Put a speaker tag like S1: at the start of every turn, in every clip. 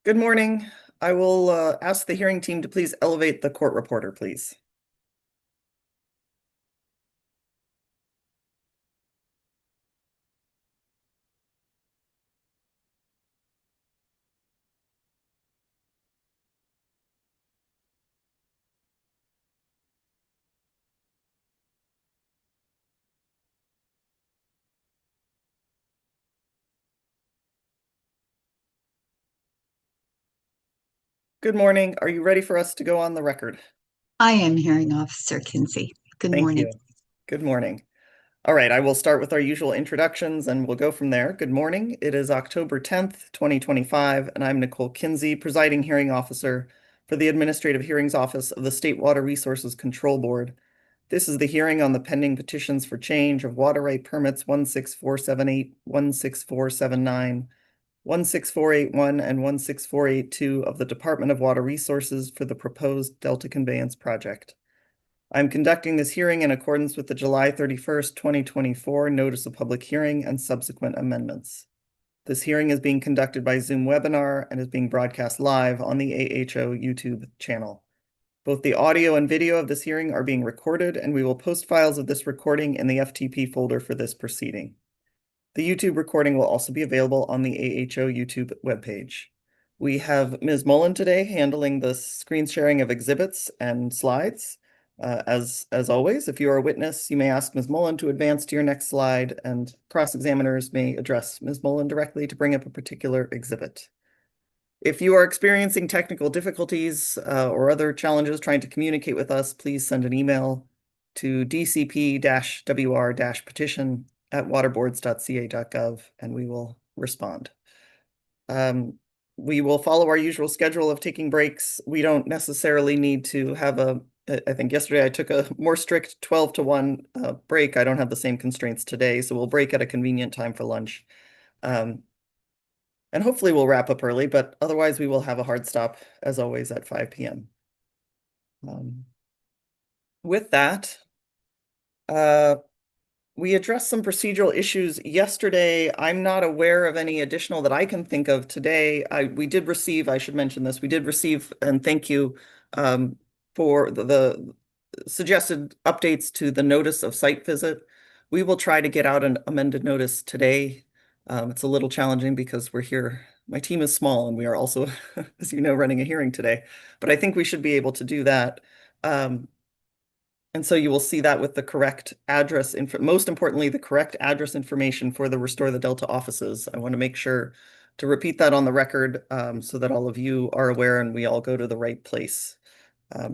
S1: Good morning. I will ask the hearing team to please elevate the court reporter, please. Good morning. Are you ready for us to go on the record?
S2: I am Hearing Officer Kinsey. Good
S1: Thank
S2: morning.
S1: you. Good morning. All right, I will start with our usual introductions and we'll go from there. Good morning. It is October 10th, 2025, and I'm Nicole Kinsey, presiding hearing officer for the Administrative Hearings Office of the State Water Resources Control Board. This is the hearing on the pending petitions for change of water right permits 16478, 16479, 16481, and 16482 of the Department of Water Resources for the proposed Delta Conveyance project. I'm conducting this hearing in accordance with the July 31st, 2024 Notice of Public Hearing and subsequent amendments. This hearing is being conducted by Zoom webinar and is being broadcast live on the AHO YouTube channel. Both the audio and video of this hearing are being recorded, and we will post files of this recording in the FTP folder for this proceeding. The YouTube recording will also be available on the AHO YouTube webpage. We have Ms. Mullen today handling the screen sharing of exhibits and slides. As always, if you are a witness, you may ask Ms. Mullen to advance to your next slide, and cross-examiners may address Ms. Mullen directly to bring up a particular exhibit. If you are experiencing technical difficulties or other challenges trying to communicate with us, please send an email to dcp-wr-petition@waterboards.ca.gov and we will respond. We will follow our usual schedule of taking breaks. We don't necessarily need to have I think yesterday I took a more strict 12 to 1 break. I don't have the same constraints today, so we'll break at a convenient time for lunch. And hopefully we'll wrap up early, but otherwise we will have a hard stop, as always, at 5 p.m. With that, we addressed some procedural issues yesterday. I'm not aware of any additional that I can think of today. We did receive, I should mention this, we did receive, and thank you for the suggested updates to the notice of site visit. We will try to get out an amended notice today. It's a little challenging because we're here. My team is small and we are also, as you know, running a hearing today, but I think we should be able to do that. And so you will see that with the correct address, most importantly, the correct address information for the Restore the Delta offices. I want to make sure to repeat that on the record so that all of you are aware and we all go to the right place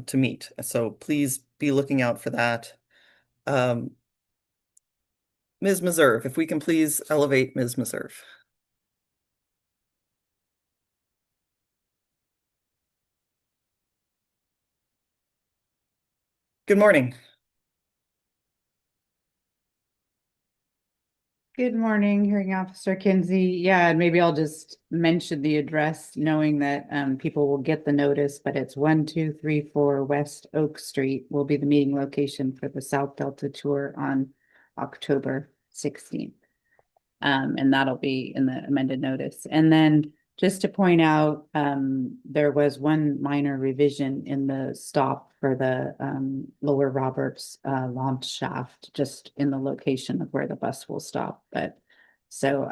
S1: to meet. So please be looking out for that. Ms. Meserve, if we can please elevate Ms. Meserve. Good morning.
S3: Good morning, Hearing Officer Kinsey. Yeah, and maybe I'll just mention the address, knowing that people will get the notice, but it's 1234 West Oak Street will be the meeting location for the South Delta Tour on October 16th. And that'll be in the amended notice. And then just to point out, there was one minor revision in the stop for the Lower Roberts launch shaft, just in the location of where the bus will stop. But so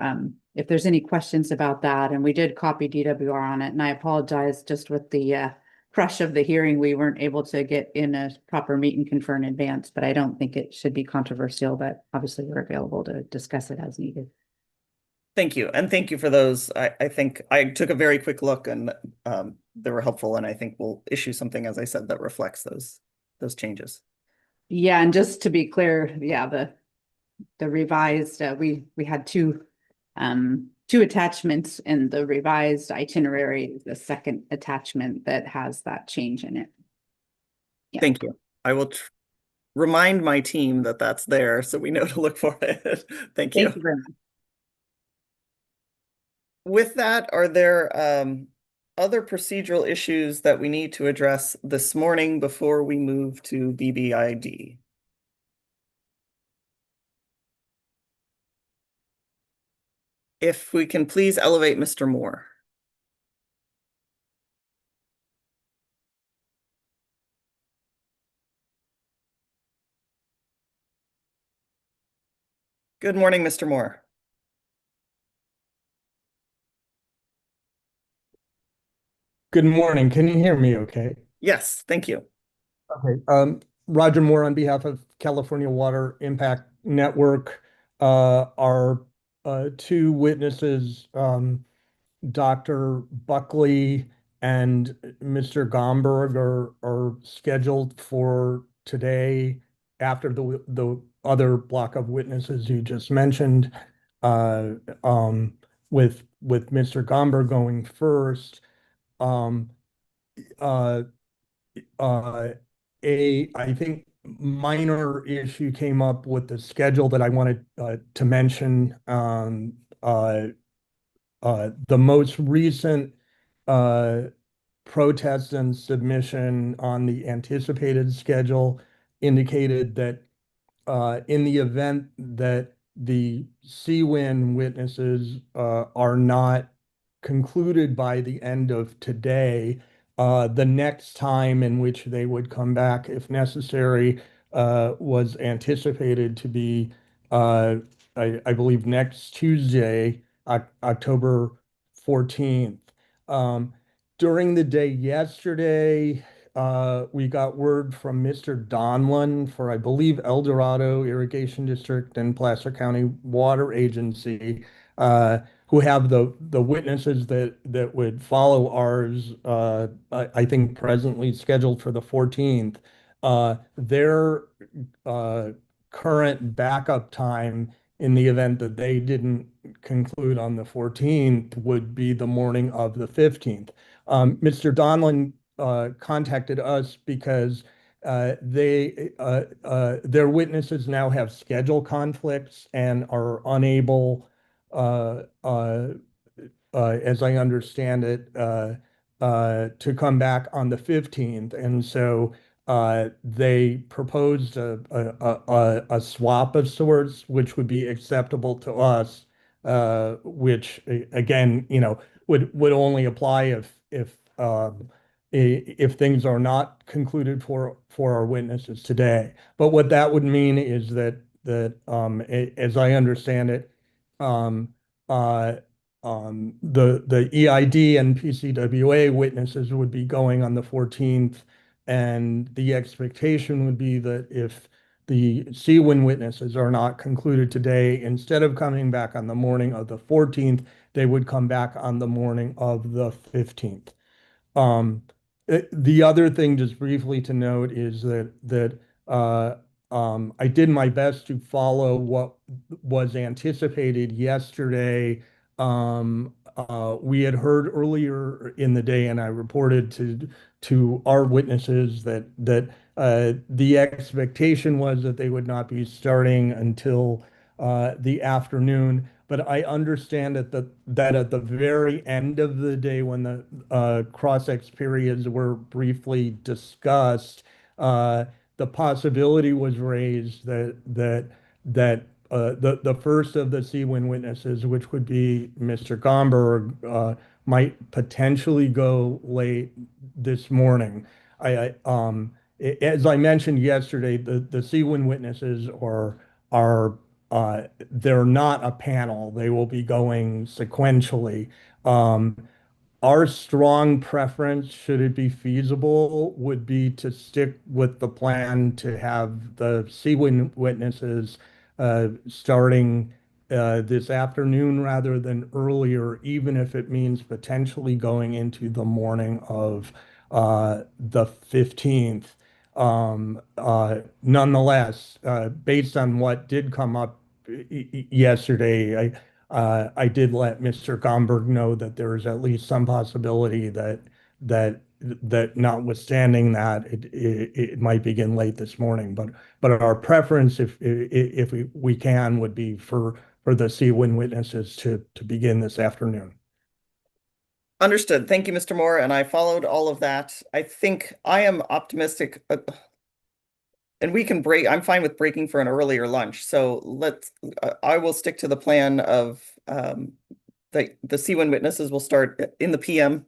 S3: if there's any questions about that, and we did copy DWR on it, and I apologize just with the crush of the hearing, we weren't able to get in a proper meet and confer in advance, but I don't think it should be controversial, but obviously we're available to discuss it as needed.
S1: Thank you. And thank you for those. I think I took a very quick look and they were helpful. And I think we'll issue something, as I said, that reflects those changes.
S3: Yeah, and just to be clear, yeah, the revised we had two attachments in the revised itinerary, the second attachment that has that change in it.
S1: Yeah. Thank you. I will remind my team that that's there so we know to look for it. Thank you.
S3: Thank you very much.
S1: With that, are there other procedural issues that we need to address this morning before we move to BBID? If we can please elevate Mr. Moore. Good morning, Mr. Moore.
S4: Good morning. Can you hear me okay?
S1: Yes, thank you.
S4: Okay. Roger Moore on behalf of California Water Impact Network. Our two witnesses, Dr. Buckley and Mr. Gomberg, are scheduled for today after the other block of witnesses you just mentioned, uh, um, with Mr. Gomberg going first. Um, uh, uh, I think minor issue came up with the schedule that I wanted to mention. The most recent uh, protest and submission on the anticipated schedule indicated that in the event that the CWIN witnesses are not concluded by the end of today, the next time in which they would come back, if necessary, was anticipated to be, uh, I believe, next Tuesday, October 14th. Um, During the day yesterday, we got word from Mr. Donlin for, I believe, El Dorado Irrigation District and Placer County Water Agency, who have the witnesses that would follow ours, I think presently scheduled for the 14th. Their current backup time in the event that they didn't conclude on the 14th would be the morning of the 15th. Mr. Donlin contacted us because their witnesses now have schedule conflicts and are unable, uh, uh, as I understand it, to come back on the 15th. And so they proposed a swap of sorts, which would be acceptable to us, which again, would only apply if things are not concluded for our witnesses today. But what that would mean is that as I understand it, um, uh, the EID and PCWA witnesses would be going on the 14th, and the expectation would be that if the CWIN witnesses are not concluded today, instead of coming back on the morning of the 14th, they would come back on the morning of the 15th. Um, the other thing, just briefly to note, is that I did my best to follow what was anticipated yesterday. We had heard earlier in the day, and I reported to our witnesses that the expectation was that they would not be starting until the afternoon. But I understand that at the very end of the day, when the cross-ex periods were briefly discussed, the possibility was raised that the first of the CWIN witnesses, which would be Mr. Gomberg, might potentially go late this morning. As I mentioned yesterday, the CWIN witnesses are they're not a panel. They will be going sequentially. Um, our strong preference, should it be feasible, would be to stick with the plan to have the CWIN witnesses starting this afternoon rather than earlier, even if it means potentially going into the morning of the 15th. Nonetheless, based on what did come up yesterday, I did let Mr. Gomberg know that there is at least some possibility that notwithstanding that it might begin late this morning. But our preference, if we can, would be for the CWIN witnesses to begin this afternoon.
S1: Understood. Thank you, Mr. Moore. And I followed all of that. I think I am optimistic, and we can break. I'm fine with breaking for an earlier lunch. So I will stick to the plan of the CWIN witnesses will start in the PM.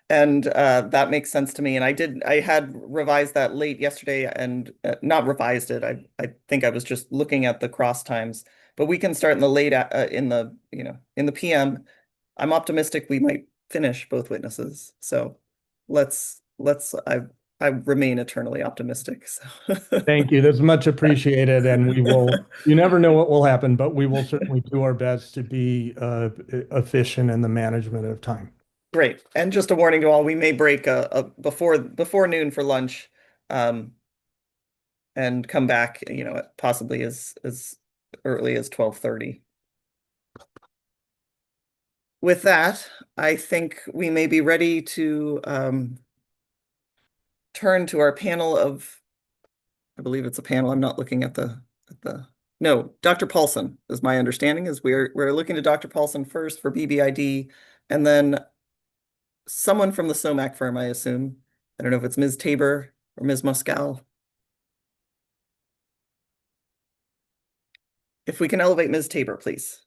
S1: And that makes sense to me. And I had revised that late yesterday and not revised it. I think I was just looking at the cross times but we can start in the late, in the, in the PM. I'm optimistic we might finish both witnesses. So I remain eternally optimistic. So
S4: Thank you. That's much appreciated. And you never know what will happen, but we will certainly do our best to be efficient in the management of time.
S1: Great. And just a warning to all, we may break before noon for lunch, and come back, possibly as early as 12:30. With that, I think we may be ready to turn to our panel of, I believe it's a panel. I'm not looking at no, Dr. Paulson is my understanding is we're looking to Dr. Paulson first for BBID, and then someone from the SOMAC firm, I assume. I don't know if it's Ms. Tabor or Ms. Muscal. If we can elevate Ms. Tabor, please.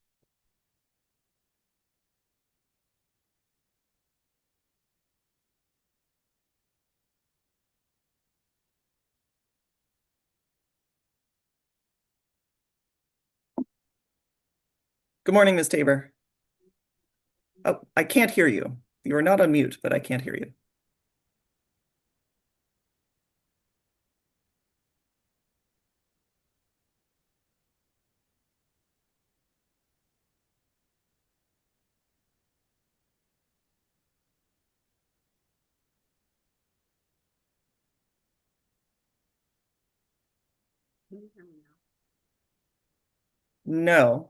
S1: Good morning, Ms. Tabor. Oh, I can't hear you. You are not on mute, but I can't hear you. No.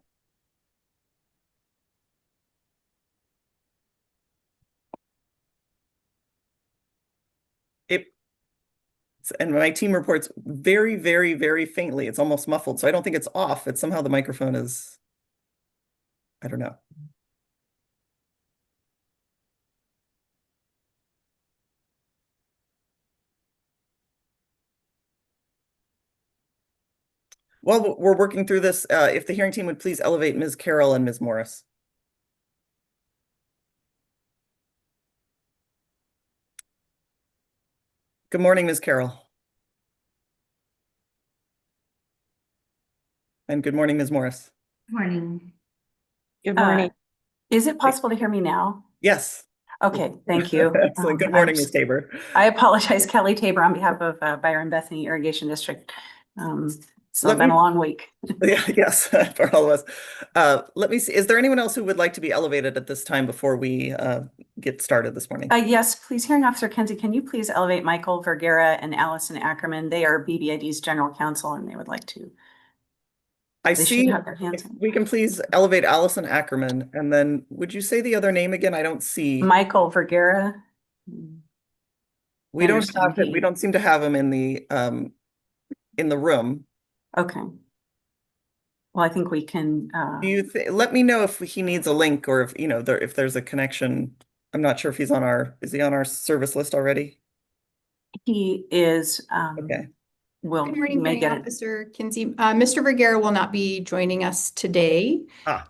S1: And my team reports very, very, very faintly. It's almost muffled. So I don't think it's off. It's somehow the microphone is, I don't know. While we're working through this, if the hearing team would please elevate Ms. Carroll and Ms. Morris. Good morning, Ms. Carroll. And good morning, Ms. Morris.
S5: Morning.
S6: Good morning. Is it possible to hear me now?
S1: Yes.
S6: Okay, thank you.
S1: Excellent. Good morning, Ms. Tabor.
S6: I apologize, Kelly Tabor, on behalf of Byron Bethany Irrigation District. So it's been a long week.
S1: Yeah, yes, for all of us. Let me see. Is there anyone else who would like to be elevated at this time before we get started this morning?
S6: Yes, please, Hearing Officer Kenzie, can you please elevate Michael Vergara and Allison Ackerman? They are BBID's general counsel and they would like to.
S1: I
S6: They
S1: see.
S6: should have their hands
S1: If
S6: up.
S1: we can please elevate Allison Ackerman, and then would you say the other name again? I don't see.
S6: Michael Vergara.
S1: We don't have him. We don't seem to have him in the room.
S6: Okay. Well, I think we can.
S1: Do you let me know if he needs a link or if if there's a connection. I'm not sure if is he on our service list already?
S6: He is.
S1: Okay.
S6: Will
S2: Good morning,
S6: may
S2: Hearing
S6: get it.
S2: Officer Kinsey. Mr. Vergara will not be joining us today.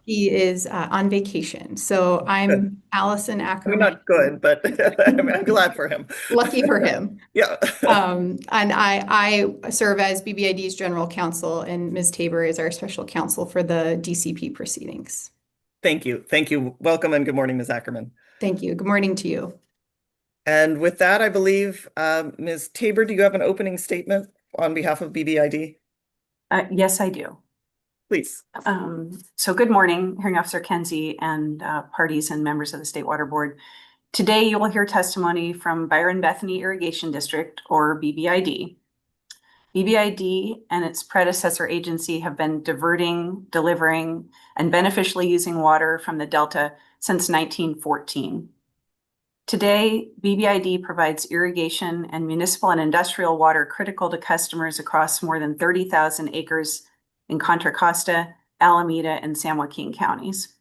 S2: He is on vacation. So I'm
S1: Good.
S2: Allison
S1: I mean,
S2: Ackerman.
S1: not good, but I'm glad for him.
S2: Lucky for him.
S1: Yeah.
S2: And I serve as BBID's general counsel, and Ms. Tabor is our special counsel for the DCP proceedings.
S1: Thank you. Thank you. Welcome and good morning, Ms. Ackerman.
S2: Thank you. Good morning to you.
S1: And with that, I believe, Ms. Tabor, do you have an opening statement on behalf of BBID?
S6: Yes, I do.
S1: Please.
S6: So good morning, Hearing Officer Kenzie and parties and members of the State Water Board. Today, you will hear testimony from Byron Bethany Irrigation District, or BBID. BBID and its predecessor agency have been diverting, delivering, and beneficially using water from the Delta since 1914. Today, BBID provides irrigation and municipal and industrial water critical to customers across more than 30,000 acres in Contra Costa, Alameda, and San Joaquin counties.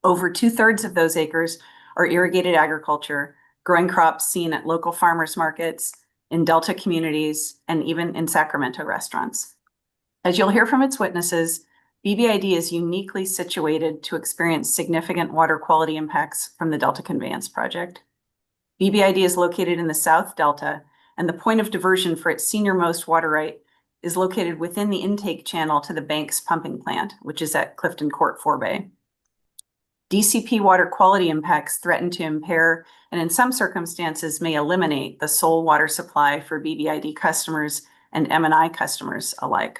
S6: Over 2/3 of those acres are irrigated agriculture, growing crops seen at local farmers markets, in Delta communities, and even in Sacramento restaurants. As you'll hear from its witnesses, BBID is uniquely situated to experience significant water quality impacts from the Delta Conveyance project. BBID is located in the South Delta, and the point of diversion for its senior-most water right is located within the intake channel to the Banks pumping plant, which is at Clifton Court Forebay. DCP water quality impacts threaten to impair and in some circumstances may eliminate the sole water supply for BBID customers and M&I customers alike.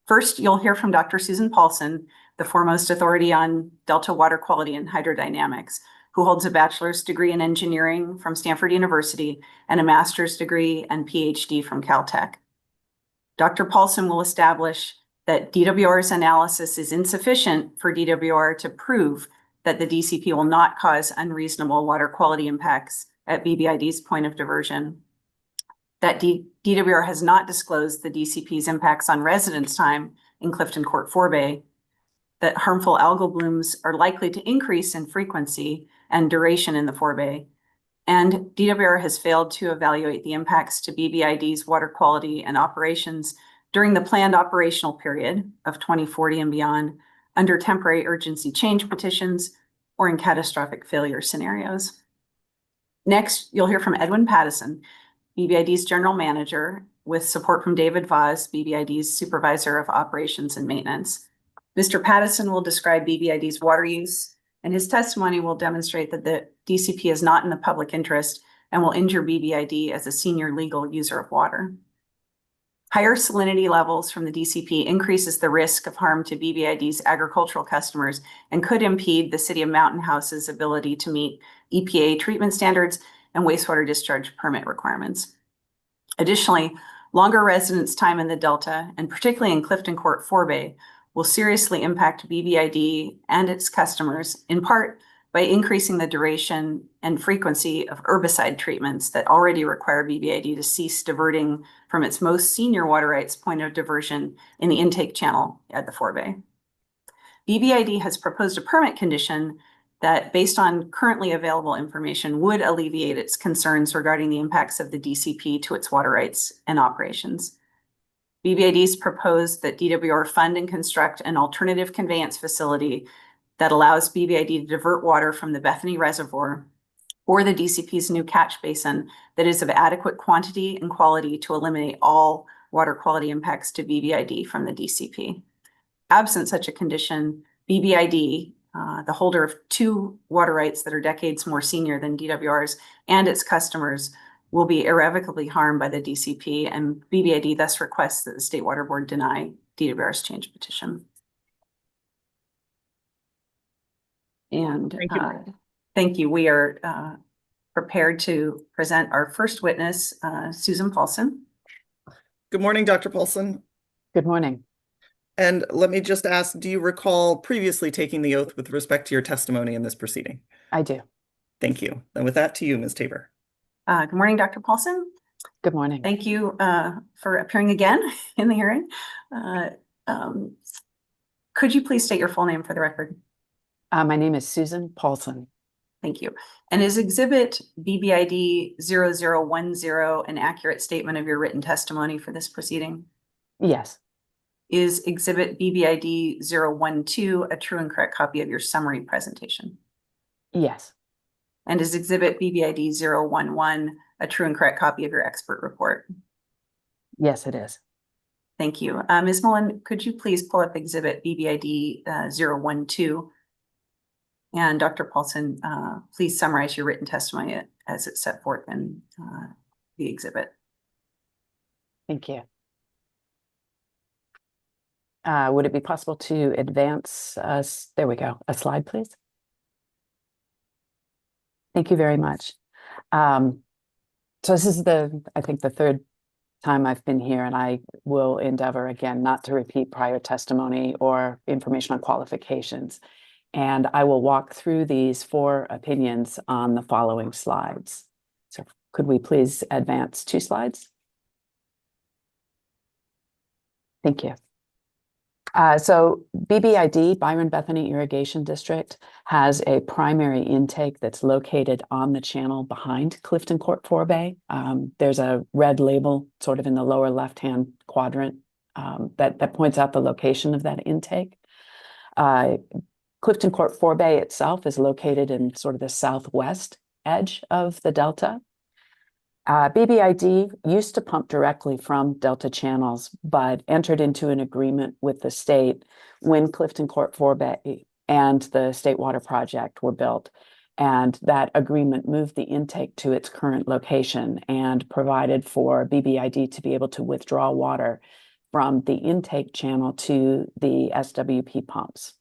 S6: First, you'll hear from Dr. Susan Paulson, the foremost authority on Delta water quality and hydrodynamics, who holds a bachelor's degree in engineering from Stanford University and a master's degree and PhD from Caltech. Dr. Paulson will establish that DWR's analysis is insufficient for DWR to prove that the DCP will not cause unreasonable water quality impacts at BBID's point of diversion, that DWR has not disclosed the DCP's impacts on residence time in Clifton Court Forebay, that harmful algal blooms are likely to increase in frequency and duration in the Forebay, and DWR has failed to evaluate the impacts to BBID's water quality and operations during the planned operational period of 2040 and beyond under temporary urgency change petitions or in catastrophic failure scenarios. Next, you'll hear from Edwin Pattison, BBID's general manager, with support from David Vaz, BBID's supervisor of operations and maintenance. Mr. Pattison will describe BBID's water use, and his testimony will demonstrate that the DCP is not in the public interest and will injure BBID as a senior legal user of water. Higher salinity levels from the DCP increases the risk of harm to BBID's agricultural customers and could impede the City of Mountain House's ability to meet EPA treatment standards and wastewater discharge permit requirements. Additionally, longer residence time in the Delta, and particularly in Clifton Court Forebay, will seriously impact BBID and its customers, in part by increasing the duration and frequency of herbicide treatments that already require BBID to cease diverting from its most senior water rights point of diversion in the intake channel at the Forebay. BBID has proposed a permit condition that, based on currently available information, would alleviate its concerns regarding the impacts of the DCP to its water rights and operations. BBID's proposed that DWR fund and construct an alternative conveyance facility that allows BBID to divert water from the Bethany Reservoir or the DCP's new catch basin that is of adequate quantity and quality to eliminate all water quality impacts to BBID from the DCP. Absent such a condition, BBID, the holder of two water rights that are decades more senior than DWR's, and its customers will be irrevocably harmed by the DCP, and BBID thus requests that the State Water Board deny DWR's change petition. And thank you. We are prepared to present our first witness, Susan Paulson.
S1: Good morning, Dr. Paulson.
S5: Good morning.
S1: And let me just ask, do you recall previously taking the oath with respect to your testimony in this proceeding?
S5: I do. Thank
S1: you. And with that, to you, Ms. Tabor.
S6: Good morning, Dr. Paulson.
S5: Good morning.
S6: Thank you for appearing again in the hearing. Could you please state your full name for the record?
S5: My name is Susan Paulson.
S6: Thank you. And is Exhibit BBID 0010 an accurate statement of your written testimony for this proceeding?
S5: Yes.
S6: Is Exhibit BBID 012 a true and correct copy of your summary presentation?
S5: Yes.
S6: And is Exhibit BBID 011 a true and correct copy of your expert report?
S5: Yes, it is.
S6: Thank you. Ms. Mullen, could you please pull up Exhibit BBID 012? And Dr. Paulson, please summarize your written testimony as it's set forth in the exhibit.
S5: Thank you. Would it be possible to advance us? There we go. A slide, please. Thank you very much. So this is I think the third time I've been here, and I will endeavor again not to repeat prior testimony or information on qualifications. And I will walk through these 4 opinions on the following slides. So could we please advance 2 slides? Thank you. So BBID, Byron Bethany Irrigation District, has a primary intake that's located on the channel behind Clifton Court Forebay. There's a red label sort of in the lower left-hand quadrant that points out the location of that intake. Clifton Court Forebay itself is located in sort of the southwest edge of the Delta. BBID used to pump directly from Delta channels, but entered into an agreement with the state when Clifton Court Forebay and the State Water Project were built. And that agreement moved the intake to its current location and provided for BBID to be able to withdraw water from the intake channel to the SWP pumps.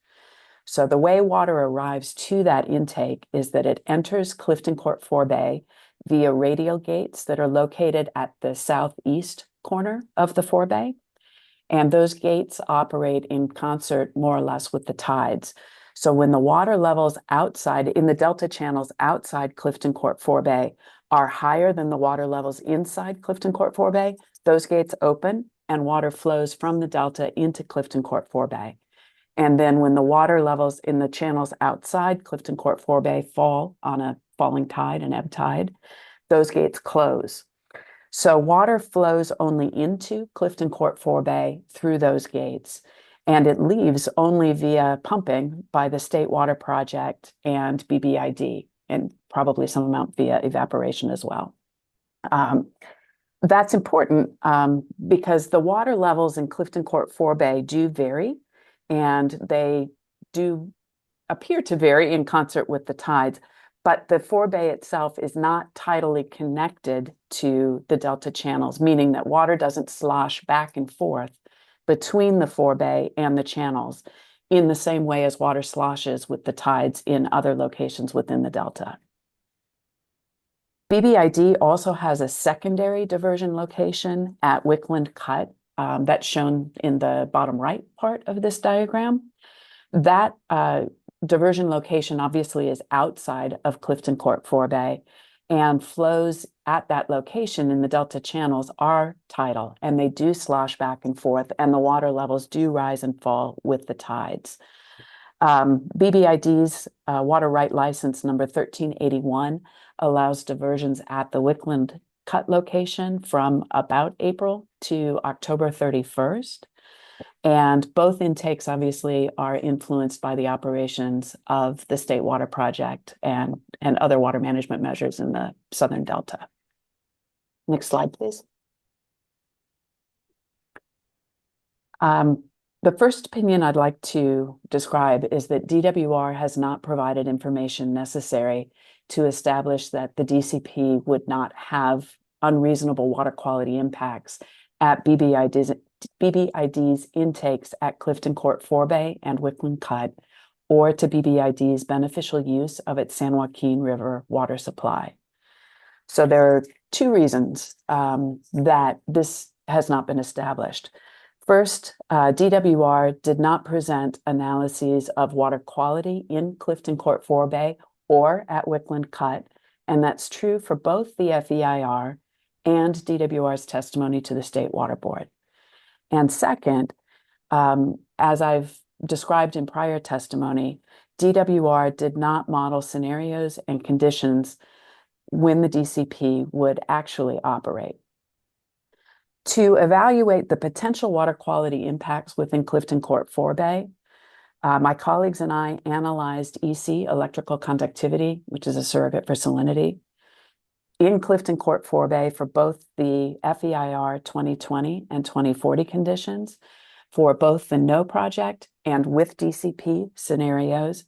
S5: So the way water arrives to that intake is that it enters Clifton Court Forebay via radial gates that are located at the southeast corner of the forebay. And those gates operate in concert more or less with the tides. So when the water levels outside, in the delta channels outside Clifton Court Forebay are higher than the water levels inside Clifton Court Forebay, those gates open and water flows from the delta into Clifton Court Forebay. And then when the water levels in the channels outside Clifton Court Forebay fall on a falling tide, an ebb tide, those gates close. So water flows only into Clifton Court Forebay through those gates, and it leaves only via pumping by the State Water Project and BBID, and probably some amount via evaporation as well. That's important because the water levels in Clifton Court Forebay do vary, and they do appear to vary in concert with the tides, but the forebay itself is not tidally connected to the delta channels, meaning that water doesn't slosh back and forth between the forebay and the channels in the same way as water sloshes with the tides in other locations within the delta. BBID also has a secondary diversion location at Wickland Cut that's shown in the bottom right part of this diagram. That diversion location obviously is outside of Clifton Court Forebay, and flows at that location in the delta channels are tidal, and they do slosh back and forth, and the water levels do rise and fall with the tides. BBID's water right license number 1381 allows diversions at the Wickland Cut location from about April to October 31st. And both intakes obviously are influenced by the operations of the State Water Project and other water management measures in the Southern Delta. Next slide, please. The first opinion I'd like to describe is that DWR has not provided information necessary to establish that the DCP would not have unreasonable water quality impacts at BBID's intakes at Clifton Court Forebay and Wickland Cut, or to BBID's beneficial use of its San Joaquin River water supply. So there are two reasons that this has not been established. First, DWR did not present analyses of water quality in Clifton Court Forebay or at Wickland Cut, and that's true for both the FEIR and DWR's testimony to the State Water Board. And second, as I've described in prior testimony, DWR did not model scenarios and conditions when the DCP would actually operate. To evaluate the potential water quality impacts within Clifton Court Forebay, my colleagues and I analyzed EC, electrical conductivity, which is a surrogate for salinity, in Clifton Court Forebay for both the FEIR 2020 and 2040 conditions, for both the no project and with DCP scenarios.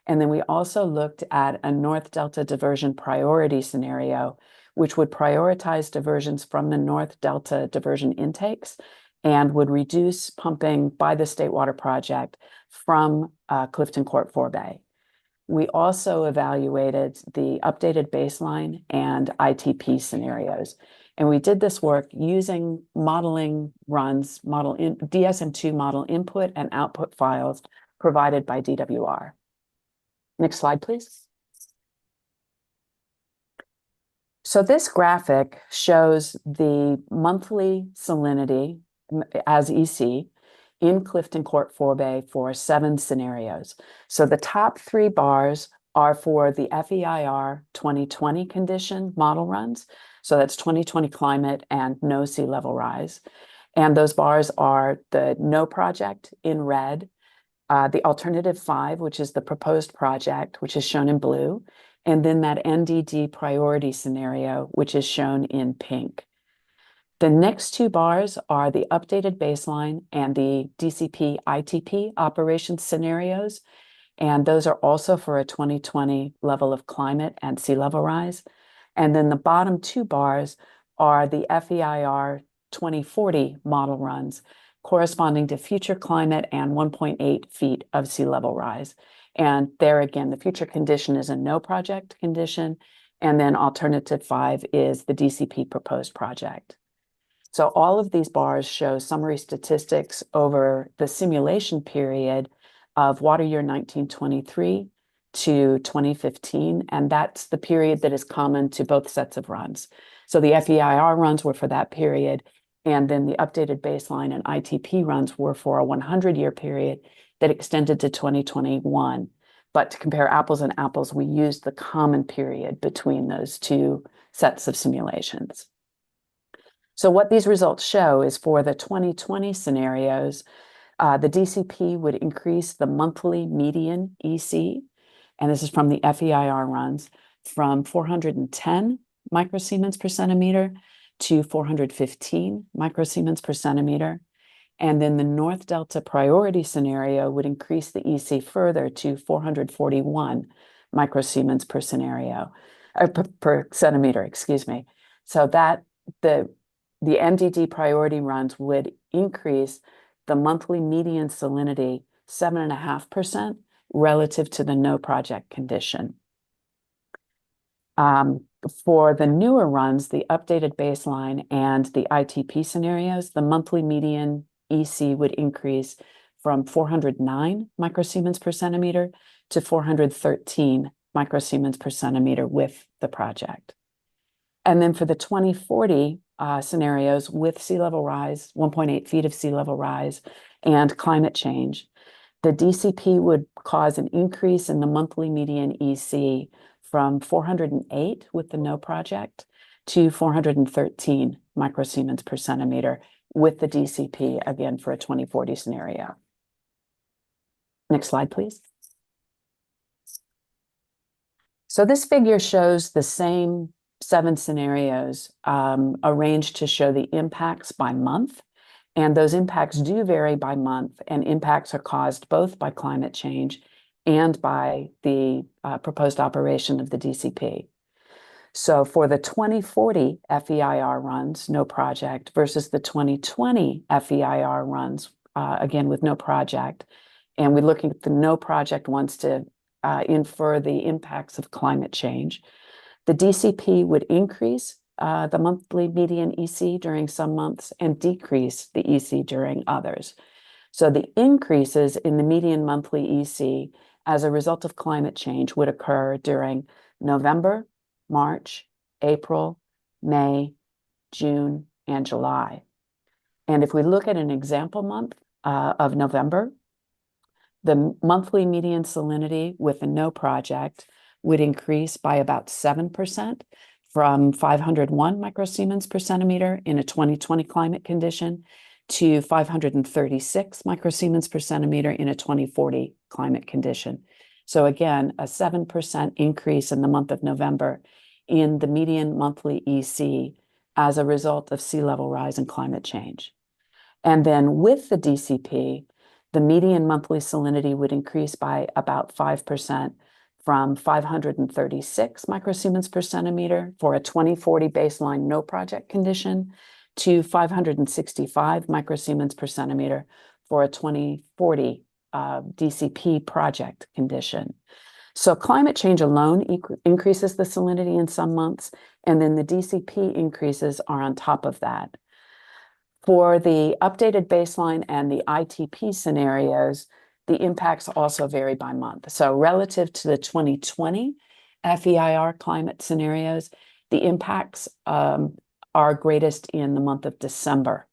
S5: And then we also looked at a North Delta diversion priority scenario, which would prioritize diversions from the North Delta diversion intakes and would reduce pumping by the State Water Project from Clifton Court Forebay. We also evaluated the updated baseline and ITP scenarios. And we did this work using modeling runs, DSM-2 model input and output files provided by DWR. Next slide, please. So this graphic shows the monthly salinity as EC in Clifton Court Forebay for 7 scenarios. So the top 3 bars are for the FEIR 2020 condition model runs. So that's 2020 climate and no sea level rise. And those bars are the no project in red, the alternative 5, which is the proposed project, which is shown in blue, and then that NDD priority scenario, which is shown in pink. The next two bars are the updated baseline and the DCP ITP operations scenarios, and those are also for a 2020 level of climate and sea level rise. And then the bottom two bars are the FEIR 2040 model runs corresponding to future climate and 1.8 feet of sea level rise. And there again, the future condition is a no project condition. And then alternative 5 is the DCP proposed project. So all of these bars show summary statistics over the simulation period of water year 1923 to 2015, and that's the period that is common to both sets of runs. So the FEIR runs were for that period, and then the updated baseline and ITP runs were for a 100-year period that extended to 2021. But to compare apples and apples, we used the common period between those two sets of simulations. So what these results show is for the 2020 scenarios, the DCP would increase the monthly median EC, and this is from the FEIR runs, from 410 microsiemens per centimeter to 415 microsiemens per centimeter. And then the North Delta priority scenario would increase the EC further to 441 microsiemens per scenario, per centimeter, excuse me. So that the MDD priority runs would increase the monthly median salinity 7.5% relative to the no project condition. For the newer runs, the updated baseline and the ITP scenarios, the monthly median EC would increase from 409 microsiemens per centimeter to 413 microsiemens per centimeter with the project. And then for the 2040 scenarios with sea level rise, 1.8 feet of sea level rise, and climate change, the DCP would cause an increase in the monthly median EC from 408 with the no project to 413 microsiemens per centimeter with the DCP, again, for a 2040 scenario. Next slide, please. So this figure shows the same 7 scenarios arranged to show the impacts by month. And those impacts do vary by month, and impacts are caused both by climate change and by the proposed operation of the DCP. So for the 2040 FEIR runs, no project, versus the 2020 FEIR runs, again with no project, and we're looking at the no project ones to infer the impacts of climate change. The DCP would increase the monthly median EC during some months and decrease the EC during others. So the increases in the median monthly EC as a result of climate change would occur during November, March, April, May, June, and July. And if we look at an example month of November, the monthly median salinity with a no project would increase by about 7% from 501 microsiemens per centimeter in a 2020 climate condition to 536 microsiemens per centimeter in a 2040 climate condition. So again, a 7% increase in the month of November in the median monthly EC as a result of sea level rise and climate change. And then with the DCP, the median monthly salinity would increase by about 5% from 536 microsiemens per centimeter for a 2040 baseline no project condition to 565 microsiemens per centimeter for a 2040 DCP project condition. So climate change alone increases the salinity in some months, and then the DCP increases are on top of that. For the updated baseline and the ITP scenarios, the impacts also vary by month. So relative to the 2020 FEIR climate scenarios, the impacts are greatest in the month of December.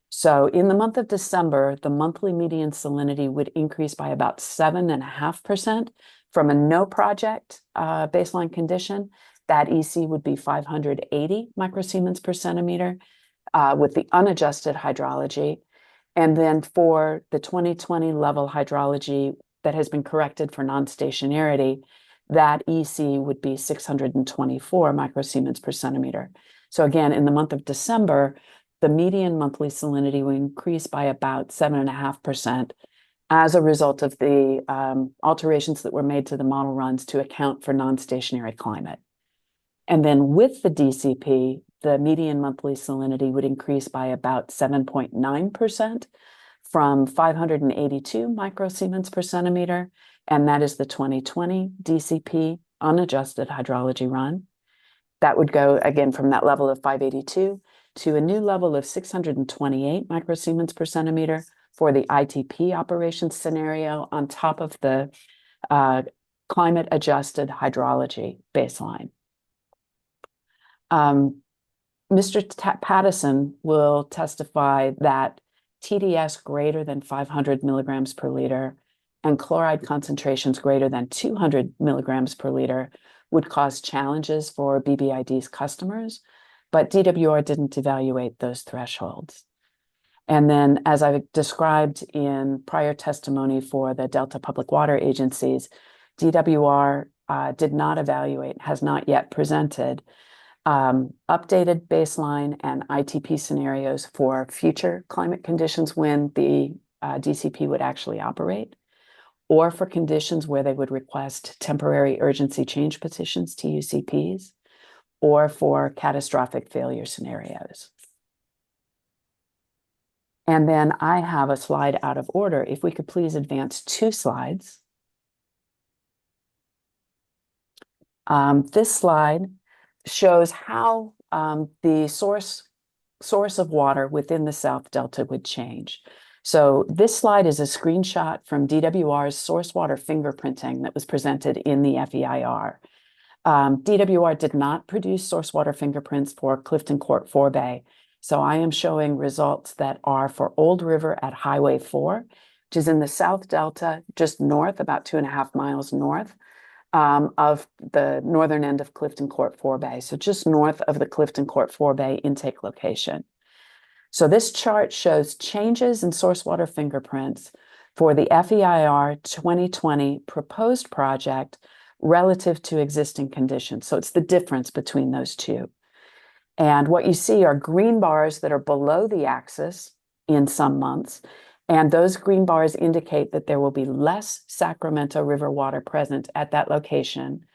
S5: So in the month of December, the monthly median salinity would increase by about 7.5% from a no project baseline condition. That EC would be 580 microsiemens per centimeter with the unadjusted hydrology. And then for the 2020 level hydrology that has been corrected for non-stationarity, that EC would be 624 microsiemens per centimeter. So again, in the month of December, the median monthly salinity will increase by about 7.5% as a result of the alterations that were made to the model runs to account for non-stationary climate. And then with the DCP, the median monthly salinity would increase by about 7.9% from 582 microsiemens per centimeter, and that is the 2020 DCP unadjusted hydrology run. That would go again from that level of 582 to a new level of 628 microsiemens per centimeter for the ITP operations scenario on top of the climate adjusted hydrology baseline. Mr. Pattison will testify that TDS greater than 500 milligrams per liter and chloride concentrations greater than 200 milligrams per liter would cause challenges for BBID's customers, but DWR didn't evaluate those thresholds. And then, as I described in prior testimony for the Delta Public Water Agencies, DWR did not evaluate, has not yet presented updated baseline and ITP scenarios for future climate conditions when the DCP would actually operate, or for conditions where they would request temporary urgency change petitions, TUCPs, or for catastrophic failure scenarios. And then I have a slide out of order. If we could please advance 2 slides. This slide shows how the source of water within the South Delta would change. So this slide is a screenshot from DWR's source water fingerprinting that was presented in the FEIR. DWR did not produce source water fingerprints for Clifton Court Forebay. So I am showing results that are for Old River at Highway 4, which is in the South Delta, just north, about 2.5 miles north of the northern end of Clifton Court Forebay. So just north of the Clifton Court Forebay intake location. So this chart shows changes in source water fingerprints for the FEIR 2020 proposed project relative to existing conditions. So it's the difference between those two. And what you see are green bars that are below the axis in some months. And those green bars indicate that there will be less Sacramento River water present at that location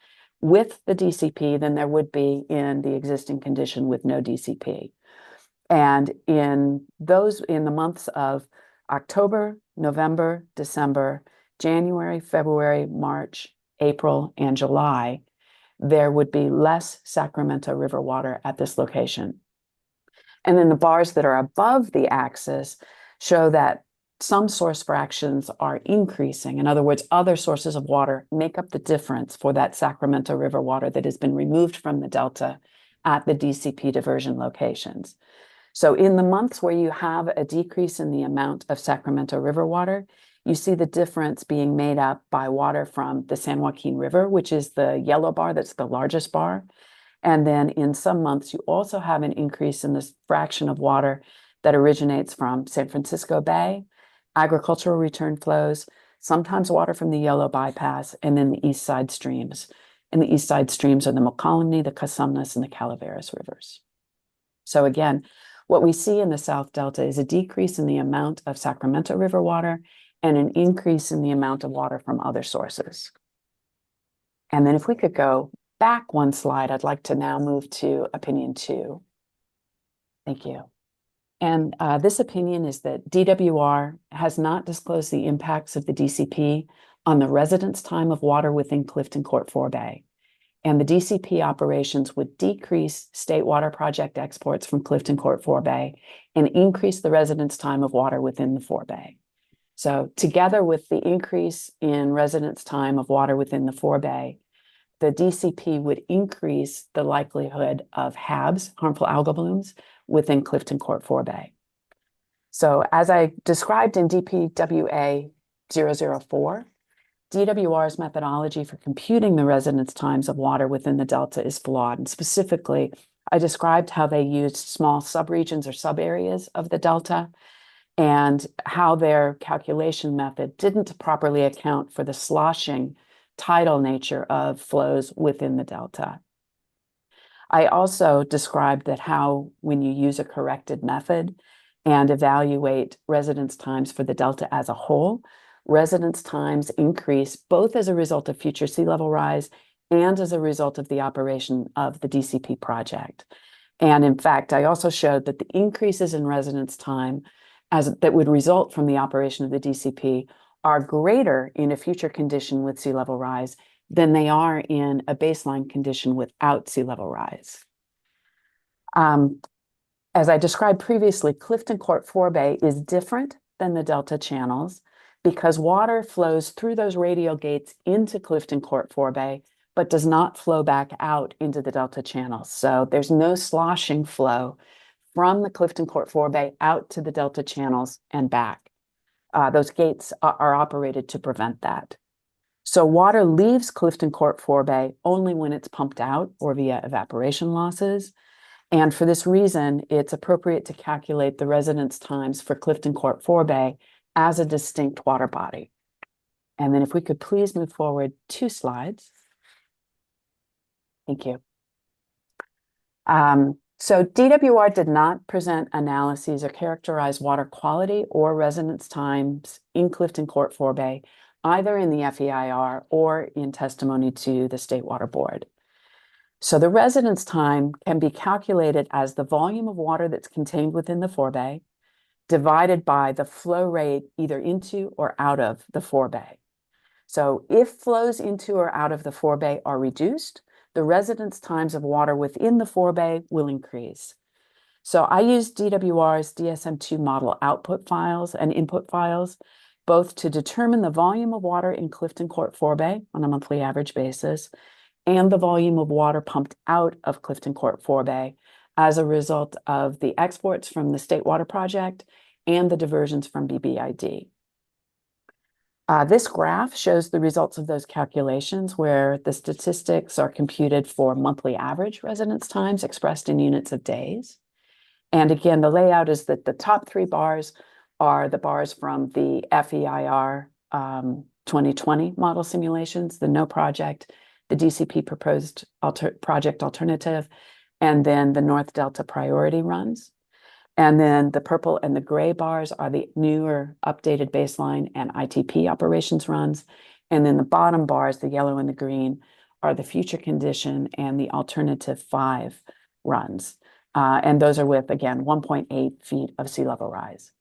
S5: with the DCP than there would be in the existing condition with no DCP. And in the months of October, November, December, January, February, March, April, and July, there would be less Sacramento River water at this location. And then the bars that are above the axis show that some source fractions are increasing. In other words, other sources of water make up the difference for that Sacramento River water that has been removed from the Delta at the DCP diversion locations. So in the months where you have a decrease in the amount of Sacramento River water, you see the difference being made up by water from the San Joaquin River, which is the yellow bar, that's the largest bar. And then in some months, you also have an increase in this fraction of water that originates from San Francisco Bay, agricultural return flows, sometimes water from the Yellow Bypass, and then the East Side streams. And the East Side streams are the Mokelumne, the Cosumnes, and the Calaveras rivers. So again, what we see in the South Delta is a decrease in the amount of Sacramento River water and an increase in the amount of water from other sources. And then if we could go back 1 slide, I'd like to now move to opinion 2. Thank you. And this opinion is that DWR has not disclosed the impacts of the DCP on the residence time of water within Clifton Court Forebay. And the DCP operations would decrease State Water Project exports from Clifton Court Forebay and increase the residence time of water within the Forebay. So together with the increase in residence time of water within the Forebay, the DCP would increase the likelihood of HABs, harmful algal blooms, within Clifton Court Forebay. So as I described in DPWA 004, DWR's methodology for computing the residence times of water within the Delta is flawed. And specifically, I described how they used small subregions or subareas of the Delta and how their calculation method didn't properly account for the sloshing tidal nature of flows within the delta. I also described that how, when you use a corrected method and evaluate residence times for the delta as a whole, residence times increase both as a result of future sea level rise and as a result of the operation of the DCP project. And in fact, I also showed that the increases in residence time that would result from the operation of the DCP are greater in a future condition with sea level rise than they are in a baseline condition without sea level rise. As I described previously, Clifton Court Forebay is different than the delta channels because water flows through those radial gates into Clifton Court Forebay, but does not flow back out into the delta channels. So there's no sloshing flow from the Clifton Court Forebay out to the delta channels and back. Those gates are operated to prevent that. So water leaves Clifton Court Forebay only when it's pumped out or via evaporation losses. And for this reason, it's appropriate to calculate the residence times for Clifton Court Forebay as a distinct water body. And then if we could please move forward 2 slides. Thank you. So DWR did not present analyses or characterize water quality or residence times in Clifton Court Forebay, either in the FEIR or in testimony to the State Water Board. So the residence time can be calculated as the volume of water that's contained within the forebay divided by the flow rate either into or out of the forebay. So if flows into or out of the forebay are reduced, the residence times of water within the forebay will increase. So I used DWR's DSM-2 model output files and input files, both to determine the volume of water in Clifton Court Forebay on a monthly average basis, and the volume of water pumped out of Clifton Court Forebay as a result of the exports from the State Water Project and the diversions from BBID. This graph shows the results of those calculations where the statistics are computed for monthly average residence times expressed in units of days. And again, the layout is that the top 3 bars are the bars from the FEIR 2020 model simulations, the no project, the DCP proposed project alternative, and then the North Delta priority runs. And then the purple and the gray bars are the newer updated baseline and ITP operations runs. And then the bottom bars, the yellow and the green, are the future condition and the alternative 5 runs. And those are with, again, 1.8 feet of sea level rise.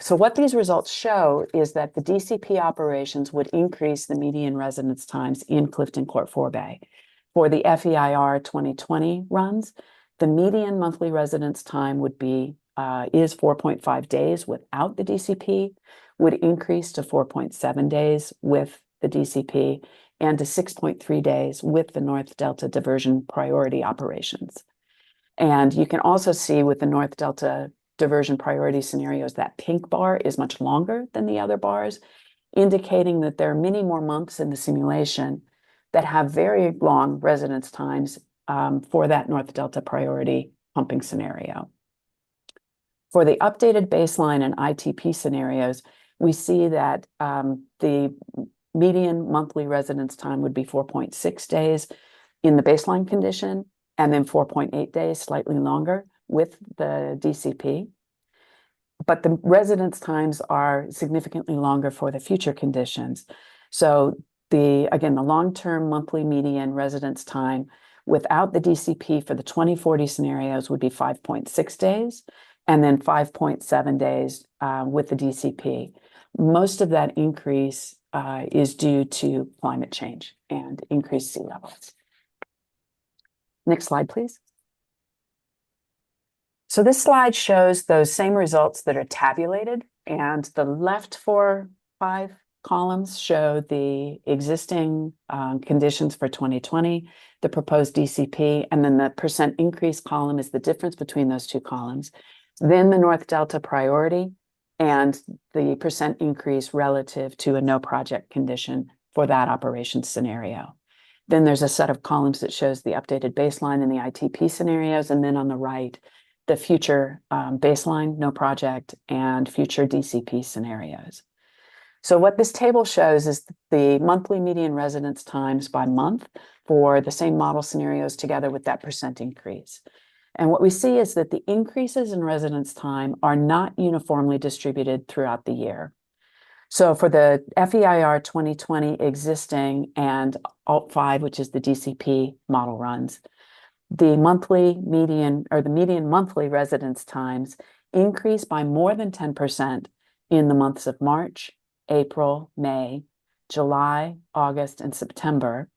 S5: So what these results show is that the DCP operations would increase the median residence times in Clifton Court Forebay. For the FEIR 2020 runs, the median monthly residence time would be is 4.5 days without the DCP, would increase to 4.7 days with the DCP, and to 6.3 days with the North Delta diversion priority operations. And you can also see with the North Delta diversion priority scenarios, that pink bar is much longer than the other bars, indicating that there are many more months in the simulation that have very long residence times for that North Delta priority pumping scenario. For the updated baseline and ITP scenarios, we see that the median monthly residence time would be 4.6 days in the baseline condition, and then 4.8 days, slightly longer, with the DCP. But the residence times are significantly longer for the future conditions. So again, the long-term monthly median residence time without the DCP for the 2040 scenarios would be 5.6 days, and then 5.7 days with the DCP. Most of that increase is due to climate change and increased sea levels. Next slide, please. So this slide shows those same results that are tabulated, and the left 5 columns show the existing conditions for 2020, the proposed DCP, and then the percent increase column is the difference between those 2 columns. Then the North Delta priority and the percent increase relative to a no project condition for that operation scenario. Then there's a set of columns that shows the updated baseline and the ITP scenarios, and then on the right, the future baseline, no project, and future DCP scenarios. So what this table shows is the monthly median residence times by month for the same model scenarios together with that percent increase. And what we see is that the increases in residence time are not uniformly distributed throughout the year. So for the FEIR 2020 existing and Alt5, which is the DCP model runs, the monthly median or the median monthly residence times increase by more than 10% in the months of March, April, May, July, August, and September,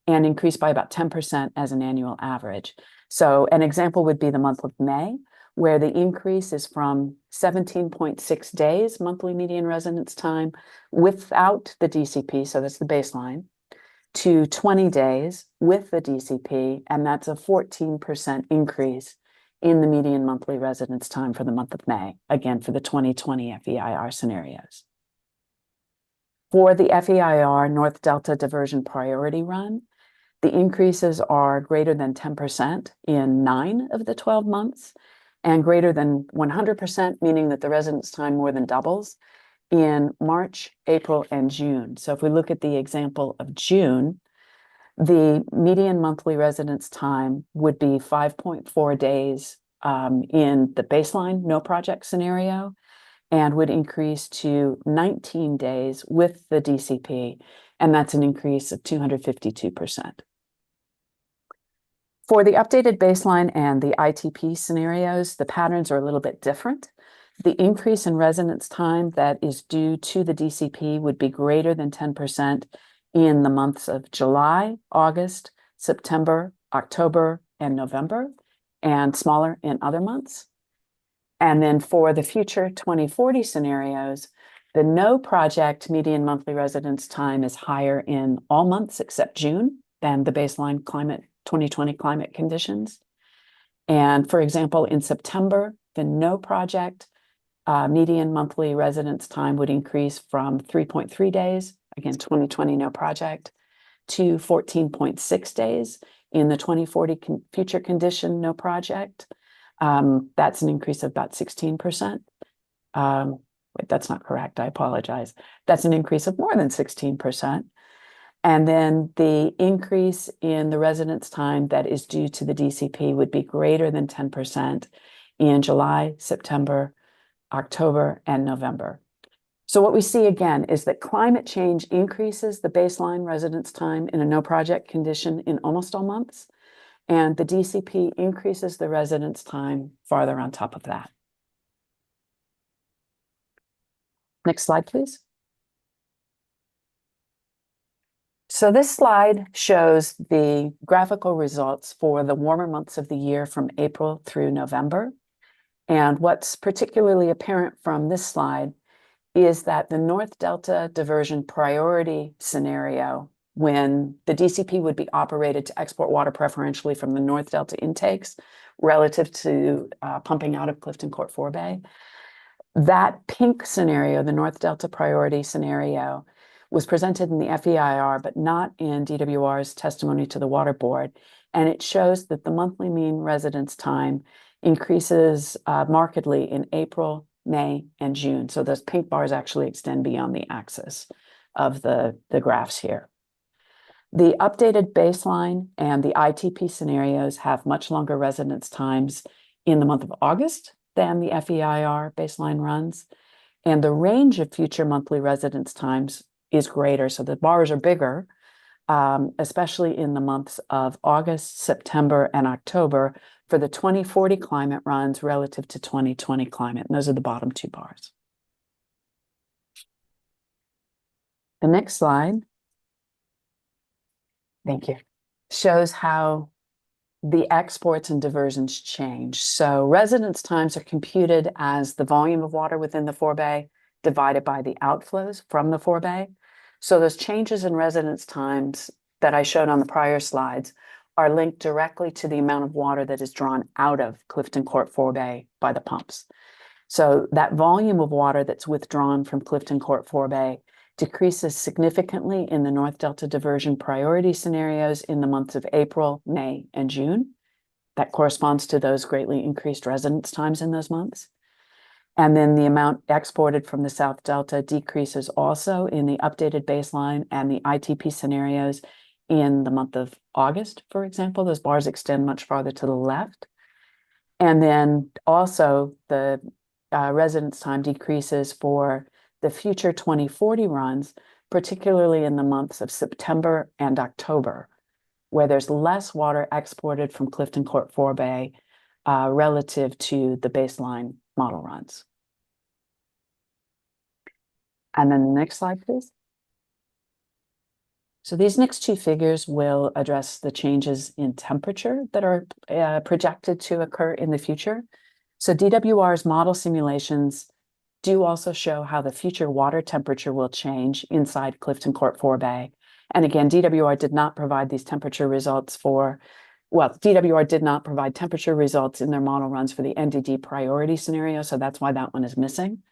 S5: and increase by about 10% as an annual average. So an example would be the month of May, where the increase is from 17.6 days monthly median residence time without the DCP, so that's the baseline, to 20 days with the DCP, and that's a 14% increase in the median monthly residence time for the month of May, again, for the 2020 FEIR scenarios. For the FEIR North Delta Diversion Priority Run, the increases are greater than 10% in 9 of the 12 months, and greater than 100%, meaning that the residence time more than doubles in March, April, and June. So if we look at the example of June, the median monthly residence time would be 5.4 days in the baseline no project scenario, and would increase to 19 days with the DCP, and that's an increase of 252%. For the updated baseline and the ITP scenarios, the patterns are a little bit different. The increase in residence time that is due to the DCP would be greater than 10% in the months of July, August, September, October, and November, and smaller in other months. And then for the future 2040 scenarios, the no project median monthly residence time is higher in all months except June than the baseline 2020 climate conditions. And for example, in September, the no project median monthly residence time would increase from 3.3 days, again, 2020 no project, to 14.6 days in the 2040 future condition no project. That's an increase of about 16%. Wait, that's not correct. I apologize. That's an increase of more than 16%. And then the increase in the residence time that is due to the DCP would be greater than 10% in July, September, October, and November. So what we see again is that climate change increases the baseline residence time in a no project condition in almost all months, and the DCP increases the residence time farther on top of that. Next slide, please. So this slide shows the graphical results for the warmer months of the year from April through November. And what's particularly apparent from this slide is that the North Delta diversion priority scenario, when the DCP would be operated to export water preferentially from the North Delta intakes relative to pumping out of Clifton Court Forebay, that pink scenario, the North Delta priority scenario, was presented in the FEIR, but not in DWR's testimony to the Water Board. And it shows that the monthly mean residence time increases markedly in April, May, and June. So those pink bars actually extend beyond the axis of the graphs here. The updated baseline and the ITP scenarios have much longer residence times in the month of August than the FEIR baseline runs. And the range of future monthly residence times is greater. So the bars are bigger, especially in the months of August, September, and October for the 2040 climate runs relative to 2020 climate. And those are the bottom two bars. The next slide, thank you, shows how the exports and diversions change. So residence times are computed as the volume of water within the forebay divided by the outflows from the forebay. So those changes in residence times that I showed on the prior slides are linked directly to the amount of water that is drawn out of Clifton Court Forebay by the pumps. So that volume of water that's withdrawn from Clifton Court Forebay decreases significantly in the North Delta diversion priority scenarios in the months of April, May, and June. That corresponds to those greatly increased residence times in those months. And then the amount exported from the South Delta decreases also in the updated baseline and the ITP scenarios in the month of August, for example. Those bars extend much farther to the left. And then also the residence time decreases for the future 2040 runs, particularly in the months of September and October, where there's less water exported from Clifton Court Forebay relative to the baseline model runs. And then the next slide, please. So these next two figures will address the changes in temperature that are projected to occur in the future. So DWR's model simulations do also show how the future water temperature will change inside Clifton Court Forebay. And again, DWR did not provide these temperature results DWR did not provide temperature results in their model runs for the NDD priority scenario, so that's why that one is missing.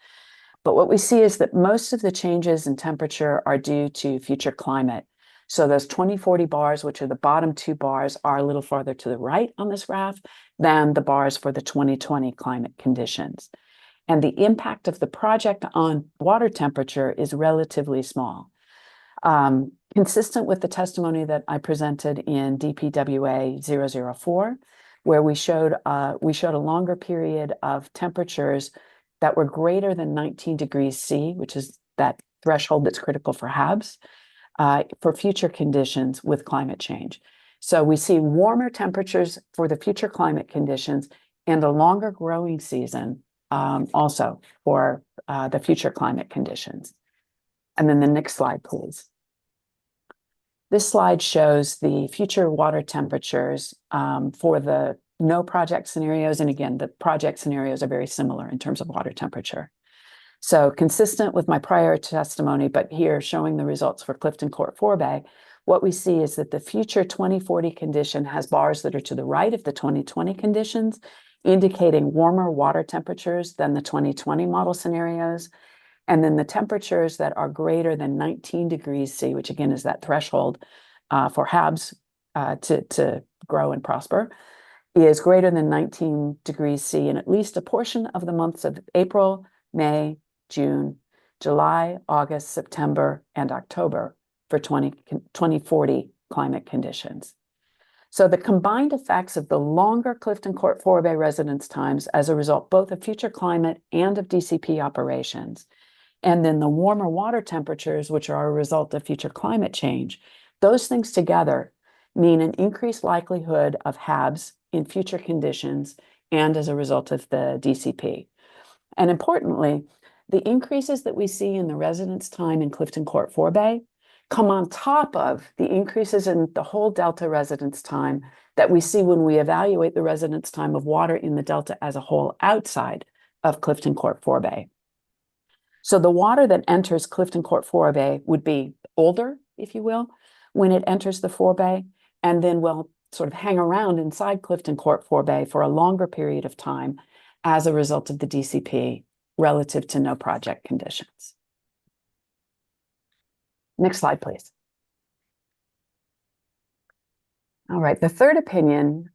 S5: But what we see is that most of the changes in temperature are due to future climate. So those 2040 bars, which are the bottom two bars, are a little farther to the right on this graph than the bars for the 2020 climate conditions. And the impact of the project on water temperature is relatively small. Consistent with the testimony that I presented in DPWA 004, where we showed a longer period of temperatures that were greater than 19 degrees C, which is that threshold that's critical for HABs, for future conditions with climate change. So we see warmer temperatures for the future climate conditions and a longer growing season also for the future climate conditions. And then the next slide, please. This slide shows the future water temperatures for the no project scenarios. And again, the project scenarios are very similar in terms of water temperature. So consistent with my prior testimony, but here showing the results for Clifton Court Forebay, what we see is that the future 2040 condition has bars that are to the right of the 2020 conditions, indicating warmer water temperatures than the 2020 model scenarios. And then the temperatures that are greater than 19 degrees C, which again is that threshold for HABs to grow and prosper, is greater than 19 degrees C in at least a portion of the months of April, May, June, July, August, September, and October for 2040 climate conditions. So the combined effects of the longer Clifton Court Forebay residence times as a result both of future climate and of DCP operations, and then the warmer water temperatures, which are a result of future climate change, those things together mean an increased likelihood of HABs in future conditions and as a result of the DCP. And importantly, the increases that we see in the residence time in Clifton Court Forebay come on top of the increases in the whole Delta residence time that we see when we evaluate the residence time of water in the Delta as a whole outside of Clifton Court Forebay. So the water that enters Clifton Court Forebay would be older, if you will, when it enters the Forebay, and then will sort of hang around inside Clifton Court Forebay for a longer period of time as a result of the DCP relative to no project conditions. Next slide, please. All right, the third opinion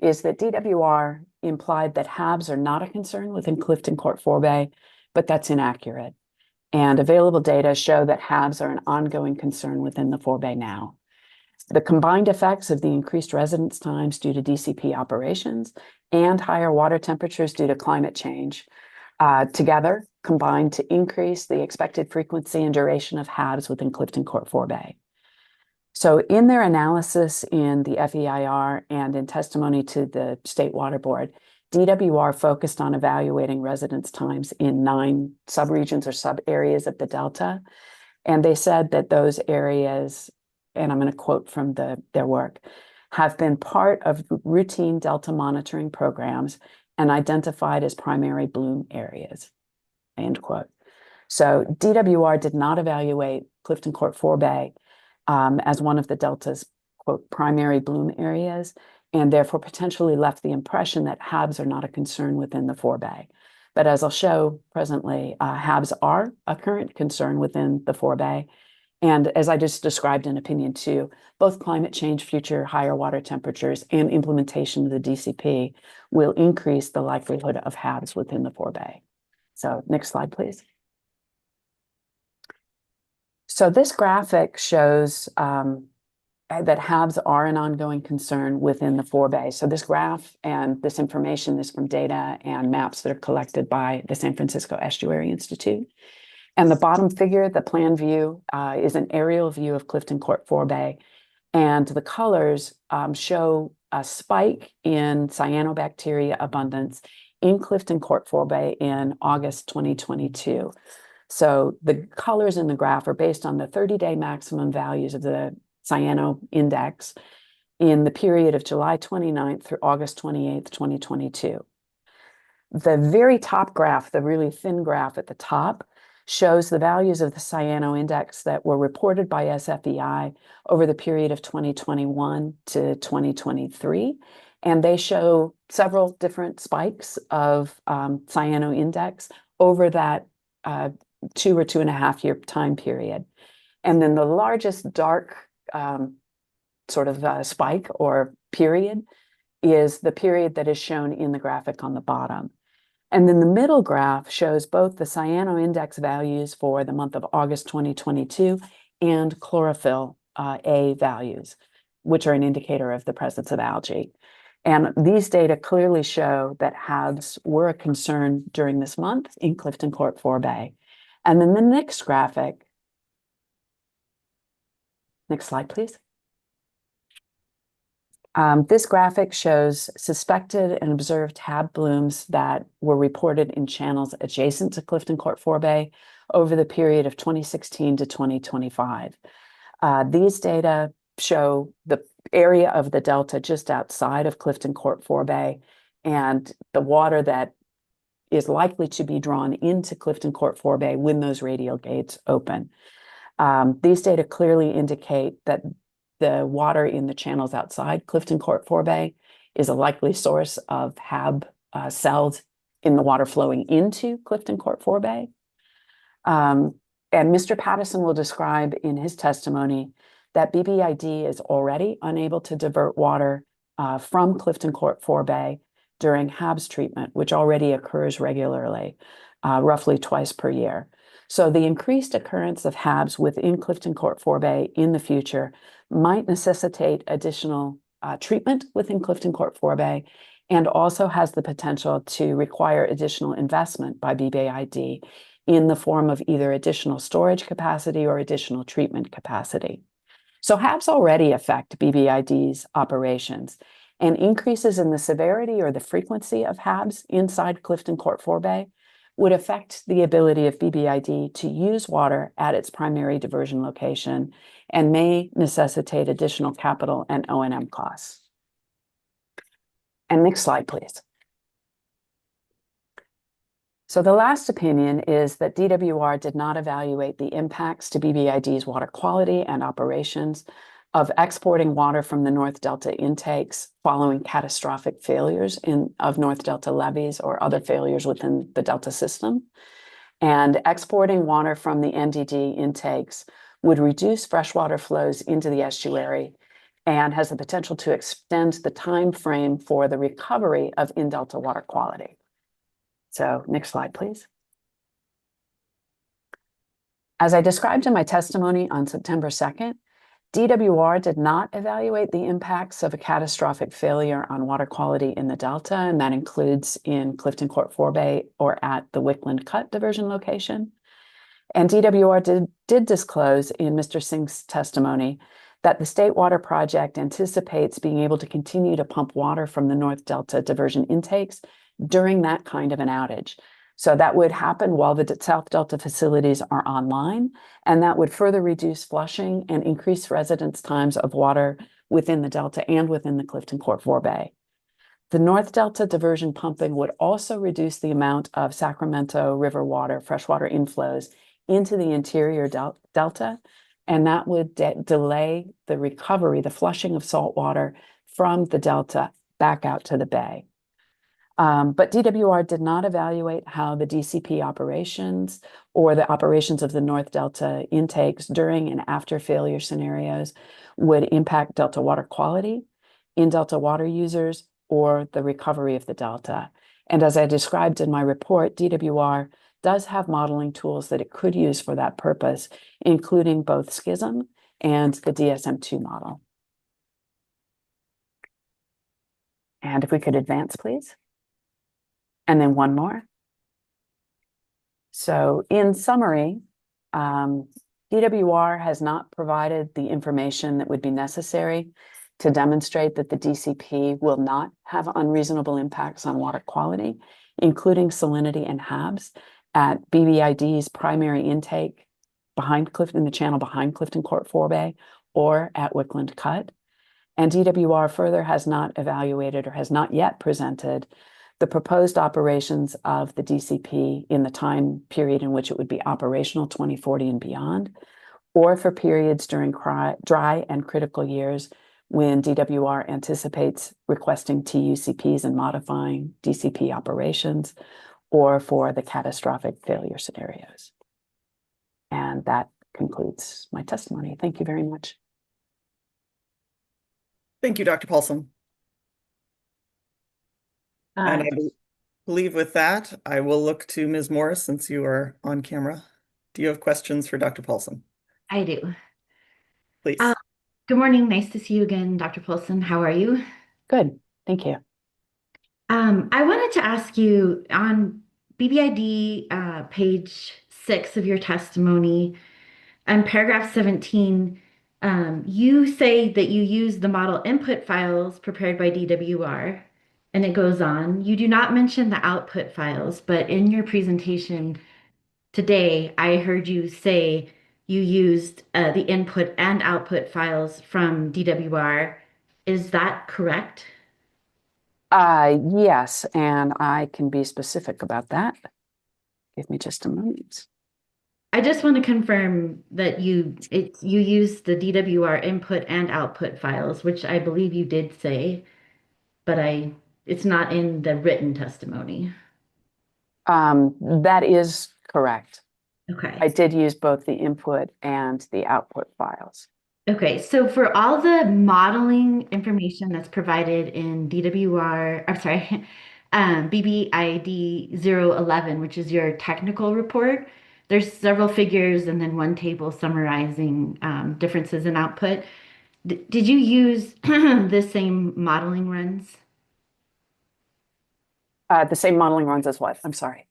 S5: is that DWR implied that HABs are not a concern within Clifton Court Forebay, but that's inaccurate. And available data show that HABs are an ongoing concern within the Forebay now. The combined effects of the increased residence times due to DCP operations and higher water temperatures due to climate change together combined to increase the expected frequency and duration of HABs within Clifton Court Forebay. So in their analysis in the FEIR and in testimony to the State Water Board, DWR focused on evaluating residence times in 9 subregions or sub-areas of the Delta. And they said that those areas, and I'm going to quote from their work, have been part of routine Delta monitoring programs and identified as primary bloom areas, end quote. So DWR did not evaluate Clifton Court Forebay as one of the Delta's, quote, primary bloom areas, and therefore potentially left the impression that HABs are not a concern within the Forebay. But as I'll show presently, HABs are a current concern within the Forebay. And as I just described in opinion 2, both climate change, future higher water temperatures, and implementation of the DCP will increase the likelihood of HABs within the Forebay. So next slide, please. So this graphic shows that HABs are an ongoing concern within the forebay. So this graph and this information is from data and maps that are collected by the San Francisco Estuary Institute. And the bottom figure, the plan view, is an aerial view of Clifton Court forebay. And the colors show a spike in cyanobacteria abundance in Clifton Court forebay in August 2022. So the colors in the graph are based on the 30-day maximum values of the cyano index in the period of July 29th through August 28th, 2022. The very top graph, the really thin graph at the top, shows the values of the cyano index that were reported by SFEI over the period of 2021 to 2023. And they show several different spikes of cyano index over that 2 or 2.5 year time period. And then the largest dark spike or period is the period that is shown in the graphic on the bottom. And then the middle graph shows both the cyano index values for the month of August 2022 and chlorophyll A values, which are an indicator of the presence of algae. And these data clearly show that HABs were a concern during this month in Clifton Court forebay. And then the next graphic, next slide, please. This graphic shows suspected and observed HAB blooms that were reported in channels adjacent to Clifton Court forebay over the period of 2016 to 2025. These data show the area of the delta just outside of Clifton Court forebay and the water that is likely to be drawn into Clifton Court forebay when those radial gates open. These data clearly indicate that the water in the channels outside Clifton Court forebay is a likely source of HAB cells in the water flowing into Clifton Court forebay. And Mr. Pattison will describe in his testimony that BBID is already unable to divert water from Clifton Court forebay during HABs treatment, which already occurs regularly, roughly twice per year. So the increased occurrence of HABs within Clifton Court forebay in the future might necessitate additional treatment within Clifton Court forebay and also has the potential to require additional investment by BBID in the form of either additional storage capacity or additional treatment capacity. So HABs already affect BBID's operations, and increases in the severity or the frequency of HABs inside Clifton Court forebay would affect the ability of BBID to use water at its primary diversion location and may necessitate additional capital and O&M costs. And next slide, please. So the last opinion is that DWR did not evaluate the impacts to BBID's water quality and operations of exporting water from the North Delta intakes following catastrophic failures of North Delta levees or other failures within the Delta system. And exporting water from the NDD intakes would reduce freshwater flows into the estuary and has the potential to extend the time frame for the recovery of in-Delta water quality. So next slide, please. As I described in my testimony on September 2nd, DWR did not evaluate the impacts of a catastrophic failure on water quality in the Delta, and that includes in Clifton Court forebay or at the Wickland Cut diversion location. And DWR did disclose in Mr. Singh's testimony that the State Water Project anticipates being able to continue to pump water from the North Delta diversion intakes during that kind of an outage. So that would happen while the South Delta facilities are online, and that would further reduce flushing and increase residence times of water within the Delta and within the Clifton Court forebay. The North Delta diversion pumping would also reduce the amount of Sacramento River water, freshwater inflows into the interior Delta, and that would delay the recovery, the flushing of salt water from the Delta back out to the bay. But DWR did not evaluate how the DCP operations or the operations of the North Delta intakes during and after failure scenarios would impact Delta water quality, in-Delta water users, or the recovery of the Delta. And as I described in my report, DWR does have modeling tools that it could use for that purpose, including both Schism and the DSM-2 model. And if we could advance, please. And then one more. So in summary, DWR has not provided the information that would be necessary to demonstrate that the DCP will not have unreasonable impacts on water quality, including salinity and HABs at BBID's primary intake in the channel behind Clifton Court Forebay or at Wickland Cut. And DWR further has not evaluated or has not yet presented the proposed operations of the DCP in the time period in which it would be operational, 2040 and beyond, or for periods during dry and critical years when DWR anticipates requesting TUCPs and modifying DCP operations, or for the catastrophic failure scenarios. And that concludes my testimony. Thank you very much.
S1: Thank you, Dr. Paulson. And I believe with that, I will look to Ms. Morris since you are on camera. Do you have questions for Dr. Paulson?
S7: I do.
S1: Please.
S7: Good morning. Nice to see you again, Dr. Paulson. How are you?
S5: Good. Thank you.
S7: I wanted to ask you on BBID page 6 of your testimony, on paragraph 17, you say that you use the model input files prepared by DWR, and it goes on. You do not mention the output files, but in your presentation today, I heard you say you used the input and output files from DWR. Is that correct?
S5: Yes, and I can be specific about that. Give me just a moment.
S7: I just want to confirm that you used the DWR input and output files, which I believe you did say, but it's not in the written testimony.
S5: That is correct.
S7: Okay.
S5: I did use both the input and the output files.
S7: Okay, so for all the modeling information that's provided in DWR, I'm sorry, BBID 011, which is your technical report, there's several figures and then one table summarizing differences in output. Did you use the same modeling runs?
S5: The same modeling runs as what? I'm sorry.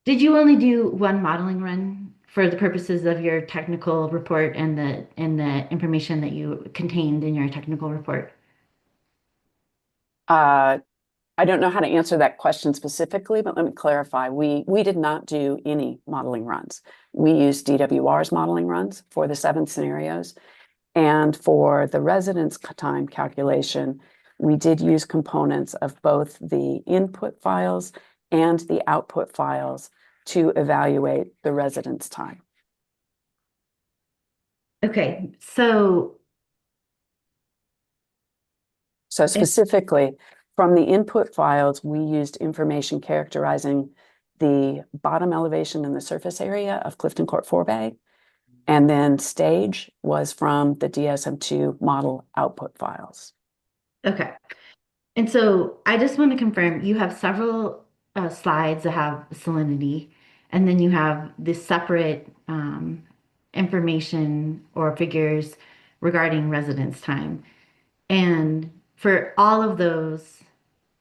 S7: Did you only do one modeling run for the purposes of your technical report and the information that you contained in your technical report?
S5: I don't know how to answer that question specifically, but let me clarify. We did not do any modeling runs. We used DWR's modeling runs for the 7 scenarios. And for the residence time calculation, we did use components of both the input files and the output files to evaluate the residence time.
S7: Okay, so
S5: specifically, from the input files, we used information characterizing the bottom elevation and the surface area of Clifton Court Forebay. And then stage was from the DSM-2 model output files.
S7: okay. And so I just want to confirm, you have several slides that have salinity, and then you have this separate information or figures regarding residence time. And for all of those,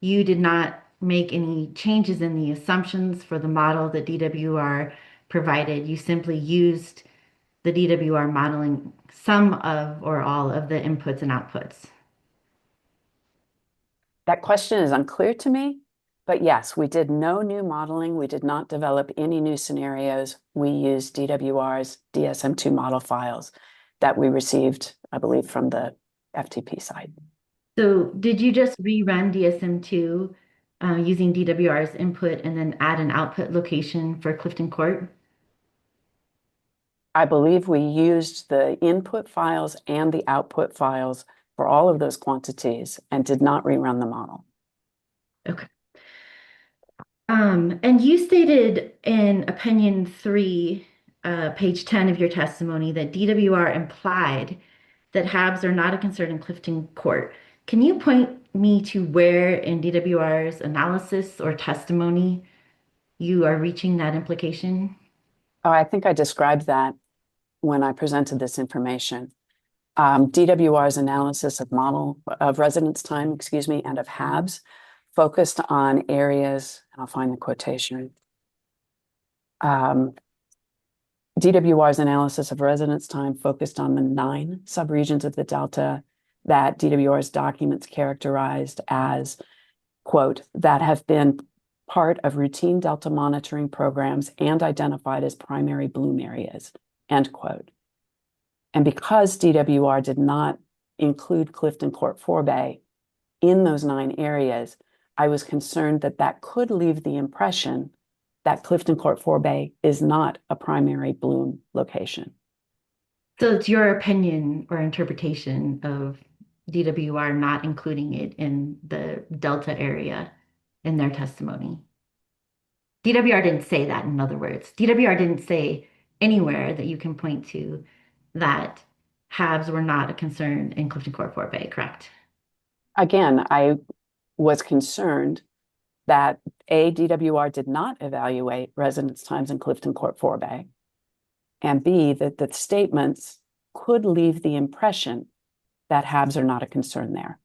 S7: you did not make any changes in the assumptions for the model that DWR provided. You simply used the DWR modeling some of or all of the inputs and outputs.
S5: That question is unclear to me, but yes, we did no new modeling. We did not develop any new scenarios. We used DWR's DSM-2 model files that we received, I believe, from the FTP side.
S7: So did you just rerun DSM-2 using DWR's input and then add an output location for Clifton Court?
S5: I believe we used the input files and the output files for all of those quantities and did not rerun the model.
S7: Okay. And you stated in opinion 3, page 10 of your testimony that DWR implied that HABs are not a concern in Clifton Court. Can you point me to where in DWR's analysis or testimony you are reaching that implication?
S5: Oh, I think I described that when I presented this information. DWR's analysis of residence time, excuse me, and of HABs focused on areas, and I'll find the quotation. DWR's analysis of residence time focused on the 9 subregions of the Delta that DWR's documents characterized as, quote, that have been part of routine Delta monitoring programs and identified as primary bloom areas, end quote. And because DWR did not include Clifton Court Forebay in those 9 areas, I was concerned that that could leave the impression that Clifton Court Forebay is not a primary bloom location.
S7: So it's your opinion or interpretation of DWR not including it in the Delta area in their testimony. DWR didn't say that, in other words. DWR didn't say anywhere that you can point to that HABs were not a concern in Clifton Court Forebay, correct?
S5: Again, I was concerned that DWR did not evaluate residence times in Clifton Court Forebay, and B, that the statements could leave the impression that HABs are not a concern there.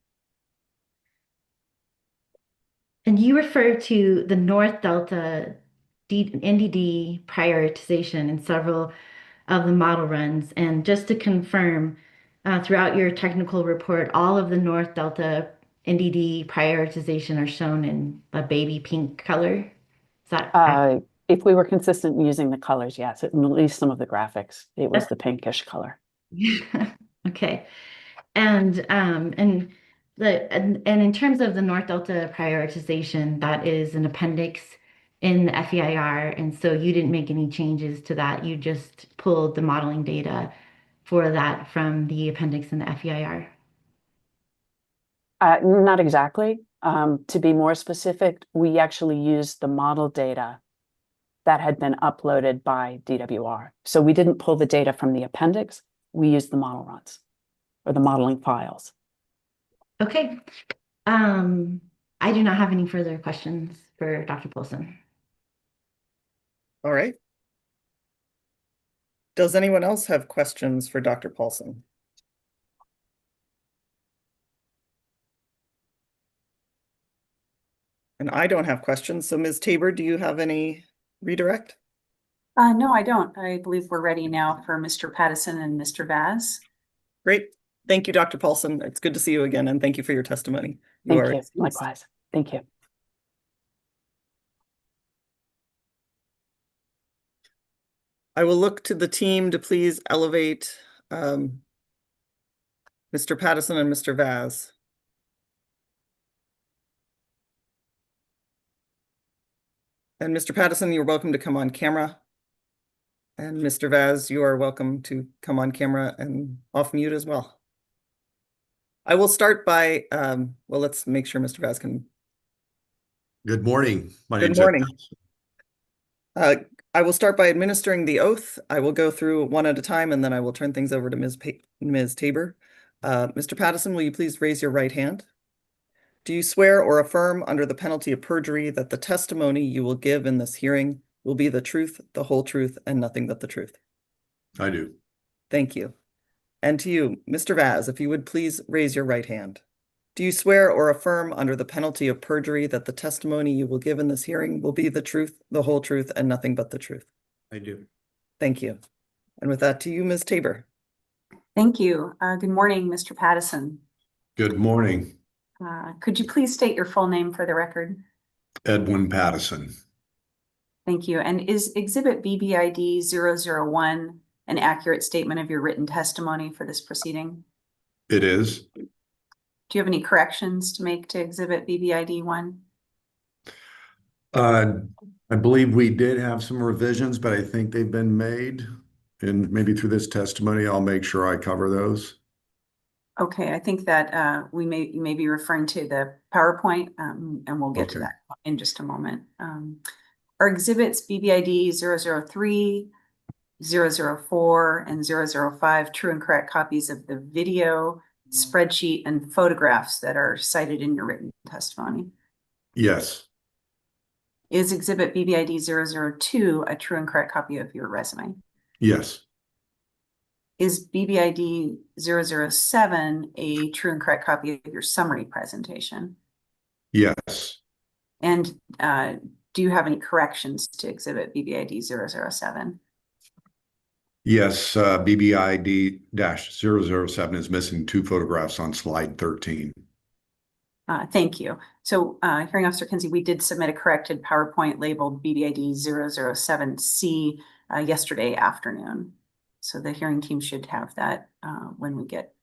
S7: And you refer to the North Delta NDD prioritization in several of the model runs. And just to confirm, throughout your technical report, all of the North Delta NDD prioritization are shown in a baby pink color. Is that
S5: if we were consistent in using the colors, yes, at least some of the graphics, it was the pinkish color.
S7: Okay. And in terms of the North Delta prioritization, that is an appendix in the FEIR, and so you didn't make any changes to that. You just pulled the modeling data for that from the appendix in the FEIR.
S5: Not exactly. To be more specific, we actually used the model data that had been uploaded by DWR. So we didn't pull the data from the appendix, we used the model runs or the modeling files.
S7: Okay. I do not have any further questions for Dr. Polson.
S1: All right. Does anyone else have questions for Dr. Paulson? And I don't have questions. So Ms. Tabor, do you have any redirect?
S6: No, I don't. I believe we're ready now for Mr. Pattison and Mr. Vaz.
S1: Great. Thank you, Dr. Paulson. It's good to see you again, and thank you for your testimony.
S5: Thank you. Likewise. Thank you.
S1: I will look to the team to please elevate Mr. Pattison and Mr. Vaz. And Mr. Pattison, you're welcome to come on camera. And Mr. Vaz, you are welcome to come on camera and off mute as well. I will start by, well, let's make sure Mr. Vaz can.
S8: Good morning.
S1: Good morning. I will start by administering the oath. I will go through one at a time, and then I will turn things over to Ms. Tabor. Mr. Pattison, will you please raise your right hand? Do you swear or affirm under the penalty of perjury that the testimony you will give in this hearing will be the truth, the whole truth, and nothing but the truth?
S8: I do.
S1: Thank you. And to you, Mr. Vaz, if you would please raise your right hand. Do you swear or affirm under the penalty of perjury that the testimony you will give in this hearing will be the truth, the whole truth, and nothing but the truth?
S8: I do.
S1: Thank you. And with that, to you, Ms. Tabor.
S6: Thank you. Good morning, Mr. Pattison.
S8: Good morning.
S6: Could you please state your full name for the record?
S8: Edwin Pattison.
S6: Thank you. And is Exhibit BBID 001 an accurate statement of your written testimony for this proceeding?
S8: It is.
S6: Do you have any corrections to make to Exhibit BBID 1?
S8: I believe we did have some revisions, but I think they've been made. And maybe through this testimony, I'll make sure I cover those.
S6: Okay, I think that you may be referring to the PowerPoint, and we'll get to that in just a moment. Our exhibits BBID 003, 004, and 005 true and correct copies of the video, spreadsheet, and photographs that are cited in your written testimony?
S8: Yes.
S6: Is exhibit BBID 002 a true and correct copy of your resume?
S8: Yes.
S6: Is BBID 007 a true and correct copy of your summary presentation?
S8: Yes.
S6: And do you have any corrections to exhibit BBID 007?
S8: Yes, BBID-007 is missing 2 photographs on slide 13.
S6: Thank you. So Hearing Officer Kinsey, we did submit a corrected PowerPoint labeled BBID 007C yesterday afternoon. So the hearing team should have that when we get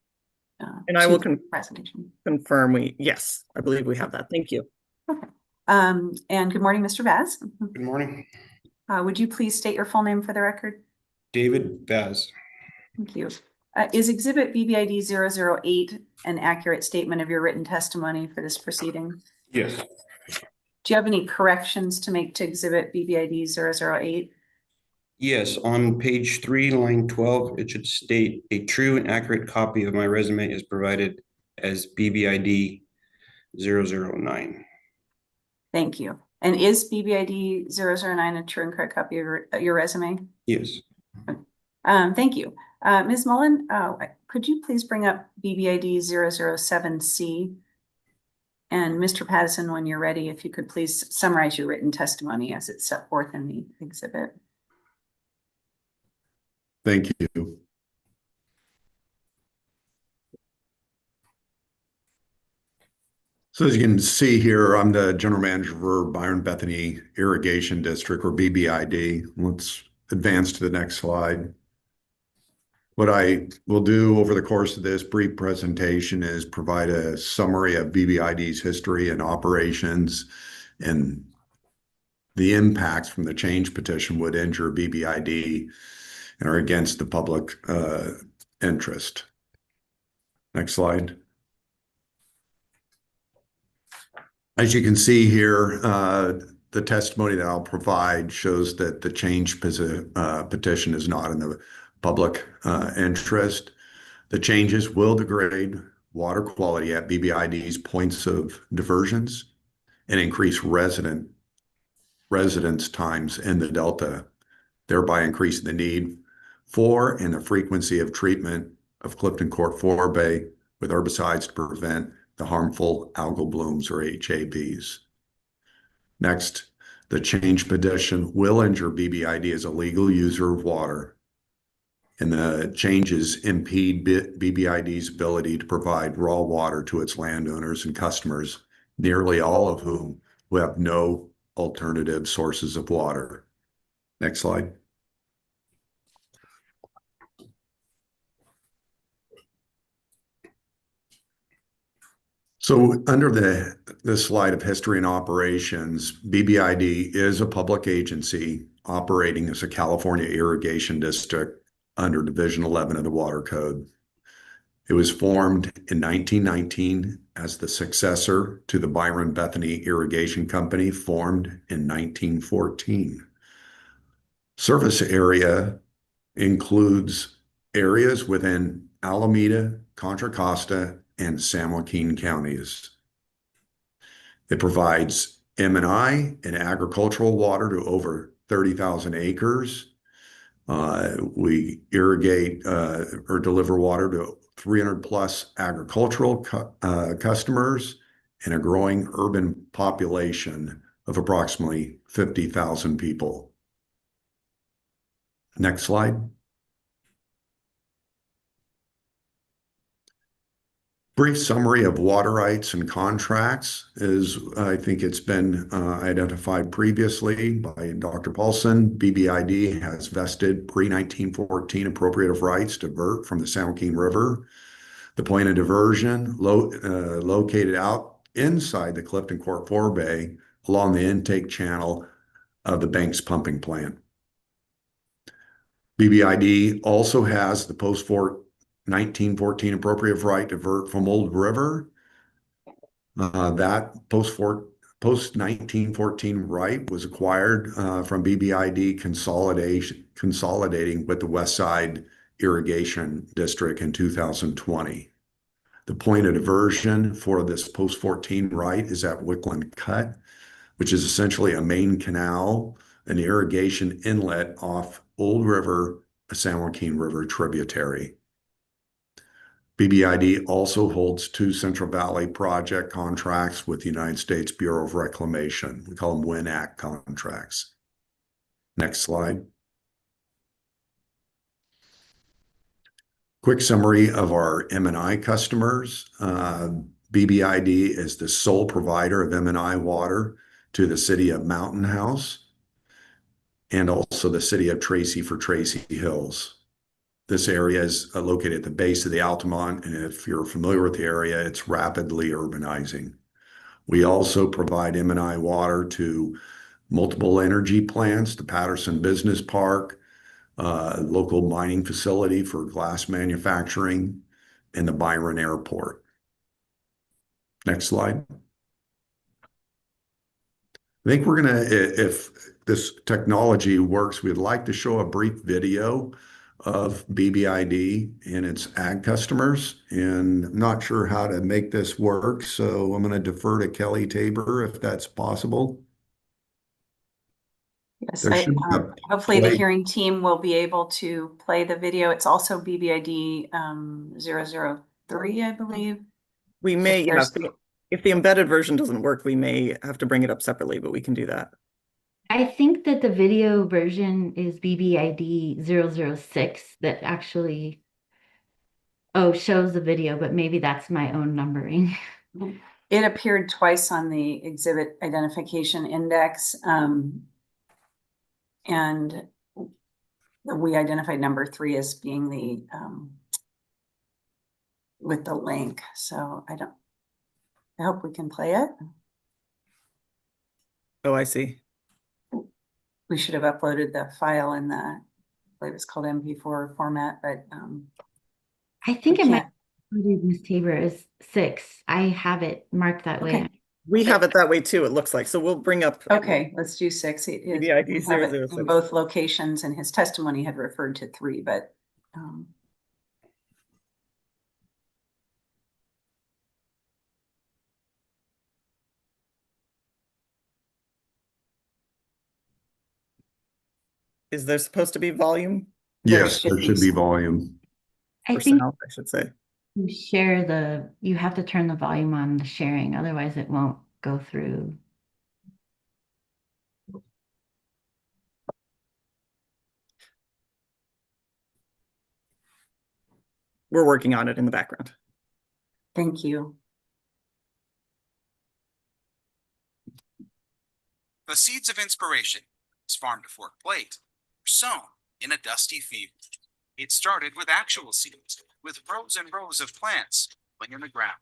S1: And I will
S6: presentation.
S1: confirm yes, I believe we have that. Thank you.
S6: Okay. And good morning, Mr. Vaz.
S9: Good morning.
S6: Would you please state your full name for the record?
S9: David Vaz.
S6: Thank you. Is exhibit BBID 008 an accurate statement of your written testimony for this proceeding?
S9: Yes.
S6: Do you have any corrections to make to exhibit BBID 008?
S9: Yes, on page 3, line 12, it should state a true and accurate copy of my resume is provided as BBID 009.
S6: Thank you. And is BBID 009 a true and correct copy of your resume?
S9: Yes.
S6: Thank you. Ms. Mullen, could you please bring up BBID 007C? And Mr. Pattison, when you're ready, if you could please summarize your written testimony as it's set forth in the exhibit.
S8: Thank you. So as you can see here, I'm the general manager for Byron Bethany Irrigation District, or BBID. Let's advance to the next slide. What I will do over the course of this brief presentation is provide a summary of BBID's history and operations and the impacts from the change petition would injure BBID and are against the public interest. Next slide. As you can see here, the testimony that I'll provide shows that the change petition is not in the public interest. The changes will degrade water quality at BBID's points of diversions and increase residence times in the Delta, thereby increasing the need for and the frequency of treatment of Clifton Court Forebay with herbicides to prevent the harmful algal blooms, or HABs. Next, the change petition will injure BBID as a legal user of water, and the changes impede BBID's ability to provide raw water to its landowners and customers, nearly all of whom will have no alternative sources of water. Next slide. So under this slide of history and operations, BBID is a public agency operating as a California irrigation district under Division 11 of the Water Code. It was formed in 1919 as the successor to the Byron Bethany Irrigation Company, formed in 1914. Service area includes areas within Alameda, Contra Costa, and San Joaquin counties. It provides M&I and agricultural water to over 30,000 acres. We irrigate or deliver water to 300 plus agricultural customers and a growing urban population of approximately 50,000 people. Next slide. Brief summary of water rights and contracts is, I think it's been identified previously by Dr. Paulson. BBID has vested pre-1914 appropriative rights to divert from the San Joaquin River. The point of diversion located out inside the Clifton Court Forebay along the intake channel of the Banks pumping plant. BBID also has the post-1914 appropriative right to divert from Old River. That post-1914 right was acquired from BBID consolidating with the West Side Irrigation District in 2020. The point of diversion for this post-14 right is at Wickland Cut. which is essentially a main canal, an irrigation inlet off Old River, a San Joaquin River tributary. BBID also holds 2 Central Valley project contracts with the United States Bureau of Reclamation. We call them WIN-ACT contracts. Next slide. Quick summary of our M&I customers. BBID is the sole provider of M&I water to the city of Mountain House and also the city of Tracy for Tracy Hills. This area is located at the base of the Altamont, and if you're familiar with the area, it's rapidly urbanizing. We also provide M&I water to multiple energy plants, the Patterson Business Park, local mining facility for glass manufacturing, and the Byron Airport. Next slide. I think we're gonna, if this technology works, we'd like to show a brief video of BBID and its ag customers. And I'm not sure how to make this work, so I'm gonna defer to Kelly Tabor if that's possible.
S6: Yes,
S8: There should be a
S6: hopefully the
S8: play.
S6: hearing team will be able to play the video. It's also BBID 003, I believe.
S1: We may, yeah,
S6: there's-
S1: if the embedded version doesn't work, we may have to bring it up separately, but we can do that.
S7: I think that the video version is BBID 006 that actually, shows the video, but maybe that's my own numbering.
S6: It appeared twice on the exhibit identification index. And we identified number 3 as being the with the link. So I hope we can play it.
S1: Oh, I see.
S6: We should have uploaded the file in the, I believe it's called MP4 format, but
S7: I think
S6: We
S7: it might
S6: can't.
S7: include Ms. Tabor as 6. I have it marked that way.
S6: Okay.
S1: We have it that way too, it looks like. So we'll bring up.
S6: Okay, let's do 6. It is,
S1: BBID
S6: we have it
S1: 006.
S6: in both locations, and his testimony had referred to 3, but
S1: Is there supposed to be volume?
S8: Yes,
S6: should
S8: there
S6: be.
S8: should be volume.
S7: I
S1: Or
S7: think
S1: sound, I should say.
S7: you have to turn the volume on the sharing, otherwise it won't go through.
S1: We're working on it in the background.
S6: thank you.
S10: The seeds of inspiration, this farm to fork plate, were sown in a dusty field. It started with actual seeds, with rows and rows of plants growing in the ground,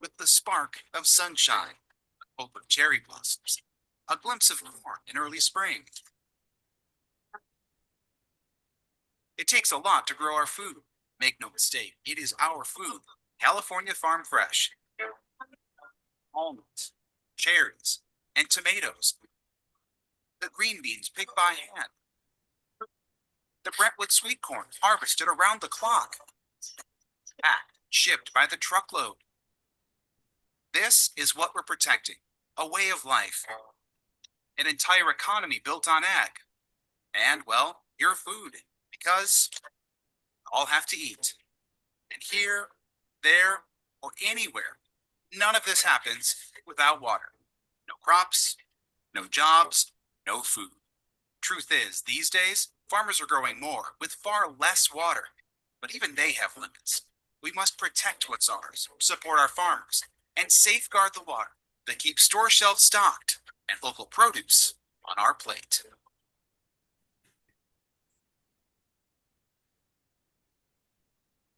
S10: with the spark of sunshine, a hope of cherry blossoms, a glimpse of corn in early spring. It takes a lot to grow our food. Make no mistake, it is our food. California Farm Fresh. Almonds, cherries, and tomatoes. The green beans picked by hand. The Brentwood sweet corn harvested around the clock. Packed, shipped by the truckload. This is what we're protecting, a way of life. An entire economy built on ag. And, well, your food, because all have to eat. And here, there, or anywhere, none of this happens without water. No crops, no jobs, no food. Truth is, these days, farmers are growing more with far less water. But even they have limits. We must protect what's ours, support our farmers, and safeguard the water that keeps store shelves stocked and local produce on our plate.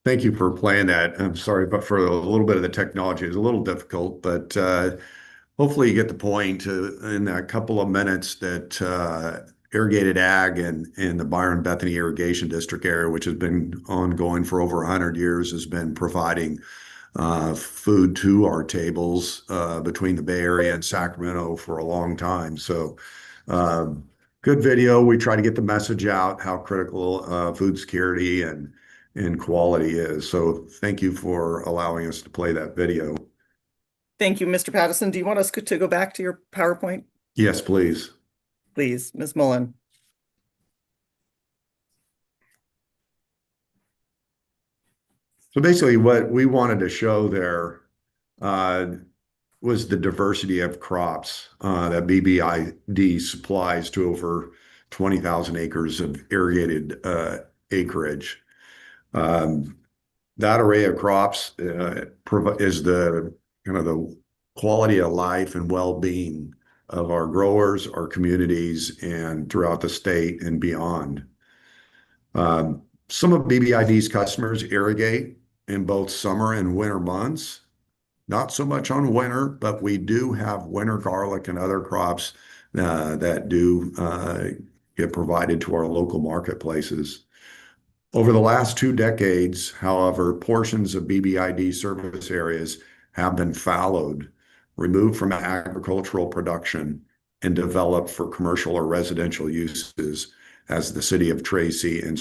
S8: Thank you for playing that. I'm sorry, but for a little bit of the technology, it was a little difficult, but hopefully you get the point in a couple of minutes that irrigated ag in the Byron Bethany Irrigation District area, which has been ongoing for over 100 years, has been providing food to our tables between the Bay Area and Sacramento for a long time. So good video. We try to get the message out how critical food security and quality is. So thank you for allowing us to play that video.
S1: Thank you, Mr. Pattison. Do you want us to go back to your PowerPoint
S8: Yes, please.
S1: Please, Ms. Mullen.
S8: So basically what we wanted to show there was the diversity of crops that BBID supplies to over 20,000 acres of irrigated acreage. That array of crops is the kind of the quality of life and well-being of our growers, our communities, and throughout the state and beyond. Some of BBID's customers irrigate in both summer and winter months. Not so much on winter, but we do have winter garlic and other crops that do get provided to our local marketplaces. Over the last 2 decades, however, portions of BBID service areas have been fallowed, removed from agricultural production, and developed for commercial or residential uses as the city of Tracy and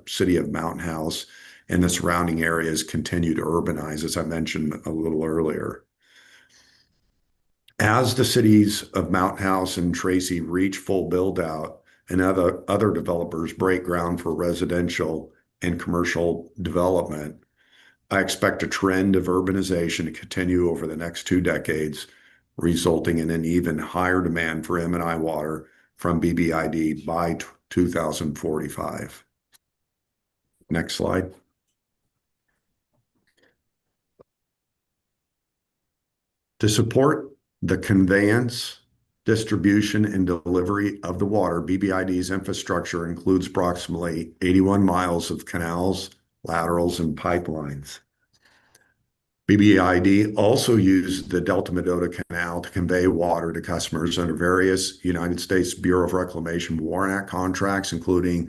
S8: city of Mountain House and the surrounding areas continue to urbanize, as I mentioned a little earlier. As the cities of Mountain House and Tracy reach full build out and other developers break ground for residential and commercial development, I expect a trend of urbanization to continue over the next 2 decades, resulting in an even higher demand for M&I water from BBID by 2045. Next slide. To support the conveyance, distribution, and delivery of the water, BBID's infrastructure includes approximately 81 miles of canals, laterals, and pipelines. BBID also used the Delta Mendota Canal to convey water to customers under various United States Bureau of Reclamation Warrant Act contracts, including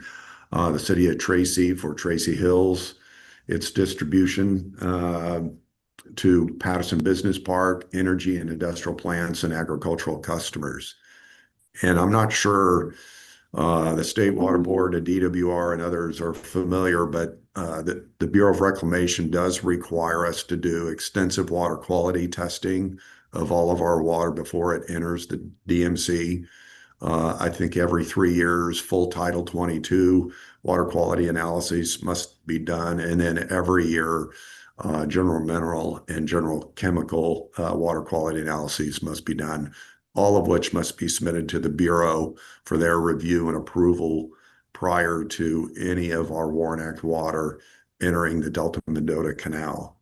S8: the city of Tracy for Tracy Hills, its distribution to Patterson Business Park, energy and industrial plants, and agricultural customers. And I'm not sure the State Water Board, the DWR, and others are familiar, but the Bureau of Reclamation does require us to do extensive water quality testing of all of our water before it enters the DMC. I think every 3 years, full Title 22 water quality analyses must be done. And then every year, general mineral and general chemical water quality analyses must be done, all of which must be submitted to the Bureau for their review and approval prior to any of our Warrant Act water entering the Delta Mendota Canal.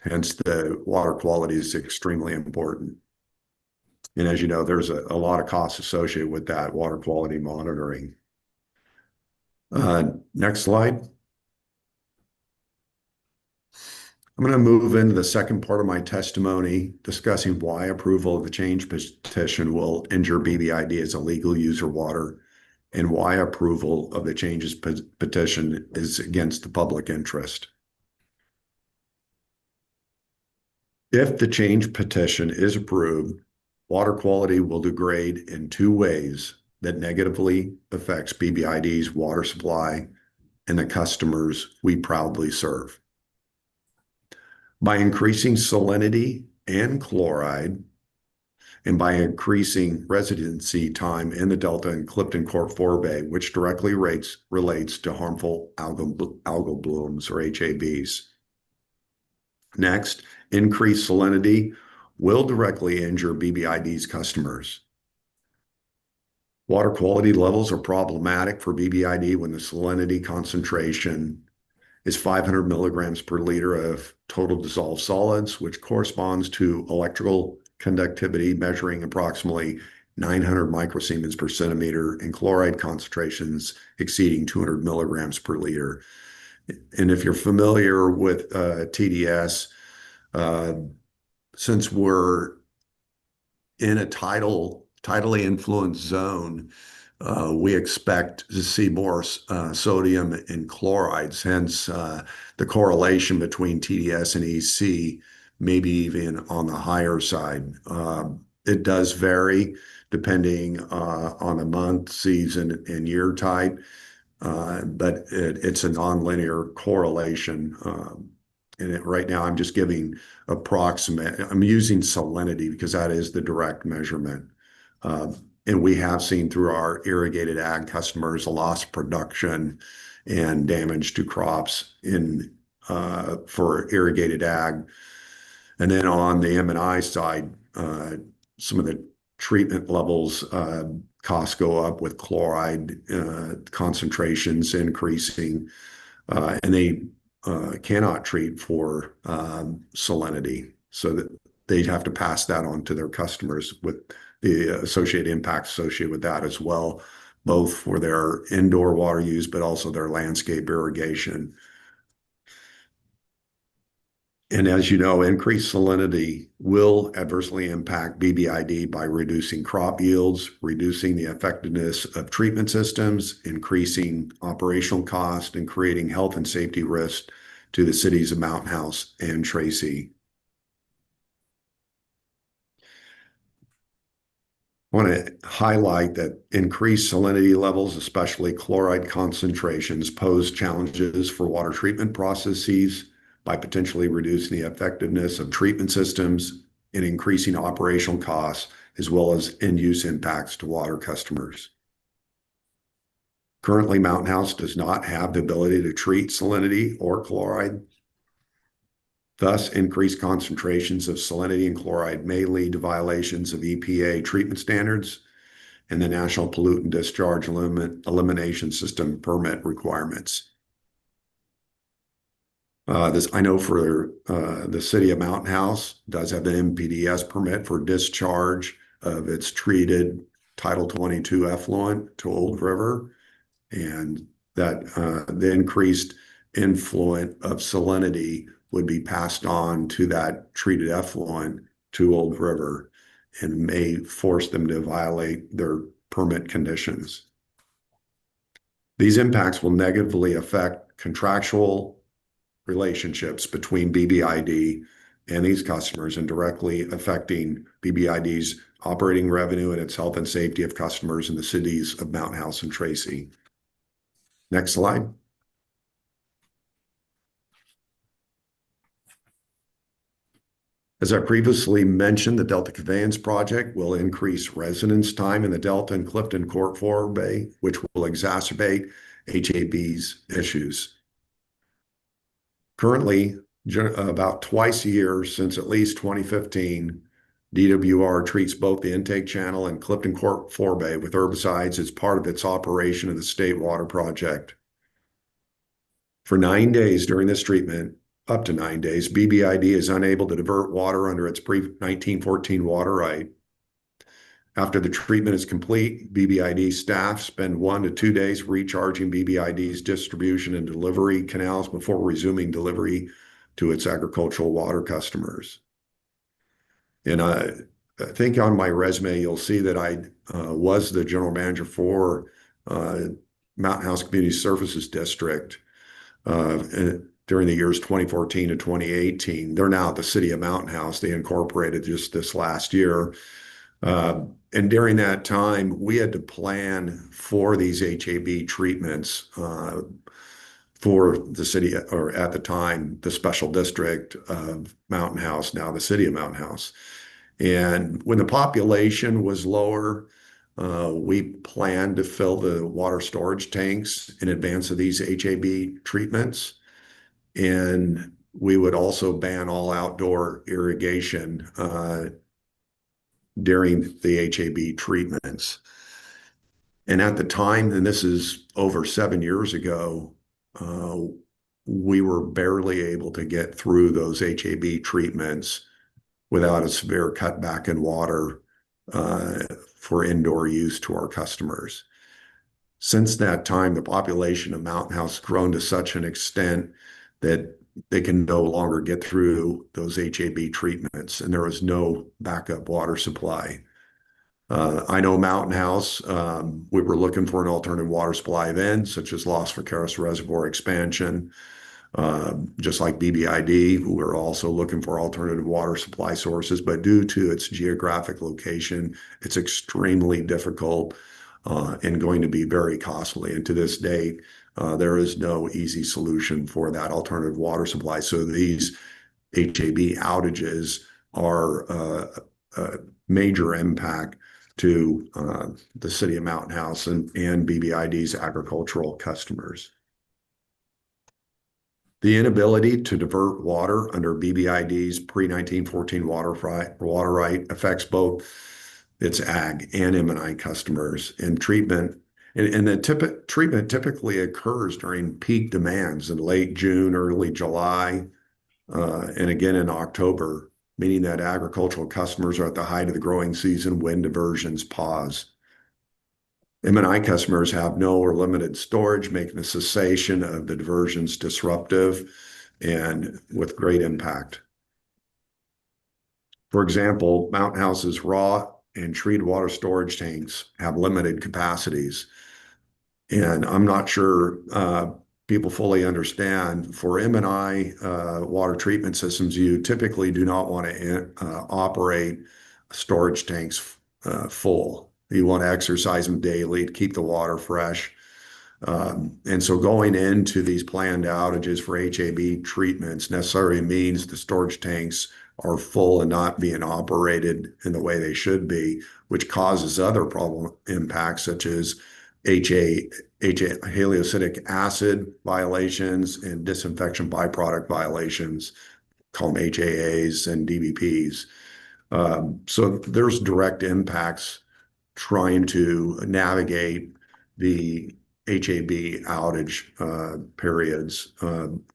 S8: Hence, the water quality is extremely important. And as you know, there's a lot of costs associated with that water quality monitoring. Next slide. I'm going to move into the second part of my testimony, discussing why approval of the change petition will injure BBID as a legal user of water, and why approval of the changes petition is against the public interest. If the change petition is approved, water quality will degrade in 2 ways that negatively affects BBID's water supply and the customers we proudly serve. By increasing salinity and chloride, and by increasing residency time in the Delta and Clifton Court Forebay, which directly relates to harmful algal blooms or HABs. Next, increased salinity will directly injure BBID's customers. Water quality levels are problematic for BBID when the salinity concentration is 500 milligrams per liter of total dissolved solids, which corresponds to electrical conductivity measuring approximately 900 microsiemens per centimeter and chloride concentrations exceeding 200 milligrams per liter. And if you're familiar with TDS, since we're in a tidally influenced zone, we expect to see more sodium and chlorides, hence the correlation between TDS and EC, maybe even on the higher side. It does vary depending on the month, season, and year type, but it's a nonlinear correlation. And right now I'm just giving approximate, I'm using salinity because that is the direct measurement. And we have seen through our irrigated ag customers a loss of production and damage to crops for irrigated ag. And then on the M&I side, some of the treatment levels, costs go up with chloride concentrations increasing, and they cannot treat for salinity. So that they'd have to pass that on to their customers with the associated impacts associated with that as well, both for their indoor water use, but also their landscape irrigation. And as you know, increased salinity will adversely impact BBID by reducing crop yields, reducing the effectiveness of treatment systems, increasing operational cost, and creating health and safety risks to the cities of Mountain House and Tracy. I want to highlight that increased salinity levels, especially chloride concentrations, pose challenges for water treatment processes by potentially reducing the effectiveness of treatment systems and increasing operational costs, as well as end-use impacts to water customers. Currently, Mountain House does not have the ability to treat salinity or chloride. Thus, increased concentrations of salinity and chloride may lead to violations of EPA treatment standards and the National Pollutant Discharge Elimination System permit requirements. I know for the city of Mountain House does have the MPDS permit for discharge of its treated Title 22 effluent to Old River, and that the increased influent of salinity would be passed on to that treated effluent to Old River and may force them to violate their permit conditions. These impacts will negatively affect contractual relationships between BBID and these customers and directly affecting BBID's operating revenue and its health and safety of customers in the cities of Mountain House and Tracy. Next slide. As I previously mentioned, the Delta Conveyance project will increase residence time in the Delta and Clifton Court Forebay, which will exacerbate HAB's issues. Currently, about twice a year since at least 2015, DWR treats both the intake channel and Clifton Court Forebay with herbicides as part of its operation of the State Water Project. For 9 days during this treatment, up to 9 days, BBID is unable to divert water under its pre-1914 water right. After the treatment is complete, BBID staff spend 1 to 2 days recharging BBID's distribution and delivery canals before resuming delivery to its agricultural water customers. And I think on my resume, you'll see that I was the general manager for Mountain House Community Services District during the years 2014 to 2018. They're now the city of Mountain House. They incorporated just this last year. And during that time, we had to plan for these HAB treatments for the city, or at the time, the special district of Mountain House, now the city of Mountain House. And when the population was lower, we planned to fill the water storage tanks in advance of these HAB treatments. And we would also ban all outdoor irrigation during the HAB treatments. And at the time, and this is over 7 years ago, we were barely able to get through those HAB treatments without a severe cutback in water for indoor use to our customers. Since that time, the population of Mountain House has grown to such an extent that they can no longer get through those HAB treatments, and there is no backup water supply. I know Mountain House, we were looking for an alternative water supply then, such as Los Vaqueros Reservoir expansion, just like BBID, who were also looking for alternative water supply sources, but due to its geographic location, it's extremely difficult and going to be very costly. And to this date, there is no easy solution for that alternative water supply. So these HAB outages are a major impact to the city of Mountain House and BBID's agricultural customers. The inability to divert water under BBID's pre-1914 water right affects both its ag and M&I customers, and treatment. And the treatment typically occurs during peak demands in late June, early July, and again in October, meaning that agricultural customers are at the height of the growing season when diversions pause. M&I customers have no or limited storage, making the cessation of the diversions disruptive and with great impact. For example, Mountain House's raw and treated water storage tanks have limited capacities. And I'm not sure people fully understand, for M&I water treatment systems, you typically do not want to operate storage tanks full. You want to exercise them daily to keep the water fresh. And so going into these planned outages for HAB treatments necessarily means the storage tanks are full and not being operated in the way they should be, which causes other problem impacts such as haliocytic acid violations and disinfection byproduct violations, call them HAAs and DBPs. So there's direct impacts trying to navigate the HAB outage periods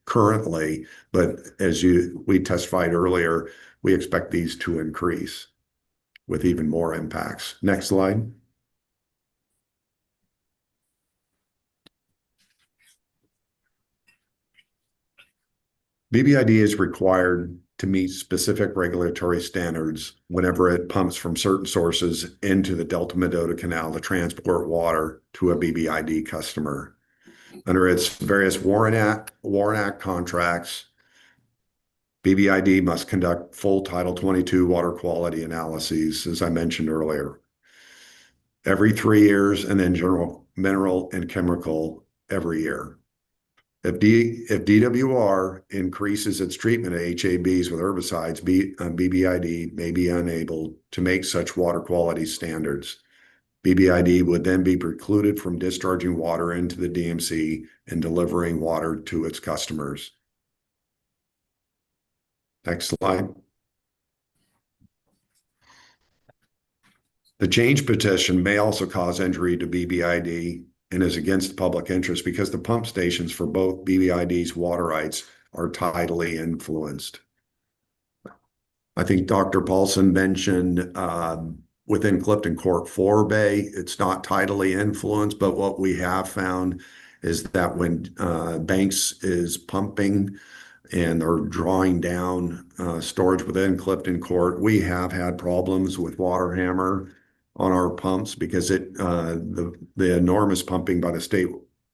S8: currently, but as we testified earlier, we expect these to increase with even more impacts. Next slide. BBID is required to meet specific regulatory standards whenever it pumps from certain sources into the Delta Mendota Canal to transport water to a BBID customer. Under its various Warren Act contracts, BBID must conduct full Title 22 water quality analyses, as I mentioned earlier, every 3 years, and then general mineral and chemical every year. If DWR increases its treatment of HABs with herbicides, BBID may be unable to make such water quality standards. BBID would then be precluded from discharging water into the DMC and delivering water to its customers. Next slide. The change petition may also cause injury to BBID and is against the public interest because the pump stations for both BBID's water rights are tidally influenced. I think Dr. Paulson mentioned within Clifton Court 4 Bay, it's not tidally influenced, but what we have found is that when Banks is pumping and they're drawing down storage within Clifton Court, we have had problems with water hammer on our pumps because the enormous pumping by the State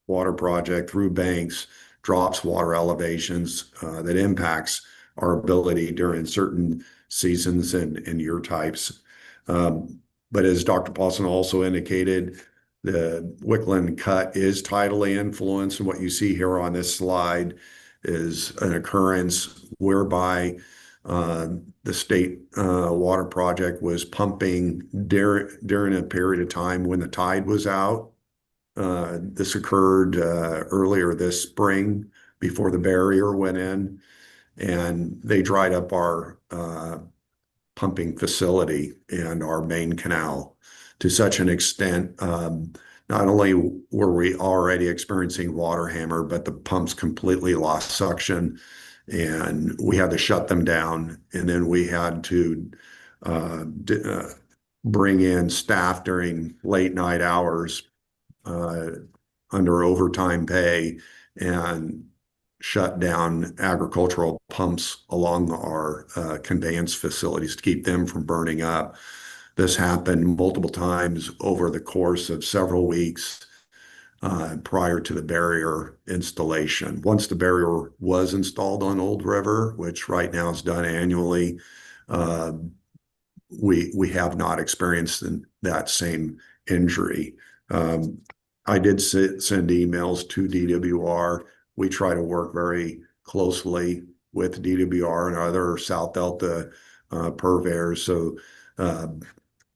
S8: Water Project through Banks drops water elevations that impacts our ability during certain seasons and year types. But as Dr. Paulson also indicated, the Wickland cut is tidally influenced, and what you see here on this slide is an occurrence whereby the State Water Project was pumping during a period of time when the tide was out. This occurred earlier this spring before the barrier went in, and they dried up our pumping facility and our main canal to such an extent. Not only were we already experiencing water hammer, but the pumps completely lost suction, and we had to shut them down. And then we had to bring in staff during late night hours under overtime pay and shut down agricultural pumps along our conveyance facilities to keep them from burning up. This happened multiple times over the course of several weeks prior to the barrier installation. Once the barrier was installed on Old River, which right now is done annually, we have not experienced that same injury. I did send emails to DWR. We try to work very closely with DWR and other South Delta purveyors. So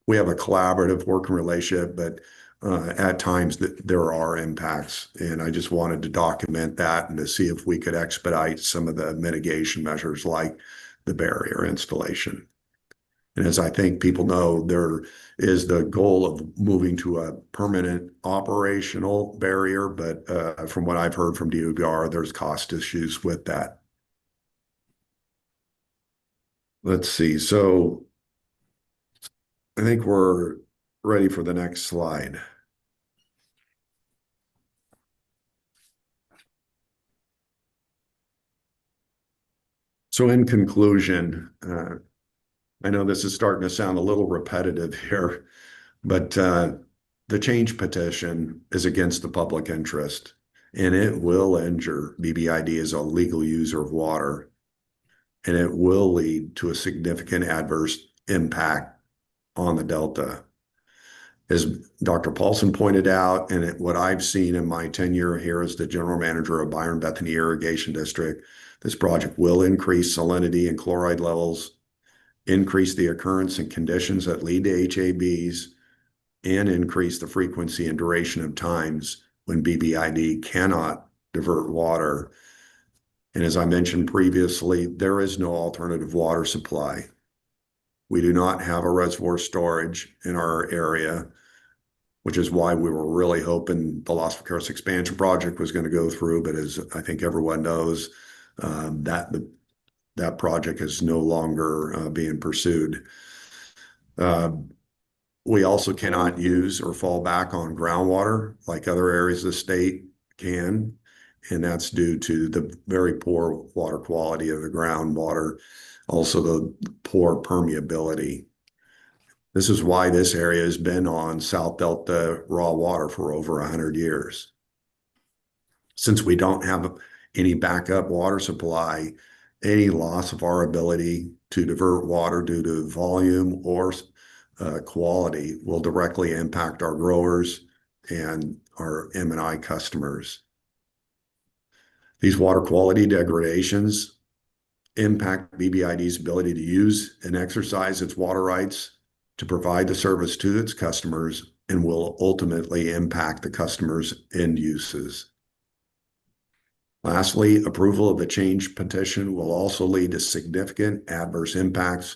S8: we have a collaborative working relationship, but at times there are impacts. And I just wanted to document that and to see if we could expedite some of the mitigation measures like the barrier installation. And as I think people know, there is the goal of moving to a permanent operational barrier, but from what I've heard from DOBR, there's cost issues with that. Let's see. So I think we're ready for the next slide. So in conclusion, I know this is starting to sound a little repetitive here, but the change petition is against the public interest, and it will injure BBID as a legal user of water, and it will lead to a significant adverse impact on the Delta. As Dr. Paulson pointed out, and what I've seen in my tenure here as the general manager of Byron Bethany Irrigation District, this project will increase salinity and chloride levels, increase the occurrence and conditions that lead to HABs, and increase the frequency and duration of times when BBID cannot divert water. And as I mentioned previously, there is no alternative water supply. We do not have a reservoir storage in our area, which is why we were really hoping the Las Vaqueros expansion project was going to go through. But as I think everyone knows, that project is no longer being pursued. We also cannot use or fall back on groundwater like other areas of the state can, and that's due to the very poor water quality of the groundwater, also the poor permeability. This is why this area has been on South Delta raw water for over 100 years. Since we don't have any backup water supply, any loss of our ability to divert water due to volume or quality will directly impact our growers and our M&I customers. These water quality degradations impact BBID's ability to use and exercise its water rights to provide the service to its customers and will ultimately impact the customer's end uses. Lastly, approval of the change petition will also lead to significant adverse impacts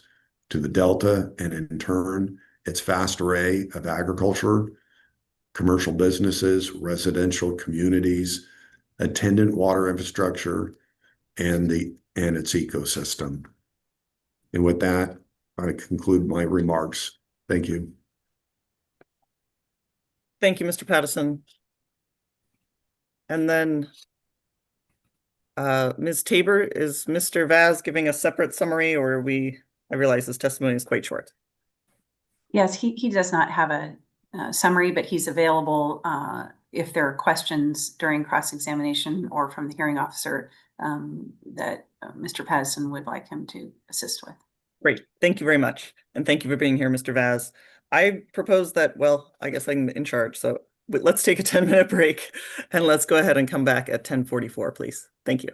S8: to the Delta and in turn, its vast array of agriculture, commercial businesses, residential communities, attendant water infrastructure, and its ecosystem. And with that, I conclude my remarks. Thank you.
S1: Thank you, Mr. Pattison. And then Ms. Tabor, is Mr. Vaz giving a separate summary, or are we, I realize his testimony is quite short.
S6: Yes, he does not have a summary, but he's available if there are questions during cross-examination or from the hearing officer that Mr. Pattison would like him to assist with.
S1: Great. Thank you very much. And thank you for being here, Mr. Vaz. I propose that, well, I guess I'm in charge. So let's take a 10-minute break and let's go ahead and come back at 10:44, please. Thank you.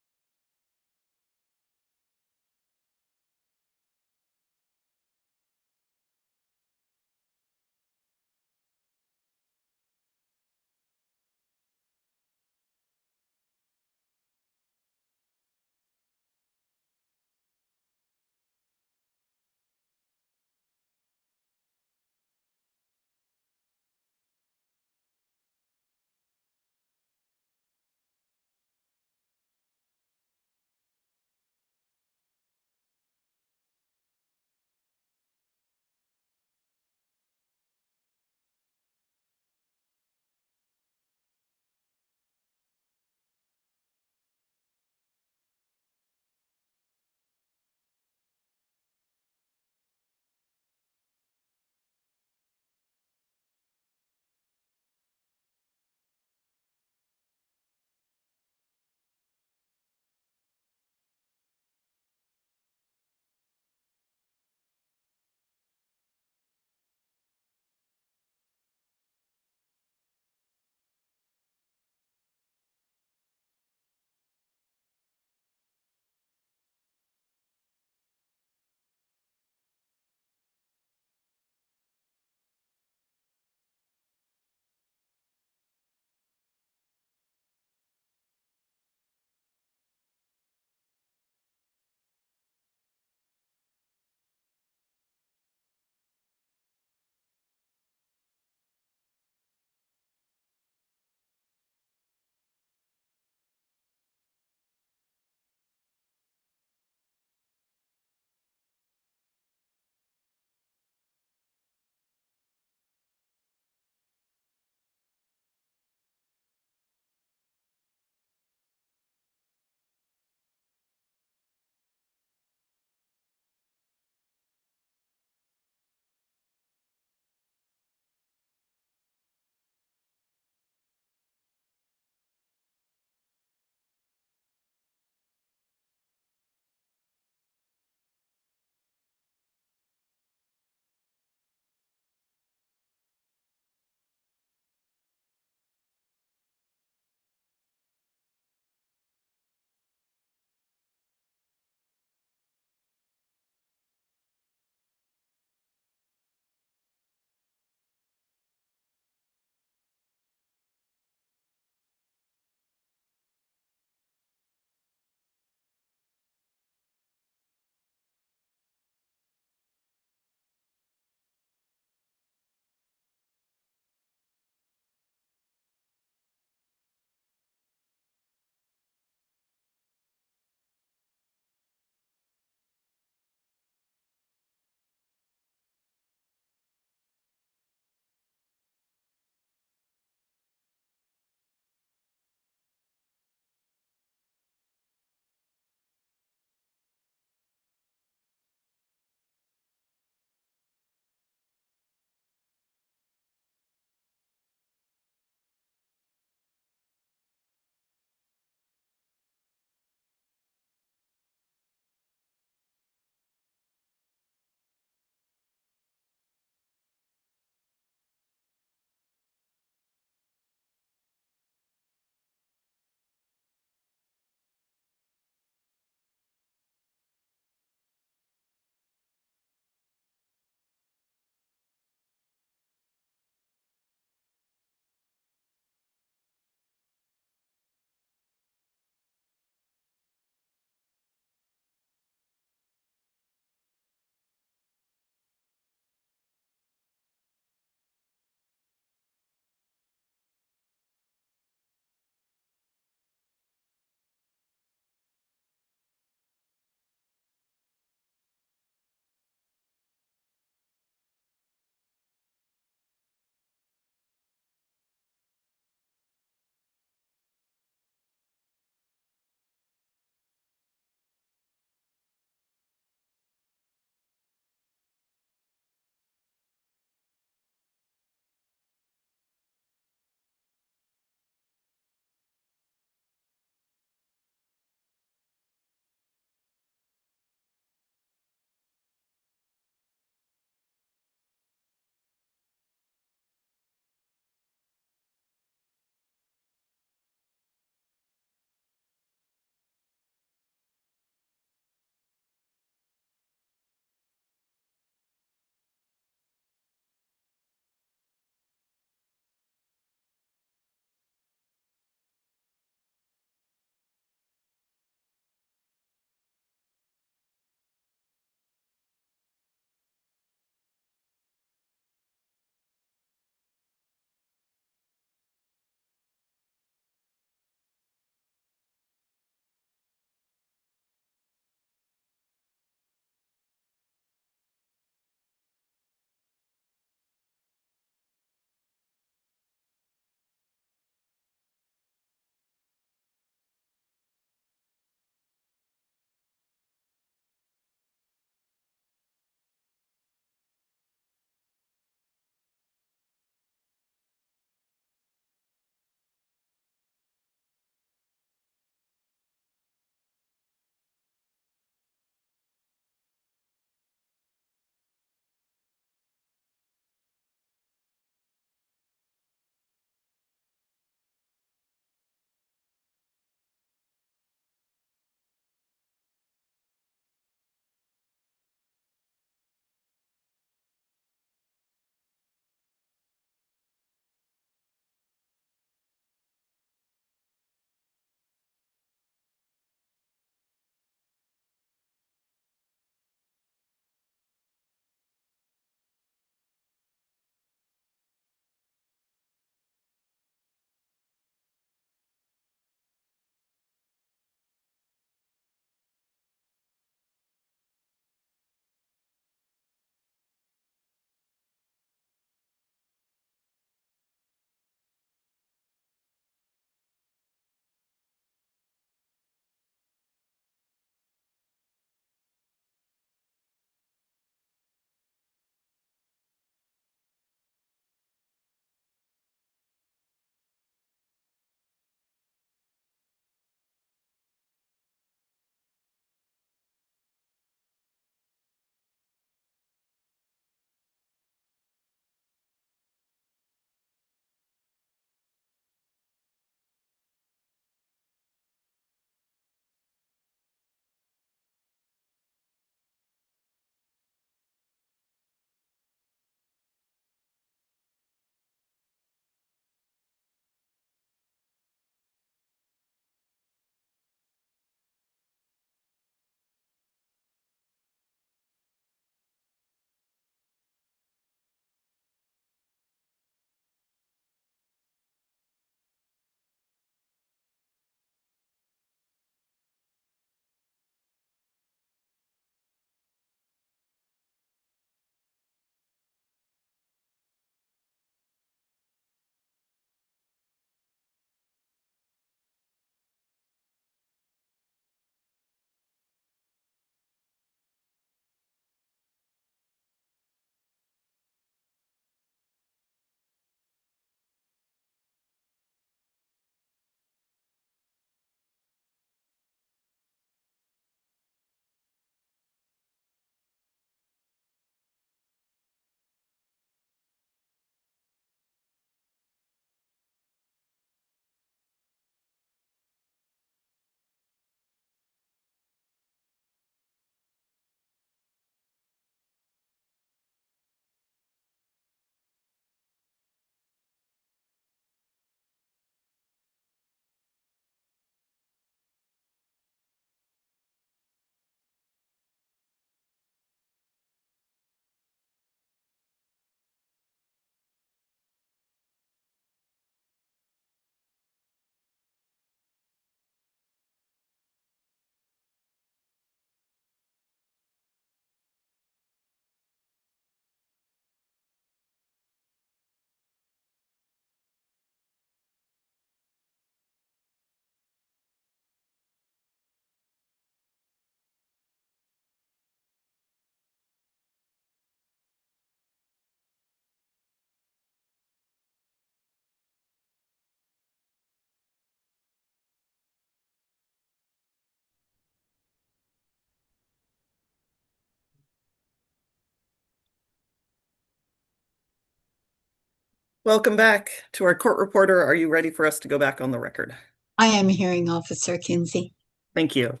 S1: Welcome back to our court reporter. Are you ready for us to go back on the record?
S11: I am Hearing Officer Kinsey.
S1: Thank you.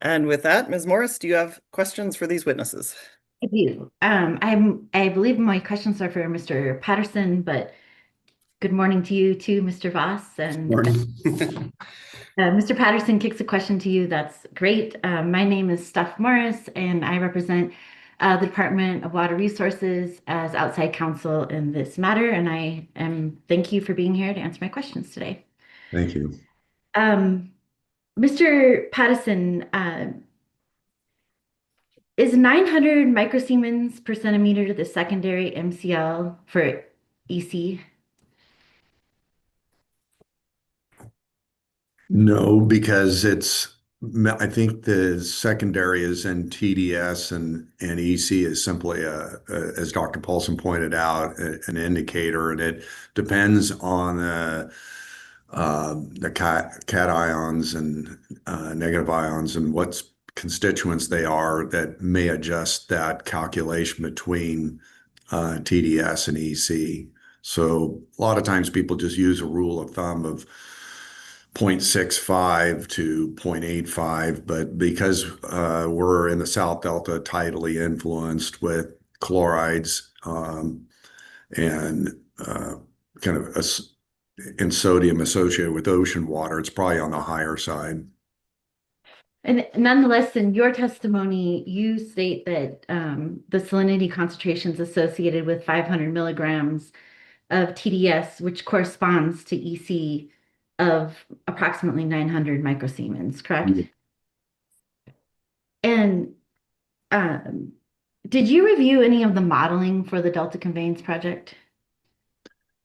S1: And with that, Ms. Morris, do you have questions for these witnesses?
S7: I do. I believe my questions are for Mr. Patterson, but good morning to you too, Mr. Voss. And
S9: Morning.
S7: Mr. Patterson kicks a question to you. That's great. My name is Steph Morris, and I represent the Department of Water Resources as outside counsel in this matter. And thank you for being here to answer my questions today.
S8: Thank you.
S7: Mr. Patterson, is 900 microsiemens per centimeter the secondary MCL for EC?
S8: No, because I think the secondary is in TDS and EC is simply as Dr. Paulson pointed out, an indicator, and it depends on the cations and negative ions and what constituents they are that may adjust that calculation between TDS and EC. So a lot of times people just use a rule of thumb of 0.65 to 0.85, but because we're in the South Delta tidally influenced with chlorides and kind of and sodium associated with ocean water, it's probably on the higher side.
S7: And nonetheless, in your testimony, you state that the salinity concentrations associated with 500 milligrams of TDS, which corresponds to EC of approximately 900 microsiemens, correct?
S8: Yeah.
S7: And did you review any of the modeling for the Delta Conveyance project?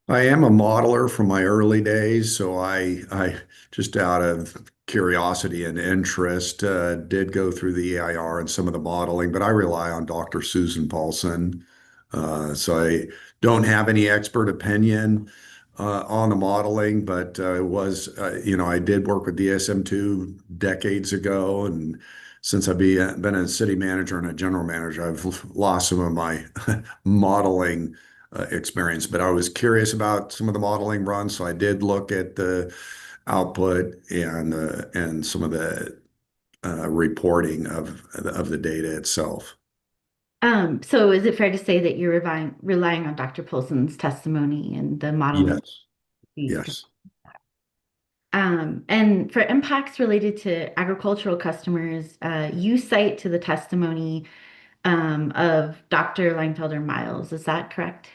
S8: I am a modeler from my early days, so I just out of curiosity and interest did go through the EIR and some of the modeling, but I rely on Dr. Susan Paulson. So I don't have any expert opinion on the modeling, but I did work with DSM-2 decades ago, and since I've been a city manager and a general manager, I've lost some of my modeling experience, but I was curious about some of the modeling runs, so I did look at the output and some of the reporting of the data itself.
S7: So is it fair to say that you're relying on Dr. Paulson's testimony and the modeling?
S8: Yes.
S7: And for impacts related to agricultural customers, you cite to the testimony of Dr. Leinfelder Miles. Is that correct?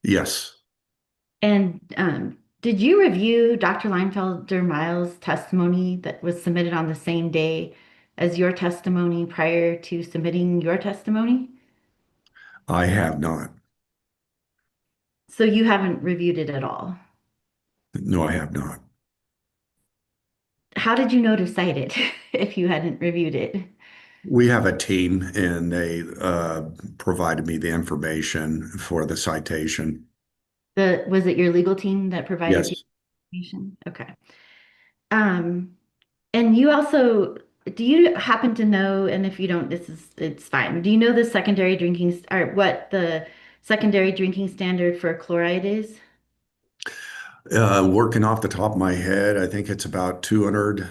S8: Yes.
S7: And did you review Dr. Leinfelder Miles' testimony that was submitted on the same day as your testimony prior to submitting your testimony?
S8: I have not.
S7: So you haven't reviewed it at all?
S8: No, I have not.
S7: How did you know to cite it if you hadn't reviewed it?
S8: We have a team and they provided me the information for the citation.
S7: Was it your legal team that provided
S8: Yes.
S7: the information? Okay. And you also, do you happen to know, and if you don't, it's fine. Do you know the secondary drinking, or what the secondary drinking standard for chloride is?
S8: Working off the top of my head, I think it's about 200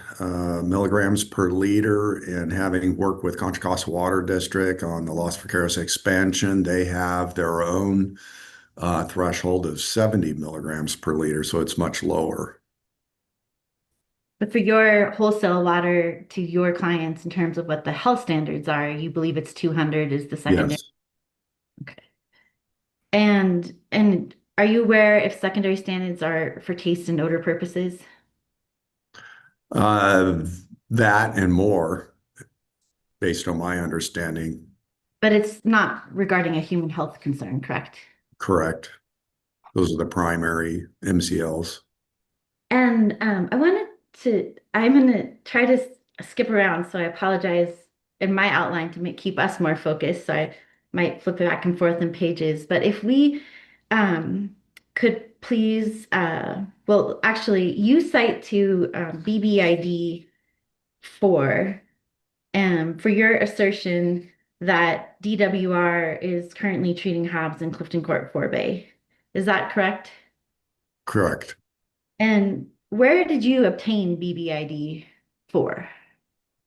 S8: milligrams per liter. And having worked with Contra Costa Water District on the Los Vaqueros expansion, they have their own threshold of 70 milligrams per liter, so it's much lower.
S7: But for your wholesale water to your clients, in terms of what the health standards are, you believe it's 200 is the secondary?
S8: Yes.
S7: Okay. And are you aware if secondary standards are for taste and odor purposes?
S8: That and more, based on my understanding.
S7: But it's not regarding a human health concern, correct?
S8: Correct. Those are the primary MCLs.
S7: And I'm going to try to skip around, so I apologize in my outline to keep us more focused. So I might flip it back and forth in pages. But if we could please, well, actually, you cite to BBID 4 for your assertion that DWR is currently treating Hobbs in Clifton Court 4 Bay. Is that correct?
S8: Correct.
S7: And where did you obtain BBID for?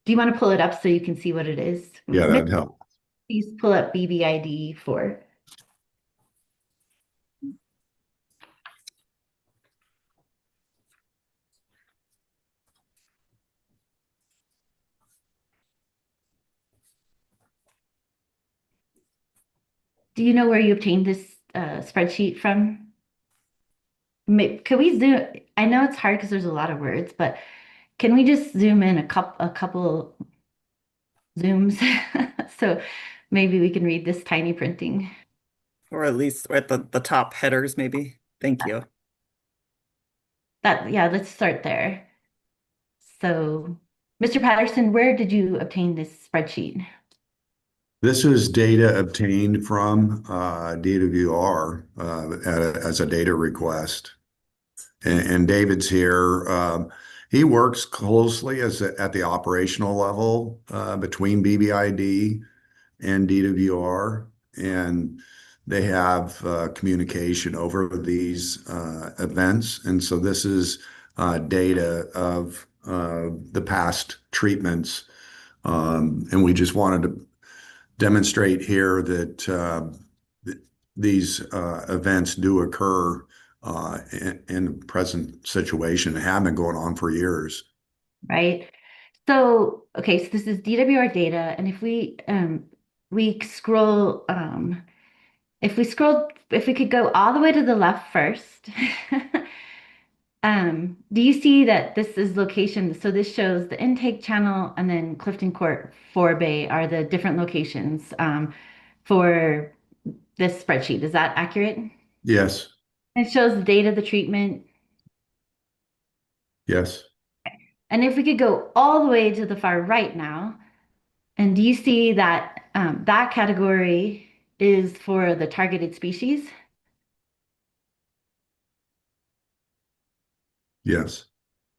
S7: Do you want to pull it up so you can see what it is?
S8: Yeah, that'd help.
S7: Please pull up BBID for. Do you know where you obtained this spreadsheet from? Can we zoom? I know it's hard because there's a lot of words, but can we just zoom in a couple zooms so maybe we can read this tiny printing?
S1: Or at least at the top headers, maybe. Thank you.
S7: Yeah, let's start there. So, Mr. Patterson, where did you obtain this spreadsheet?
S8: This is data obtained from DWR as a data request. And David's here. He works closely at the operational level between BBID and DWR, and they have communication over these events. And so this is data of the past treatments. And we just wanted to demonstrate here that these events do occur in the present situation, have been going on for years.
S7: Right. So, okay, so this is DWR data, and if we scroll, if we could go all the way to the left first, do you see that this is location? So this shows the intake channel, and then Clifton Court 4 Bay are the different locations for this spreadsheet. Is that accurate?
S8: Yes.
S7: It shows the date of the treatment.
S8: Yes.
S7: And if we could go all the way to the far right now, and do you see that that category is for the targeted species?
S8: Yes.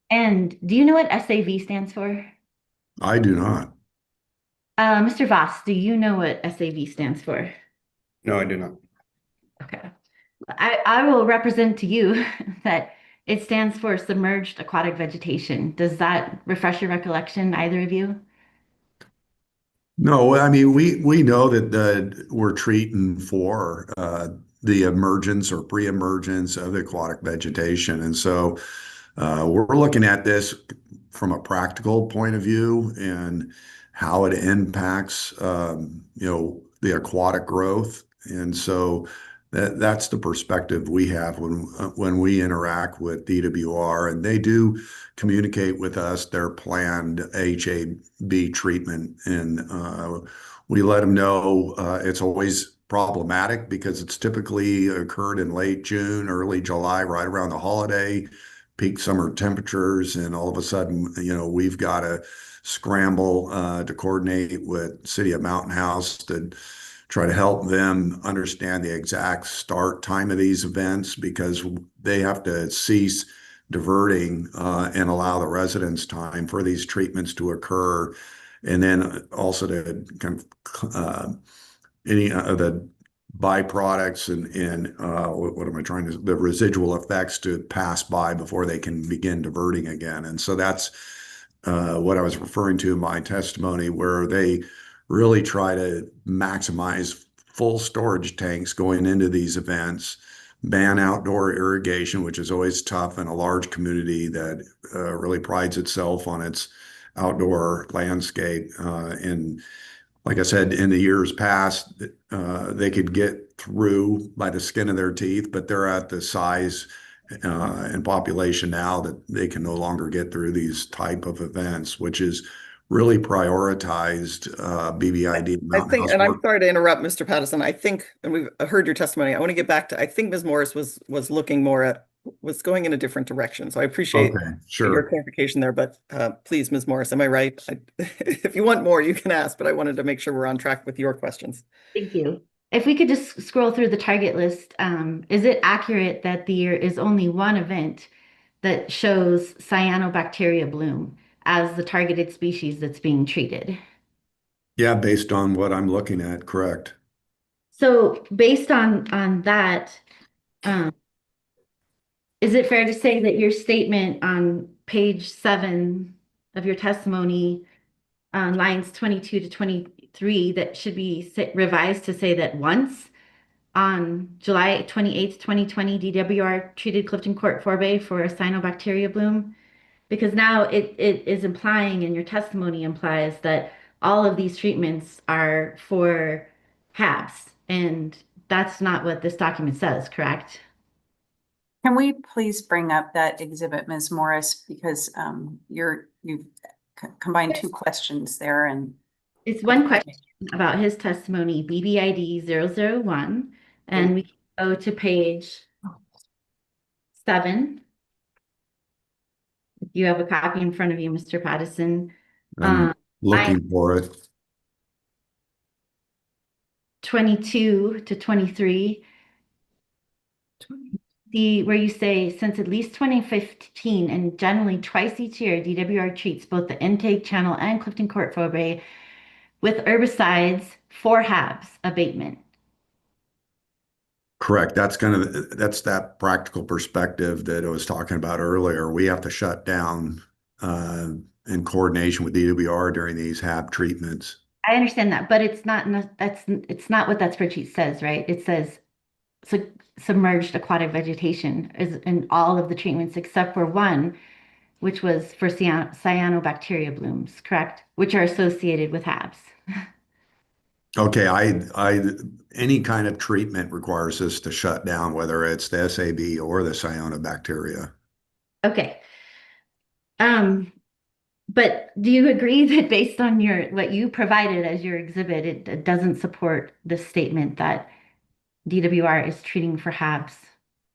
S7: And do you know what SAV stands for?
S8: I do not.
S7: Mr. Voss, do you know what SAV stands for?
S9: No, I do not.
S7: Okay. I will represent to you that it stands for submerged aquatic vegetation. Does that refresh your recollection, either of you?
S8: No, I mean, we know that we're treating for the emergence or pre-emergence of the aquatic vegetation. And so we're looking at this from a practical point of view and how it impacts, the aquatic growth. And so that's the perspective we have when we interact with DWR, and they do communicate with us their planned HAB treatment. And we let them know it's always problematic because it's typically occurred in late June, early July, right around the holiday, peak summer temperatures, and all of a sudden, we've got to scramble to coordinate with City of Mountain House to try to help them understand the exact start time of these events, because they have to cease diverting and allow the residents time for these treatments to occur. And then also to kind of any of the byproducts and what am I trying to, the residual effects to pass by before they can begin diverting again. And so that's what I was referring to in my testimony, where they really try to maximize full storage tanks going into these events, ban outdoor irrigation, which is always tough in a large community that really prides itself on its outdoor landscape. And like I said, in the years past, they could get through by the skin of their teeth, but they're at the size and population now that they can no longer get through these type of events, which is really prioritized BBID.
S1: I think, and I'm sorry to interrupt, Mr. Patterson. I think, and we've heard your testimony. I want to get back to, I think Ms. Morris was looking more at, was going in a different direction. So I appreciate your clarification there, but please, Ms. Morris, am I right? If you want more, you can ask, but I wanted to make sure we're on track with your questions.
S7: Thank you. If we could just scroll through the target list, is it accurate that there is only one event that shows cyanobacteria bloom as the targeted species that's being treated?
S8: Yeah, based on what I'm looking at, correct.
S7: So based on that, Um, is it fair to say that your statement on page 7 of your testimony on lines 22 to 23 that should be revised to say that once on July 28th, 2020, DWR treated Clifton Court Forebay for a cyanobacteria bloom? Because now it is implying, and your testimony implies, that all of these treatments are for HABs, and that's not what this document says, correct?
S6: Can we please bring up that exhibit, Ms. Morris, because you've combined two questions there, and
S7: It's one question about his testimony, BBID 001, and we can go to page 7. If you have a copy in front of you, Mr. Pattison.
S8: I'm looking for it.
S7: 22 to 23. Where you say, since at least 2015 and generally twice each year, DWR treats both the intake channel and Clifton Court Forebay with herbicides for HABs abatement.
S8: Correct. That's that's that practical perspective that I was talking about earlier. We have to shut down in coordination with DWR during these HAB treatments.
S7: I understand that, but it's not what that spreadsheet says, right? It says submerged aquatic vegetation is in all of the treatments except for one, which was for cyanobacteria blooms, correct? Which are associated with HABs.
S8: Okay, any kind of treatment requires us to shut down, whether it's the SAB or the cyanobacteria.
S7: Okay. But do you agree that based on what you provided as your exhibit, it doesn't support the statement that DWR is treating for HABs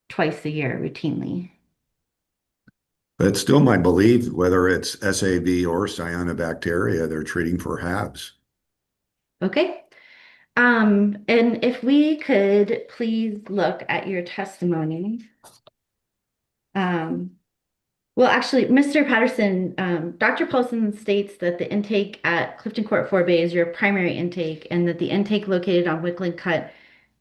S7: twice a year routinely?
S8: But it's still my belief, whether it's SAB or cyanobacteria, they're treating for HABs.
S7: Okay. And if we could please look at your testimony. Well, actually, Mr. Patterson, Dr. Paulson states that the intake at Clifton Court Forebay is your primary intake and that the intake located on Wickland Cut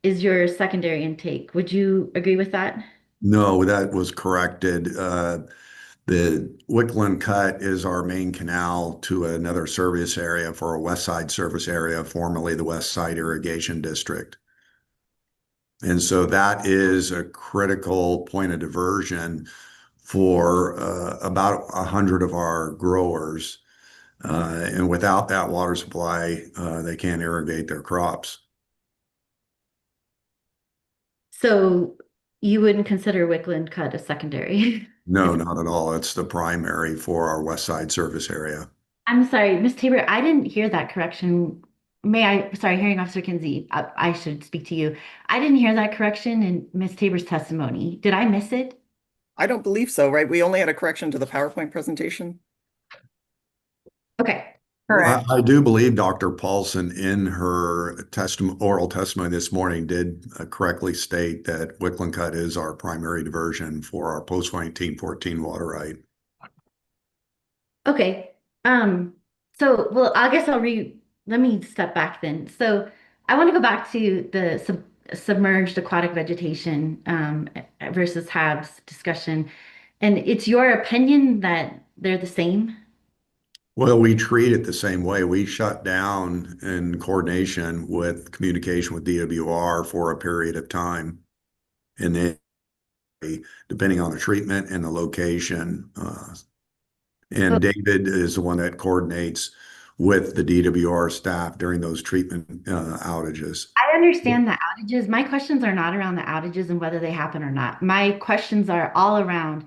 S7: is your secondary intake. Would you agree with that?
S8: No, that was corrected. The Wickland Cut is our main canal to another service area for a West Side service area, formerly the West Side Irrigation District. And so that is a critical point of diversion for about 100 of our growers. And without that water supply, they can't irrigate their crops.
S7: So you wouldn't consider Wickland Cut a secondary?
S8: No, not at all. It's the primary for our West Side service area.
S7: I'm sorry, Ms. Tabor, I didn't hear that correction. Sorry, Hearing Officer Kinsey, I should speak to you. I didn't hear that correction in Ms. Tabor's testimony. Did I miss it?
S1: I don't believe so, right? We only had a correction to the PowerPoint presentation.
S7: Okay.
S6: correct.
S8: I do believe Dr. Paulson in her oral testimony this morning did correctly state that Wickland Cut is our primary diversion for our post-1914 water right.
S7: Okay. Well, I guess let me step back then. So I want to go back to the submerged aquatic vegetation versus HABs discussion. And it's your opinion that they're the same?
S8: Well, we treat it the same way. We shut down in coordination with communication with DWR for a period of time. And then, depending on the treatment and the location, and David is the one that coordinates with the DWR staff during those treatment outages.
S7: I understand the outages. My questions are not around the outages and whether they happen or not. My questions are all around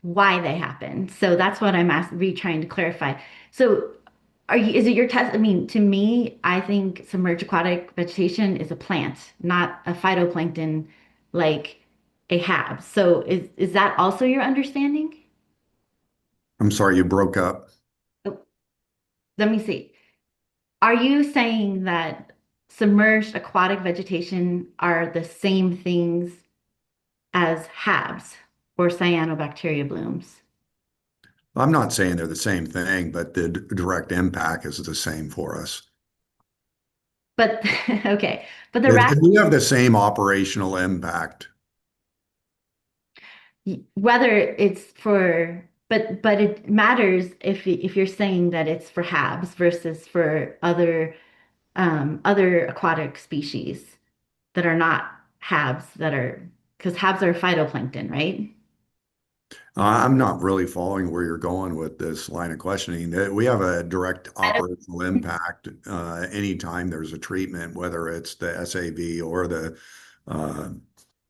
S7: why they happen. So that's what I'm trying to clarify. So is it your test? I mean, to me, I think submerged aquatic vegetation is a plant, not a phytoplankton like a HAB. So is that also your understanding?
S8: I'm sorry, you broke up.
S7: Oh, let me see. Are you saying that submerged aquatic vegetation are the same things as HABs or cyanobacteria blooms?
S8: I'm not saying they're the same thing, but the direct impact is the same for us.
S7: But okay, but
S8: We have the same operational impact.
S7: whether it's for, but it matters if you're saying that it's for HABs versus for other aquatic species that are not HABs because HABs are phytoplankton, right?
S8: I'm not really following where you're going with this line of questioning. We have a direct operational impact anytime there's a treatment, whether it's the SAV or the uh,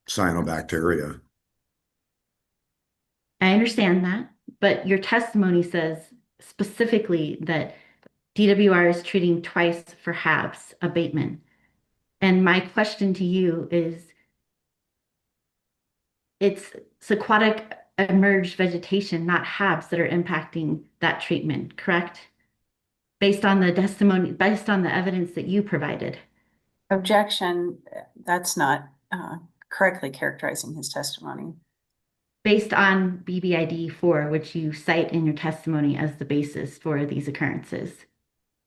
S8: cyanobacteria.
S7: I understand that, but your testimony says specifically that DWR is treating twice for HABs abatement. And my question to you is, it's aquatic emerged vegetation, not HABs, that are impacting that treatment, correct? Based on the testimony, based on the evidence that you provided.
S6: Objection, that's not correctly characterizing his testimony.
S7: Based on BBID 4, which you cite in your testimony as the basis for these occurrences.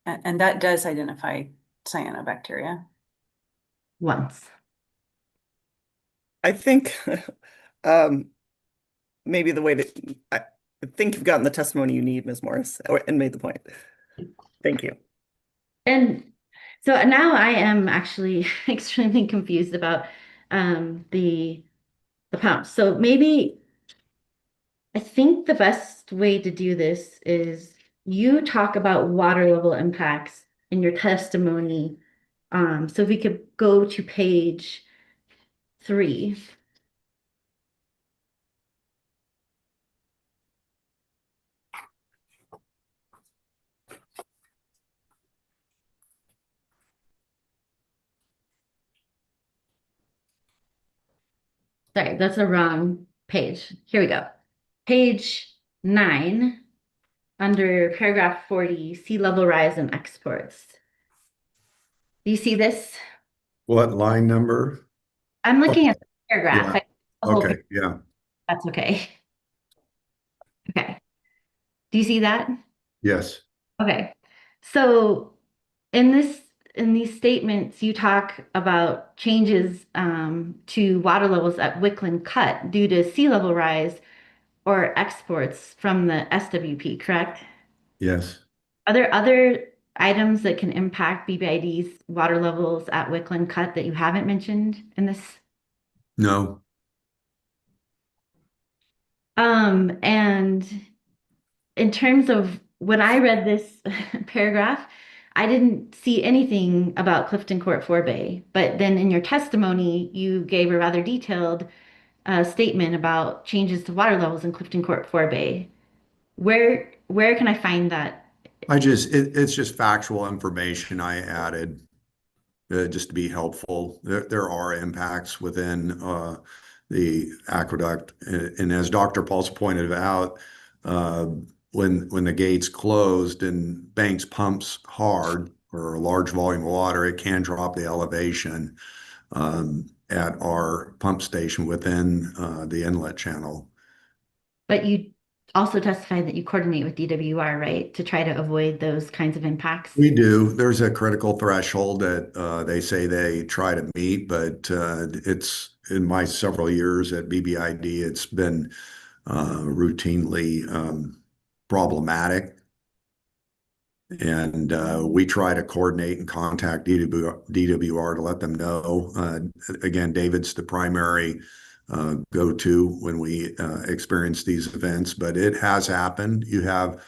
S6: And that does identify cyanobacteria.
S7: Once.
S1: I think maybe the way that I think you've gotten the testimony you need, Ms. Morris, and made the point. Thank you.
S7: And so now I am actually extremely confused about the pumps. So maybe I think the best way to do this is you talk about water level impacts in your testimony. So if we could go to page 3. Sorry, that's the wrong page. Here we go. Page 9, under paragraph 40, sea level rise and exports. Do you see this?
S8: What line number?
S7: I'm looking at the paragraph.
S8: Yeah.
S7: The whole
S8: Okay, yeah.
S7: That's okay. Okay. Do you see that?
S8: Yes.
S7: Okay. So in these statements, you talk about changes to water levels at Wickland Cut due to sea level rise or exports from the SWP, correct?
S8: Yes.
S7: Are there other items that can impact BBID's water levels at Wickland Cut that you haven't mentioned in this?
S8: No.
S7: And in terms of when I read this paragraph, I didn't see anything about Clifton Court Forebay, but then in your testimony, you gave a rather detailed statement about changes to water levels in Clifton Court Forebay. Where can I find that?
S8: It's just factual information I added just to be helpful. There are impacts within the aqueduct. And as Dr. Pulse pointed out, when the gates closed and Banks pumps hard or a large volume of water, it can drop the elevation at our pump station within the inlet channel.
S7: But you also testified that you coordinate with DWR, right, to try to avoid those kinds of impacts?
S8: We do. There's a critical threshold that they say they try to meet, but it's in my several years at BBID, it's been routinely problematic. And we try to coordinate and contact DWR to let them know. Again, David's the primary go-to when we experience these events, but it has happened. You have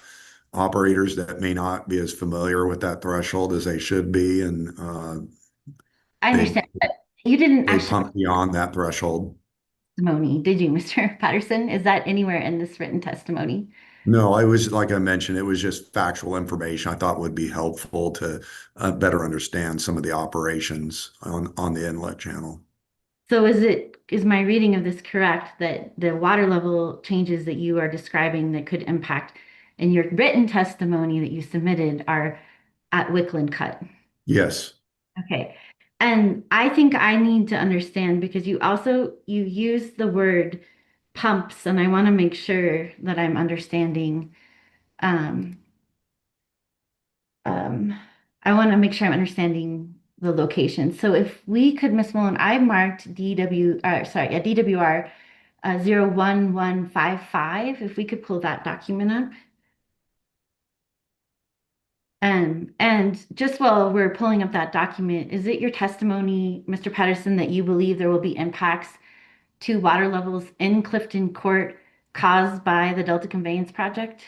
S8: operators that may not be as familiar with that threshold as they should be, and
S7: I understand, but you didn't
S8: they
S7: actually
S8: pump beyond that threshold.
S7: testimony, did you, Mr. Patterson? Is that anywhere in this written testimony?
S8: No, like I mentioned, it was just factual information I thought would be helpful to better understand some of the operations on the inlet channel.
S7: So is my reading of this correct that the water level changes that you are describing that could impact in your written testimony that you submitted are at Wickland Cut?
S8: Yes.
S7: Okay. And I think I need to understand because you use the word pumps, and I want to make sure that I'm understanding. I want to make sure I'm understanding the location. So if we could, Miss Mullen, I marked DWR 01155, if we could pull that document up. And just while we're pulling up that document, is it your testimony, Mr. Patterson, that you believe there will be impacts to water levels in Clifton Court caused by the Delta Conveyance project?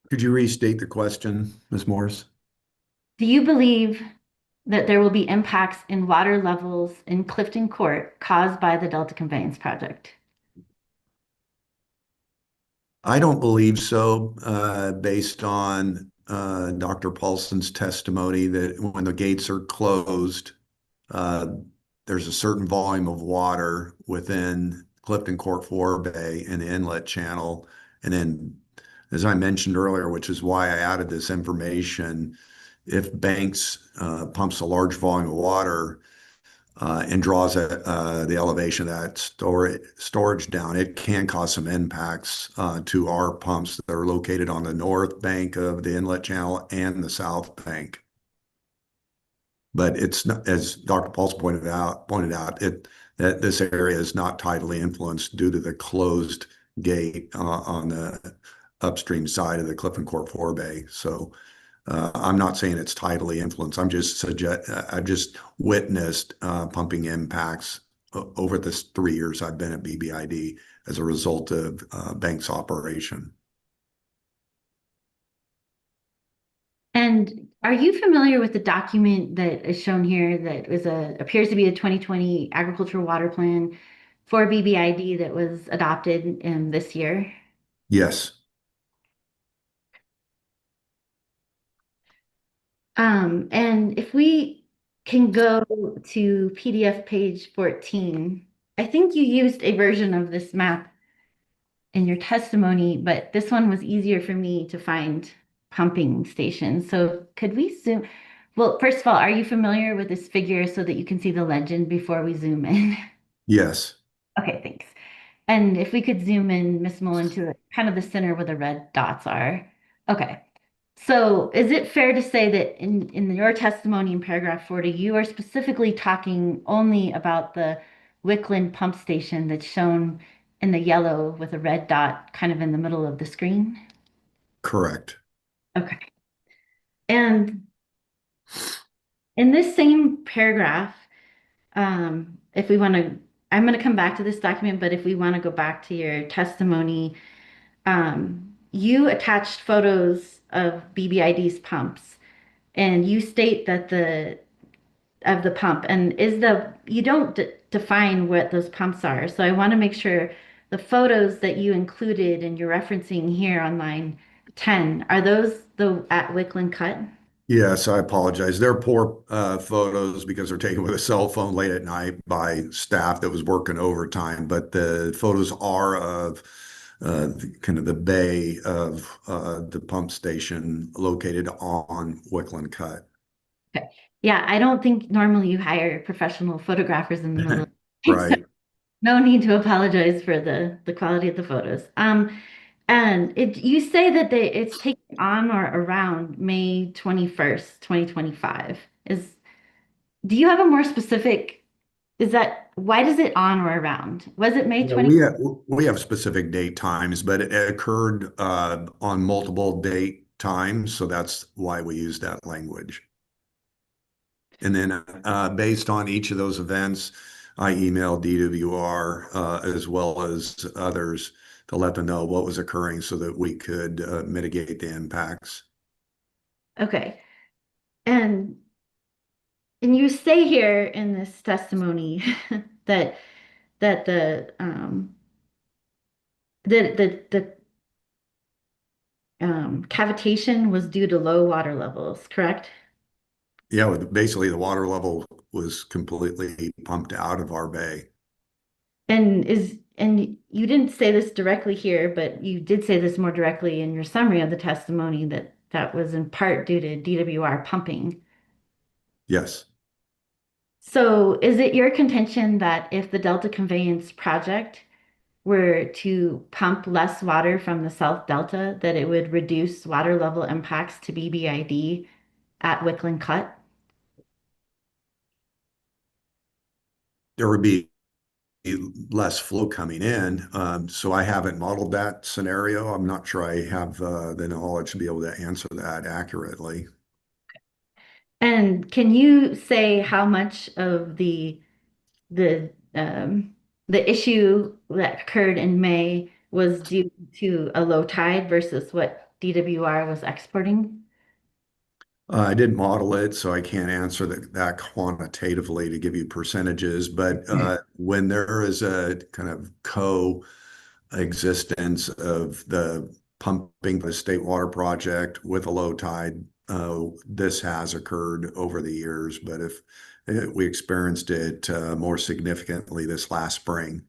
S8: Could you restate the question, Ms. Morris?
S7: Do you believe that there will be impacts in water levels in Clifton Court caused by the Delta Conveyance project?
S8: I don't believe so, based on Dr. Paulson's testimony that when the gates are closed, uh, there's a certain volume of water within Clifton Court Forebay and the inlet channel. And then, as I mentioned earlier, which is why I added this information, if Banks pumps a large volume of water and draws the elevation of that storage down, it can cause some impacts to our pumps that are located on the north bank of the inlet channel and the south bank. But it's not, as Dr. Paulson pointed out, that this area is not tidally influenced due to the closed gate on the upstream side of the Clifton Court Forebay. So I'm not saying it's tidally influenced. I've just witnessed pumping impacts over this 3 years I've been at BBID as a result of Banks operation.
S7: And are you familiar with the document that is shown here that appears to be a 2020 agricultural water plan for BBID that was adopted in this year?
S8: Yes.
S7: And if we can go to PDF page 14, I think you used a version of this map in your testimony, but this one was easier for me to find pumping stations. So could we zoom? Well, first of all, are you familiar with this figure so that you can see the legend before we zoom in?
S8: Yes.
S7: Okay, thanks. And if we could zoom in, Miss Mullen, to kind of the center where the red dots are. Okay. So is it fair to say that in your testimony in paragraph 40, you are specifically talking only about the Wickland pump station that's shown in the yellow with a red dot kind of in the middle of the screen?
S8: Correct.
S7: Okay. And in this same paragraph, if we want to, I'm going to come back to this document, but if we want to go back to your testimony, you attached photos of BBID's pumps, and you state that the pump and you don't define what those pumps are. So I want to make sure the photos that you included and you're referencing here on line 10, are those the at Wickland Cut?
S8: Yes, I apologize. They're poor photos because they're taken with a cell phone late at night by staff that was working overtime. But the photos are of kind of the bay of the pump station located on Wickland Cut.
S7: Okay. Yeah, I don't think normally you hire professional photographers in the middle.
S8: Right.
S7: No need to apologize for the quality of the photos. And you say that it's taken on or around May 21st, 2025. Do you have a more specific, why does it on or around? Was it May
S8: Yeah,
S7: 20th?
S8: we have specific date times, but it occurred on multiple date times, so that's why we use that language. And then based on each of those events, I emailed DWR as well as others to let them know what was occurring so that we could mitigate the impacts.
S7: Okay. And you say here in this testimony that the cavitation was due to low water levels, correct?
S8: Yeah, basically the water level was completely pumped out of our bay.
S7: And you didn't say this directly here, but you did say this more directly in your summary of the testimony that was in part due to DWR pumping.
S8: Yes.
S7: So is it your contention that if the Delta Conveyance project were to pump less water from the South Delta, that it would reduce water level impacts to BBID at Wickland Cut?
S8: there would be less flow coming in. So I haven't modeled that scenario. I'm not sure I have the knowledge to be able to answer that accurately.
S7: And can you say how much of the the issue that occurred in May was due to a low tide versus what DWR was exporting?
S8: I didn't model it, so I can't answer that quantitatively to give you percentages. But when there is a kind of coexistence of the pumping the state water project with a low tide, this has occurred over the years. But if we experienced it more significantly this last spring.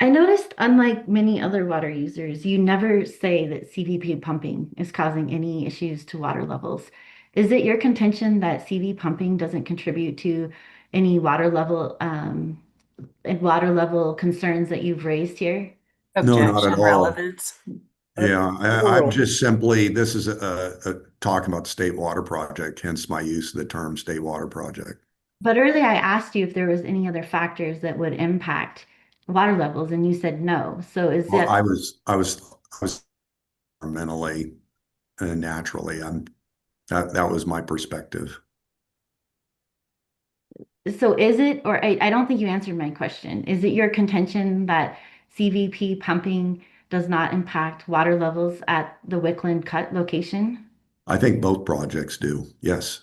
S7: I noticed, unlike many other water users, you never say that CVP pumping is causing any issues to water levels. Is it your contention that CV pumping doesn't contribute to any water level concerns that you've raised here?
S8: No, not at
S6: Objection,
S8: all.
S6: relevance.
S8: Yeah, I'm
S1: Overall.
S8: just simply, this is talking about the state water project, hence my use of the term state water project.
S7: But earlier I asked you if there was any other factors that would impact water levels, and you said no. So is
S8: Well,
S7: that
S8: I was mentally and naturally, that was my perspective.
S7: so is it, or I don't think you answered my question. Is it your contention that CVP pumping does not impact water levels at the Wickland Cut location?
S8: I think both projects do, yes.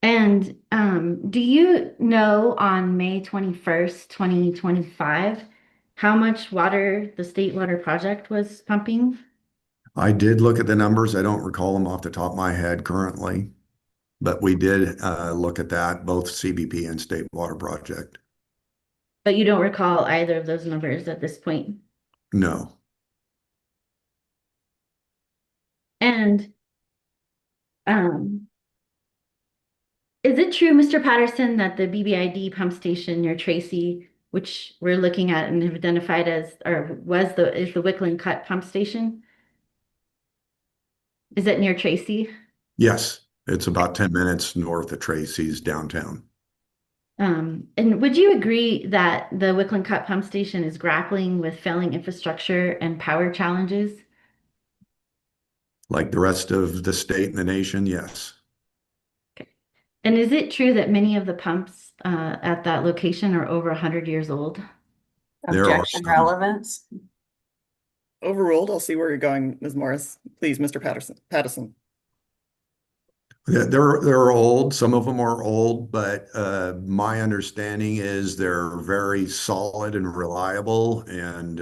S7: And do you know on May 21st, 2025, how much water the State Water Project was pumping?
S8: I did look at the numbers. I don't recall them off the top of my head currently, but we did look at that, both CBP and State Water Project.
S7: But you don't recall either of those numbers at this point.
S8: No.
S7: And is it true, Mr. Patterson, that the BBID pump station near Tracy, which we're looking at and have identified as, or is the Wickland Cut pump station? Is it near Tracy?
S8: Yes, it's about 10 minutes north of Tracy's downtown.
S7: And would you agree that the Wickland Cut pump station is grappling with failing infrastructure and power challenges?
S8: Like the rest of the state and the nation, yes.
S7: Okay. And is it true that many of the pumps at that location are over 100 years old?
S8: There are
S6: Objection,
S8: some.
S6: relevance.
S1: Overruled. I'll see where you're going, Ms. Morris. Please, Mr. Pattison.
S8: Yeah, they're old. Some of them are old, but my understanding is they're very solid and reliable, and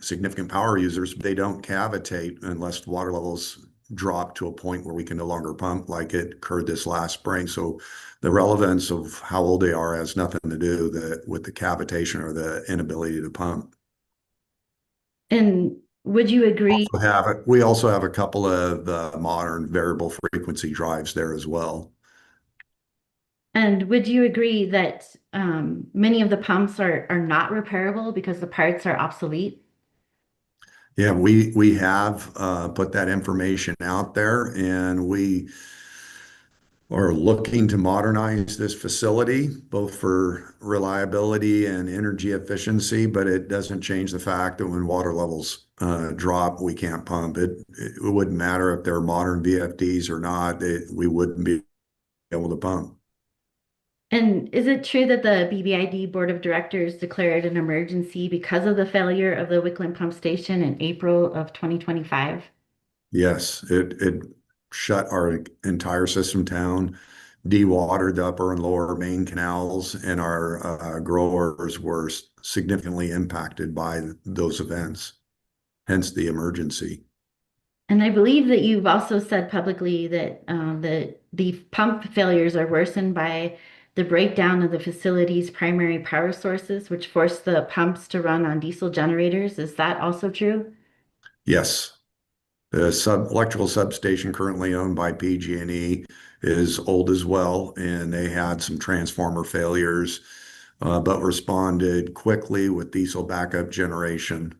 S8: significant power users. They don't cavitate unless water levels drop to a point where we can no longer pump, like it occurred this last spring. So the relevance of how old they are has nothing to do with the cavitation or the inability to pump.
S7: And would you agree?
S8: We also have a couple of modern variable frequency drives there as well.
S7: And would you agree that many of the pumps are not repairable because the parts are obsolete?
S8: Yeah, we have put that information out there, and we are looking to modernize this facility, both for reliability and energy efficiency, but it doesn't change the fact that when water levels drop, we can't pump. It wouldn't matter if they're modern VFDs or not, we wouldn't be able to pump.
S7: And is it true that the BBID Board of Directors declared an emergency because of the failure of the Wickland Pump Station in April of 2025?
S8: Yes, it shut our entire system down, dewatered the upper and lower main canals, and our growers were significantly impacted by those events, hence the emergency.
S7: And I believe that you've also said publicly that the pump failures are worsened by the breakdown of the facility's primary power sources, which forced the pumps to run on diesel generators. Is that also true?
S8: Yes. The electrical substation currently owned by PG&E is old as well, and they had some transformer failures, but responded quickly with diesel backup generation.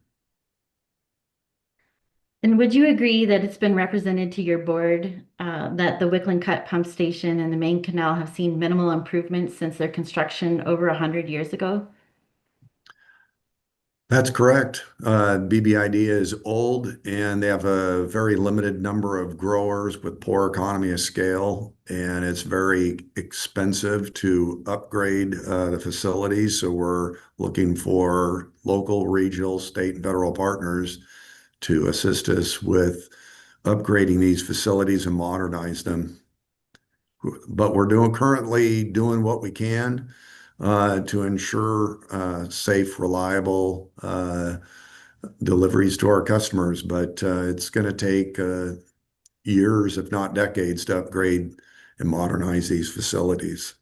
S7: And would you agree that it's been represented to your board that the Wickland Cut pump station and the main canal have seen minimal improvements since their construction over 100 years ago?
S8: That's correct. BBID is old and they have a very limited number of growers with poor economy of scale, and it's very expensive to upgrade the facilities. So we're looking for local, regional, state, and federal partners to assist us with upgrading these facilities and modernize them. But we're currently doing what we can to ensure safe, reliable deliveries to our customers. But it's going to take years, if not decades, to upgrade and modernize these facilities.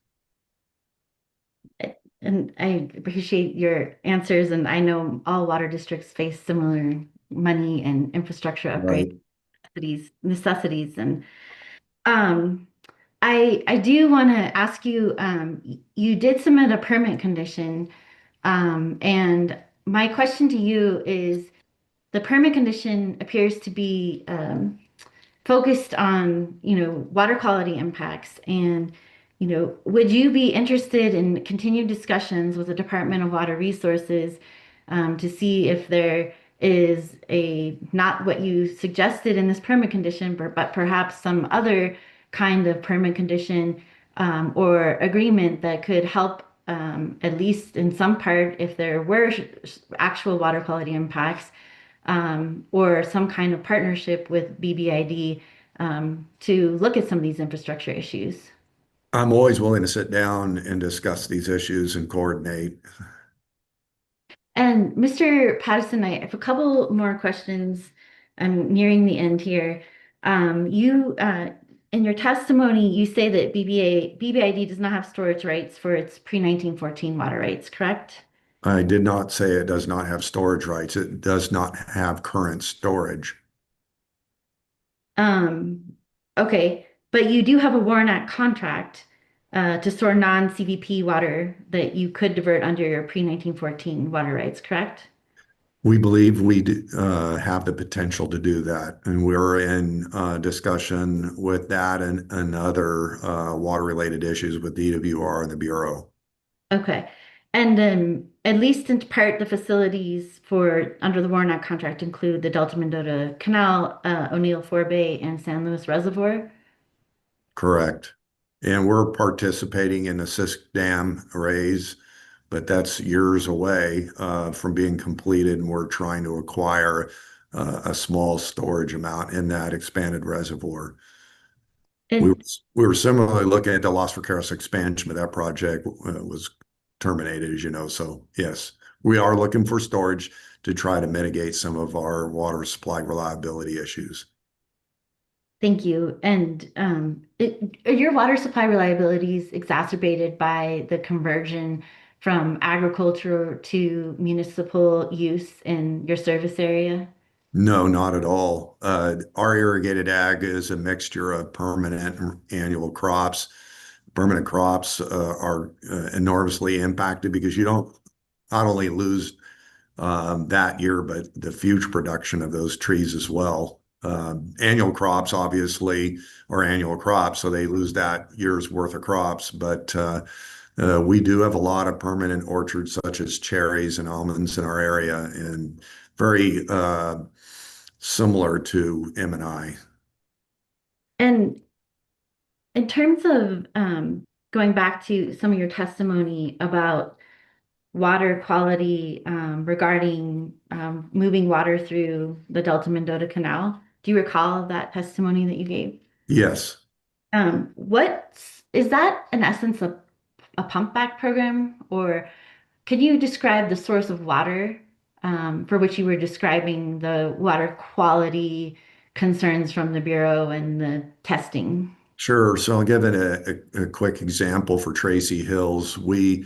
S7: And I appreciate your answers, and I know all water districts face similar money and infrastructure
S8: Right.
S7: upgrade necessities. And um, I do want to ask you, you did submit a permit condition, and my question to you is, the permit condition appears to be focused on, water quality impacts. And, would you be interested in continued discussions with the Department of Water Resources to see if there is not what you suggested in this permit condition, but perhaps some other kind of permit condition or agreement that could help, at least in some part, if there were actual water quality impacts, or some kind of partnership with BBID to look at some of these infrastructure issues?
S8: I'm always willing to sit down and discuss these issues and coordinate.
S7: And Mr. Patterson, I have a couple more questions. I'm nearing the end here. In your testimony, you say that BBID does not have storage rights for its pre-1914 water rights, correct?
S8: I did not say it does not have storage rights. It does not have current storage.
S7: Okay, but you do have a Warrant contract to store non-CVP water that you could divert under your pre-1914 water rights, correct?
S8: We believe we have the potential to do that, and we're in discussion with that and other water-related issues with DWR and the Bureau.
S7: Okay. And at least in part, the facilities for under the Warrant contract include the Delta Mendota Canal, O'Neill Forebay, and San Luis Reservoir.
S8: Correct. And we're participating in the Sisk Dam raise, but that's years away from being completed, and we're trying to acquire a small storage amount in that expanded reservoir. We
S7: And
S8: were similarly looking at the Los Vaqueros expansion, but that project was terminated, as you know. So yes, we are looking for storage to try to mitigate some of our water supply reliability issues.
S7: thank you. And are your water supply reliabilities exacerbated by the conversion from agriculture to municipal use in your service area?
S8: No, not at all. Our irrigated ag is a mixture of permanent and annual crops. Permanent crops are enormously impacted because you don't not only lose that year, but the future production of those trees as well. Annual crops obviously are annual crops, so they lose that year's worth of crops. But we do have a lot of permanent orchards, such as cherries and almonds in our area, and very similar to M&I.
S7: And in terms of going back to some of your testimony about water quality regarding moving water through the Delta Mendota Canal, do you recall that testimony that you gave?
S8: Yes.
S7: What is that in essence a pump back program, or could you describe the source of water for which you were describing the water quality concerns from the Bureau and the testing?
S8: Sure. So I'll give it a quick example for Tracy Hills. We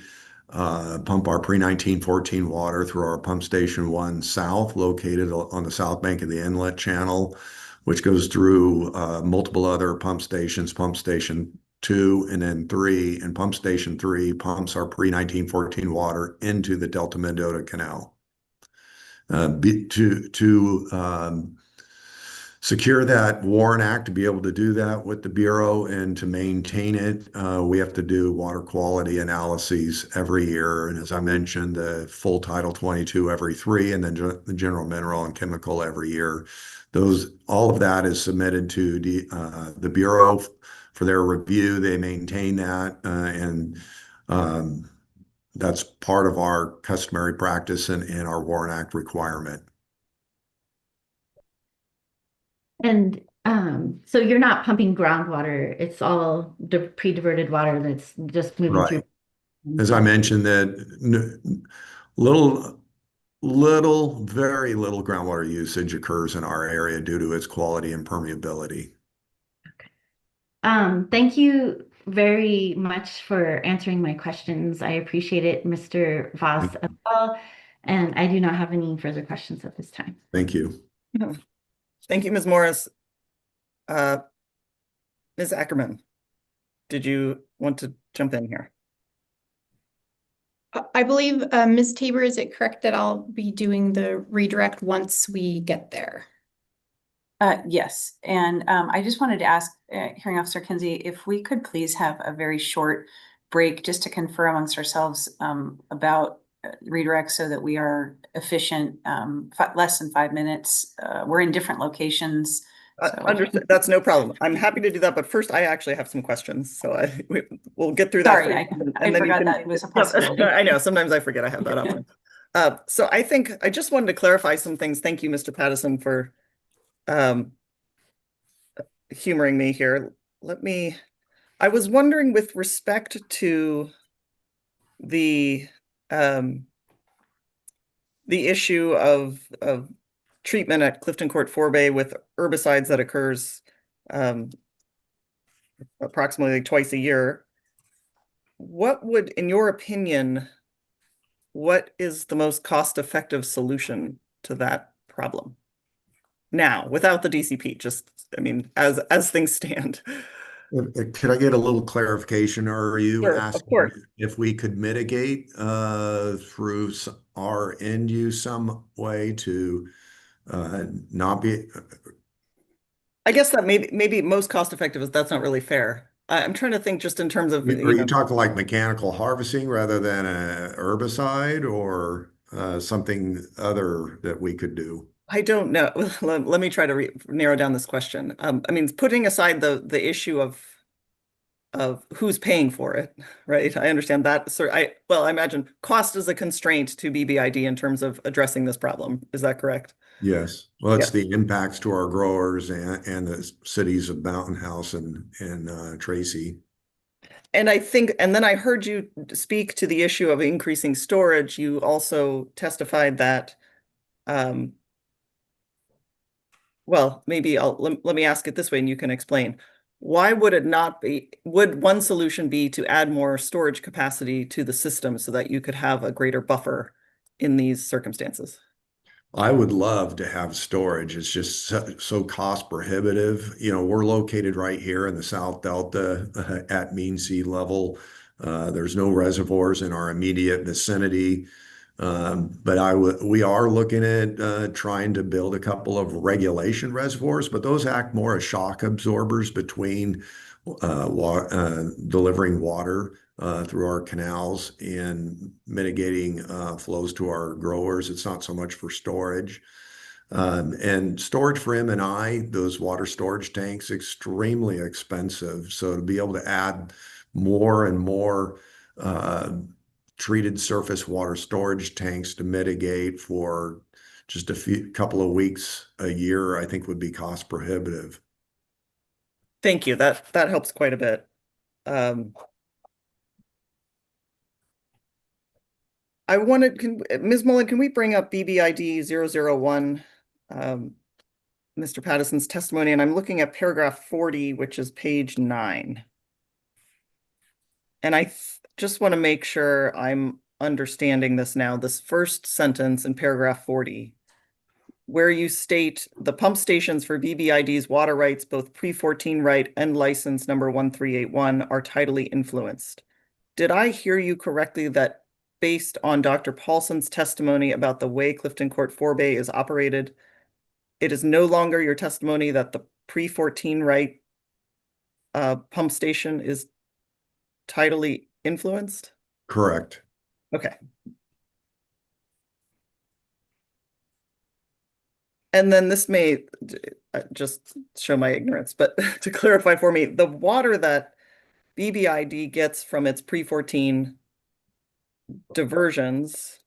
S8: pump our pre-1914 water through our pump station 1 South, located on the south bank of the inlet channel, which goes through multiple other pump stations, pump station 2 and then 3. And pump station 3 pumps our pre-1914 water into the Delta Mendota Canal. To secure that Warren Act to be able to do that with the Bureau and to maintain it. We have to do water quality analyses every year. And as I mentioned, the full Title 22 every 3, and then the general mineral and chemical every year. All of that is submitted to the Bureau for their review. They maintain that, and that's part of our customary practice and our Warren Act requirement.
S7: And so you're not pumping groundwater, it's all pre-diverted water that's just moving through.
S8: Right. As I mentioned, that very little groundwater usage occurs in our area due to its quality and permeability.
S7: Thank you very much for answering my questions. I appreciate it, Mr. Voss, as well. And I do not have any further questions at this time.
S8: Thank you.
S1: Thank you, Ms. Morris. Ms. Ackerman, did you want to jump in here?
S2: I believe, Ms. Tabor, is it correct that I'll be doing the redirect once we get there?
S6: Yes, and I just wanted to ask Hearing Officer Kinsey if we could please have a very short break just to confer amongst ourselves about redirect so that we are efficient, less than 5 minutes. We're in different locations.
S1: Understood. That's no problem. I'm happy to do that, but first I actually have some questions, so we'll get through that.
S6: Sorry, I forgot that was a possibility.
S1: I know, sometimes I forget I have that option. So I think I just wanted to clarify some things. Thank you, Mr. Pattison, for humoring me here. I was wondering with respect to the issue of treatment at Clifton Court Forebay with herbicides that occurs approximately twice a year. What would, in your opinion, what is the most cost-effective solution to that problem? Now, without the DCP, just, I mean, as things stand.
S8: Could I get a little clarification? Or are you
S1: Sure,
S8: asking
S1: of course,
S8: if we could mitigate through our end use some way to not be?
S1: I guess that maybe most cost effective is that's not really fair. I'm trying to think just in terms of,
S8: Are you talking like mechanical harvesting rather than a herbicide, or something other that we could do?
S1: I don't know. Let me try to narrow down this question. I mean, putting aside the issue of who's paying for it, right? I understand that. So I imagine cost is a constraint to BBID in terms of addressing this problem. Is that correct?
S8: Yes. Well, it's
S1: Yeah.
S8: the impacts to our growers and the cities of Mountain House and Tracy.
S1: And I think, and then I heard you speak to the issue of increasing storage. You also testified that, well, maybe let me ask it this way and you can explain. Why would it not be, would one solution be to add more storage capacity to the system so that you could have a greater buffer in these circumstances?
S8: I would love to have storage. It's just so cost prohibitive. You know, we're located right here in the South Delta at mean sea level. There's no reservoirs in our immediate vicinity. But we are looking at trying to build a couple of regulation reservoirs, but those act more as shock absorbers between delivering water through our canals and mitigating flows to our growers. It's not so much for storage. And storage for M&I, those water storage tanks, extremely expensive. So to be able to add more and more treated surface water storage tanks to mitigate for just couple of weeks a year, I think would be cost prohibitive.
S1: Thank you. That helps quite a bit. I wanted, Ms. Mullen, can we bring up BBID 001, Mr. Pattison's testimony? And I'm looking at paragraph 40, which is page 9. And I just want to make sure I'm understanding this now. This first sentence in paragraph 40, where you state the pump stations for BBID's water rights, both pre-14 right and license number 1381, are tidally influenced. Did I hear you correctly that based on Dr. Paulson's testimony about the way Clifton Court Forebay is operated, it is no longer your testimony that the pre-14 right pump station is tidally influenced?
S8: Correct.
S1: Okay. And then this may just show my ignorance, but to clarify for me, the water that BBID gets from its pre-14 diversions,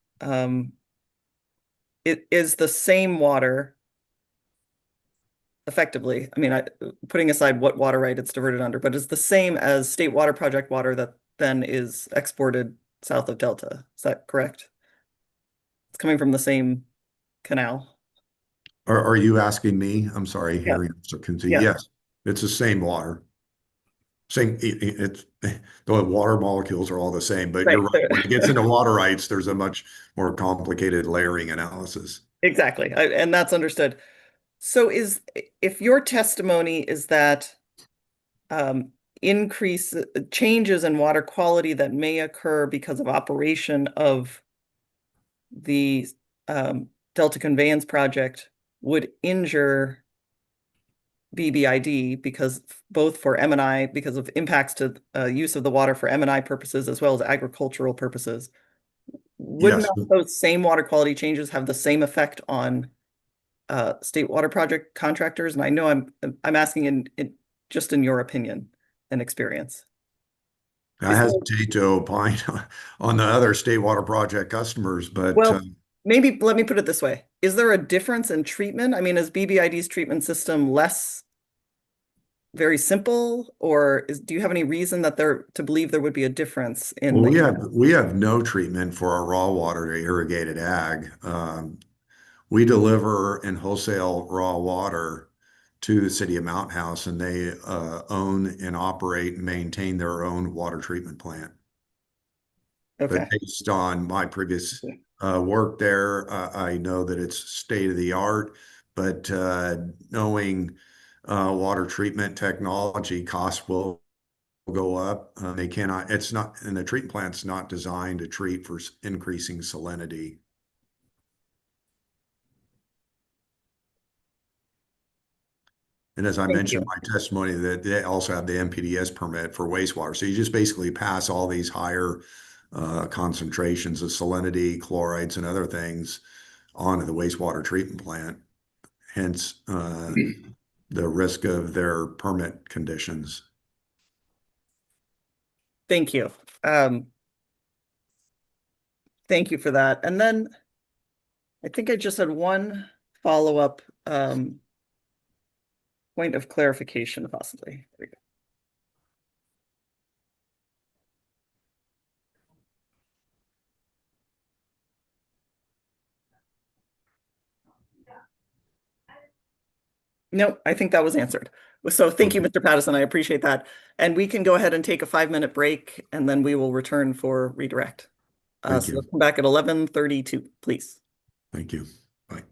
S1: it is the same water effectively. I mean, putting aside what water right it's diverted under, but it's the same as State Water Project water that then is exported south of Delta. Is that correct? It's coming from the same canal.
S8: Are you asking me? I'm sorry,
S1: Yeah.
S8: hearing officer Kinsey.
S1: Yeah.
S8: Yes, it's the same water. Same, it's the water molecules are all the same, but you're
S1: Right.
S8: right. When it gets into water rights, there's a much more complicated layering analysis.
S1: Exactly. And that's understood. So if your testimony is that increase changes in water quality that may occur because of operation of the Delta Conveyance project would injure BBID because both for M&I, because of impacts to use of the water for M&I purposes as well as agricultural purposes, would
S8: Yes,
S1: not those same water quality changes have the same effect on state water project contractors? And I know I'm asking in just in your opinion and experience.
S8: I hesitate to opine on the other state water project customers, but
S1: Well, maybe let me put it this way. Is there a difference in treatment? I mean, is BBID's treatment system less very simple, or do you have any reason that to believe there would be a difference in
S8: well,
S1: the
S8: we have no treatment for our raw water to irrigated ag. We deliver and wholesale raw water to the city of Mountain House, and they own and operate and maintain their own water treatment plant.
S1: Okay.
S8: But based on my previous work there, I know that it's state of the art. But knowing water treatment technology, costs will go up. They cannot. It's not, and the treatment plant's not designed to treat for increasing salinity. And as I
S1: Thank
S8: mentioned
S1: you.
S8: in my testimony, that they also have the MPDS permit for wastewater. So you just basically pass all these higher concentrations of salinity, chlorides, and other things onto the wastewater treatment plant. Hence, the risk of their permit conditions.
S1: Thank you. Thank you for that. And then I think I just had one follow-up point of clarification, possibly. There we go. No, I think that was answered. So thank you, Mr. Pattison. I appreciate that. And we can go ahead and take a 5-minute break, and then we will return for redirect.
S8: Thank
S1: So
S8: you.
S1: let's come back at 11:32, please.
S8: Thank you. Bye.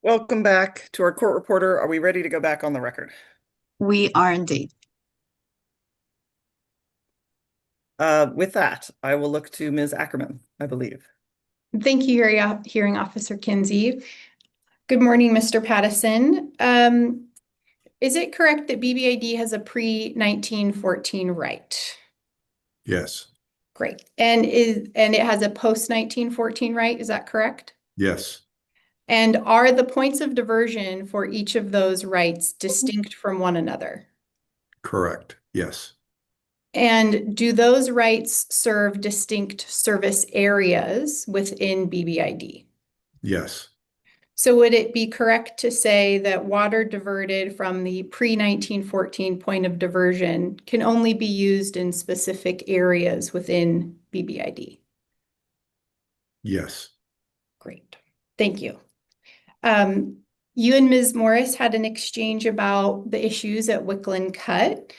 S1: Welcome back to our court reporter. Are we ready to go back on the record?
S11: We are indeed.
S1: With that, I will look to Ms. Ackerman, I believe.
S2: Thank you, Hearing Officer Kinsey. Good morning, Mr. Pattison. Is it correct that BBID has a pre-1914 right?
S8: Yes.
S2: Great. And it has a post-1914 right, is that correct?
S8: Yes.
S2: And are the points of diversion for each of those rights distinct from one another?
S8: Correct. Yes.
S2: And do those rights serve distinct service areas within BBID?
S8: Yes.
S2: So would it be correct to say that water diverted from the pre-1914 point of diversion can only be used in specific areas within BBID?
S8: Yes.
S2: Great. Thank you. You and Ms. Morris had an exchange about the issues at Wickland Cut.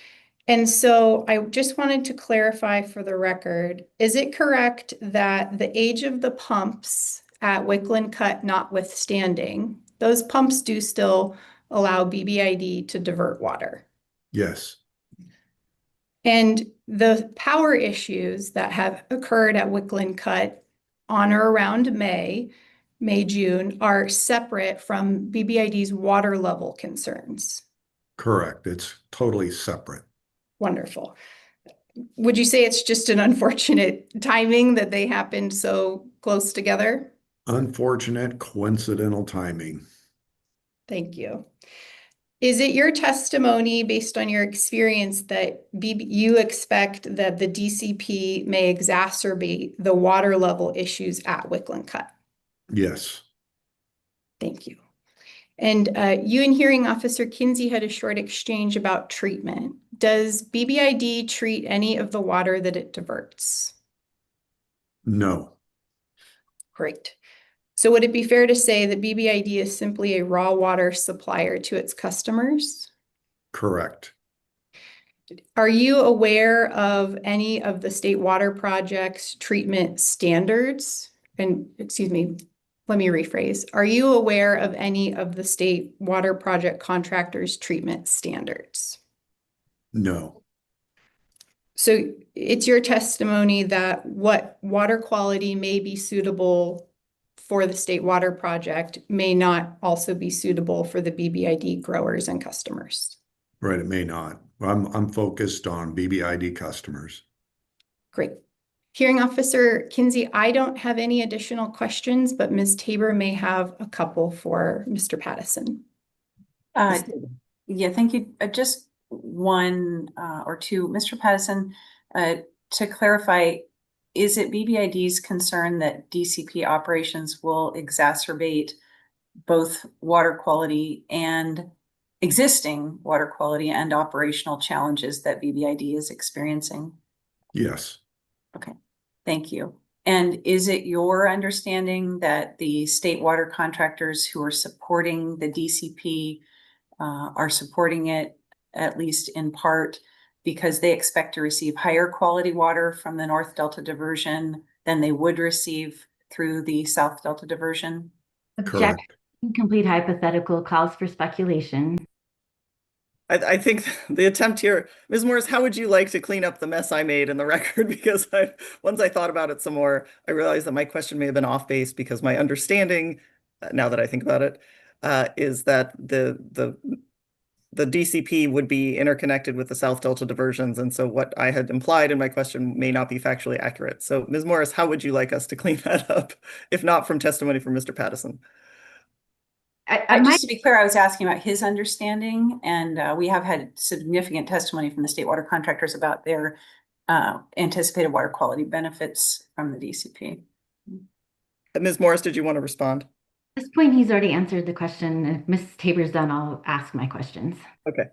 S2: And so I just wanted to clarify for the record, is it correct that the age of the pumps at Wickland Cut notwithstanding, those pumps do still allow BBID to divert water?
S8: Yes.
S2: And the power issues that have occurred at Wickland Cut on or around May, June, are separate from BBID's water level concerns.
S8: Correct. It's totally separate.
S2: Wonderful. Would you say it's just an unfortunate timing that they happened so close together?
S8: Unfortunate coincidental timing.
S2: Thank you. Is it your testimony based on your experience that you expect that the DCP may exacerbate the water level issues at Wickland Cut?
S8: Yes.
S2: Thank you. And you and Hearing Officer Kinsey had a short exchange about treatment. Does BBID treat any of the water that it diverts?
S8: No.
S2: Great. So would it be fair to say that BBID is simply a raw water supplier to its customers?
S8: Correct.
S2: Are you aware of any of the state water projects treatment standards? And excuse me, let me rephrase. Are you aware of any of the state water project contractors' treatment standards?
S8: No.
S2: So it's your testimony that what water quality may be suitable for the state water project may not also be suitable for the BBID growers and customers.
S8: Right. It may not. I'm focused on BBID customers.
S2: Great. Hearing Officer Kinsey, I don't have any additional questions, but Ms. Tabor may have a couple for Mr. Pattison.
S6: Yeah, thank you. Just one or two. Mr. Pattison, to clarify, is it BBID's concern that DCP operations will exacerbate both water quality and existing water quality and operational challenges that BBID is experiencing?
S8: Yes.
S6: Okay, thank you. And is it your understanding that the state water contractors who are supporting the DCP are supporting it, at least in part, because they expect to receive higher quality water from the North Delta diversion than they would receive through the South Delta diversion?
S8: Correct.
S7: Incomplete hypothetical calls for speculation.
S1: I think the attempt here, Ms. Morris, how would you like to clean up the mess I made in the record? Because once I thought about it some more, I realized that my question may have been off base because my understanding, now that I think about it, is that the DCP would be interconnected with the South Delta diversions. And so what I had implied in my question may not be factually accurate. So Ms. Morris, how would you like us to clean that up, if not from testimony from Mr. Pattison?
S6: Just to be clear, I was asking about his understanding, and we have had significant testimony from the state water contractors about their anticipated water quality benefits from the DCP.
S1: Ms. Morris, did you want to respond?
S7: At this point, he's already answered the question. If Ms. Tabor's done, I'll ask my questions.
S1: Okay.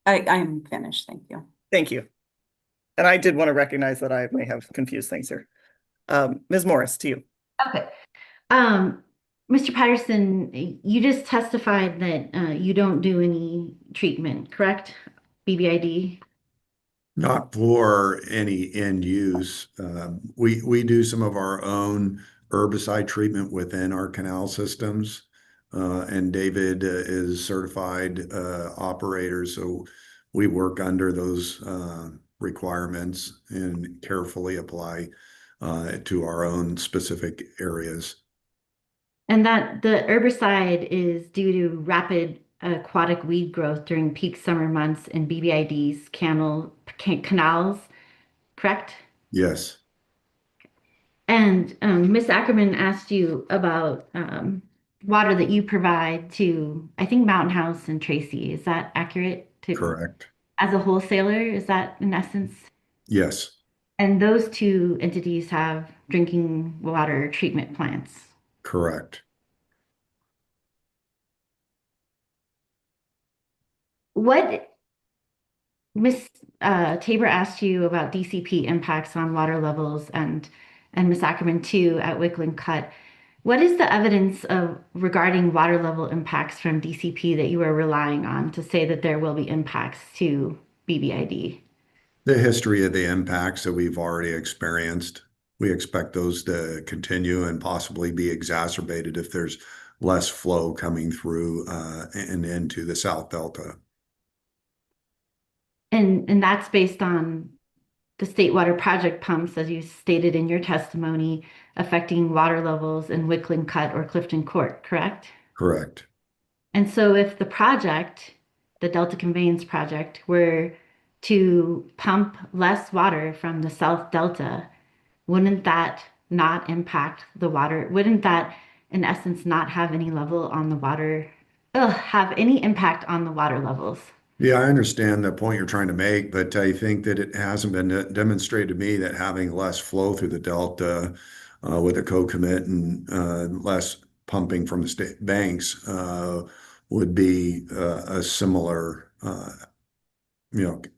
S6: I'm finished. Thank you.
S1: Thank you. And I did want to recognize that I may have confused things here. Ms. Morris, to you.
S7: Okay. Mr. Patterson, you just testified that you don't do any treatment, correct? BBID?
S8: Not for any end use. We do some of our own herbicide treatment within our canal systems. and David is certified operator, so we work under those requirements and carefully apply to our own specific areas.
S7: And that the herbicide is due to rapid aquatic weed growth during peak summer months in BBID's canals, correct?
S8: Yes,
S7: And Ms. Ackerman asked you about water that you provide to, I think, Mountain House and Tracy. Is that accurate?
S8: correct.
S7: As a wholesaler, is that in essence?
S8: Yes,
S7: And those two entities have drinking water treatment plants.
S8: correct.
S7: What Ms. Tabor asked you about DCP impacts on water levels and Ms. Ackerman too at Wickland Cut. What is the evidence of regarding water level impacts from DCP that you are relying on to say that there will be impacts to BBID?
S8: The history of the impacts that we've already experienced, we expect those to continue and possibly be exacerbated if there's less flow coming through and into the South Delta.
S7: And that's based on the state water project pumps, as you stated in your testimony, affecting water levels in Wickland Cut or Clifton Court, correct?
S8: Correct.
S7: And so if the project, the Delta Conveyance project, were to pump less water from the South Delta, wouldn't that not impact the water? Wouldn't that, in essence, not have any level on the water, have any impact on the water levels?
S8: Yeah, I understand the point you're trying to make, but I think that it hasn't been demonstrated to me that having less flow through the Delta with a co-commit and less pumping from the state banks would be a similar,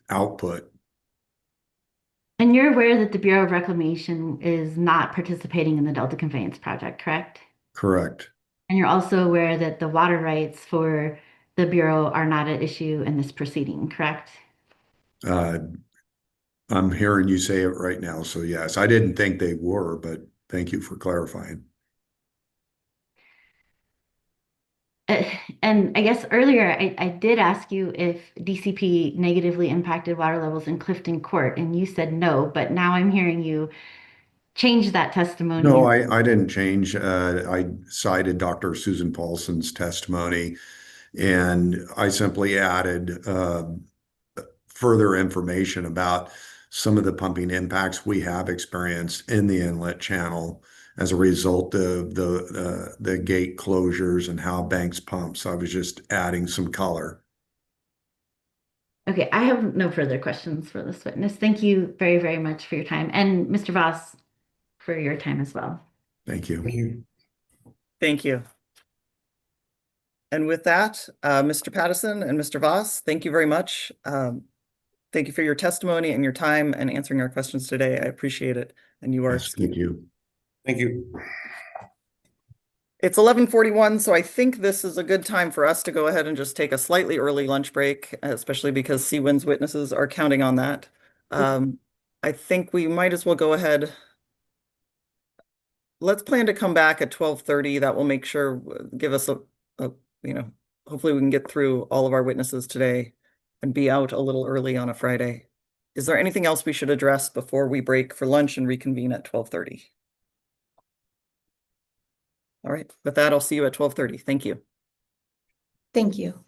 S8: output.
S7: And you're aware that the Bureau of Reclamation is not participating in the Delta Conveyance project, correct?
S8: Correct.
S7: And you're also aware that the water rights for the Bureau are not at issue in this proceeding, correct?
S8: Uh, I'm hearing you say it right now, so yes, I didn't think they were, but thank you for clarifying.
S7: Uh, And I guess earlier I did ask you if DCP negatively impacted water levels in Clifton Court, and you said no, but now I'm hearing you change that testimony.
S8: No, I didn't change. I cited Dr. Susan Paulson's testimony, and I simply added further information about some of the pumping impacts we have experienced in the inlet channel as a result of the gate closures and how Banks pumps. I was just adding some color.
S7: Okay, I have no further questions for this witness. Thank you very, very much for your time, and Mr. Voss for your time as well.
S8: Thank you.
S9: Thank you.
S1: Thank you. And with that, Mr. Pattison and Mr. Voss, thank you very much. Thank you for your testimony and your time and answering our questions today. I appreciate it. And you are
S8: Yes, thank you.
S9: Thank you.
S1: It's 11:41, so I think this is a good time for us to go ahead and just take a slightly early lunch break, especially because Seawind's witnesses are counting on that. I think we might as well go ahead. Let's plan to come back at 12:30. That will make sure, give us hopefully we can get through all of our witnesses today and be out a little early on a Friday. Is there anything else we should address before we break for lunch and reconvene at 12:30? All right, with that, I'll see you at 12:30. Thank you.
S2: Thank you.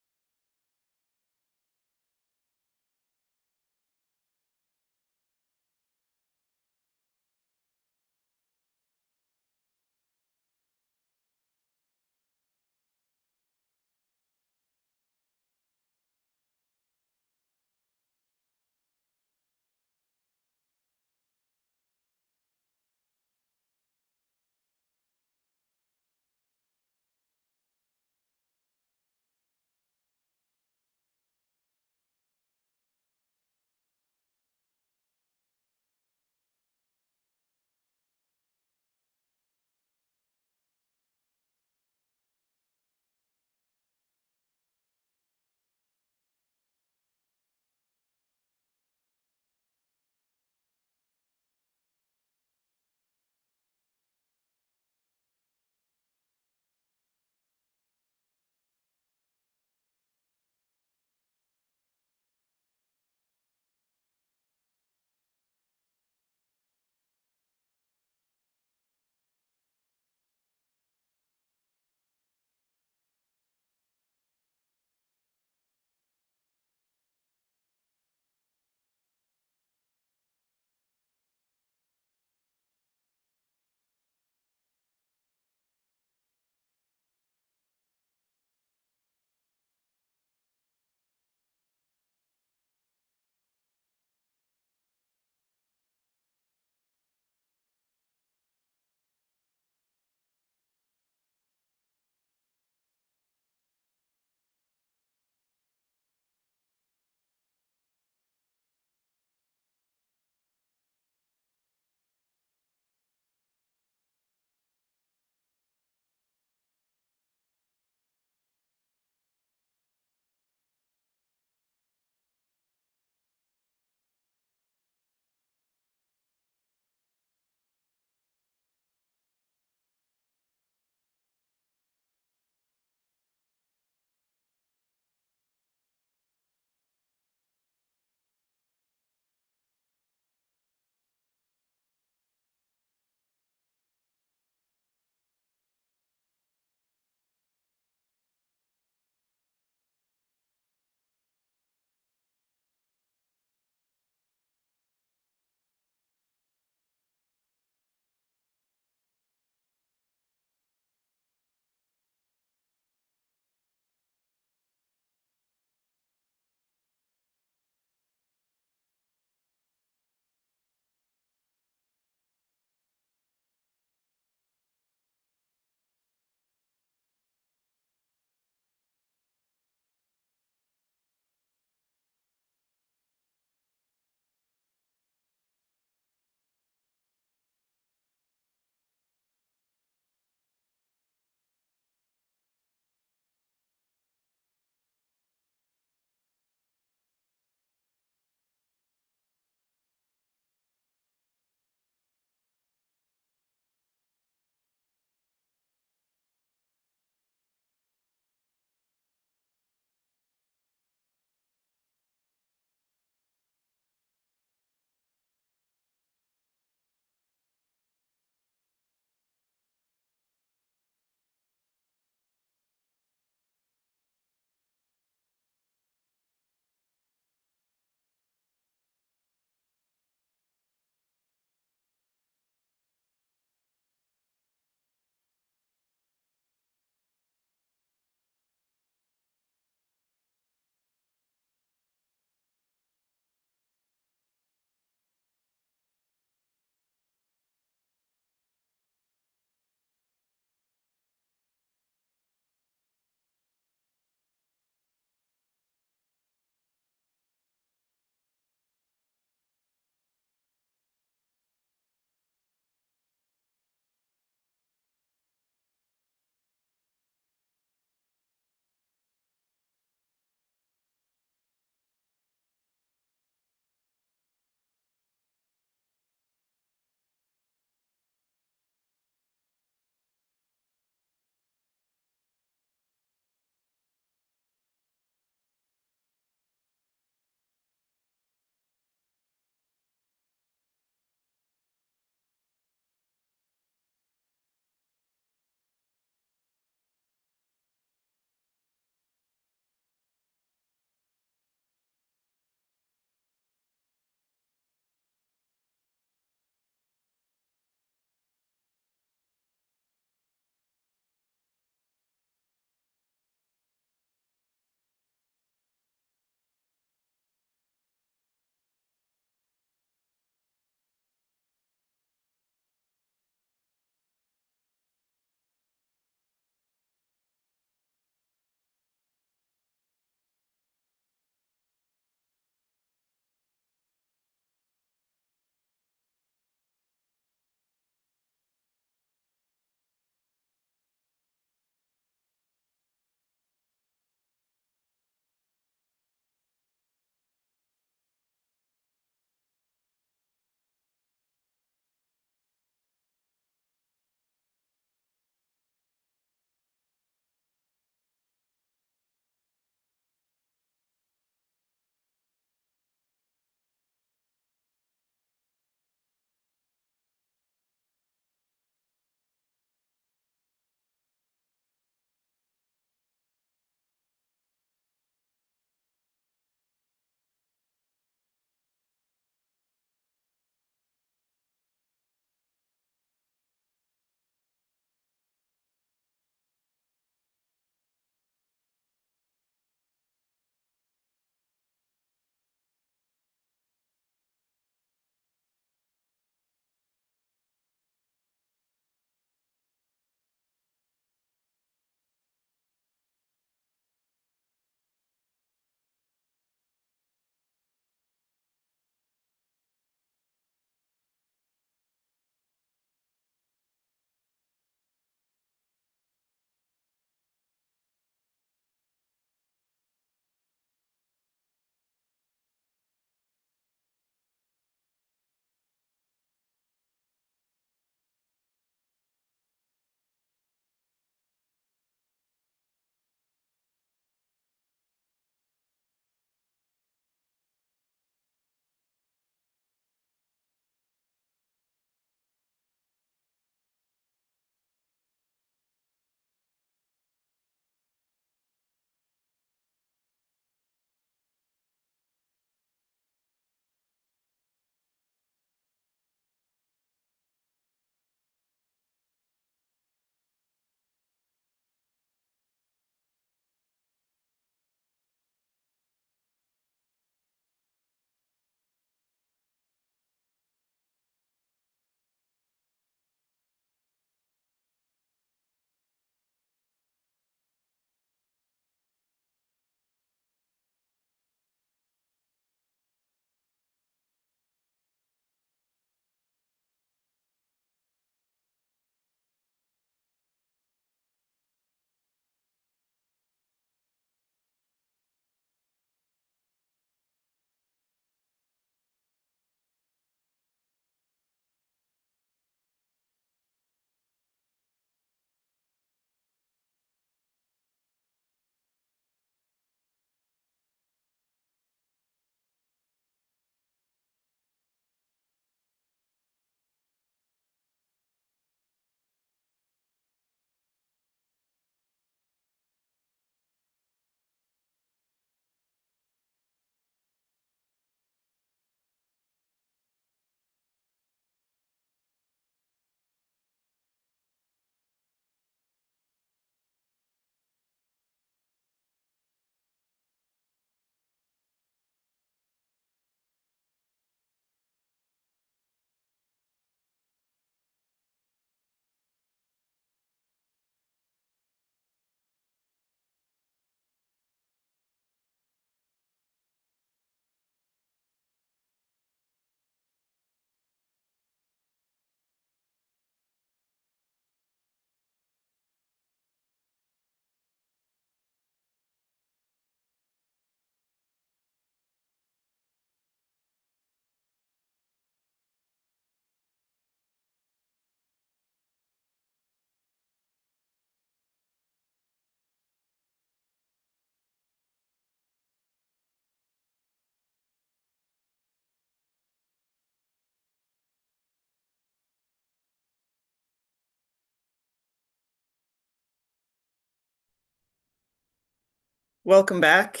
S1: Welcome back.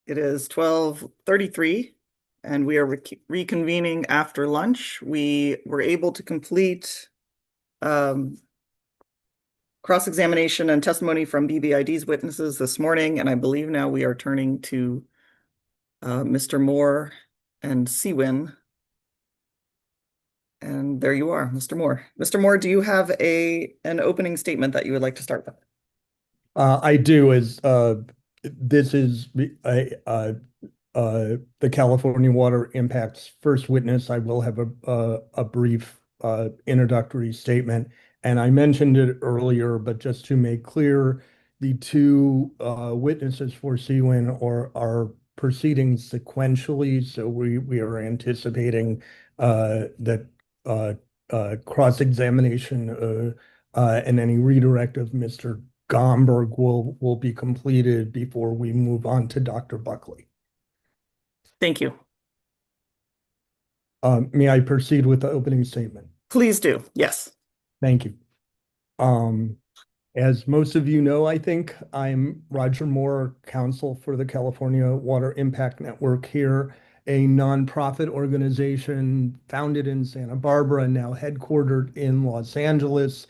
S1: It is 12:33 and we are reconvening after lunch. We were able to complete cross-examination and testimony from BBID's witnesses this morning, and I believe now we are turning to Mr. Moore and Cwin. And there you are, Mr. Moore. Mr. Moore, do you have an opening statement that you would like to start with?
S4: I do. This is the California Water Impact's first witness. I will have a brief introductory statement, and I mentioned it earlier, but just to make clear, the two witnesses for CWIN are proceeding sequentially, so we are anticipating that cross-examination and any redirect of Mr. Gomberg will be completed before we move on to Dr. Buckley.
S1: Thank you.
S4: May I proceed with the opening statement?
S1: Please do. Yes.
S4: Thank you. As most of you know, I think I'm Roger Moore, counsel for the California Water Impact Network here, a nonprofit organization founded in Santa Barbara, now headquartered in Los Angeles,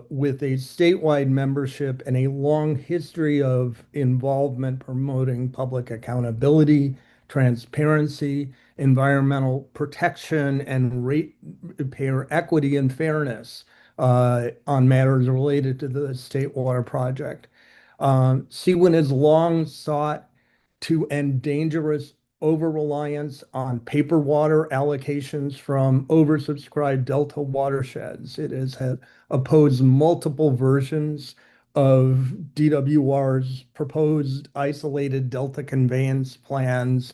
S4: with a statewide membership and a long history of involvement promoting public accountability, transparency, environmental protection, and ratepayer equity and fairness on matters related to the State Water Project. CWIN has long sought to end dangerous over-reliance on paper water allocations from oversubscribed delta watersheds. It has opposed multiple versions of DWR's proposed isolated delta conveyance plans,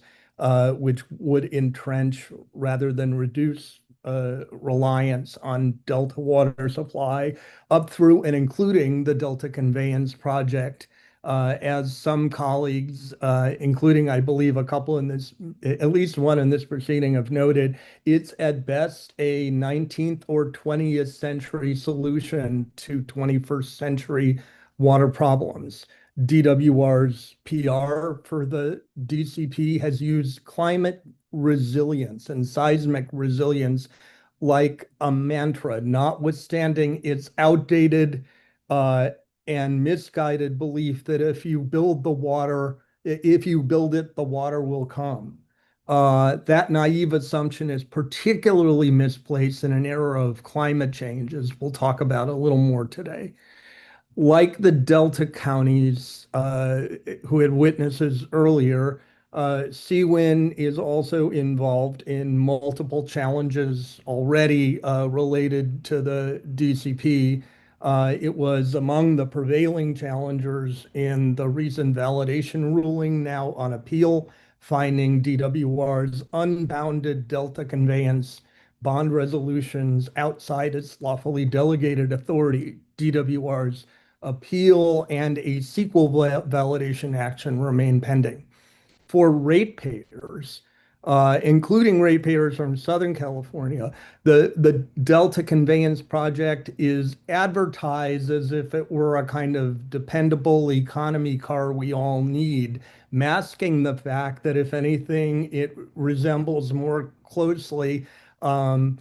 S4: which would entrench rather than reduce reliance on delta water supply up through and including the Delta Conveyance Project. As some colleagues, including I believe a couple in this, at least one in this proceeding, have noted, it's at best a 19th or 20th century solution to 21st century water problems. DWR's PR for the DCP has used climate resilience and seismic resilience like a mantra, notwithstanding its outdated and misguided belief that if you build it, the water will come. That naive assumption is particularly misplaced in an era of climate change, as we'll talk about a little more today. Like the Delta counties who had witnesses earlier, CWIN is also involved in multiple challenges already related to the DCP. It was among the prevailing challengers in the recent validation ruling, now on appeal, finding DWR's unbounded Delta conveyance bond resolutions outside its lawfully delegated authority. DWR's appeal and a sequel validation action remain pending. For ratepayers, including ratepayers from Southern California, the Delta Conveyance Project is advertised as if it were a kind of dependable economy car we all need, masking the fact that, if anything, it resembles more closely an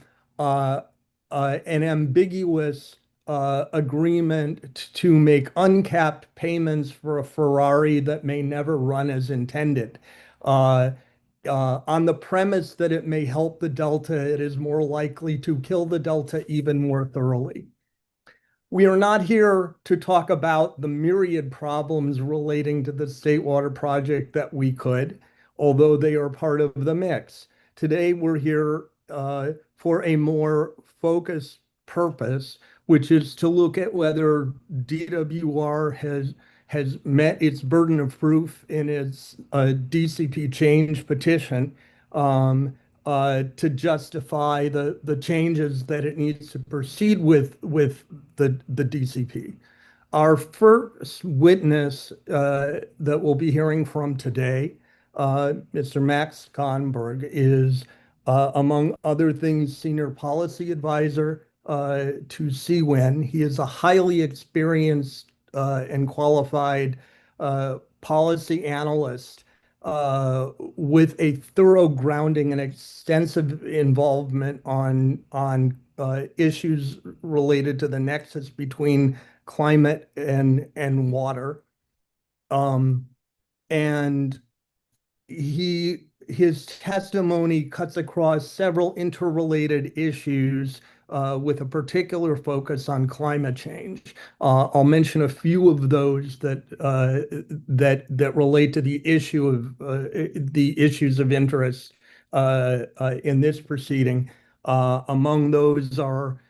S4: ambiguous agreement to make uncapped payments for a Ferrari that may never run as intended. On the premise that it may help the Delta, it is more likely to kill the Delta even more thoroughly. We are not here to talk about the myriad problems relating to the State Water Project that we could, although they are part of the mix. Today, we're here for a more focused purpose, which is to look at whether DWR has met its burden of proof in its DCP change petition to justify the changes that it needs to proceed with the DCP. Our first witness that we'll be hearing from today, Mr. Max Conberg, is among other things, senior policy advisor to CWIN. He is a highly experienced and qualified policy analyst with a thorough grounding and extensive involvement on issues related to the nexus between climate and water. And his testimony cuts across several interrelated issues with a particular focus on climate change. I'll mention a few of those that relate to the the issues of interest in this proceeding. Among those are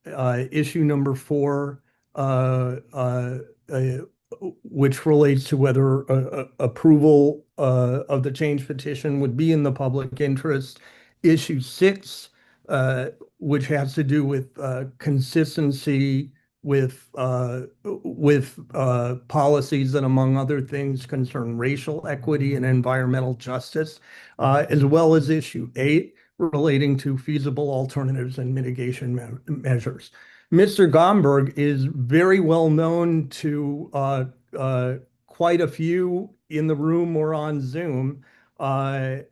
S4: issue number 4, which relates to whether approval of the change petition would be in the public interest. Issue 6, which has to do with consistency with policies that, among other things, concern racial equity and environmental justice, as well as issue 8, relating to feasible alternatives and mitigation measures. Mr. Gomberg is very well known to quite a few in the room or on Zoom as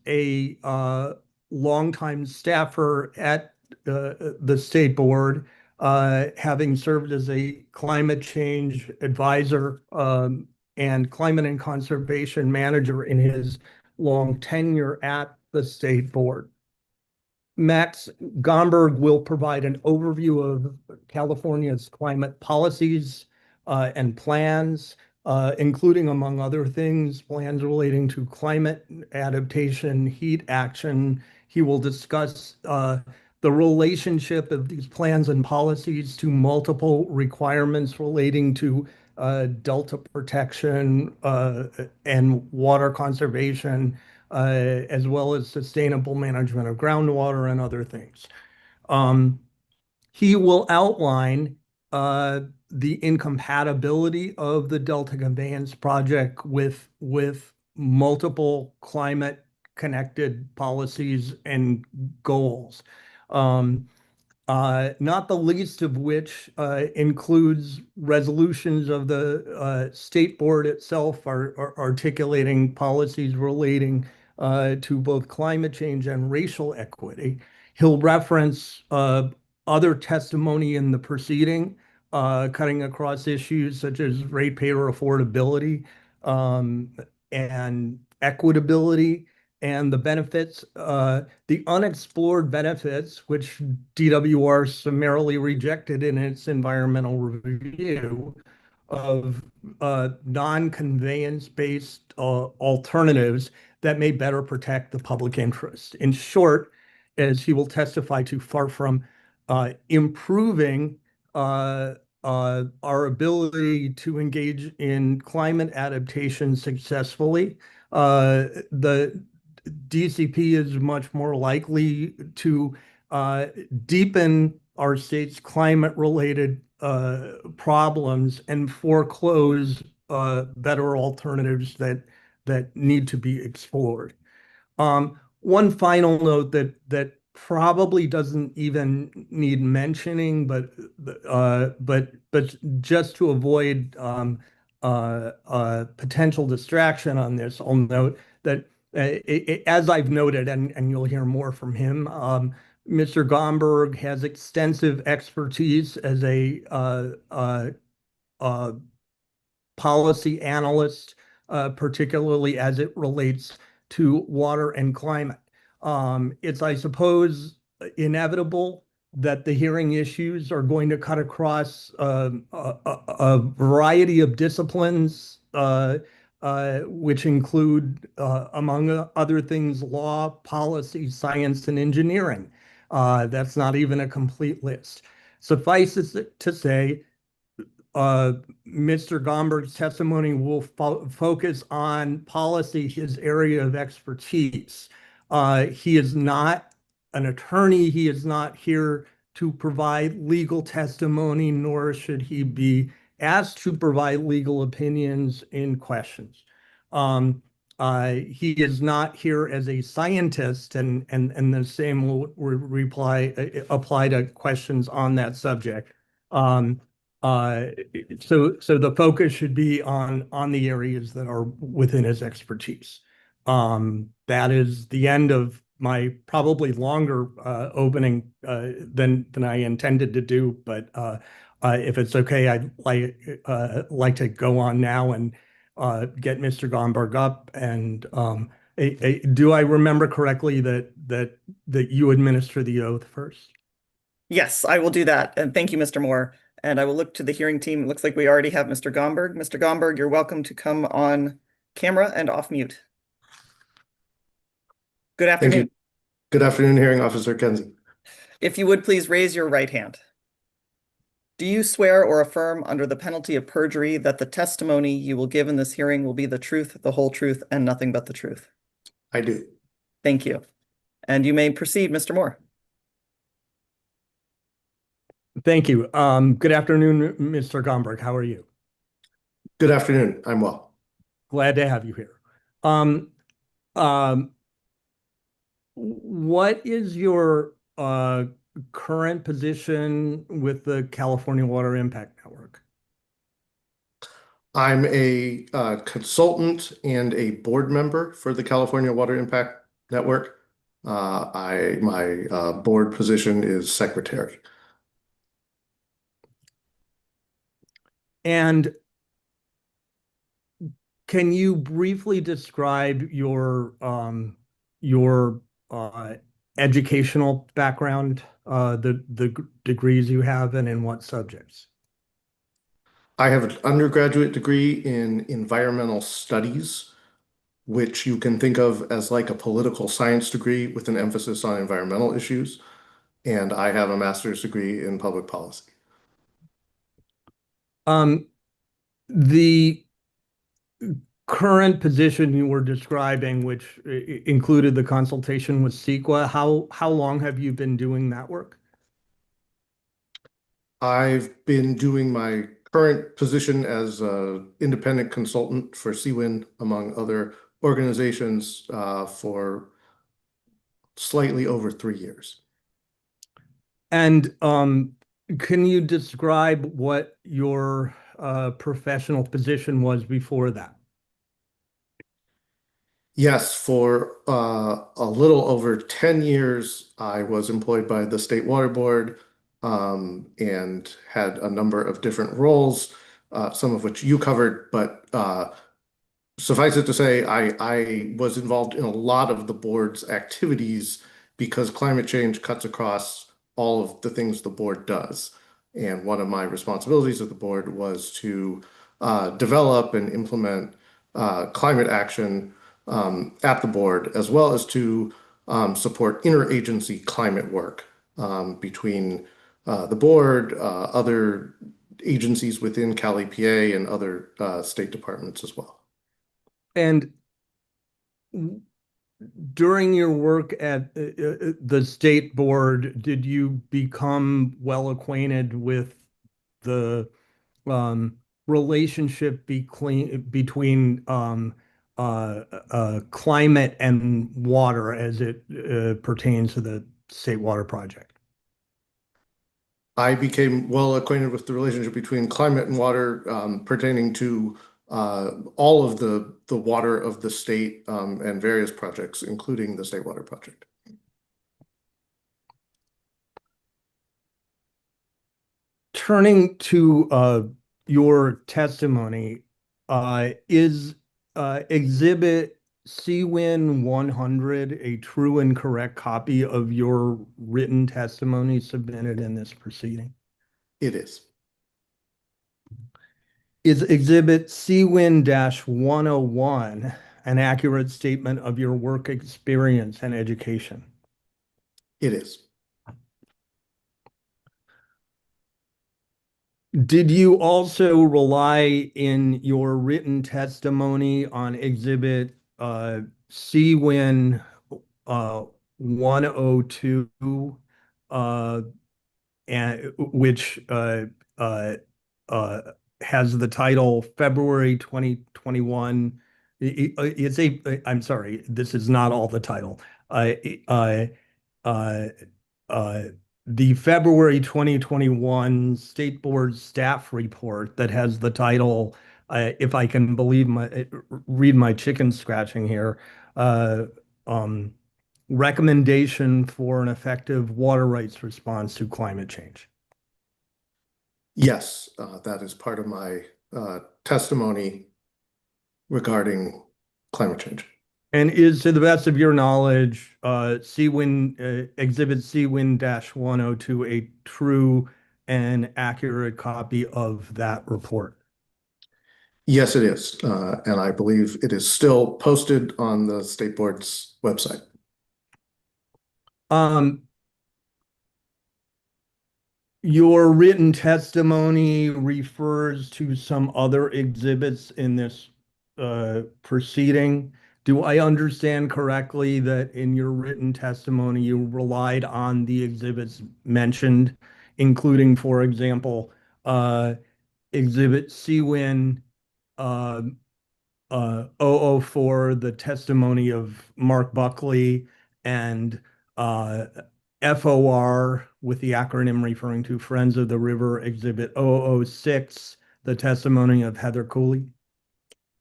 S4: a longtime staffer at the State Board, having served as a climate change advisor and climate and conservation manager in his long tenure at the State Board. Max Gomberg will provide an overview of California's climate policies and plans, including, among other things, plans relating to climate adaptation, heat action. He will discuss the relationship of these plans and policies to multiple requirements relating to delta protection and water conservation, as well as sustainable management of groundwater and other things. He will outline the incompatibility of the Delta Conveyance project with multiple climate-connected policies and goals. Not the least of which includes resolutions of the State Board itself articulating policies relating to both climate change and racial equity. He'll reference other testimony in the proceeding, cutting across issues such as ratepayer affordability and equitability, and the benefits, the unexplored benefits, which DWR summarily rejected in its environmental review of non-conveyance-based alternatives that may better protect the public interest. In short, as he will testify to, far from improving our ability to engage in climate adaptation successfully, the DCP is much more likely to deepen our state's climate-related problems and foreclose better alternatives that need to be explored. One final note that probably doesn't even need mentioning, but just to avoid potential distraction on this, I'll note that as I've noted, and you'll hear more from him, Mr. Gomberg has extensive expertise as a policy analyst, particularly as it relates to water and climate. It's, I suppose, inevitable that the hearing issues are going to cut across a variety of disciplines, which include, among other things, law, policy, science, and engineering. That's not even a complete list. Suffice it to say, Mr. Gomberg's testimony will focus on policy, his area of expertise. He is not an attorney. He is not here to provide legal testimony, nor should he be asked to provide legal opinions in questions. He is not here as a scientist, and the same will apply to questions on that subject. Uh, so the focus should be on the areas that are within his expertise. That is the end of my probably longer opening than I intended to do, but if it's okay, I'd like to go on now and get Mr. Gomberg up. And do I remember correctly that you administer the oath first?
S1: Yes, I will do that. And thank you, Mr. Moore. And I will look to the hearing team. It looks like we already have Mr. Gomberg. Mr. Gomberg, you're welcome to come on camera and off mute. Good
S12: Thank
S1: afternoon.
S12: you. Good afternoon, Hearing Officer Kenzie.
S1: If you would please raise your right hand. Do you swear or affirm under the penalty of perjury that the testimony you will give in this hearing will be the truth, the whole truth, and nothing but the truth?
S12: I do.
S1: Thank you. And you may proceed, Mr. Moore.
S4: Thank you. Good afternoon, Mr. Gomberg. How are you?
S12: Good afternoon. I'm well.
S4: Glad to have you here. What is your current position with the California Water Impact Network?
S12: I'm a consultant and a board member for the California Water Impact Network. My board position is secretary.
S4: And can you briefly describe your educational background, the degrees you have, and in what subjects?
S12: I have an undergraduate degree in environmental studies, which you can think of as like a political science degree with an emphasis on environmental issues. And I have a master's degree in public policy.
S4: The current position you were describing, which included the consultation with CEQA, how long have you been doing that work?
S12: I've been doing my current position as an independent consultant for CWIN, among other organizations, for slightly over 3 years.
S4: And can you describe what your professional position was before that?
S12: Yes, for a little over 10 years, I was employed by the State Water Board and had a number of different roles, some of which you covered, but suffice it to say, I was involved in a lot of the board's activities because climate change cuts across all of the things the board does. And one of my responsibilities of the board was to develop and implement climate action at the board, as well as to support interagency climate work between the board, other agencies within Cal EPA, and other state departments as well.
S4: And during your work at the state board, did you become well acquainted with the relationship between climate and water as it pertains to the State Water Project?
S12: I became well acquainted with the relationship between climate and water pertaining to all of the water of the state and various projects, including the State Water Project.
S4: Turning to your testimony, is Exhibit CWIN 100 a true and correct copy of your written testimony submitted in this proceeding?
S12: It is.
S4: Is Exhibit CWIN-101 an accurate statement of your work experience and education?
S12: It is.
S4: Did you also rely in your written testimony on Exhibit CWIN 102, which has the title February 2021? I'm sorry, this is not all the title. the February 2021 State Board staff report that has the title, if I can read my chicken scratching here, uh, um, recommendation for an effective water rights response to climate change.
S12: Yes, that is part of my testimony regarding climate change.
S4: And is, to the best of your knowledge, Exhibit CWIN-102 a true and accurate copy of that report?
S12: Yes, it is. And I believe it is still posted on the State Board's website.
S4: Your written testimony refers to some other exhibits in this proceeding. Do I understand correctly that in your written testimony, you relied on the exhibits mentioned, including, for example, Exhibit CWIN 004, the testimony of Mark Buckley, and FOR, with the acronym referring to Friends of the River, Exhibit 006, the testimony of Heather Cooley?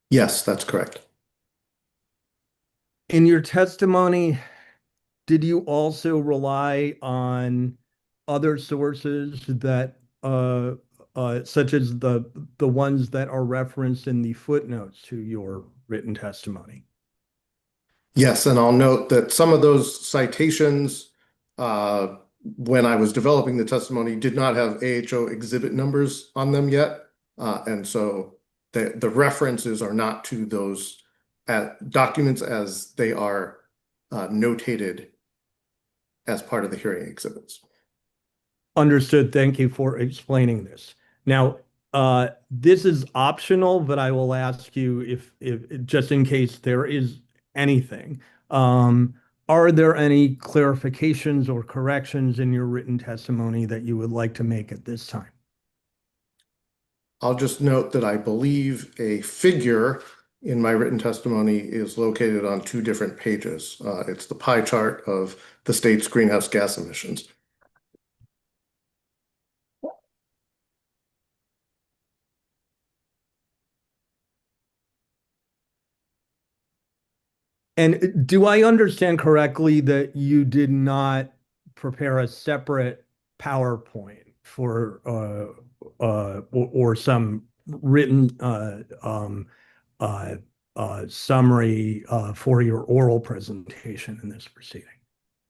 S12: Yes, that's correct.
S4: In your testimony, did you also rely on other sources that, such as the ones that are referenced in the footnotes to your written testimony?
S12: Yes, and I'll note that some of those citations, when I was developing the testimony, did not have AHO exhibit numbers on them yet. And so the references are not to those documents as they are notated as part of the hearing exhibits.
S4: Understood. Thank you for explaining this. Now, this is optional, but I will ask you if just in case there is anything. Are there any clarifications or corrections in your written testimony that you would like to make at this time?
S12: I'll just note that I believe a figure in my written testimony is located on two different pages. It's the pie chart of the state's greenhouse gas emissions.
S4: And do I understand correctly that you did not prepare a separate PowerPoint for or some written summary for your oral presentation in this proceeding?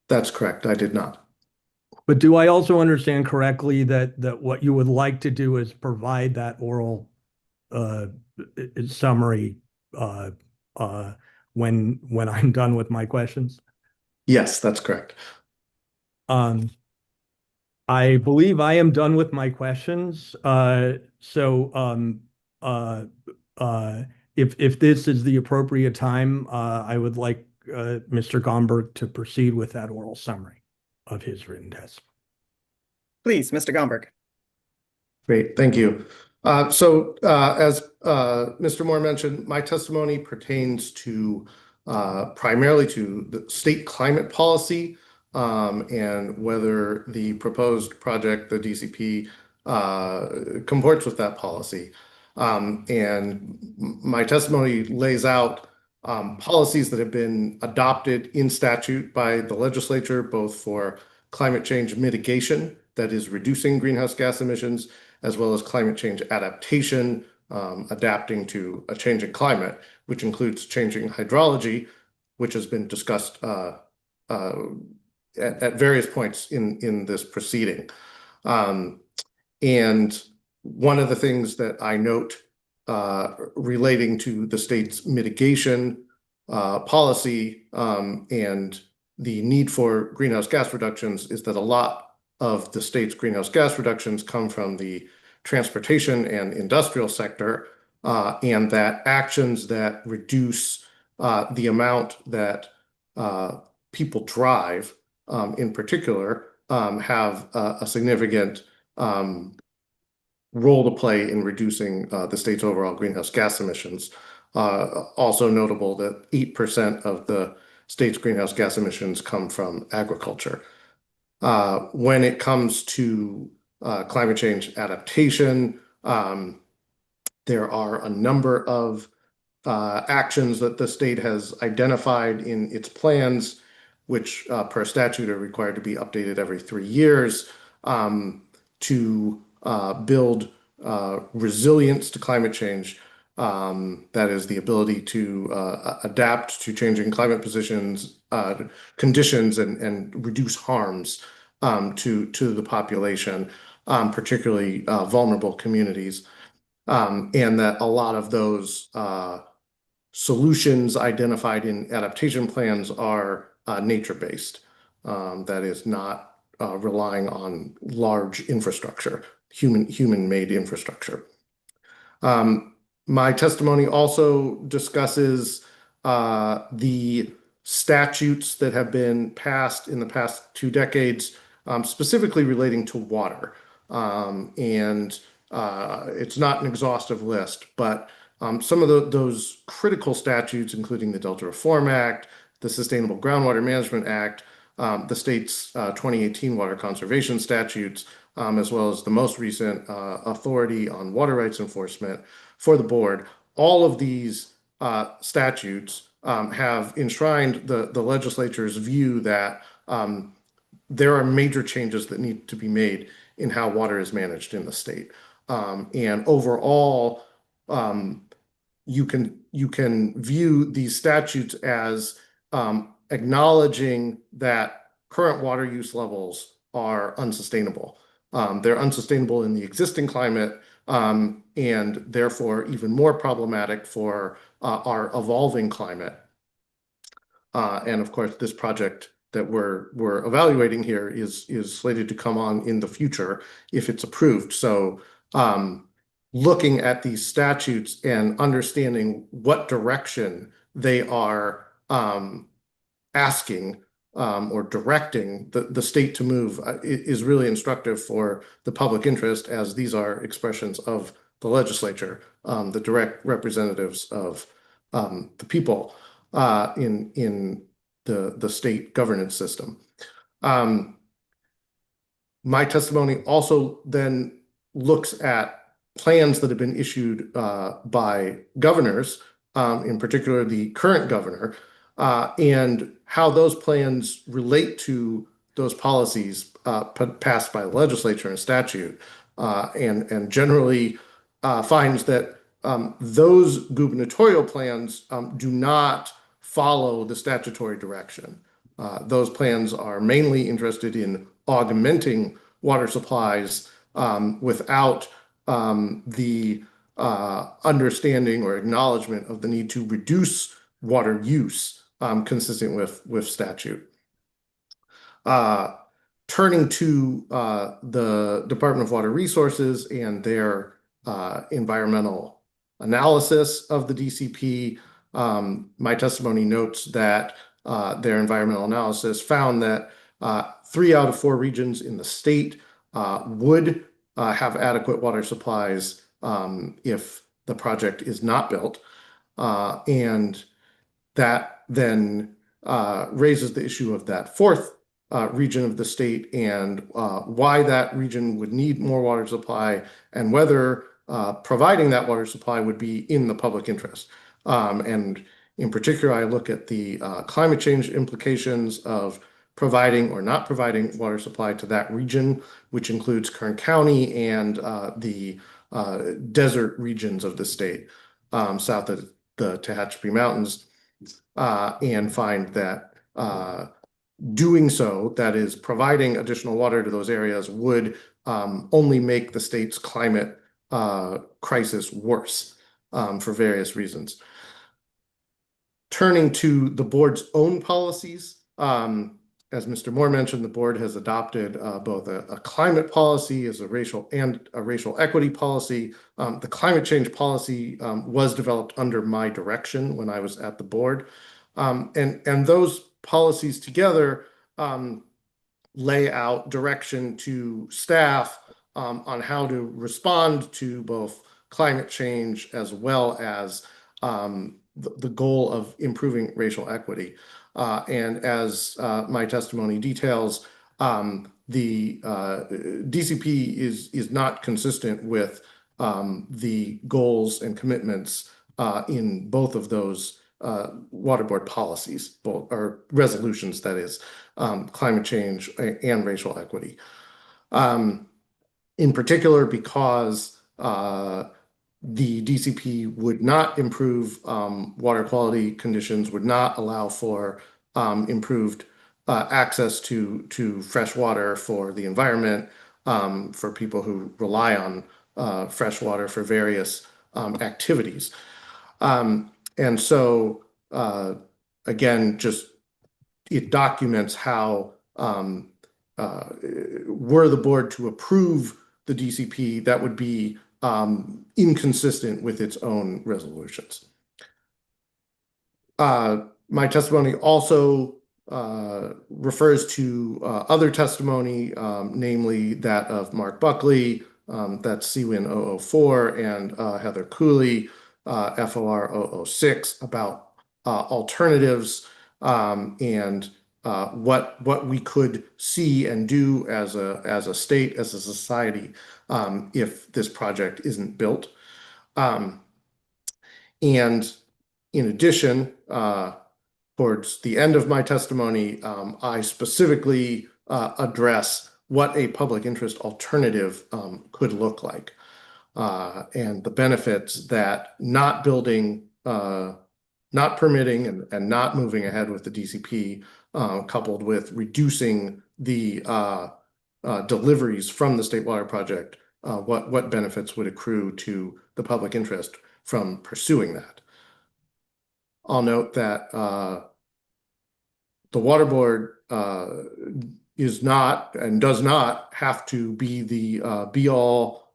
S12: That's correct. I did not.
S4: But do I also understand correctly that what you would like to do is provide that oral summary when I'm done with my questions?
S12: Yes, that's correct.
S4: I believe I am done with my questions. If this is the appropriate time, I would like Mr. Gomberg to proceed with that oral summary of his written testimony.
S1: Please, Mr. Gomberg.
S12: Great, thank you. As Mr. Moore mentioned, my testimony pertains to primarily to the state climate policy and whether the proposed project, the DCP, comports with that policy. And my testimony lays out policies that have been adopted in statute by the legislature, both for climate change mitigation, that is reducing greenhouse gas emissions, as well as climate change adaptation, adapting to a changing climate, which includes changing hydrology, which has been discussed at various points in this proceeding. And one of the things that I note relating to the state's mitigation policy and the need for greenhouse gas reductions is that a lot of the state's greenhouse gas reductions come from the transportation and industrial sector, and that actions that reduce the amount that people drive, in particular, have a significant role to play in reducing the state's overall greenhouse gas emissions. Also notable that 8% of the state's greenhouse gas emissions come from agriculture. When it comes to climate change adaptation, there are a number of actions that the state has identified in its plans, which per statute are required to be updated every 3 years, to build resilience to climate change. That is the ability to adapt to changing climate conditions and reduce harms to the population, particularly vulnerable communities. And that a lot of those solutions identified in adaptation plans are nature-based. That is not relying on large infrastructure, human-made infrastructure. My testimony also discusses the statutes that have been passed in the past 2 decades, specifically relating to water. And it's not an exhaustive list, but some of those critical statutes, including the Delta Reform Act, the Sustainable Groundwater Management Act, the state's 2018 water conservation statutes, as well as the most recent authority on water rights enforcement for the board. All of these statutes have enshrined the legislature's view that there are major changes that need to be made in how water is managed in the state. And overall, you can view these statutes as acknowledging that current water use levels are unsustainable. They're unsustainable in the existing climate, and therefore even more problematic for our evolving climate. And of course, this project that we're evaluating here is slated to come on in the future if it's approved. So looking at these statutes and understanding what direction they are asking or directing the state to move is really instructive for the public interest, as these are expressions of the legislature, the direct representatives of the people in the state governance system. My testimony also then looks at plans that have been issued by governors, in particular the current governor, and how those plans relate to those policies passed by the legislature and statute, and generally finds that those gubernatorial plans do not follow the statutory direction. Those plans are mainly interested in augmenting water supplies without the understanding or acknowledgement of the need to reduce water use consistent with statute. Turning to the Department of Water Resources and their environmental analysis of the DCP, my testimony notes that their environmental analysis found that 3 out of 4 regions in the state would have adequate water supplies if the project is not built. And that then raises the issue of that 4th region of the state and why that region would need more water supply and whether providing that water supply would be in the public interest. And in particular, I look at the climate change implications of providing or not providing water supply to that region, which includes Kern County and the desert regions of the state south of the Tehachapi Mountains, and find that doing so, that is providing additional water to those areas, would only make the state's climate crisis worse for various reasons. Turning to the board's own policies, as Mr. Moore mentioned, the board has adopted both a climate policy as a racial equity policy. The climate change policy was developed under my direction when I was at the board. And those policies together lay out direction to staff on how to respond to both climate change as well as the goal of improving racial equity. And as my testimony details, the DCP is not consistent with the goals and commitments in both of those water board policies, both or resolutions, that is, climate change and racial equity. In particular, because the DCP would not improve water quality conditions, would not allow for improved access to fresh water for the environment, for people who rely on fresh water for various activities. And so, again, just it documents how were the board to approve the DCP, that would be inconsistent with its own resolutions. My testimony also refers to other testimony, namely that of Mark Buckley, that's CWIN 004, and Heather Cooley, FOR 006, about alternatives and what we could see and do as a state, as a society, if this project isn't built. And in addition, towards the end of my testimony, I specifically address what a public interest alternative could look like, and the benefits that not building, not permitting, and not moving ahead with the DCP, coupled with reducing the deliveries from the State Water Project, what benefits would accrue to the public interest from pursuing that. I'll note that the Water Board is not and does not have to be the be-all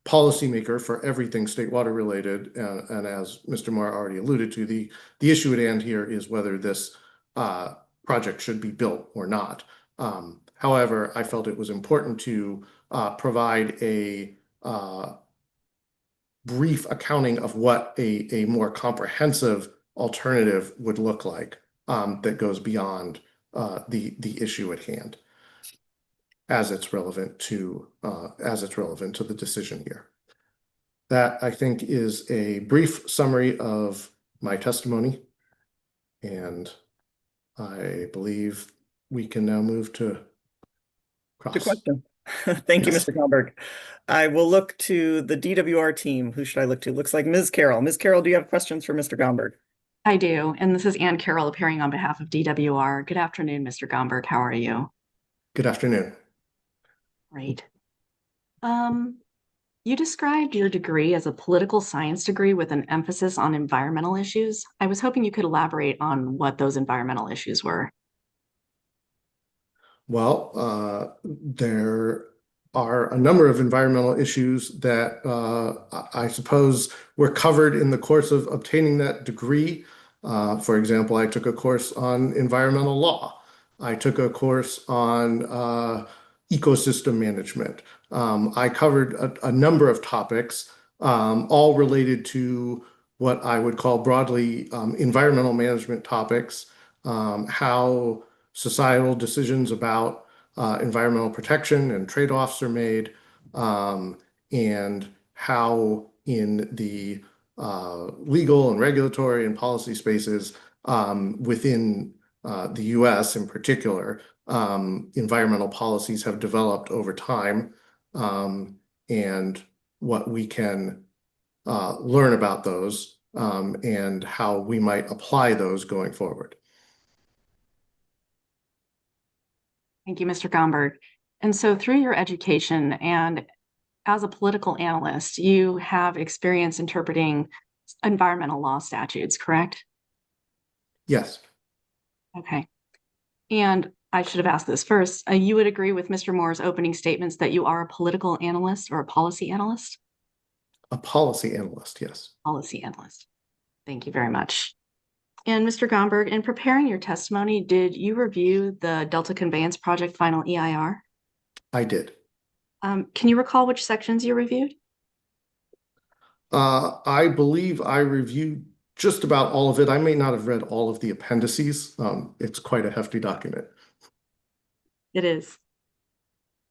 S12: policymaker for everything state water related. And as Mr. Moore already alluded to, the issue at hand here is whether this project should be built or not. However, I felt it was important to provide a brief accounting of what a more comprehensive alternative would look like, that goes beyond the issue at hand, as it's relevant to the decision here. That, I think, is a brief summary of my testimony, and I believe we can now move to
S1: The question. Thank you,
S12: Yes.
S1: Mr. Gomberg. I will look to the DWR team. Who should I look to? Looks like Ms. Carroll. Ms. Carroll, do you have questions for Mr. Gomberg?
S13: I do, and this is Ann Carroll appearing on behalf of DWR. Good afternoon, Mr. Gomberg. How are you?
S12: Good afternoon.
S13: Great. You described your degree as a political science degree with an emphasis on environmental issues. I was hoping you could elaborate on what those environmental issues were.
S12: Well, there are a number of environmental issues that I suppose were covered in the course of obtaining that degree. For example, I took a course on environmental law. I took a course on ecosystem management. I covered a number of topics, all related to what I would call broadly environmental management topics, how societal decisions about environmental protection and trade-offs are made, and how in the legal and regulatory and policy spaces within the US in particular, environmental policies have developed over time, and what we can learn about those, and how we might apply those going forward.
S13: Thank you, Mr. Gomberg. And so through your education and as a political analyst, you have experience interpreting environmental law statutes, correct?
S12: Yes.
S13: Okay. And I should have asked this first. You would agree with Mr. Moore's opening statements that you are a political analyst or a policy analyst?
S12: A policy analyst, yes.
S13: Policy analyst. Thank you very much. And Mr. Gomberg, in preparing your testimony, did you review the Delta Conveyance Project final EIR?
S12: I did.
S13: Can you recall which sections you reviewed?
S12: I believe I reviewed just about all of it. I may not have read all of the appendices. It's quite a hefty document.
S13: It is.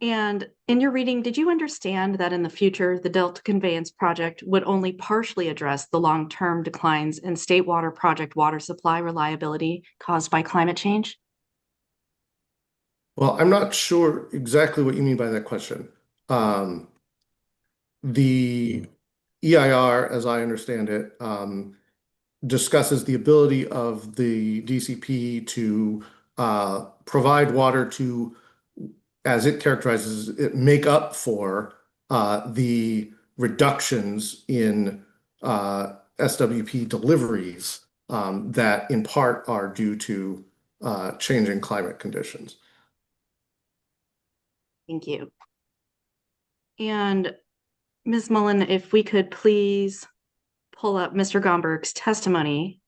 S13: And in your reading, did you understand that in the future, the Delta Conveyance project would only partially address the long-term declines in state water project water supply reliability caused by climate change?
S12: Well, I'm not sure exactly what you mean by that question. The EIR, as I understand it, discusses the ability of the DCP to provide water to, as it characterizes it, make up for the reductions in SWP deliveries that in part are due to changing climate conditions.
S13: Thank you. And Ms. Mullen, if we could please pull up Mr. Gomberg's testimony,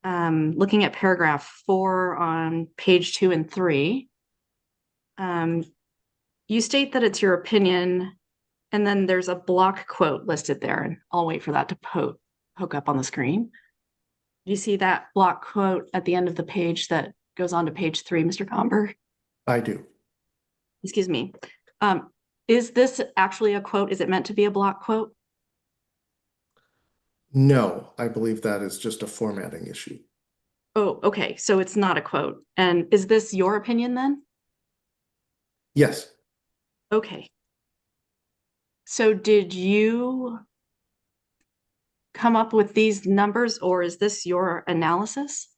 S13: looking at paragraph 4 on page 2 and 3. You state that it's your opinion, and then there's a block quote listed there, and I'll wait for that to poke up on the screen. Do you see that block quote at the end of the page that goes on to page 3, Mr. Gomberg?
S12: I do.
S13: Excuse me. Is this actually a quote? Is it meant to be a block quote?
S12: No, I believe that is just a formatting issue.
S13: Oh, okay. So it's not a quote. And is this your opinion then?
S12: Yes.
S13: Okay. So did you come up with these numbers, or is this your analysis?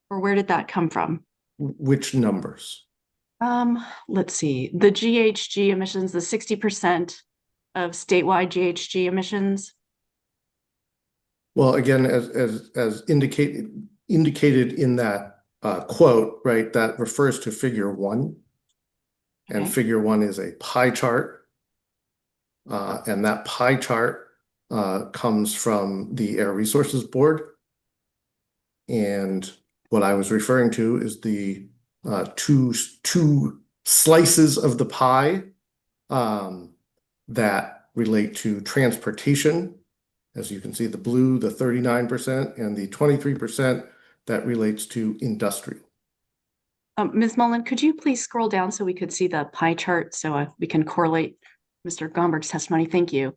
S13: Or where did that come from?
S12: Which numbers?
S13: Let's see. The GHG emissions, the 60% of statewide GHG emissions.
S12: Well, again, as indicated in that quote, right, that refers to figure 1. And
S13: Okay.
S12: figure 1 is a pie chart. And that pie chart comes from the Air Resources Board. And what I was referring to is the two slices of the pie that relate to transportation. As you can see, the blue, the 39%, and the 23% that relates to industrial.
S13: Ms. Mullen, could you please scroll down so we could see the pie chart so we can correlate Mr. Gomberg's testimony? Thank you.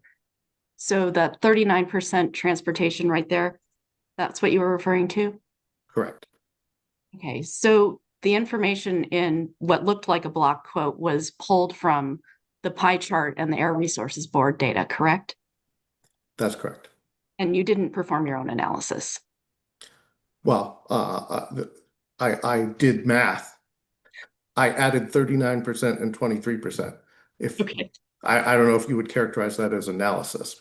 S13: So that 39% transportation right there, that's what you were referring to?
S12: Correct.
S13: Okay, so the information in what looked like a block quote was pulled from the pie chart and the Air Resources Board data, correct?
S12: That's correct.
S13: And you didn't perform your own analysis?
S12: Well, I did math. I added 39% and 23%.
S13: Okay.
S12: I don't know if you would characterize that as analysis.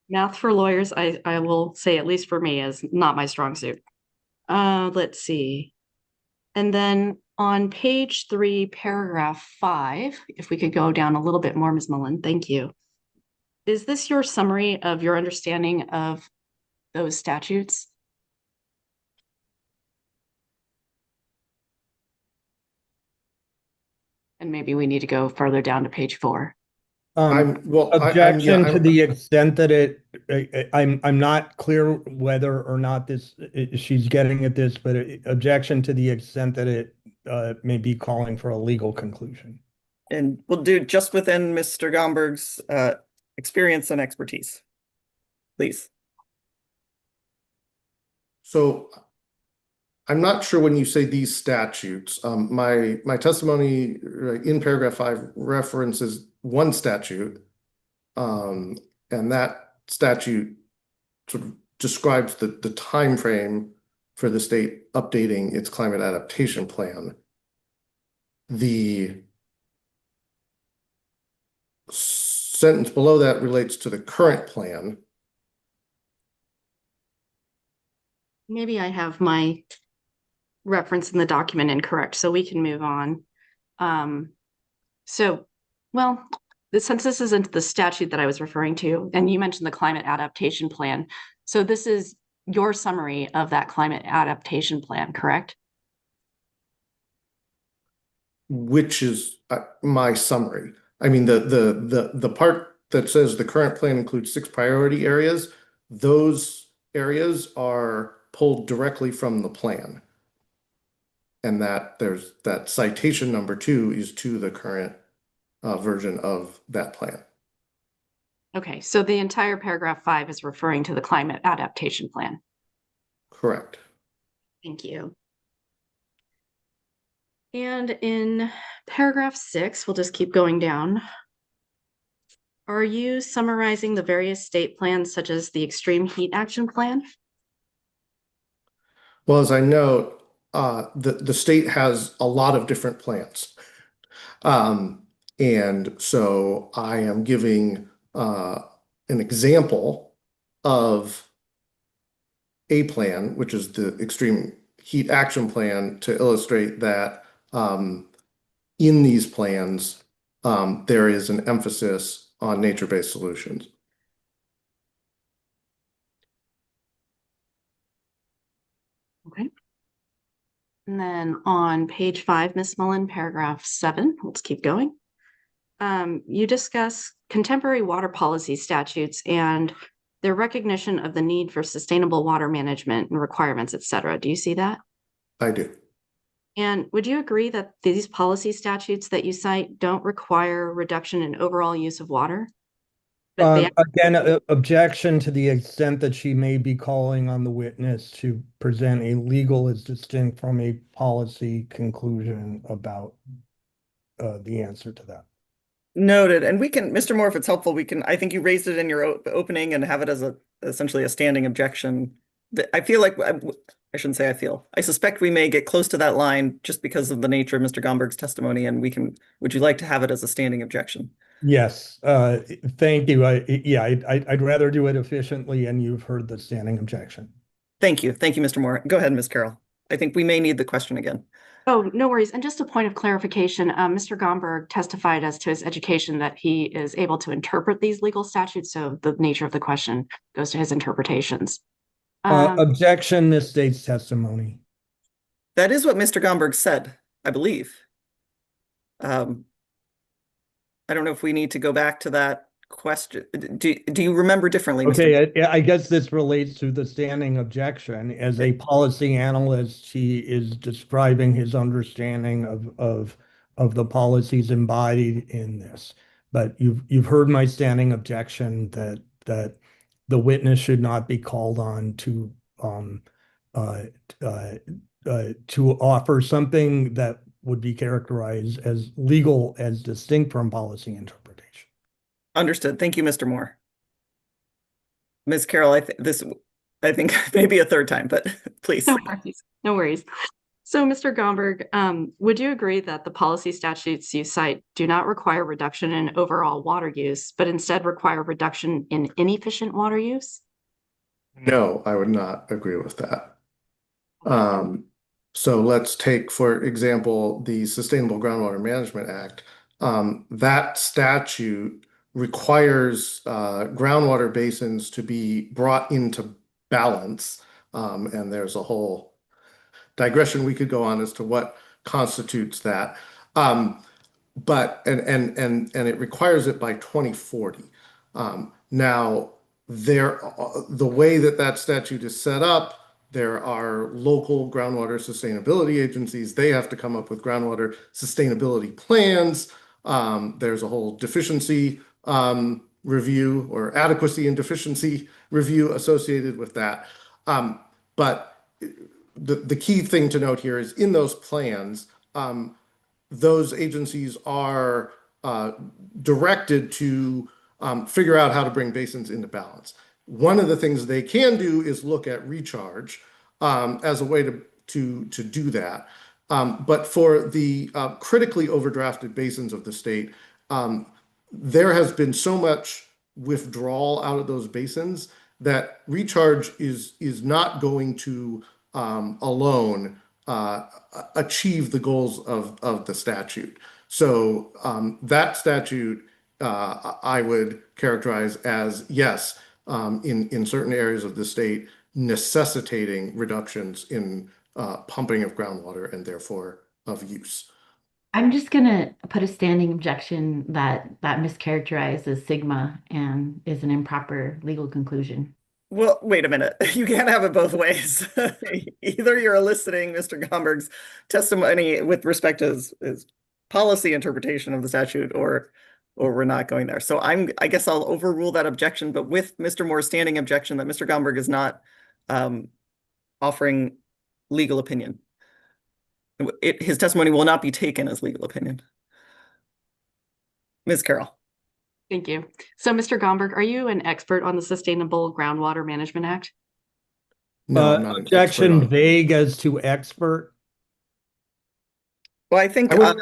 S13: Math for lawyers, I will say, at least for me, is not my strong suit. Let's see. And then on page 3, paragraph 5, if we could go down a little bit more, Ms. Mullen, thank you. Is this your summary of your understanding of those statutes? And maybe we need to go further down to page 4.
S4: Objection to the extent that I'm not clear whether or not she's getting at this, but objection to the extent that it may be calling for a legal conclusion.
S1: And we'll do just within Mr. Gomberg's experience and expertise, please.
S12: So I'm not sure when you say these statutes, my testimony in paragraph 5 references one statute, and that statute sort of describes the time frame for the state updating its climate adaptation plan. The sentence below that relates to the current plan.
S13: Maybe I have my reference in the document incorrect, so we can move on. Well, since this isn't the statute that I was referring to, and you mentioned the climate adaptation plan, so this is your summary of that climate adaptation plan, correct?
S12: Which is my summary. I mean, the part that says the current plan includes 6 priority areas, those areas are pulled directly from the plan. and that there's that citation number 2 is to the current version of that plan.
S13: Okay, so the entire paragraph 5 is referring to the climate adaptation plan.
S12: Correct.
S13: Thank you. And in paragraph 6, we'll just keep going down. Are you summarizing the various state plans such as the Extreme Heat Action Plan?
S12: Well, as I note, the state has a lot of different plans. And so I am giving an example of a plan, which is the Extreme Heat Action Plan, to illustrate that in these plans, there is an emphasis on nature-based solutions.
S13: Okay. And then on page 5, Ms. Mullen, paragraph 7, let's keep going. You discuss contemporary water policy statutes and their recognition of the need for sustainable water management and requirements, et cetera. Do you see that?
S12: I do.
S13: And would you agree that these policy statutes that you cite don't require reduction in overall use of water?
S4: Again, objection to the extent that she may be calling on the witness to present a legal as distinct from a policy conclusion about the answer to that.
S1: Noted. And we can, Mr. Moore, if it's helpful, I think you raised it in your opening and have it as essentially a standing objection. I feel like, I shouldn't say I feel, I suspect we may get close to that line just because of the nature of Mr. Gomberg's testimony, and would you like to have it as a standing objection?
S4: Yes, thank you. I'd rather do it efficiently, and you've heard the standing objection.
S1: Thank you. Thank you, Mr. Moore. Go ahead, Ms. Carroll. I think we may need the question again.
S13: Oh, no worries. And just a point of clarification, Mr. Gomberg testified as to his education that he is able to interpret these legal statutes. So the nature of the question goes to his interpretations.
S4: Objection, misstates testimony.
S1: That is what Mr. Gomberg said, I believe. I don't know if we need to go back to that question. Do you remember differently, Mr.
S4: Okay, I guess this relates to the standing objection. As a policy analyst, he is describing his understanding of the policies embodied in this. But you've heard my standing objection that the witness should not be called on to offer something that would be characterized as legal as distinct from policy interpretation.
S1: Understood. Thank you, Mr. Moore. Ms. Carroll, I think maybe a third time, but please.
S13: No worries. No worries. So, Mr. Gomberg, would you agree that the policy statutes you cite do not require reduction in overall water use, but instead require reduction in inefficient water use?
S12: No, I would not agree with that. So let's take, for example, the Sustainable Groundwater Management Act. That statute requires groundwater basins to be brought into balance, and there's a whole digression we could go on as to what constitutes that. But it requires it by 2040. Now, the way that statute is set up, there are local groundwater sustainability agencies. They have to come up with groundwater sustainability plans. There's a whole deficiency review or adequacy and deficiency review associated with that. But the key thing to note here is in those plans, those agencies are directed to figure out how to bring basins into balance. One of the things they can do is look at recharge as a way to do that. But for the critically overdrafted basins of the state, there has been so much withdrawal out of those basins that recharge is not going to alone achieve the goals of the statute. So that statute I would characterize as, yes, in certain areas of the state, necessitating reductions in pumping of groundwater and therefore of use.
S7: I'm just going to put a standing objection that mischaracterizes Sigma and is an improper legal conclusion.
S1: Well, wait a minute. You can't have it both ways. Either you're eliciting Mr. Gomberg's testimony with respect to his policy interpretation of the statute, or we're not going there. So I guess I'll overrule that objection, but with Mr. Moore's standing objection that Mr. Gomberg is not offering legal opinion. His testimony will not be taken as legal opinion. Ms. Carroll.
S13: Thank you. So, Mr. Gomberg, are you an expert on the Sustainable Groundwater Management Act?
S12: No, I'm not an expert
S4: Objection
S12: on it.
S4: vague as to expert.
S1: Well, I think
S12: I would-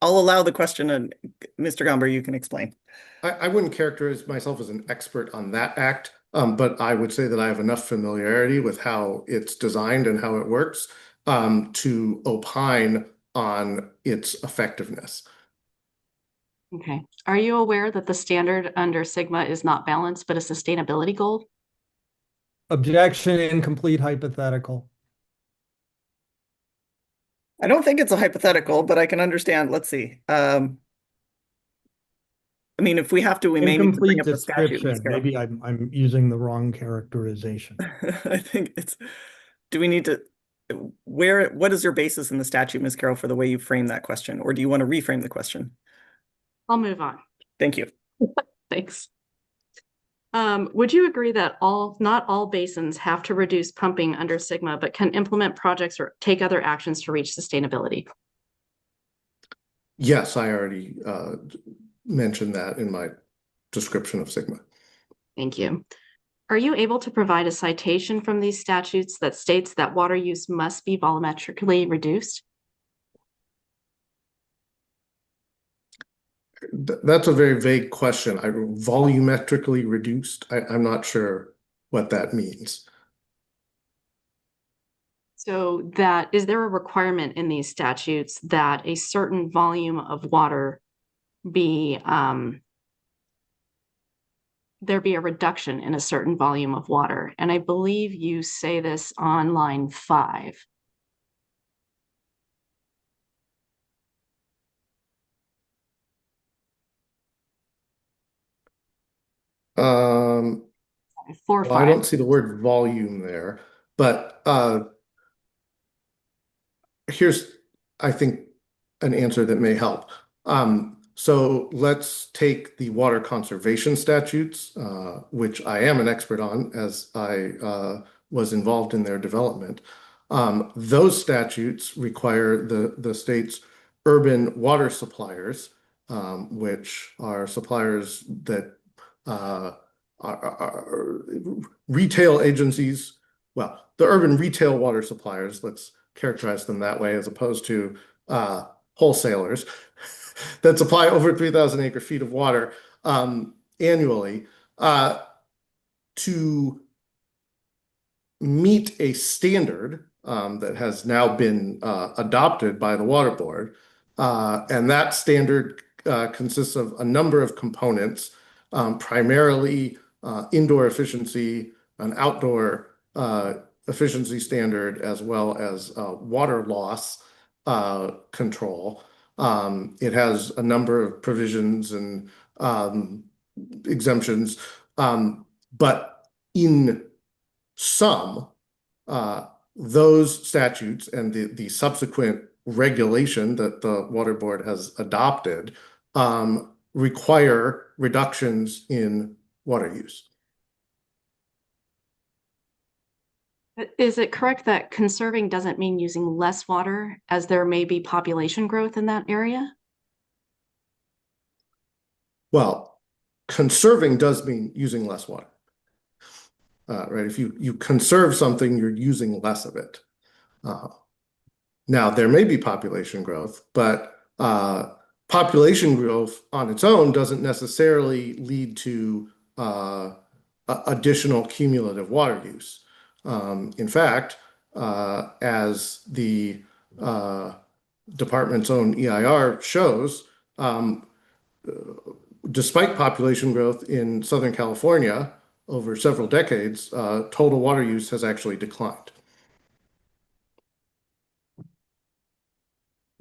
S1: I'll allow the question, and Mr. Gomberg, you can explain.
S12: I wouldn't characterize myself as an expert on that act, but I would say that I have enough familiarity with how it's designed and how it works to opine on its effectiveness.
S13: Okay. Are you aware that the standard under Sigma is not balanced, but a sustainability goal?
S4: Objection, incomplete hypothetical.
S1: I don't think it's a hypothetical, but I can understand. Let's see. I mean, if we have to, we may need to bring
S4: Incomplete
S1: up the statute, Ms.
S4: description.
S1: Carroll.
S4: Maybe I'm using the wrong characterization.
S1: I think it's, do we need to, what is your basis in the statute, Ms. Carroll, for the way you frame that question? Or do you want to reframe the question?
S13: I'll move on.
S1: Thank you.
S13: Thanks. Would you agree that not all basins have to reduce pumping under Sigma, but can implement projects or take other actions to reach sustainability?
S12: Yes, I already mentioned that in my description of Sigma.
S13: Thank you. Are you able to provide a citation from these statutes that states that water use must be volumetrically reduced?
S12: That's a very vague question. Volumetrically reduced. I'm not sure what that means.
S13: So is there a requirement in these statutes that a certain volume of water be there be a reduction in a certain volume of water? And I believe you say this on line 5.
S12: Well,
S13: 4, 5.
S12: I don't see the word volume there, but here's, I think, an answer that may help. So let's take the water conservation statutes, which I am an expert on as I was involved in their development. Those statutes require the state's urban water suppliers, which are suppliers that are retail agencies. Well, the urban retail water suppliers, let's characterize them that way, as opposed to wholesalers that supply over 3,000 acre feet of water annually to meet a standard that has now been adopted by the Water Board. And that standard consists of a number of components, primarily indoor efficiency, an outdoor efficiency standard, as well as water loss control. It has a number of provisions and exemptions, but in sum, those statutes and the subsequent regulation that the Water Board has adopted require reductions in water use.
S13: Is it correct that conserving doesn't mean using less water, as there may be population growth in that area?
S12: Well, conserving does mean using less water. Right? If you conserve something, you're using less of it. Now, there may be population growth, but population growth on its own doesn't necessarily lead to additional cumulative water use. In fact, as the department's own EIR shows, despite population growth in Southern California over several decades, total water use has actually declined.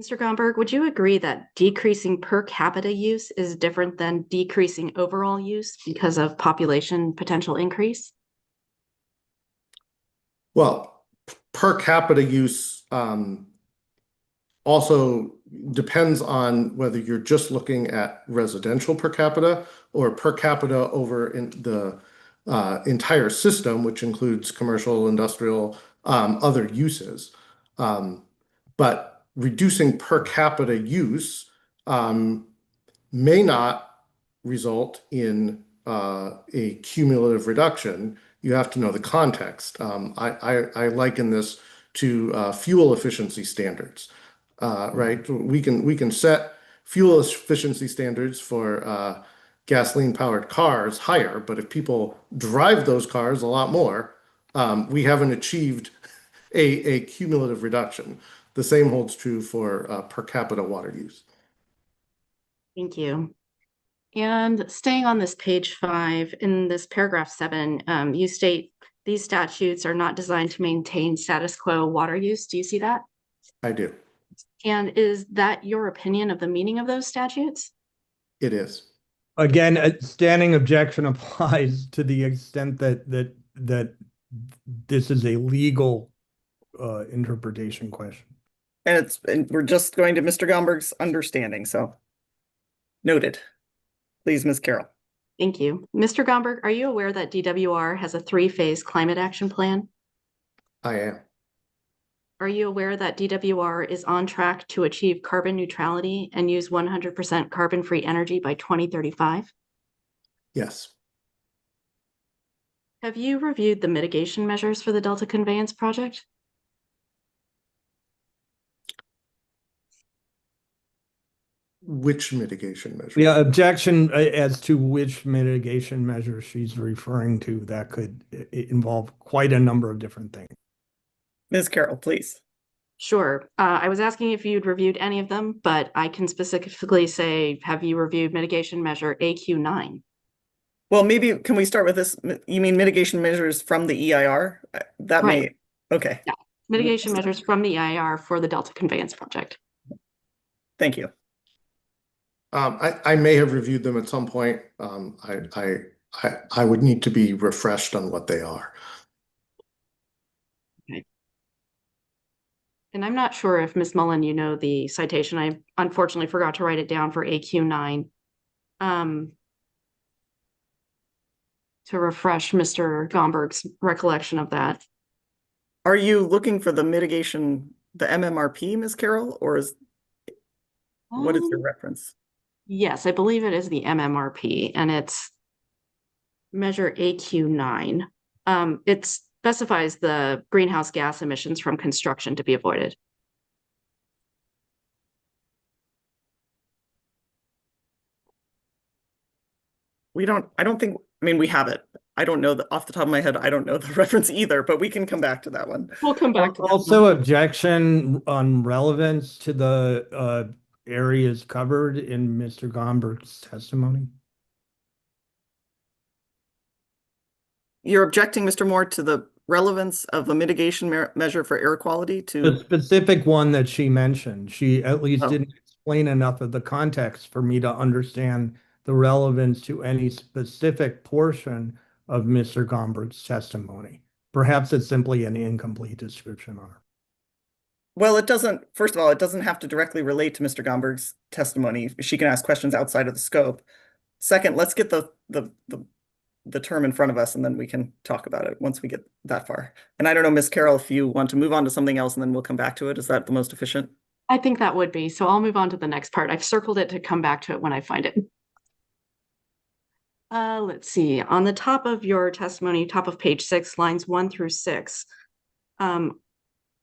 S13: Mr. Gomberg, would you agree that decreasing per capita use is different than decreasing overall use because of population potential increase?
S12: Well, per capita use also depends on whether you're just looking at residential per capita or per capita over in the entire system, which includes commercial, industrial, other uses. But reducing per capita use may not result in a cumulative reduction. You have to know the context. I liken this to fuel efficiency standards, right? We can set fuel efficiency standards for gasoline powered cars higher, but if people drive those cars a lot more, we haven't achieved a cumulative reduction. The same holds true for per capita water use.
S13: Thank you. And staying on this page 5, in this paragraph 7, you state these statutes are not designed to maintain status quo water use. Do you see that?
S12: I do.
S13: And is that your opinion of the meaning of those statutes?
S12: It is.
S4: Again, a standing objection applies to the extent that this is a legal interpretation question.
S1: And we're just going to Mr. Gomberg's understanding, so noted. Please, Ms. Carroll.
S13: Thank you. Mr. Gomberg, are you aware that DWR has a 3-phase climate action plan?
S12: I am.
S13: Are you aware that DWR is on track to achieve carbon neutrality and use 100% carbon-free energy by 2035?
S12: Yes.
S13: Have you reviewed the mitigation measures for the Delta Conveyance project?
S12: Which mitigation measure?
S4: Yeah, objection as to which mitigation measure she's referring to. That could involve quite a number of different things.
S1: Ms. Carroll, please.
S13: Sure. I was asking if you'd reviewed any of them, but I can specifically say, have you reviewed mitigation measure AQ9?
S1: Well, maybe can we start with this? You mean mitigation measures from the EIR? That
S13: Right.
S1: may, okay.
S13: Yeah. Mitigation measures from the EIR for the Delta Conveyance project.
S1: Thank you.
S12: I may have reviewed them at some point. I would need to be refreshed on what they are.
S13: Okay. And I'm not sure if Ms. Mullen, you know the citation. I unfortunately forgot to write it down for AQ9. To refresh Mr. Gomberg's recollection of that.
S1: Are you looking for the mitigation, the MMRP, Ms. Carroll, or what is your reference?
S13: Yes, I believe it is the MMRP, and it's measure AQ9. It specifies the greenhouse gas emissions from construction to be avoided.
S1: I don't think, I mean, we have it. I don't know off the top of my head, I don't know the reference either, but we can come back to that one.
S13: We'll come back to that.
S4: Also, objection on relevance to the areas covered in Mr. Gomberg's testimony.
S1: You're objecting, Mr. Moore, to the relevance of a mitigation measure for air quality
S4: The
S1: to
S4: specific one that she mentioned. She at least
S1: Oh.
S4: didn't explain enough of the context for me to understand the relevance to any specific portion of Mr. Gomberg's testimony. Perhaps it's simply an incomplete description on her.
S1: Well, it doesn't, first of all, it doesn't have to directly relate to Mr. Gomberg's testimony. She can ask questions outside of the scope. Second, let's get the term in front of us and then we can talk about it once we get that far. And I don't know, Ms. Carroll, if you want to move on to something else and then we'll come back to it. Is that the most efficient?
S13: I think that would be. So I'll move on to the next part. I've circled it to come back to it when I find it. Let's see. On the top of your testimony, top of page 6, lines 1 through 6.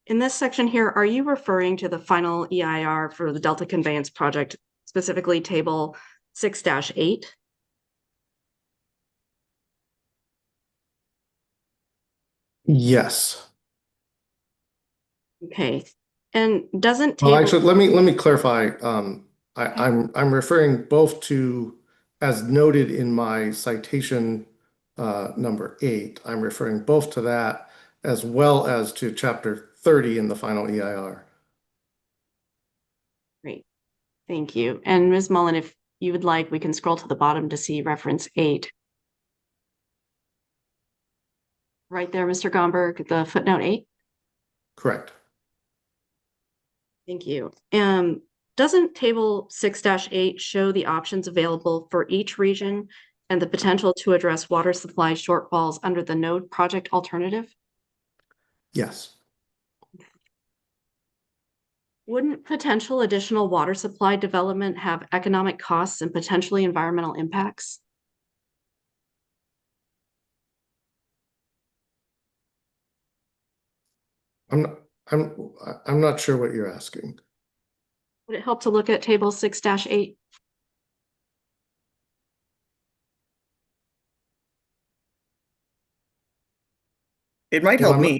S13: In this section here, are you referring to the final EIR for the Delta Conveyance project, specifically table 6-8?
S12: Yes.
S13: Okay. And doesn't
S12: Well,
S13: table
S12: actually, let me clarify. I'm referring both to, as noted in my citation number 8, I'm referring both to that as well as to chapter 30 in the final EIR.
S13: Great. Thank you. And Ms. Mullen, if you would like, we can scroll to the bottom to see reference 8. Right there, Mr. Gomberg, the footnote 8.
S12: Correct.
S13: Thank you. Doesn't table 6-8 show the options available for each region and the potential to address water supply shortfalls under the node project alternative?
S12: Yes.
S13: Wouldn't potential additional water supply development have economic costs and potentially environmental impacts?
S12: I'm not, I'm not sure what you're asking.
S13: Would it help to look at table 6-8?
S1: It might
S12: Well,
S1: help me.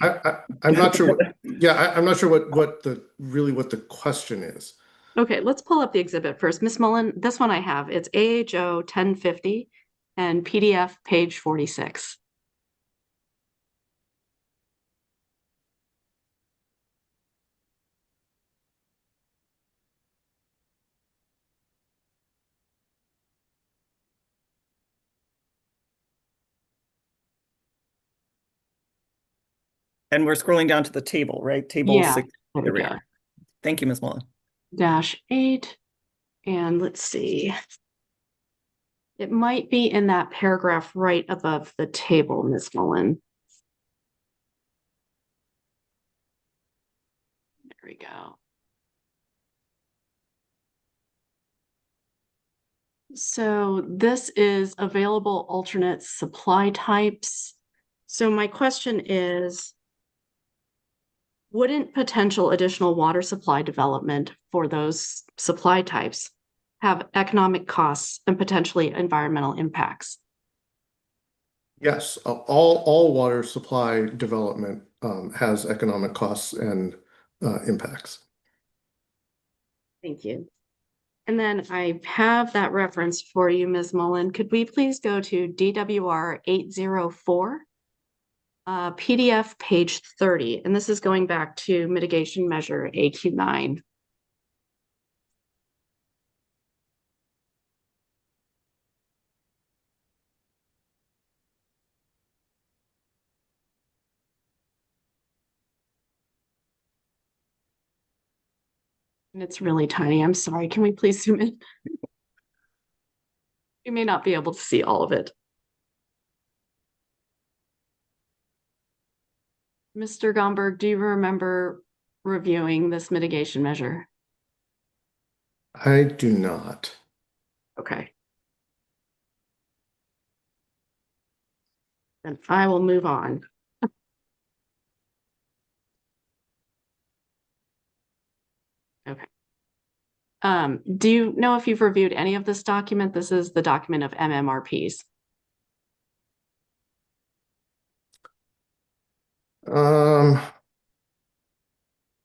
S12: I'm not sure what, yeah, I'm not sure what the question is.
S13: Okay, let's pull up the exhibit first. Ms. Mullen, this one I have, it's AHO 1050 and PDF page 46.
S1: And we're scrolling down to the table, right? Table
S13: Yeah,
S1: 6.
S13: there
S1: There
S13: we
S1: we
S13: go.
S1: are. Thank you, Ms. Mullen.
S13: -8, and let's see. It might be in that paragraph right above the table, Ms. Mullen. There we go. So this is available alternate supply types. So my question is, wouldn't potential additional water supply development for those supply types have economic costs and potentially environmental impacts?
S12: Yes, all water supply development has economic costs and impacts.
S13: Thank you. And then I have that reference for you, Ms. Mullen. Could we please go to DWR 804, PDF page 30, and this is going back to mitigation measure AQ9. And it's really tiny. I'm sorry. Can we please zoom in? You may not be able to see all of it. Mr. Gomberg, do you remember reviewing this mitigation measure?
S12: I do not.
S13: Okay. Then I will move on. Okay. Do you know if you've reviewed any of this document? This is the document of MMRPs.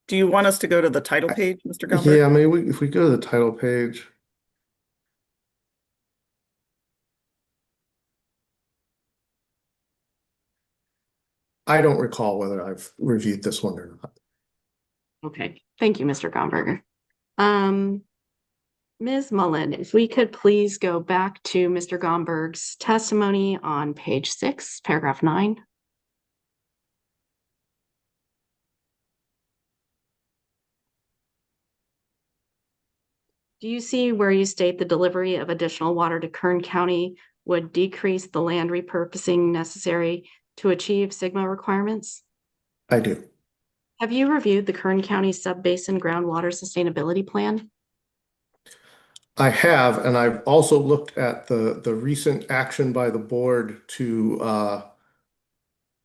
S1: Do you want us to go to the title page, Mr. Gomberg?
S12: Yeah, maybe if we go to the title page. I don't recall whether I've reviewed this one or not.
S13: Okay, thank you, Mr. Gomberger. Ms. Mullen, if we could please go back to Mr. Gomberg's testimony on page 6, paragraph 9. Do you see where you state the delivery of additional water to Kern County would decrease the land repurposing necessary to achieve Sigma requirements?
S12: I do.
S13: Have you reviewed the Kern County Subbasin Groundwater Sustainability Plan?
S12: I have, and I've also looked at the recent action by the board to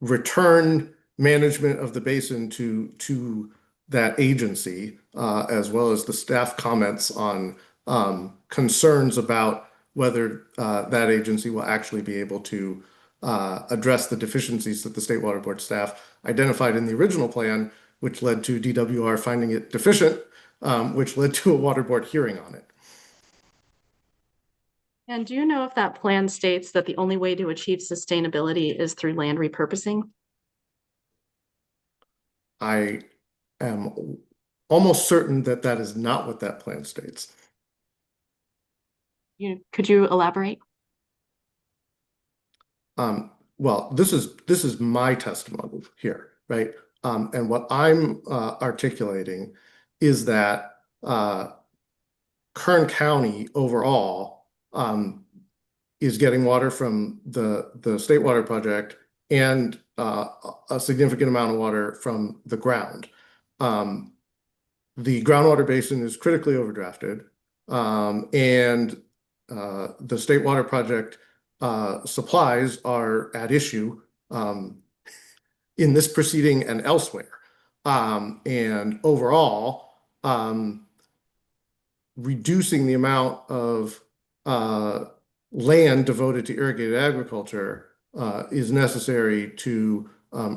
S12: return management of the basin to that agency, as well as the staff comments on concerns about whether that agency will actually be able to address the deficiencies that the State Water Board staff identified in the original plan, which led to DWR finding it deficient, which led to a water board hearing on it.
S13: And do you know if that plan states that the only way to achieve sustainability is through land repurposing?
S12: I am almost certain that that is not what that plan states.
S13: Could you elaborate?
S12: well, this is my testimony here, right? And what I'm articulating is that Kern County overall is getting water from the State Water Project and a significant amount of water from the ground. The groundwater basin is critically overdrafted, and the State Water Project supplies are at issue in this proceeding and elsewhere. And overall, reducing the amount of land devoted to irrigated agriculture is necessary to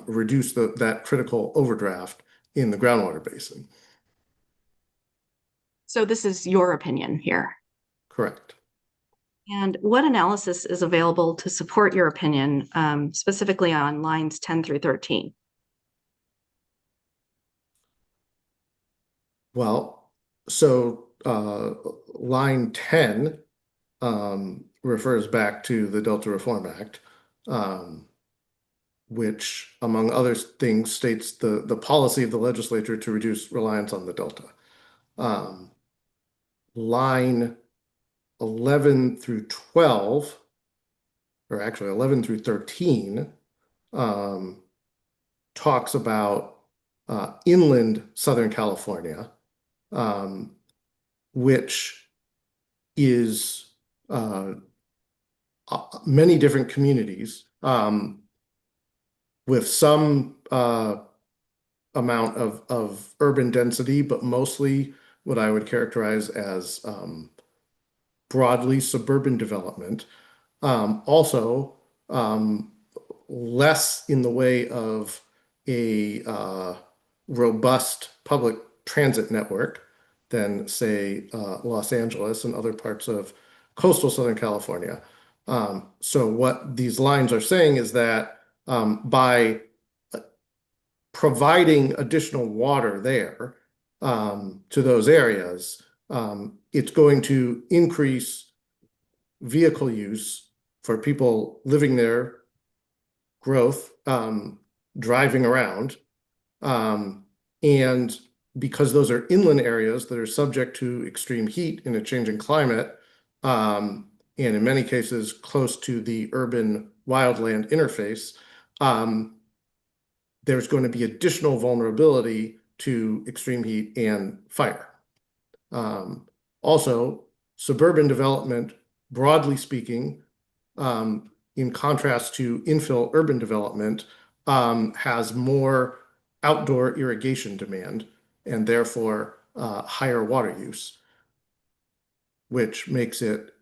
S12: reduce that critical overdraft in the groundwater basin.
S13: So this is your opinion here.
S12: Correct.
S13: And what analysis is available to support your opinion, specifically on lines 10 through 13?
S12: Well, so line 10 refers back to the Delta Reform Act, which, among other things, states the policy of the legislature to reduce reliance on the Delta. Line 11 through 12, or actually 11 through 13, talks about inland Southern California, which is many different communities with some amount of urban density, but mostly what I would characterize as broadly suburban development. Also, less in the way of a robust public transit network than, say, Los Angeles and other parts of coastal Southern California. So what these lines are saying is that by providing additional water there to those areas, it's going to increase vehicle use for people living there, growth, driving around. And because those are inland areas that are subject to extreme heat in a changing climate, and in many cases close to the urban wildland interface, there's going to be additional vulnerability to extreme heat and fire. Also, suburban development, broadly speaking, in contrast to infill urban development, has more outdoor irrigation demand and therefore higher water use, which makes it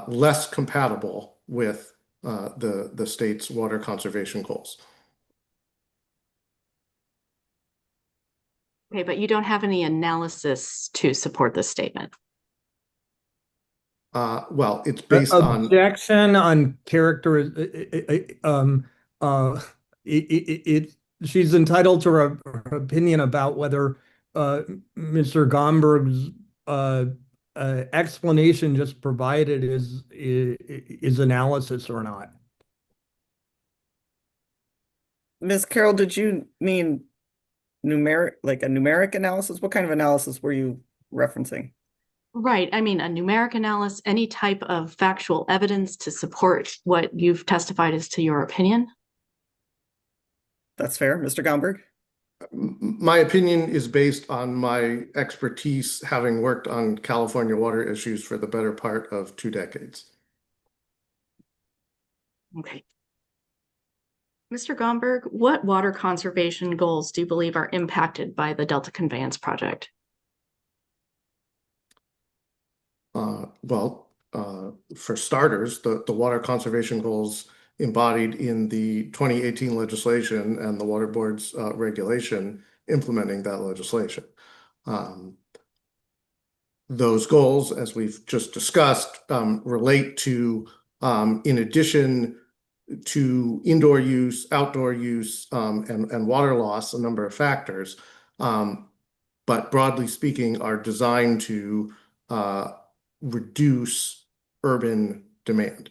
S12: less compatible with the state's water conservation goals.
S13: Okay, but you don't have any analysis to support this statement.
S12: Well, it's based on
S4: objection on character. She's entitled to her opinion about whether Mr. Gomberg's explanation just provided is analysis or not.
S1: Ms. Carroll, did you mean like a numeric analysis? What kind of analysis were you referencing?
S13: Right. I mean, a numeric analysis, any type of factual evidence to support what you've testified as to your opinion.
S1: That's fair. Mr. Gomberg?
S12: My opinion is based on my expertise, having worked on California water issues for the better part of 2 decades.
S13: Okay. Mr. Gomberg, what water conservation goals do you believe are impacted by the Delta Conveyance project?
S12: Well, for starters, the water conservation goals embodied in the 2018 legislation and the Water Board's regulation implementing that legislation. Those goals, as we've just discussed, relate to, in addition to indoor use, outdoor use, and water loss, a number of factors, but broadly speaking, are designed to reduce urban demand.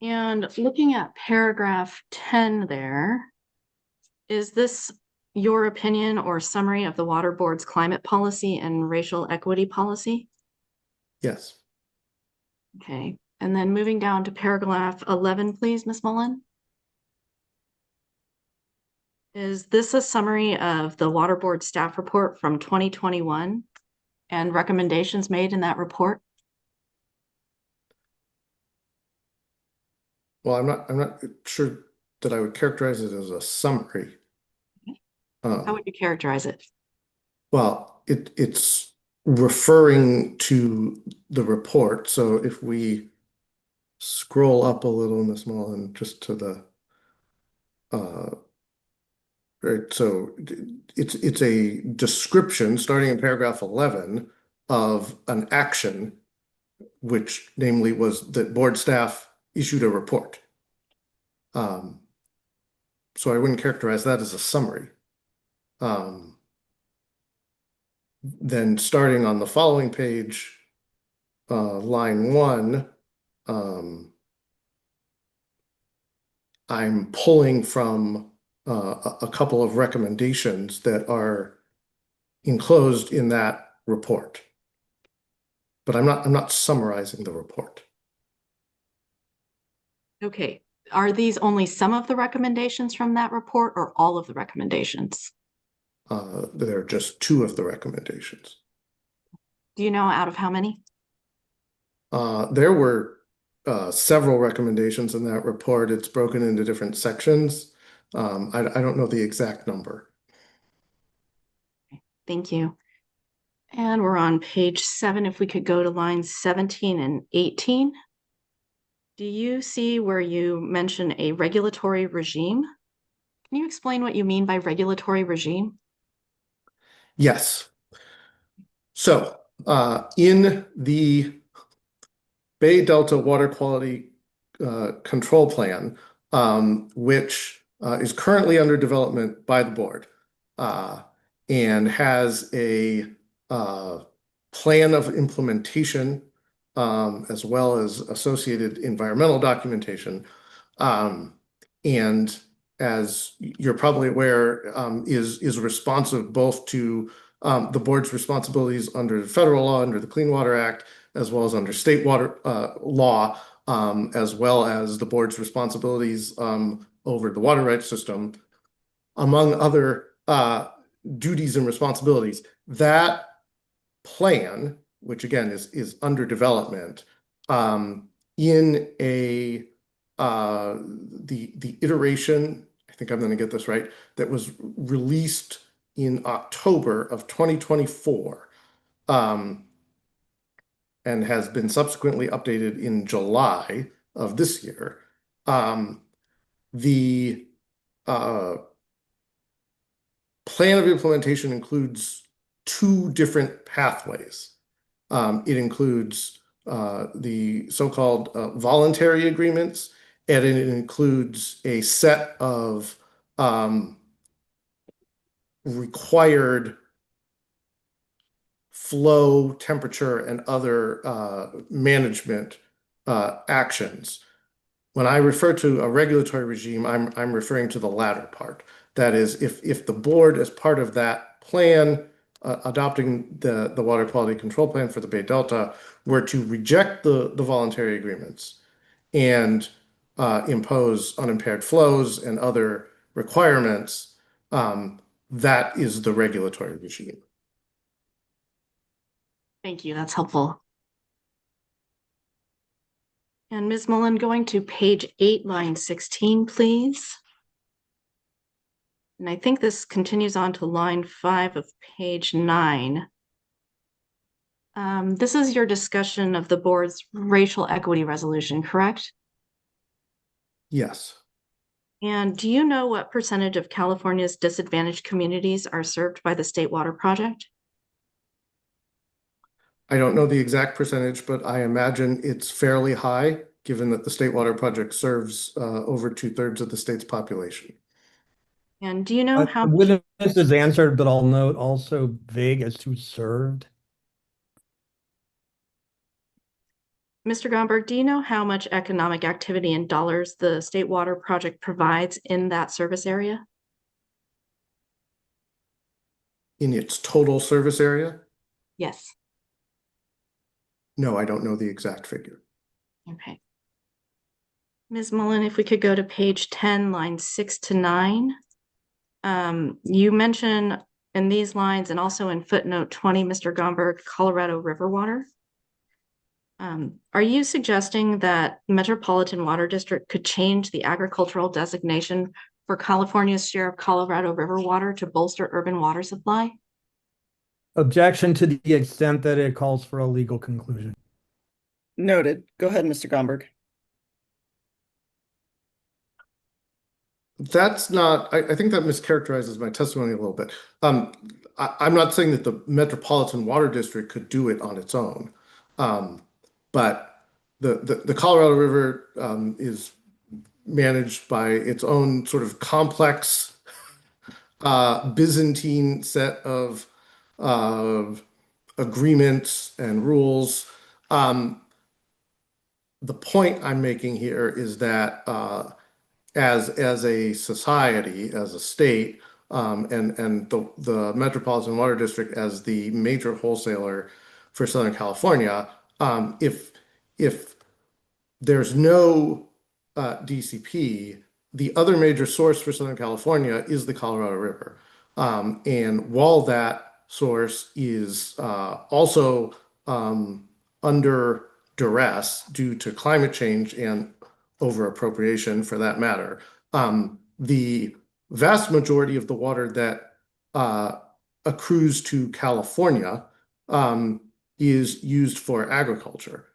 S13: And looking at paragraph 10 there, is this your opinion or summary of the Water Board's climate policy and racial equity policy?
S12: Yes.
S13: Okay, and then moving down to paragraph 11, please, Ms. Mullen. Is this a summary of the Water Board staff report from 2021 and recommendations made in that report?
S12: Well, I'm not sure that I would characterize it as a summary.
S13: How would you characterize it?
S12: Well, it's referring to the report. So if we scroll up a little, Ms. Mullen, just to the right, so it's a description starting in paragraph 11 of an action, which namely was that board staff issued a report. So I wouldn't characterize that as a summary. Then starting on the following page, line 1, I'm pulling from a couple of recommendations that are enclosed in that report. But I'm not summarizing the report.
S13: Okay, are these only some of the recommendations from that report or all of the recommendations?
S12: There are just 2 of the recommendations.
S13: Do you know out of how many?
S12: There were several recommendations in that report. It's broken into different sections. I don't know the exact number.
S13: Thank you. And we're on page 7. If we could go to lines 17 and 18. Do you see where you mention a regulatory regime? Can you explain what you mean by regulatory regime?
S12: Yes. So in the Bay Delta Water Quality Control Plan, which is currently under development by the board and has a plan of implementation as well as associated environmental documentation. And as you're probably aware, is responsive both to the board's responsibilities under federal law, under the Clean Water Act, as well as under state water law, as well as the board's responsibilities over the water rights system, among other duties and responsibilities. That plan, which again is under development, in a the iteration, I think I'm going to get this right, that was released in October of 2024, and has been subsequently updated in July of this year. The plan of implementation includes 2 different pathways. It includes the so-called voluntary agreements, and it includes a set of required flow, temperature, and other management actions. When I refer to a regulatory regime, I'm referring to the latter part. That is, if the board, as part of that plan, adopting the water quality control plan for the Bay Delta, were to reject the voluntary agreements and impose unimpaired flows and other requirements, that is the regulatory regime.
S13: Thank you, that's helpful. And Ms. Mullen, going to page 8, line 16, please. And I think this continues on to line 5 of page 9. This is your discussion of the board's racial equity resolution, correct?
S12: Yes.
S13: And do you know what percentage of California's disadvantaged communities are served by the State Water Project?
S12: I don't know the exact percentage, but I imagine it's fairly high, given that the State Water Project serves over 2/3 of the state's population.
S13: And do you know how
S4: This is answered, but I'll note also vague as to served.
S13: Mr. Gomberg, do you know how much economic activity in dollars the State Water Project provides in that service area?
S12: In its total service area?
S13: Yes.
S12: No, I don't know the exact figure.
S13: Okay. Ms. Mullen, if we could go to page 10, lines 6 to 9. You mention in these lines and also in footnote 20, Mr. Gomberg, Colorado River water. Are you suggesting that Metropolitan Water District could change the agricultural designation for California's share of Colorado River water to bolster urban water supply?
S4: Objection to the extent that it calls for a legal conclusion.
S1: Noted. Go ahead, Mr. Gomberg.
S12: That's not, I think that mischaracterizes my testimony a little bit. I'm not saying that the Metropolitan Water District could do it on its own. But the Colorado River is managed by its own sort of complex Byzantine set of agreements and rules. The point I'm making here is that as a society, as a state, and the Metropolitan Water District as the major wholesaler for Southern California, if there's no DCP, the other major source for Southern California is the Colorado River. And while that source is also under duress due to climate change and over appropriation for that matter, the vast majority of the water that accrues to California is used for agriculture,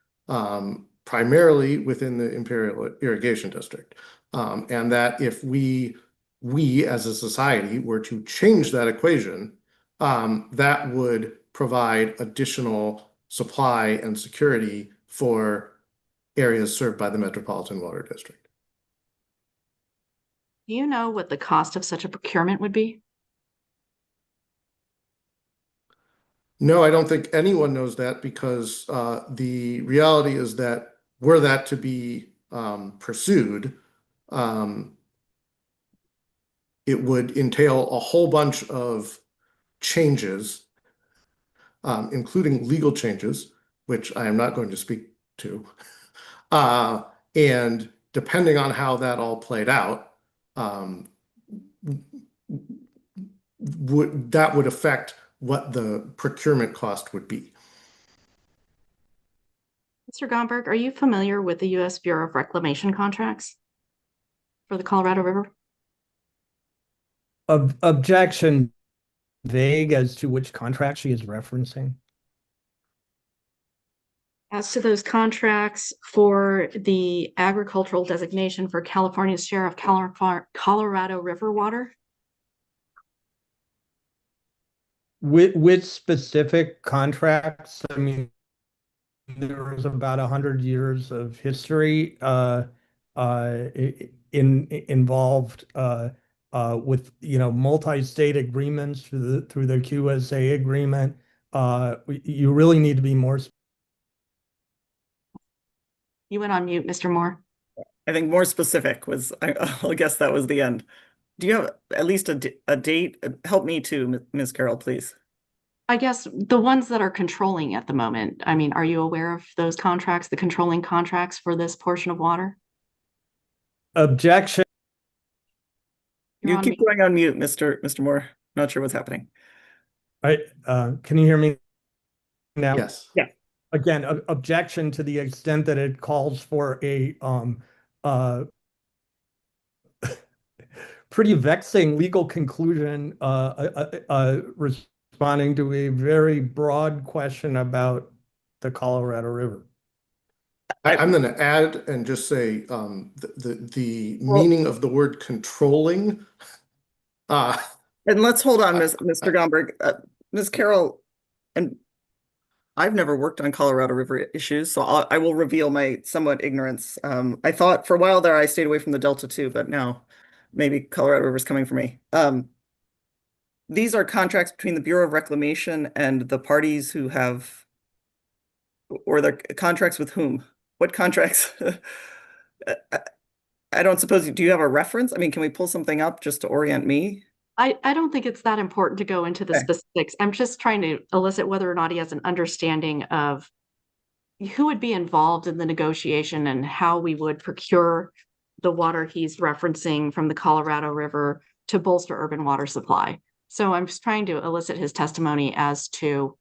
S12: primarily within the Imperial Irrigation District. And that if we as a society were to change that equation, that would provide additional supply and security for areas served by the Metropolitan Water District.
S13: Do you know what the cost of such a procurement would be?
S12: No, I don't think anyone knows that, because the reality is that were that to be pursued, it would entail a whole bunch of changes, including legal changes, which I am not going to speak to. And depending on how that all played out, that would affect what the procurement cost would be.
S13: Mr. Gomberg, are you familiar with the U.S. Bureau of Reclamation contracts for the Colorado River?
S4: Objection. Vague as to which contract she is referencing.
S13: As to those contracts for the agricultural designation for California's share of Colorado River water?
S4: With specific contracts, I mean, there was about 100 years of history involved with, multi-state agreements through the QSA agreement. You really need to be more.
S13: You went on mute, Mr. Moore.
S1: I think more specific was, I'll guess that was the end. Do you have at least a date? Help me too, Ms. Carroll, please.
S13: I guess the ones that are controlling at the moment. I mean, are you aware of those contracts, the controlling contracts for this portion of water?
S4: Objection.
S1: You keep going on mute, Mr. Moore. Not sure what's happening.
S4: All right, can you hear me now?
S12: Yes.
S1: Yeah.
S4: Again, objection to the extent that it calls for a pretty vexing legal conclusion, responding to a very broad question about the Colorado River.
S12: I'm going to add and just say the meaning of the word controlling.
S1: And let's hold on, Mr. Gomberg. Ms. Carroll, and I've never worked on Colorado River issues, so I will reveal my somewhat ignorance. I thought for a while there I stayed away from the Delta too, but now maybe Colorado River is coming for me. These are contracts between the Bureau of Reclamation and the parties who have, or the contracts with whom? what contracts? I don't suppose, do you have a reference? I mean, can we pull something up just to orient me?
S13: I don't think it's that important to go into the
S1: Okay.
S13: specifics. I'm just trying to elicit whether or not he has an understanding of who would be involved in the negotiation and how we would procure the water he's referencing from the Colorado River to bolster urban water supply. So I'm just trying to elicit his testimony as to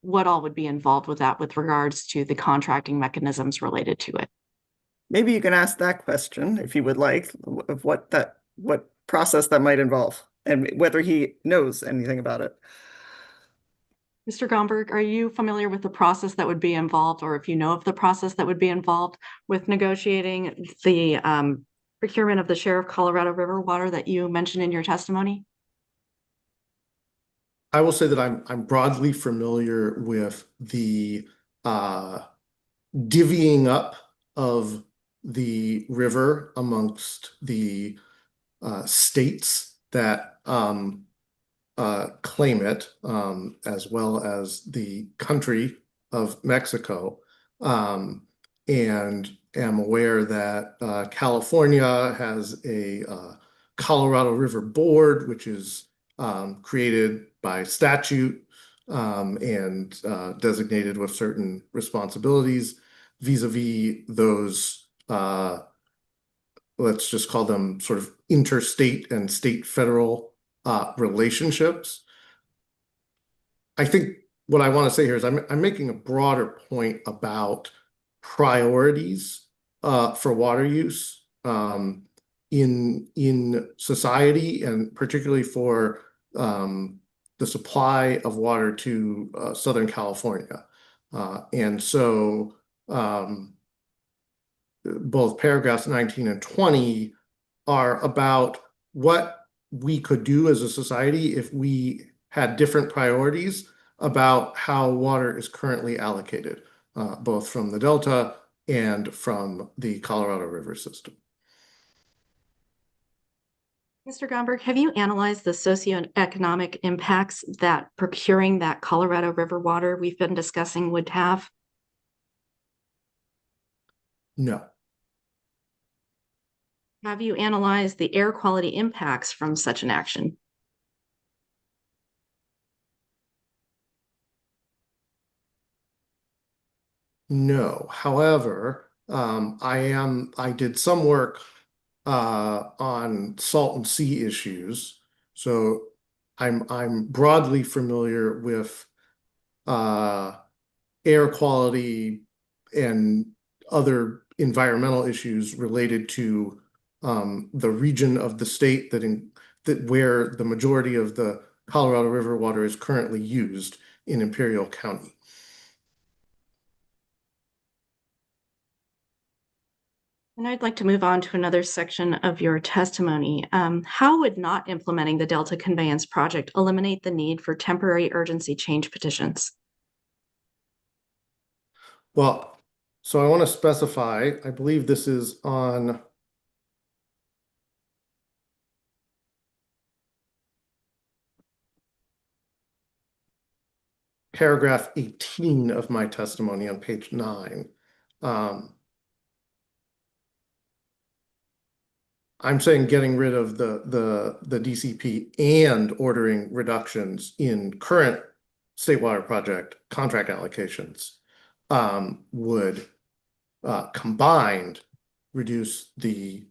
S13: what all would be involved with that with regards to the contracting mechanisms related to it.
S1: Maybe you can ask that question if you would like, of what process that might involve and whether he knows anything about it.
S13: Mr. Gomberg, are you familiar with the process that would be involved, or if you know of the process that would be involved with negotiating the procurement of the share of Colorado River water that you mentioned in your testimony?
S12: I will say that I'm broadly familiar with the divvying up of the river amongst the states that claim it, as well as the country of Mexico, and am aware that California has a Colorado River Board, which is created by statute and designated with certain responsibilities vis-a-vis those, let's just call them sort of interstate and state-federal relationships. I think what I want to say here is I'm making a broader point about priorities for water use in society, and particularly for the supply of water to Southern California. And so both paragraphs 19 and 20 are about what we could do as a society if we had different priorities about how water is currently allocated, both from the Delta and from the Colorado River system.
S13: Mr. Gomberg, have you analyzed the socioeconomic impacts that procuring that Colorado River water we've been discussing would have?
S12: No.
S13: Have you analyzed the air quality impacts from such an action?
S12: No. However, I did some work on salt and sea issues, so I'm broadly familiar with air quality and other environmental issues related to the region of the state that where the majority of the Colorado River water is currently used in Imperial County.
S13: And I'd like to move on to another section of your testimony. How would not implementing the Delta Conveyance project eliminate the need for temporary urgency change petitions?
S12: Well, so I want to specify, I believe this is on paragraph 18 of my testimony on page 9. I'm saying getting rid of the DCP and ordering reductions in current state water project contract allocations would combined reduce the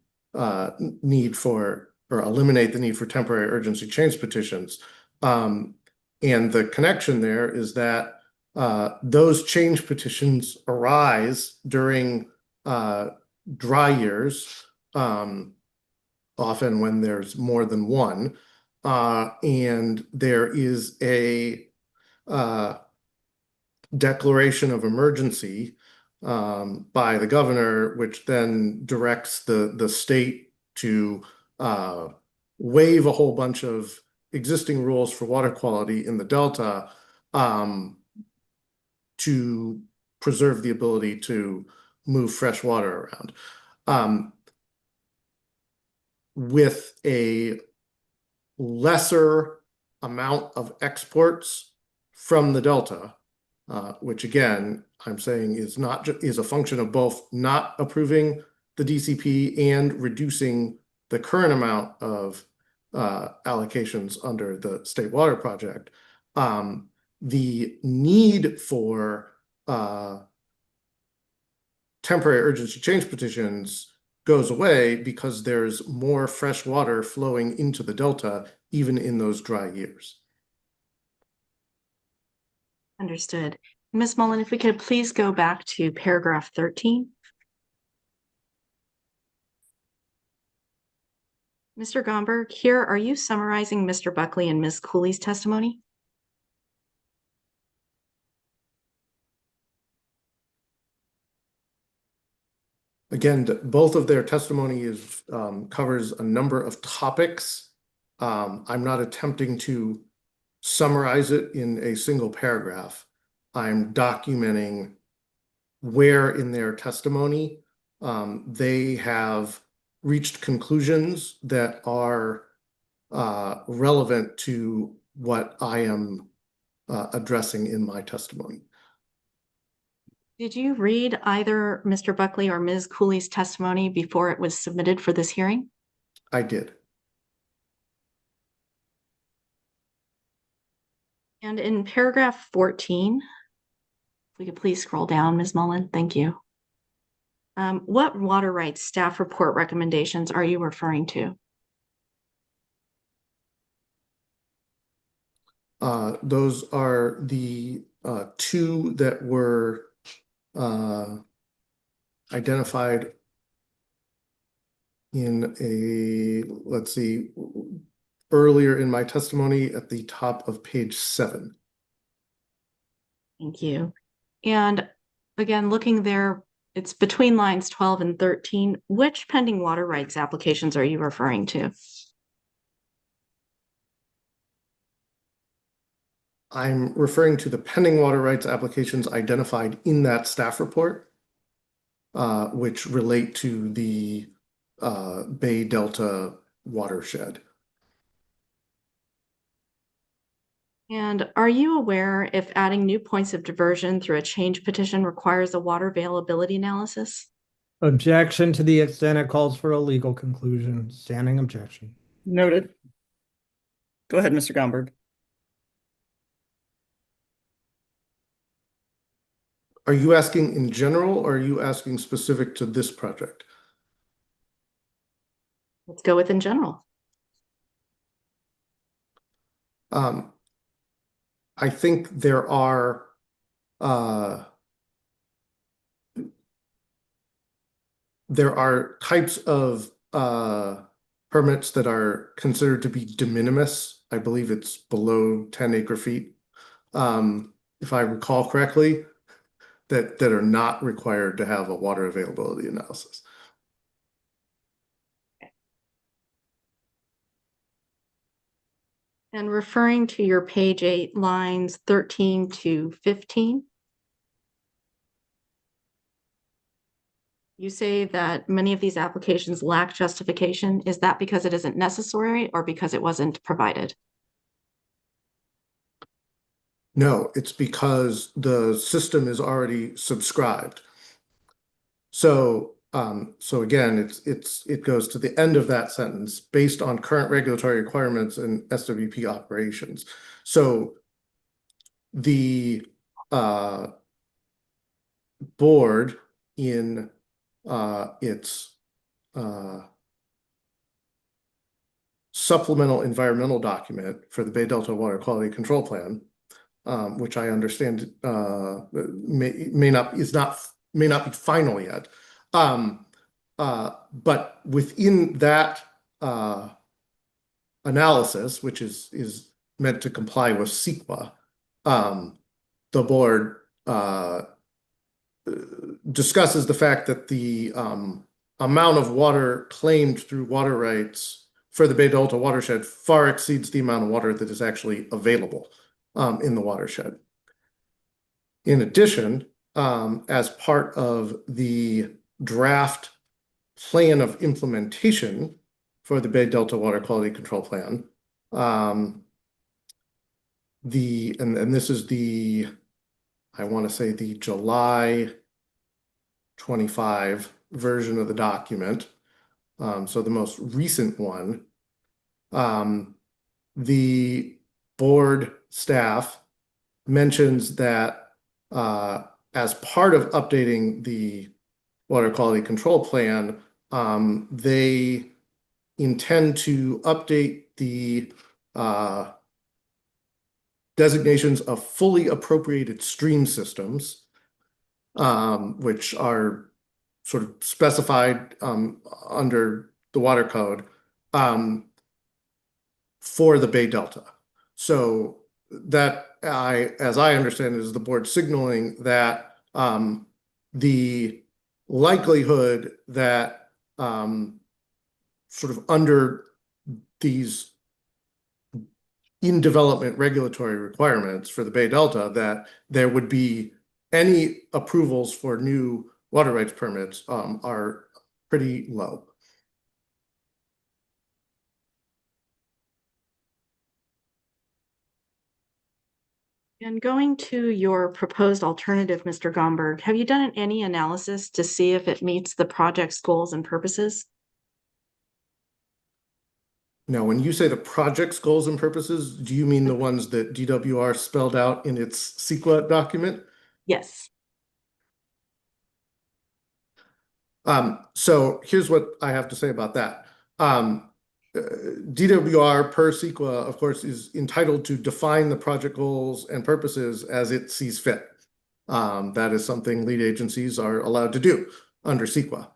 S12: need for, or eliminate the need for temporary urgency change petitions. And the connection there is that those change petitions arise during dry years, often when there's more than one, and there is a declaration of emergency by the governor, which then directs the state to waive a whole bunch of existing rules for water quality in the Delta to preserve the ability to move fresh water around. With a lesser amount of exports from the Delta, which again, I'm saying is not is a function of both not approving the DCP and reducing the current amount of allocations under the State Water Project. The need for temporary urgency change petitions goes away because there's more fresh water flowing into the Delta, even in those dry years.
S13: Understood. Ms. Mullen, if we could please go back to paragraph 13. Mr. Gomberg, here, are you summarizing Mr. Buckley and Ms. Cooley's testimony?
S12: Again, both of their testimony is covers a number of topics. I'm not attempting to summarize it in a single paragraph. I'm documenting where in their testimony they have reached conclusions that are relevant to what I am addressing in my testimony.
S13: Did you read either Mr. Buckley or Ms. Cooley's testimony before it was submitted for this hearing?
S12: I did.
S13: And in paragraph 14, if we could please scroll down, Ms. Mullen, thank you. What water rights staff report recommendations are you referring to?
S12: Those are the two that were identified in let's see, earlier in my testimony at the top of page 7.
S13: Thank you. And again, looking there, it's between lines 12 and 13. Which pending water rights applications are you referring to?
S12: I'm referring to the pending water rights applications identified in that staff report, which relate to the Bay Delta watershed.
S13: And are you aware if adding new points of diversion through a change petition requires a water availability analysis?
S4: Objection to the extent it calls for a legal conclusion. Standing objection.
S1: Noted. Go ahead, Mr. Gomberg.
S12: Are you asking in general, or are you asking specific to this project?
S13: Let's go with in general.
S12: I think there are types of permits that are considered to be de minimis. I believe it's below 10 acre-feet, if I recall correctly, that are not required to have a water availability analysis.
S13: And referring to your page 8, lines 13 to 15, you say that many of these applications lack justification. Is that because it isn't necessary or because it wasn't provided?
S12: No, it's because the system is already subscribed. So again, it goes to the end of that sentence, based on current regulatory requirements and SWP operations. So the board in its supplemental environmental document for the Bay Delta Water Quality Control Plan, which I understand may not be final yet. But within that analysis, which is meant to comply with CEQA, the board discusses the fact that the amount of water claimed through water rights for the Bay Delta watershed far exceeds the amount of water that is actually available in the watershed. In addition, as part of the draft plan of implementation for the Bay Delta Water Quality Control Plan, and this is the, I want to say the July 25 version of the document. So the most recent one. The board staff mentions that as part of updating the water quality control plan, they intend to update the designations of fully appropriated stream systems, which are sort of specified under the water code for the Bay Delta. So that as I understand it, is the board signaling that the likelihood that sort of under these in development regulatory requirements for the Bay Delta, that there would be any approvals for new water rights permits are pretty low.
S13: And going to your proposed alternative, Mr. Gomberg, have you done any analysis to see if it meets the project's goals and purposes?
S12: Now, when you say the project's goals and purposes, do you mean the ones that DWR spelled out in its CEQA document?
S13: Yes.
S12: So here's what I have to say about that. DWR per CEQA, of course, is entitled to define the project goals and purposes as it sees fit. That is something lead agencies are allowed to do under CEQA.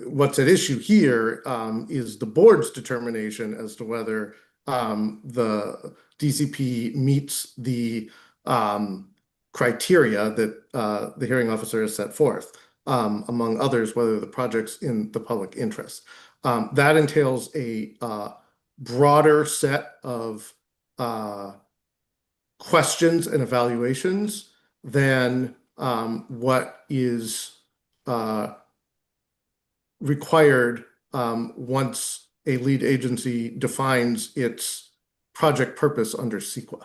S12: What's at issue here is the board's determination as to whether the DCP meets the criteria that the hearing officer has set forth, among others, whether the project's in the public interest. That entails a broader set of questions and evaluations than what is required once a lead agency defines its project purpose under CEQA.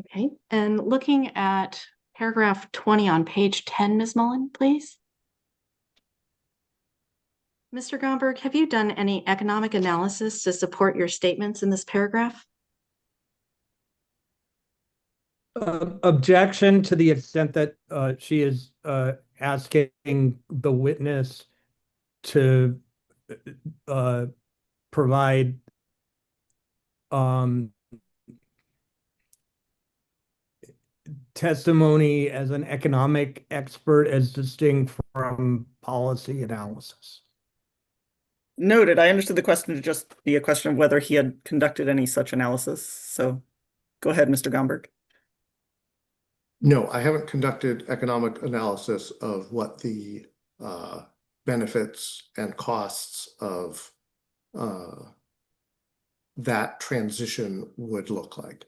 S13: Okay, and looking at paragraph 20 on page 10, Ms. Mullen, please. Mr. Gomberg, have you done any economic analysis to support your statements in this paragraph?
S4: Objection to the extent that she is asking the witness to provide testimony as an economic expert as distinct from policy analysis.
S1: Noted. I understood the question to just be a question of whether he had conducted any such analysis. So go ahead, Mr. Gomberg.
S12: No, I haven't conducted economic analysis of what the benefits and costs of that transition would look like.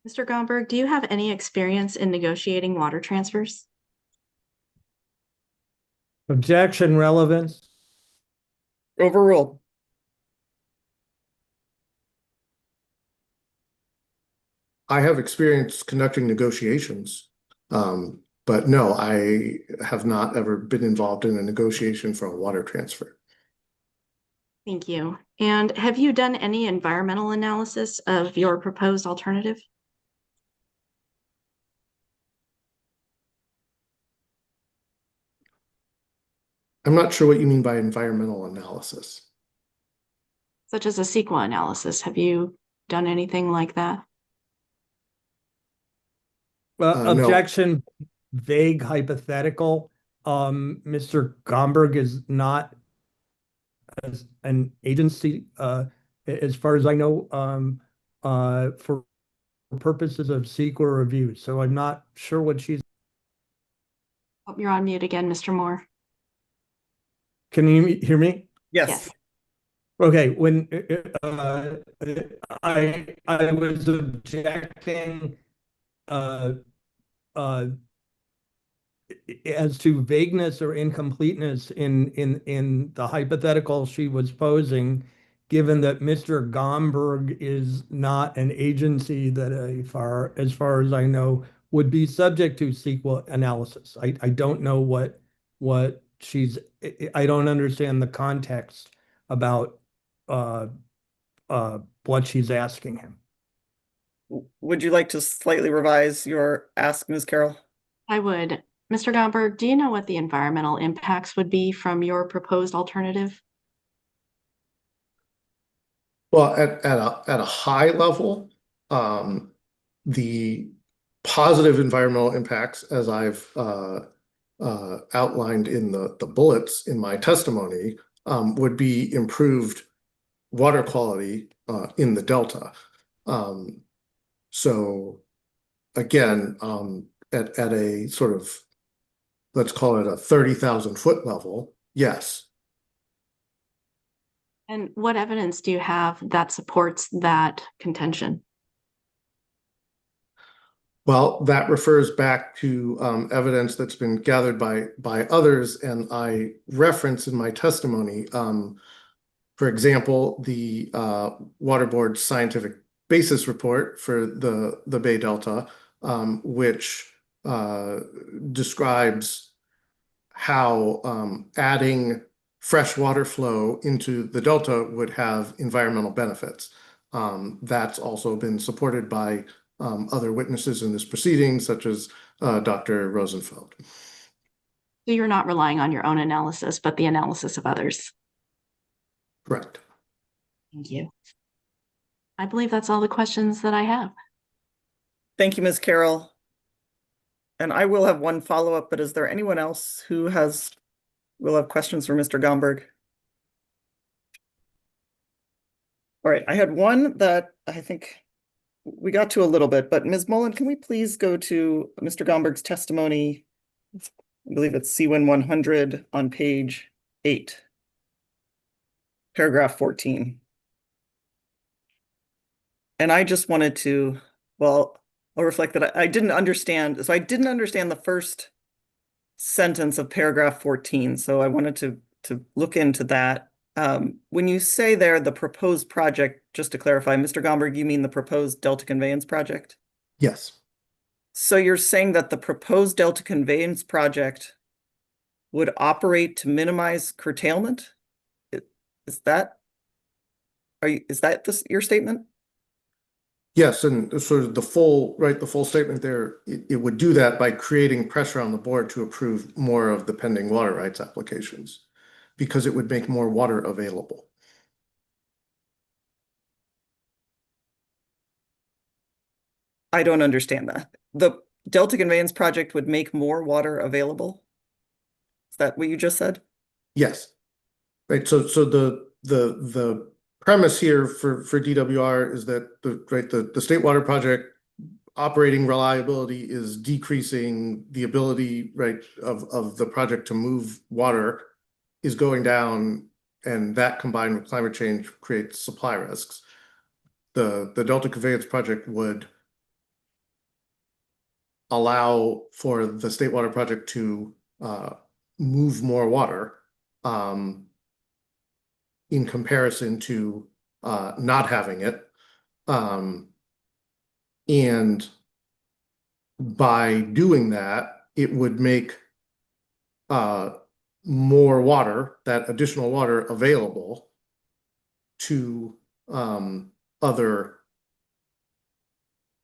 S13: Mr. Gomberg, do you have any experience in negotiating water transfers?
S4: Objection, relevance.
S1: Overruled.
S12: I have experience conducting negotiations, but no, I have not ever been involved in a negotiation for a water transfer.
S13: Thank you. And have you done any environmental analysis of your proposed alternative?
S12: I'm not sure what you mean by environmental analysis.
S13: Such as a CEQA analysis. Have you done anything like that?
S4: Objection, no. Vague hypothetical. Mr. Gomberg is not an agency, as far as I know, for purposes of CEQA review. So I'm not sure what she's.
S13: Oh, you're on mute again, Mr. Moore.
S4: Can you hear me?
S1: Yes.
S4: Okay, when I was objecting as to vagueness or incompleteness in the hypothetical she was posing, given that Mr. Gomberg is not an agency that as far as I know, would be subject to SQL analysis. I don't know what I don't understand the context about uh, what she's asking him.
S1: Would you like to slightly revise your ask, Ms. Carroll?
S13: I would. Mr. Gomberg, do you know what the environmental impacts would be from your proposed alternative?
S12: Well, at a high level, the positive environmental impacts, as I've outlined in the bullets in my testimony, would be improved water quality in the Delta. So again, at a sort of, let's call it a 30,000 foot level, yes.
S13: And what evidence do you have that supports that contention?
S12: Well, that refers back to evidence that's been gathered by others, and I reference in my testimony, for example, the Water Board's scientific basis report for the Bay Delta, which describes how adding fresh water flow into the Delta would have environmental benefits. That's also been supported by other witnesses in this proceeding, such as Dr. Rosenfeld.
S13: So you're not relying on your own analysis, but the analysis of others.
S12: Correct.
S13: Thank you. I believe that's all the questions that I have.
S1: Thank you, Ms. Carroll. And I will have one follow-up, but is there anyone else who will have questions for Mr. Gomberg? All right, I had one that I think we got to a little bit, but Ms. Mullen, can we please go to Mr. Gomberg's testimony? I believe it's CWIN 100 on page 8, paragraph 14. And I just wanted to, well, I'll reflect that I didn't understand. So I didn't understand the first sentence of paragraph 14. So I wanted to look into that. When you say there, the proposed project, just to clarify, Mr. Gomberg, you mean the proposed Delta Conveyance project?
S12: Yes.
S1: So you're saying that the proposed Delta Conveyance project would operate to minimize curtailment? Is that your statement?
S12: Yes, and sort of the full statement there, it would do that by creating pressure on the board to approve more of the pending water rights applications, because it would make more water available.
S1: I don't understand that. The Delta Conveyance project would make more water available? Is that what you just said?
S12: Yes. Right. So the premise here for DWR is that the State Water Project operating reliability is decreasing, the ability of the project to move water is going down, and that combined with climate change creates supply risks. The Delta Conveyance project would allow for the State Water Project to move more water in comparison to not having it. And by doing that, it would make more water, that additional water, available to other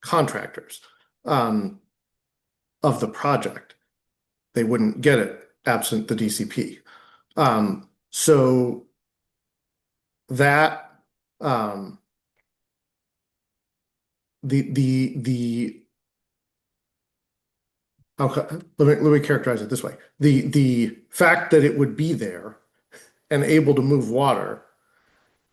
S12: contractors of the project. They wouldn't get it absent the DCP. So that okay, let me characterize it this way. The fact that it would be there and able to move water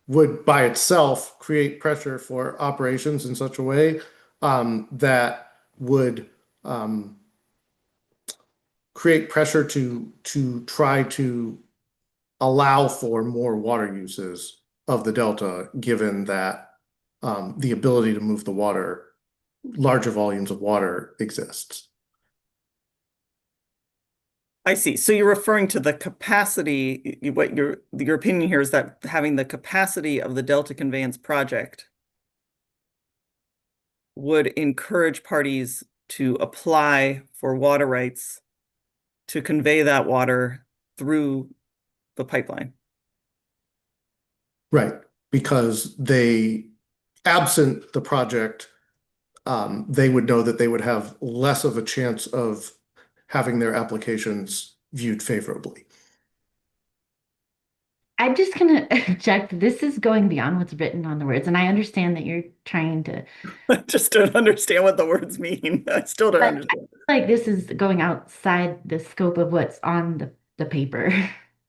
S12: would by itself create pressure for operations in such a way that would create pressure to try to allow for more water uses of the Delta, given that the ability to move the water, larger volumes of water exists.
S1: I see. So you're referring to the capacity, what your opinion here is that having the capacity of the Delta Conveyance project would encourage parties to apply for water rights to convey that water through the pipeline.
S12: Right, because absent the project, they would know that they would have less of a chance of having their applications viewed favorably.
S7: I'm just gonna object. This is going beyond what's written on the words, and I understand that you're trying to.
S1: I just don't understand what the words mean. I still don't
S7: But I
S1: understand.
S7: feel like this is going outside the scope of what's on the paper.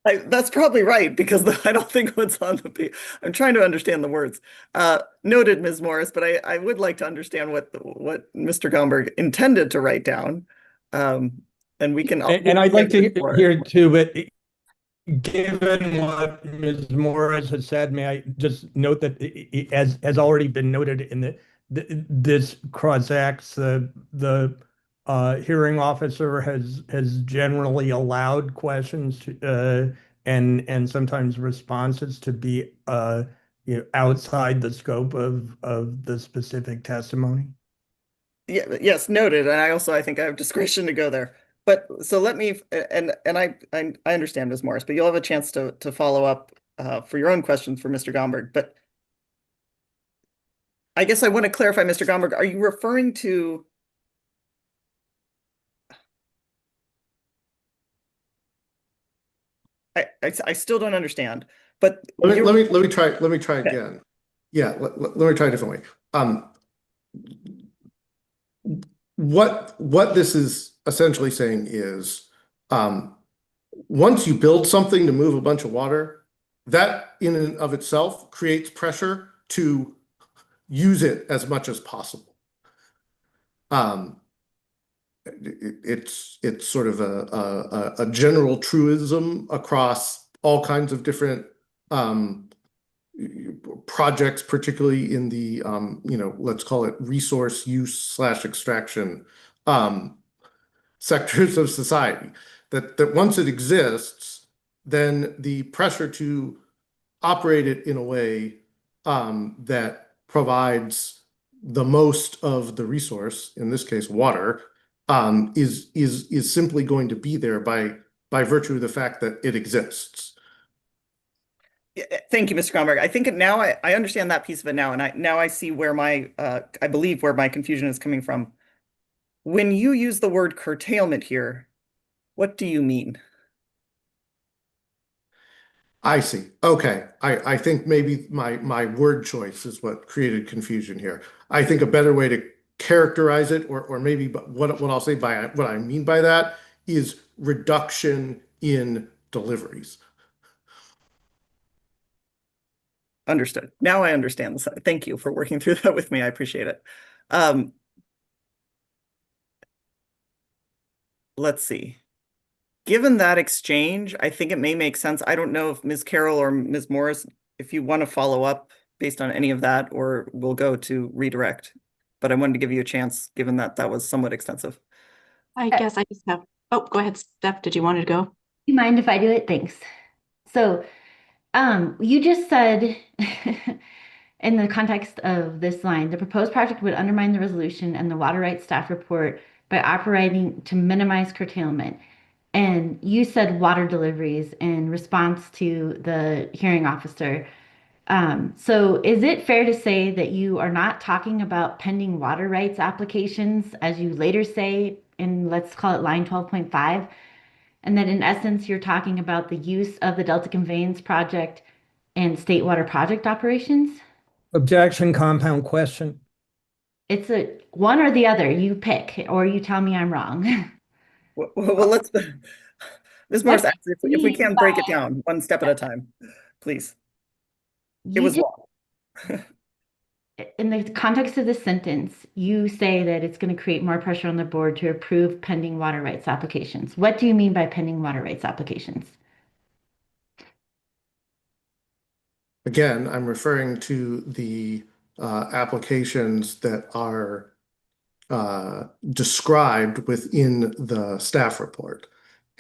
S1: That's probably right because I don't think what's on the page. I'm trying to understand the words. Noted, Ms. Morris, but I would like to understand what Mr. Gomberg intended to write down. And we can.
S4: And I'd like to hear too, but given what Ms. Morris has said, may I just note that as has already been noted in this cross-acts, the hearing officer has generally allowed questions and sometimes responses to be outside the scope of the specific testimony.
S1: Yeah, yes, noted. And I think I have discretion to go there. But so let me and I understand, Ms. Morris, but you'll have a chance to follow up for your own questions for Mr. Gomberg. But I guess I want to clarify, Mr. Gomberg, are you referring to I still don't understand, but
S12: let me try again. Yeah, let me try a different way. What this is essentially saying is, once you build something to move a bunch of water, that in and of itself creates pressure to use it as much as possible. It's sort of a general truism across all kinds of different projects, particularly in the let's call it resource use / extraction sectors of society. That once it exists, then the pressure to operate it in a way that provides the most of the resource, in this case water, is simply going to be there by virtue of the fact that it exists.
S1: Thank you, Mr. Gomberg. I think now I understand that piece of it now, and I see where I believe where my confusion is coming from. When you use the word curtailment here, what do you mean?
S12: I see. Okay. I think maybe my word choice is what created confusion here. I think a better way to characterize it, or maybe what I'll say by what I mean by that is reduction in deliveries.
S1: Understood. Now I understand. Thank you for working through that with me. I appreciate it. Let's see. Given that exchange, I think it may make sense. I don't know if Ms. Carroll or Ms. Morris, if you want to follow up based on any of that, or we'll go to redirect. But I wanted to give you a chance, given that that was somewhat extensive.
S13: I guess I just have, oh, go ahead, Steph. Did you want to go?
S7: Do you mind if I do it? Thanks. So, you just said in the context of this line, the proposed project would undermine the resolution and the water rights staff report by operating to minimize curtailment. And you said water deliveries in response to the hearing officer. So is it fair to say that you are not talking about pending water rights applications, as you later say in, let's call it line 12.5, and that in essence, you're talking about the use of the Delta Conveyance project and state water project operations?
S4: Objection, compound question.
S7: It's a one or the other. You pick, or you tell me I'm wrong.
S1: Well, let's, Ms. Morris, if we can break it down one step at a time, please. It was long.
S7: In the context of this sentence, you say that it's going to create more pressure on the board to approve pending water rights applications. What do you mean by pending water rights applications?
S12: Again, I'm referring to the applications that are described within the staff report.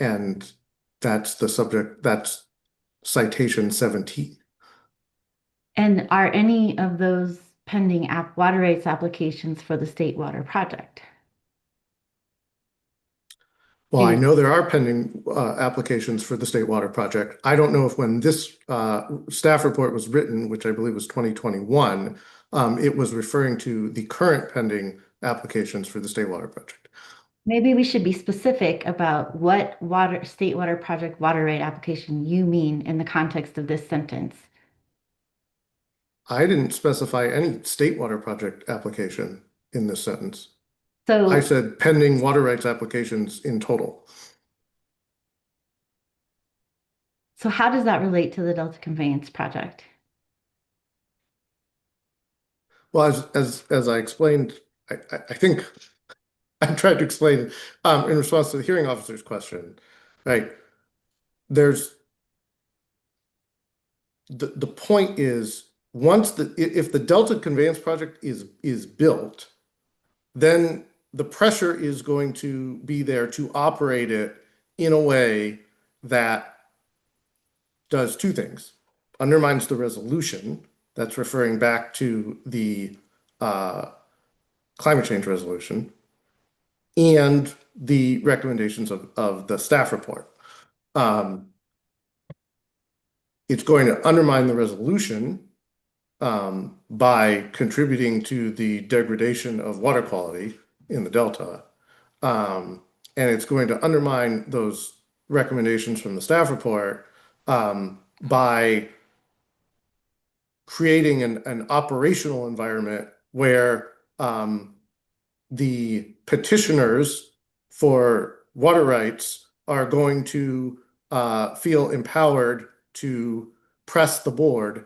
S12: And that's the subject, that's citation 17.
S7: And are any of those pending water rights applications for the State Water Project?
S12: Well, I know there are pending applications for the State Water Project. I don't know if when this staff report was written, which I believe was 2021, it was referring to the current pending applications for the State Water Project.
S7: Maybe we should be specific about what State Water Project water right application you mean in the context of this sentence.
S12: I didn't specify any State Water Project application in this sentence.
S7: So
S12: I said pending water rights applications in total.
S7: So how does that relate to the Delta Conveyance project?
S12: Well, as I explained, I think I tried to explain in response to the hearing officer's question, right? There's the point is if the Delta Conveyance project is built, then the pressure is going to be there to operate it in a way that does two things: undermines the resolution, that's referring back to the climate change resolution, and the recommendations of the staff report. It's going to undermine the resolution by contributing to the degradation of water quality in the Delta. And it's going to undermine those recommendations from the staff report by creating an operational environment where the petitioners for water rights are going to feel empowered to press the board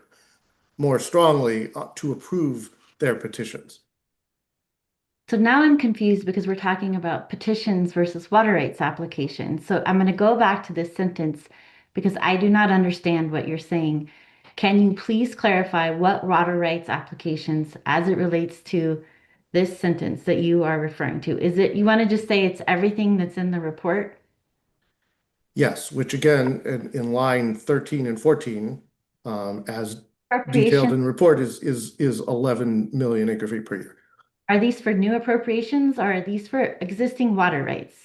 S12: more strongly to approve their petitions.
S7: So now I'm confused because we're talking about petitions versus water rights applications. So I'm going to go back to this sentence because I do not understand what you're saying. Can you please clarify what water rights applications as it relates to this sentence that you are referring to? Is it, you want to just say it's everything that's in the report?
S12: Yes, which again, in line 13 and 14, as detailed
S7: Appropriation,
S12: in the report, is 11 million acre feet per year.
S7: are these for new appropriations or are these for existing water rights?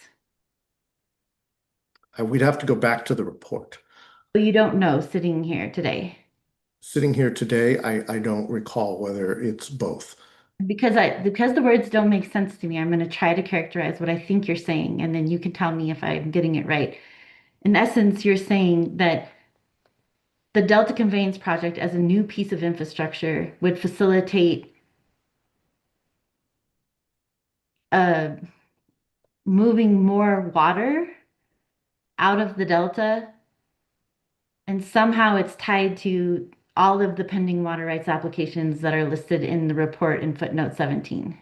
S12: We'd have to go back to the report.
S7: You don't know sitting here today.
S12: Sitting here today, I don't recall whether it's both.
S7: Because the words don't make sense to me, I'm going to try to characterize what I think you're saying, and then you can tell me if I'm getting it right. In essence, you're saying that the Delta Conveyance project as a new piece of infrastructure would facilitate moving more water out of the Delta, and somehow it's tied to all of the pending water rights applications that are listed in the report in footnote 17.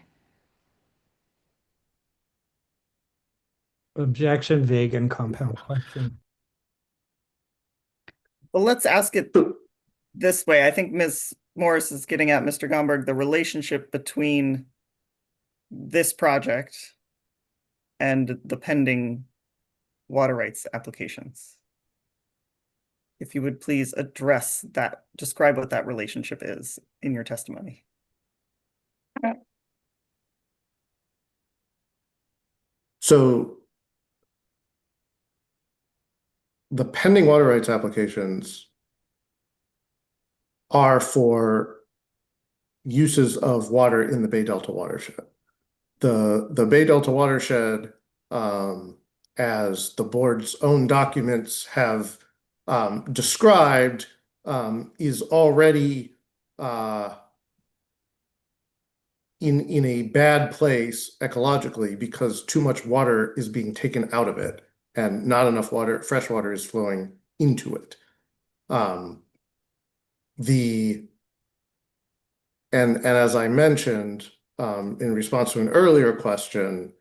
S4: Objection, vague and compound question.
S1: Well, let's ask it this way. I think Ms. Morris is getting at, Mr. Gomberg, the relationship between this project and the pending water rights applications. If you would please address that, describe what that relationship is in your testimony.
S12: So the pending water rights applications are for uses of water in the Bay Delta watershed. The Bay Delta watershed, as the board's own documents have described, is already in a bad place ecologically because too much water is being taken out of it and not enough water, fresh water, is flowing into it. And as I mentioned in response to an earlier question,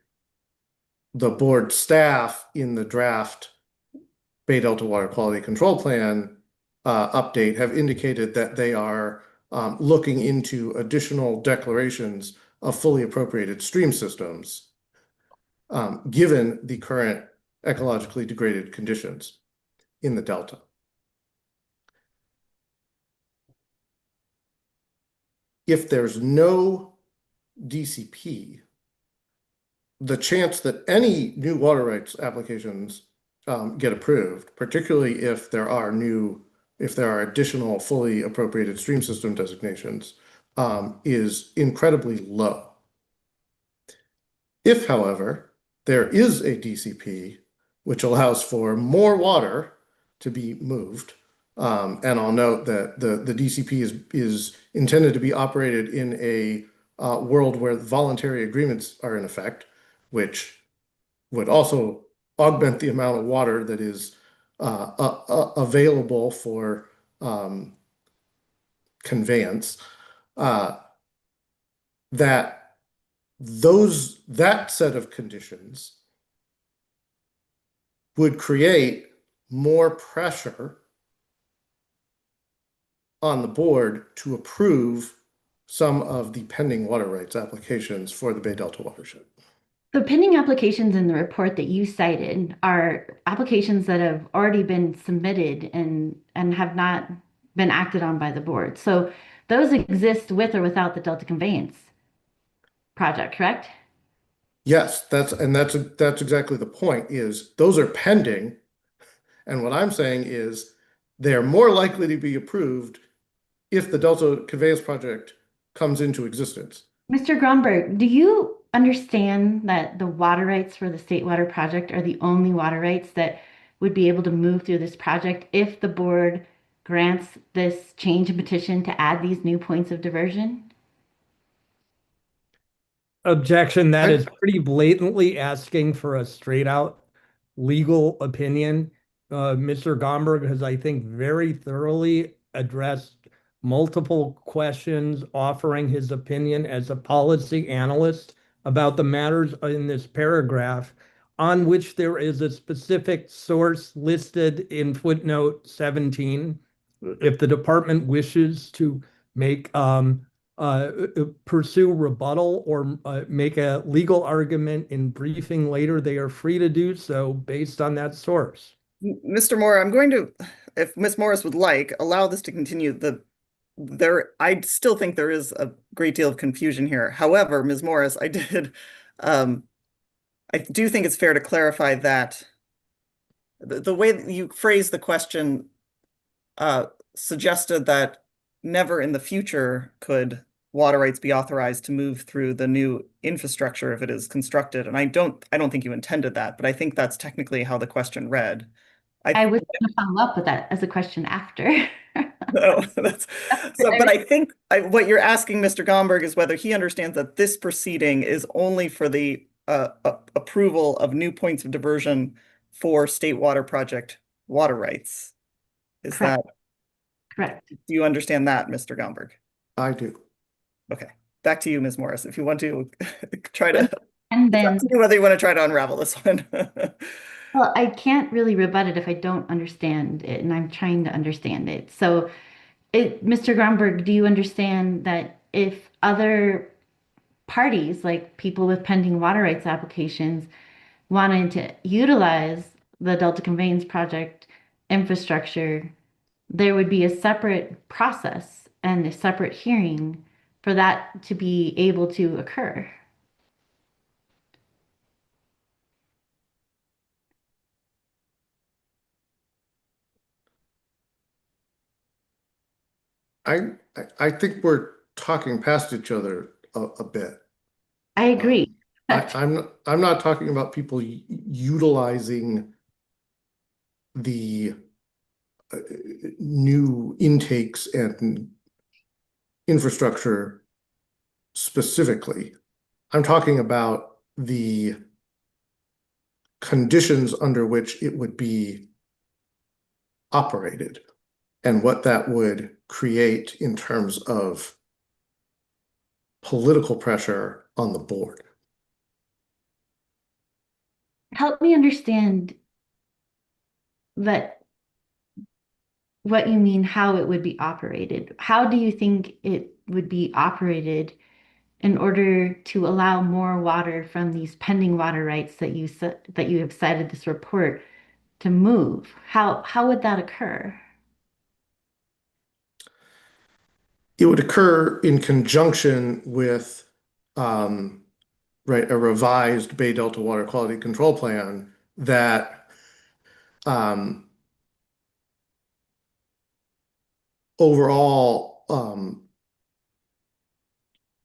S12: the board staff in the draft Bay Delta Water Quality Control Plan update have indicated that they are looking into additional declarations of fully appropriated stream systems, given the current ecologically degraded conditions in the delta. If there's no DCP, the chance that any new water rights applications get approved, particularly if there are additional fully appropriated stream system designations, is incredibly low. If, however, there is a DCP which allows for more water to be moved, and I'll note that the DCP is intended to be operated in a world where voluntary agreements are in effect, which would also augment the amount of water that is available for conveyance. That set of conditions would create more pressure on the board to approve some of the pending water rights applications for the Bay Delta watershed.
S7: The pending applications in the report that you cited are applications that have already been submitted and have not been acted on by the board. So those exist with or without the Delta Conveyance project, correct?
S12: Yes, that's exactly the point, is those are pending. And what I'm saying is they're more likely to be approved if the Delta Conveyance project comes into existence.
S7: Mr. Gromberg, do you understand that the water rights for the State Water Project are the only water rights that would be able to move through this project if the board grants this change in petition to add these new points of diversion?
S4: Objection. That is pretty blatantly asking for a straight out legal opinion. Mr. Gomberg has, I think, very thoroughly addressed multiple questions, offering his opinion as a policy analyst about the matters in this paragraph, on which there is a specific source listed in footnote 17. If the department wishes to make pursue rebuttal or make a legal argument in briefing later, they are free to do so based on that source.
S1: Mr. Moore, I'm going to, if Ms. Morris would like, allow this to continue. I still think there is a great deal of confusion here. However, Ms. Morris, I do think it's fair to clarify that the way that you phrased the question suggested that never in the future could water rights be authorized to move through the new infrastructure if it is constructed. And I don't think you intended that, but I think that's technically how the question read.
S7: I was going to follow up with that as a question after.
S1: No, but I think what you're asking Mr. Gomberg is whether he understands that this proceeding is only for the approval of new points of diversion for State Water Project water rights. Is
S7: Correct.
S1: that
S7: correct?
S1: Do you understand that, Mr. Gomberg?
S12: I do.
S1: Okay, back to you, Ms. Morris, if you want to try to,
S7: And then,
S1: whether you want to try to unravel this one.
S7: well, I can't really rebut it if I don't understand it, and I'm trying to understand it. So, Mr. Gromberg, do you understand that if other parties, like people with pending water rights applications, wanted to utilize the Delta Conveyance Project infrastructure, there would be a separate process and a separate hearing for that to be able to occur?
S12: I think we're talking past each other a bit.
S7: I agree.
S12: I'm not talking about people utilizing the new intakes and infrastructure specifically. I'm talking about the conditions under which it would be operated and what that would create in terms of political pressure on the board.
S7: Help me understand that what you mean, how it would be operated. How do you think it would be operated in order to allow more water from these pending water rights that you have cited this report to move? How would that occur?
S12: It would occur in conjunction with right, a revised Bay Delta Water Quality Control Plan that overall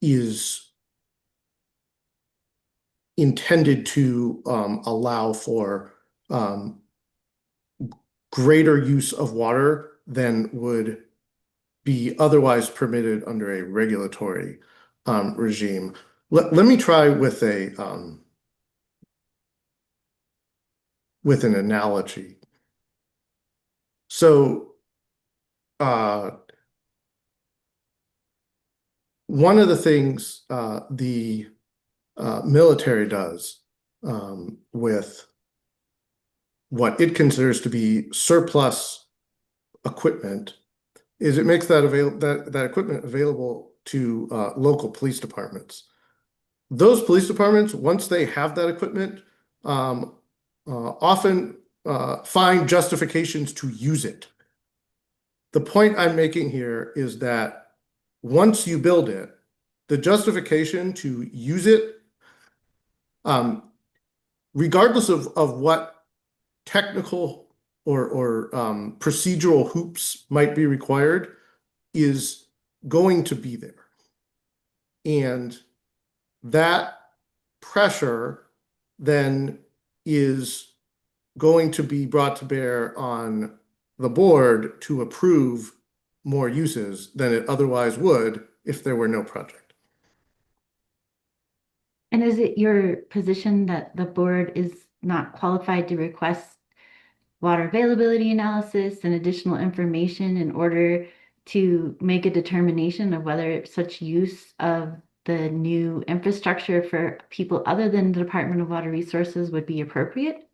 S12: is intended to allow for greater use of water than would be otherwise permitted under a regulatory regime. Let me try with with an analogy. So one of the things the military does with what it considers to be surplus equipment is it makes that equipment available to local police departments. Those police departments, once they have that equipment, often find justifications to use it. The point I'm making here is that once you build it, the justification to use it, regardless of what technical or procedural hoops might be required, is going to be there. And that pressure then is going to be brought to bear on the board to approve more uses than it otherwise would if there were no project.
S7: And is it your position that the board is not qualified to request water availability analysis and additional information in order to make a determination of whether such use of the new infrastructure for people other than the Department of Water Resources would be appropriate?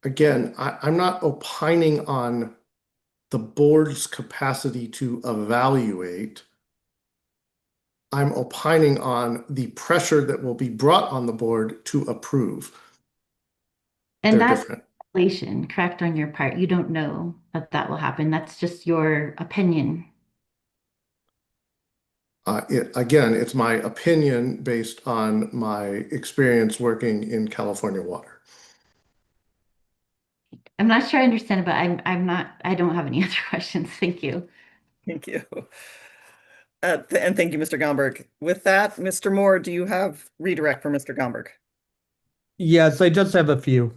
S12: Again, I'm not opining on the board's capacity to evaluate. I'm opining on the pressure that will be brought on the board to approve.
S7: And
S12: They're
S7: that's
S12: different.
S7: speculation, correct, on your part. You don't know that that will happen. That's just your opinion.
S12: Again, it's my opinion based on my experience working in California water.
S7: I'm not sure I understand it, but I don't have any other questions. Thank you.
S1: Thank you. And thank you, Mr. Gomberg. With that, Mr. Moore, do you have redirect for Mr. Gomberg?
S4: Yes, I just have a few.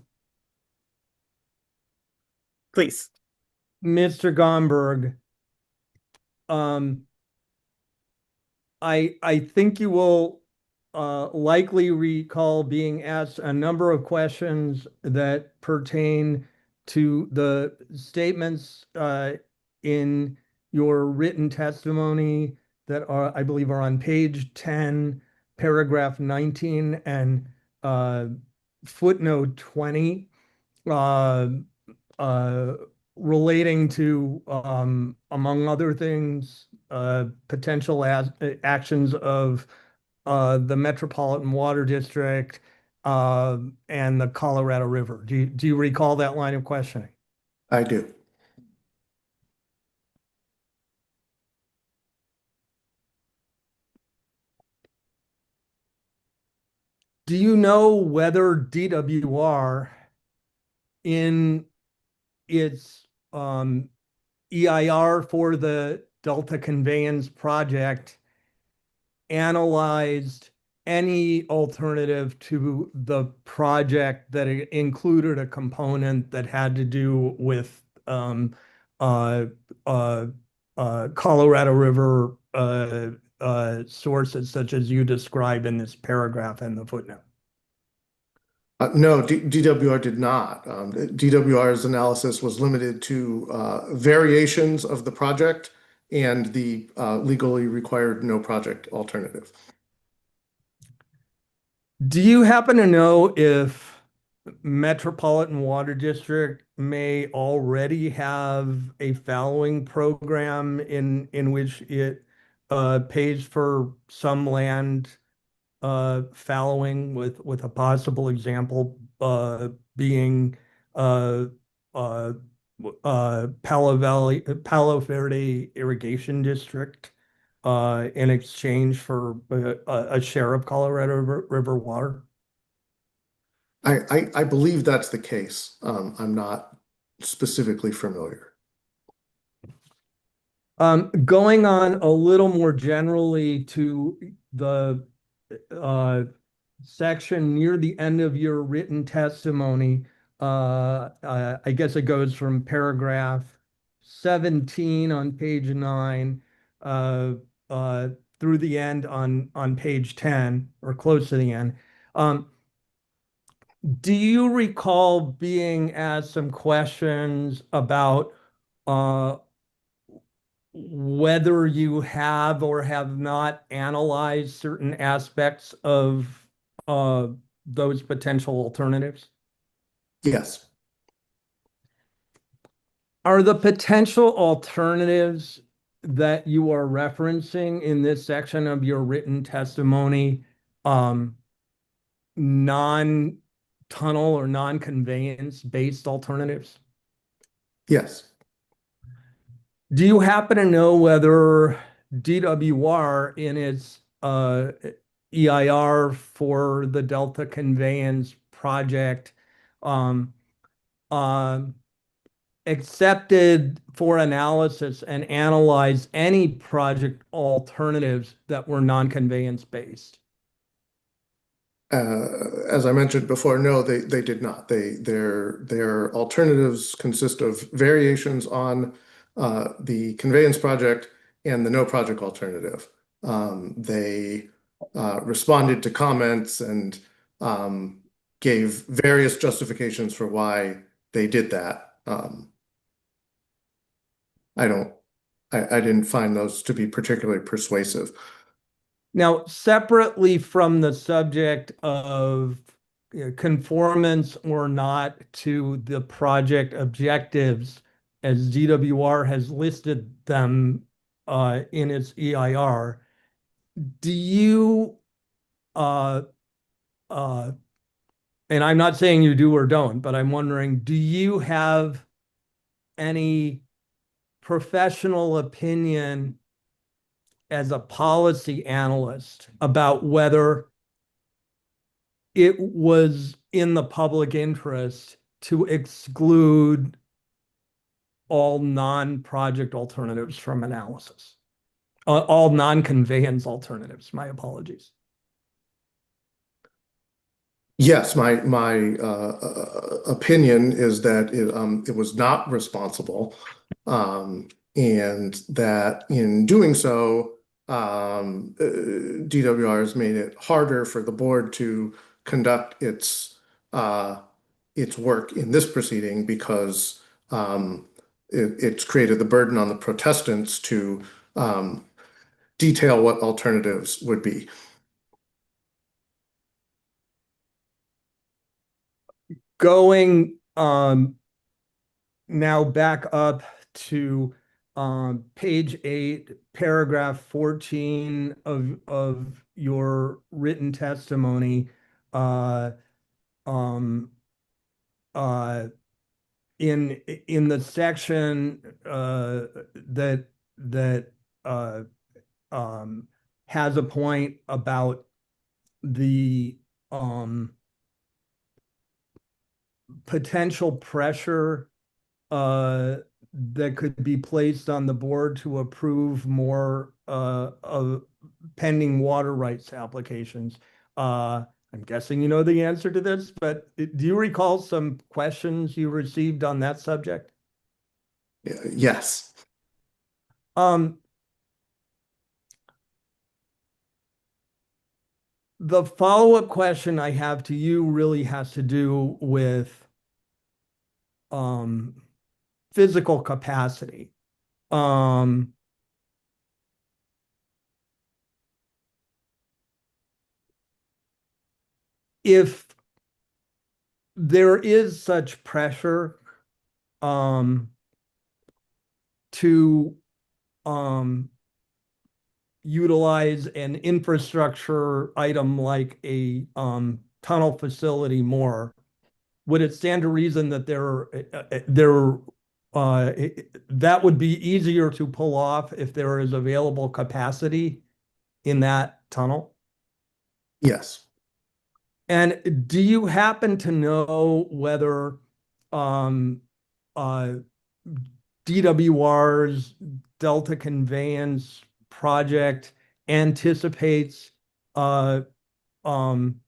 S1: Please.
S4: Mr. Gomberg, I think you will likely recall being asked a number of questions that pertain to the statements in your written testimony that are, I believe, are on page 10, paragraph 19, and footnote 20. Relating to, among other things, potential actions of the Metropolitan Water District and the Colorado River. Do you recall that line of questioning?
S12: I do.
S4: Do you know whether DWR in its EIR for the Delta Conveyance project analyzed any alternative to the project that included a component that had to do with Colorado River sources such as you describe in this paragraph in the footnote?
S12: No, DWR did not. DWR's analysis was limited to variations of the project and the legally required no project alternative.
S4: Do you happen to know if Metropolitan Water District may already have a fallowing program in which it pays for some land fallowing with a possible example being uh, uh, Palo Verde Irrigation District in exchange for a share of Colorado River water.
S12: I believe that's the case. I'm not specifically familiar.
S4: Going on a little more generally to the section near the end of your written testimony, I guess it goes from paragraph 17 on page 9 uh, uh, through the end on page 10 or close to the end. Do you recall being asked some questions about uh, whether you have or have not analyzed certain aspects of those potential alternatives?
S12: Yes.
S4: Are the potential alternatives that you are referencing in this section of your written testimony non-tunnel or non-conveyance based alternatives?
S12: Yes.
S4: Do you happen to know whether DWR in its EIR for the Delta Conveyance project um, um, accepted for analysis and analyzed any project alternatives that were non-conveyance based?
S12: As I mentioned before, no, they did not. Their alternatives consist of variations on the conveyance project and the no project alternative. They responded to comments and gave various justifications for why they did that. I didn't find those to be particularly persuasive.
S4: Now, separately from the subject of conformance or not to the project objectives, as DWR has listed them in its EIR, do you, uh, uh, and I'm not saying you do or don't, but I'm wondering, do you have any professional opinion as a policy analyst about whether it was in the public interest to exclude all non-project alternatives from analysis? All non-conveyance alternatives, my apologies.
S12: Yes, my opinion is that it was not responsible, and that in doing so, DWR has made it harder for the board to conduct its work in this proceeding because it's created the burden on the protestants to detail what alternatives would be.
S4: Going now back up to page 8, paragraph 14 of your written testimony, uh, um, uh, in the section that has a point about the potential pressure that could be placed on the board to approve more of pending water rights applications. I'm guessing you know the answer to this, but do you recall some questions you received on that subject?
S12: Yes.
S4: The follow-up question I have to you really has to do with physical capacity. If there is such pressure to utilize an infrastructure item like a tunnel facility more, would it stand to reason that that would be easier to pull off if there is available capacity in that tunnel?
S12: Yes.
S4: And do you happen to know whether um, uh, DWR's Delta Conveyance project anticipates uh, um,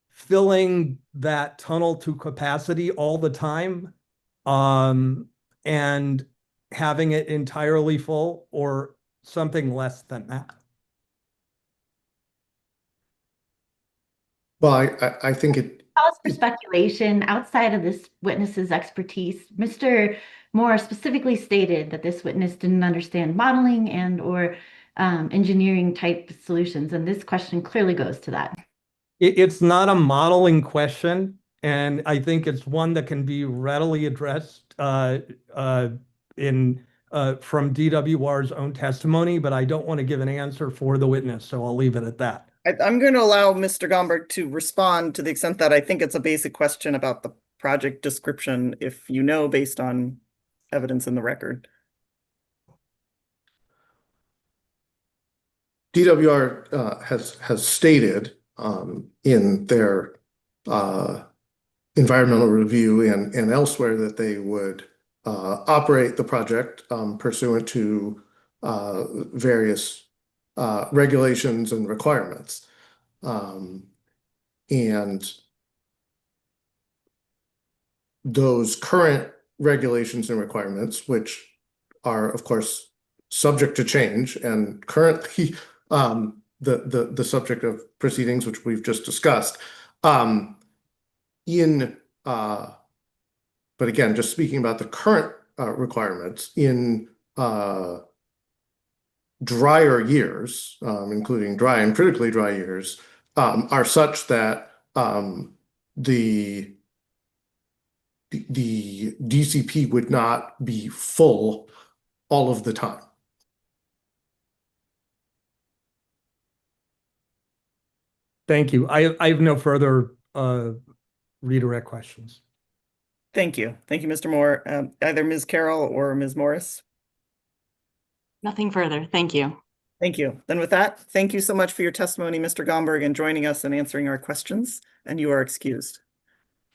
S4: filling that tunnel to capacity all the time and having it entirely full, or something less than that?
S12: Well, I think it,
S7: Cause for speculation outside of this witness's expertise. Mr. Moore specifically stated that this witness didn't understand modeling and or engineering type solutions, and this question clearly goes to that.
S4: It's not a modeling question, and I think it's one that can be readily addressed in from DWR's own testimony, but I don't want to give an answer for the witness, so I'll leave it at that.
S1: I'm going to allow Mr. Gomberg to respond to the extent that I think it's a basic question about the project description, if you know, based on evidence in the record.
S12: DWR has stated in their environmental review and elsewhere that they would operate the project pursuant to various regulations and requirements. And those current regulations and requirements, which are, of course, subject to change and currently the subject of proceedings, which we've just discussed, but again, just speaking about the current requirements in drier years, including dry and critically dry years, are such that the DCP would not be full all of the time.
S4: Thank you. I have no further redirect questions.
S1: Thank you. Thank you, Mr. Moore. Either Ms. Carroll or Ms. Morris.
S13: Nothing further. Thank you.
S1: Thank you. Then with that, thank you so much for your testimony, Mr. Gomberg, and joining us and answering our questions, and you are excused.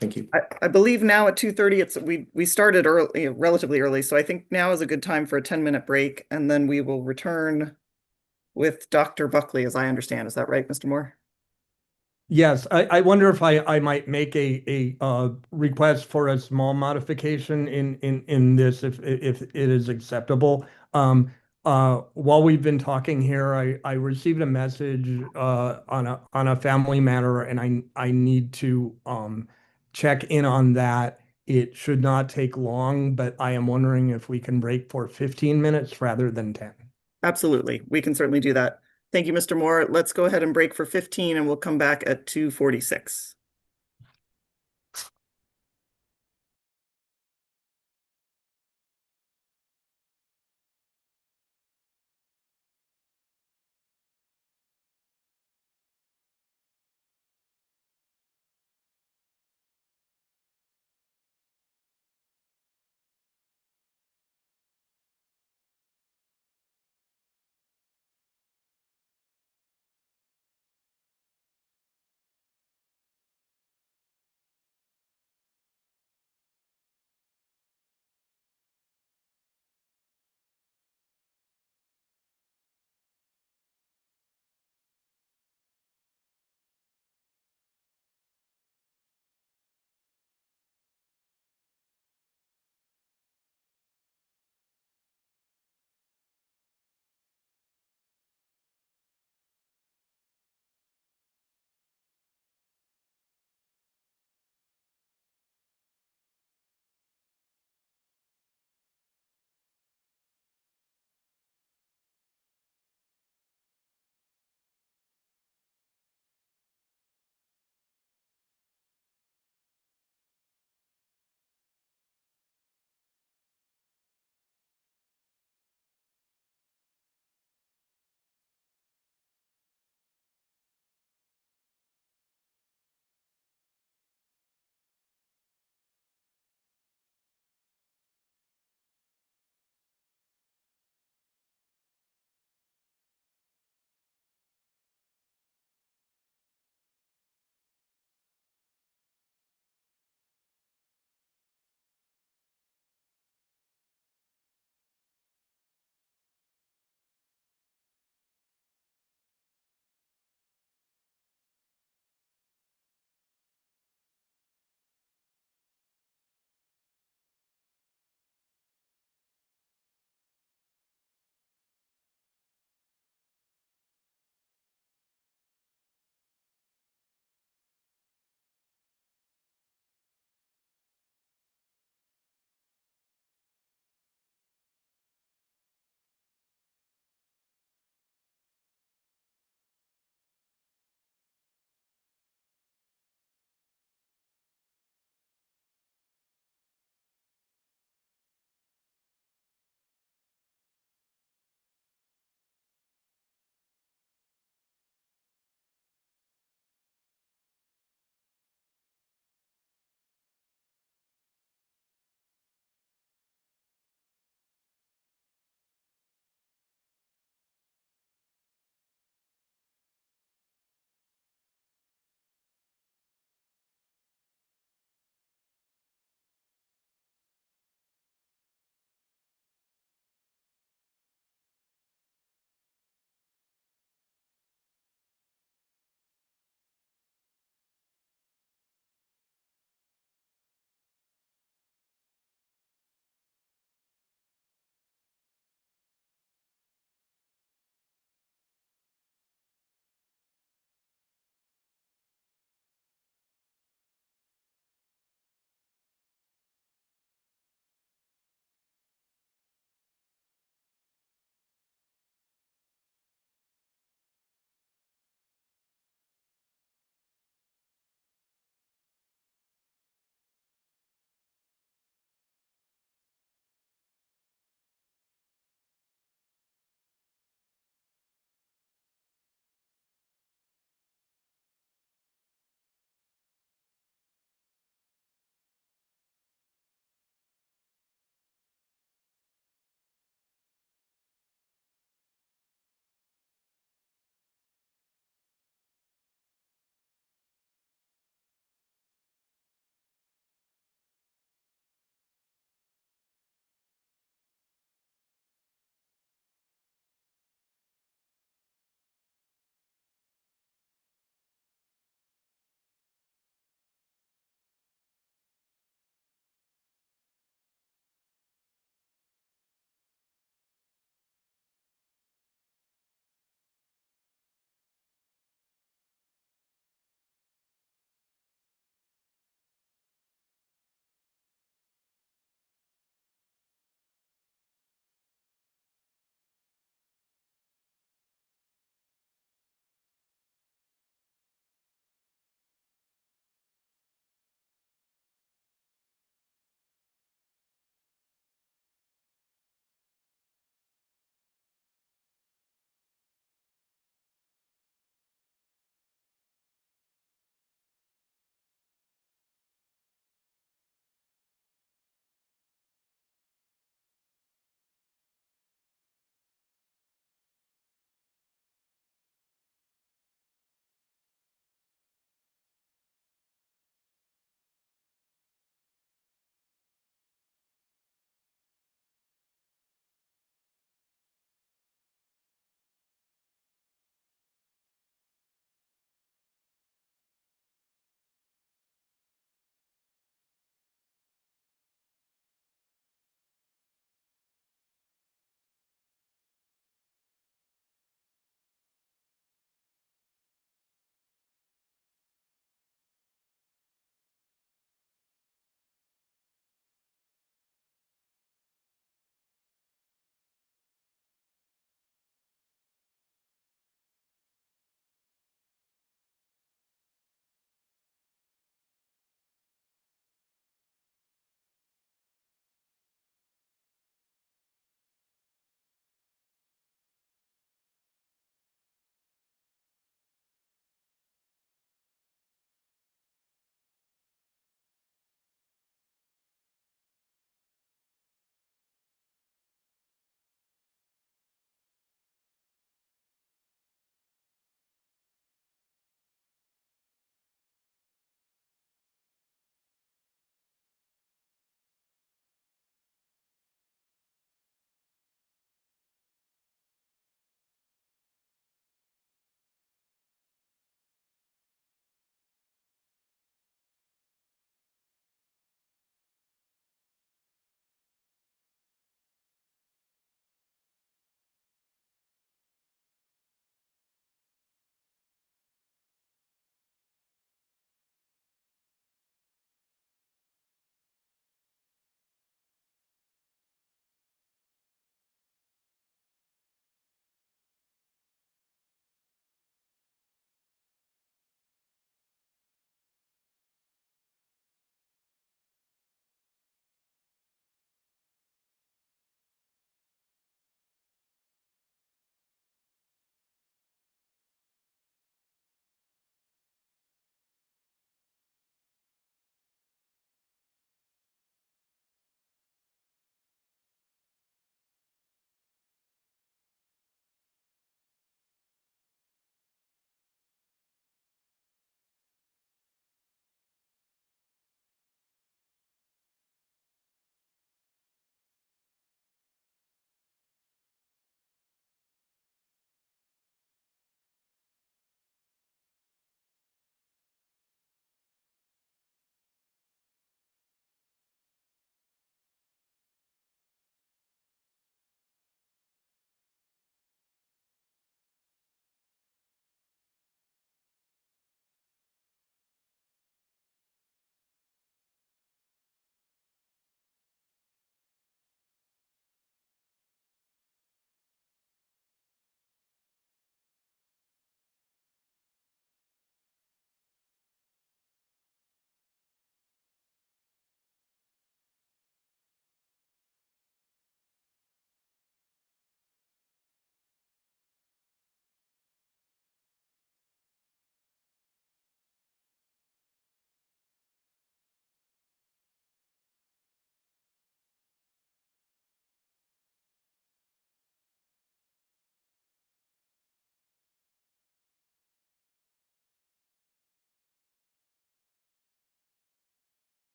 S12: Thank you.
S1: I believe now at 2:30, we started early, relatively early, so I think now is a good time for a 10-minute break, and then we will return with Dr. Buckley, as I understand. Is that right, Mr. Moore?
S4: Yes, I wonder if I might make a request for a small modification in this, if it is acceptable. While we've been talking here, I received a message on a family matter, and I need to check in on that. It should not take long, but I am wondering if we can break for 15 minutes rather than 10.
S1: Absolutely. We can certainly do that. Thank you, Mr. Moore. Let's go ahead and break for 15, and we'll come back at 2:46.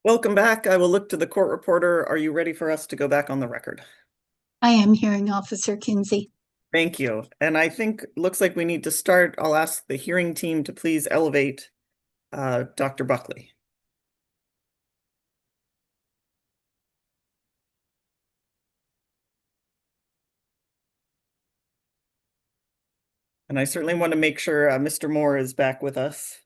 S1: Welcome back. I will look to the court reporter. Are you ready for us to go back on the record?
S11: I am Hearing Officer Kinsey.
S1: Thank you. And I think looks like we need to start. I'll ask the hearing team to please elevate Dr. Buckley. And I certainly want to make sure Mr. Moore is back with us.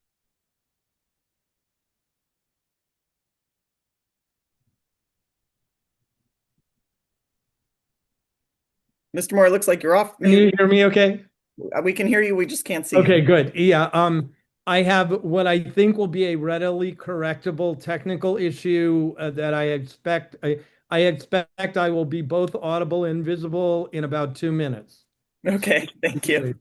S1: Mr. Moore, it looks like you're off
S4: Can you
S1: mute.
S4: hear me okay?
S1: We can hear you, we just can't see you.
S4: Okay, good. Yeah, I have what I think will be a readily correctable technical issue that I expect. I expect I will be both audible and visible in about 2 minutes.
S1: Okay, thank you.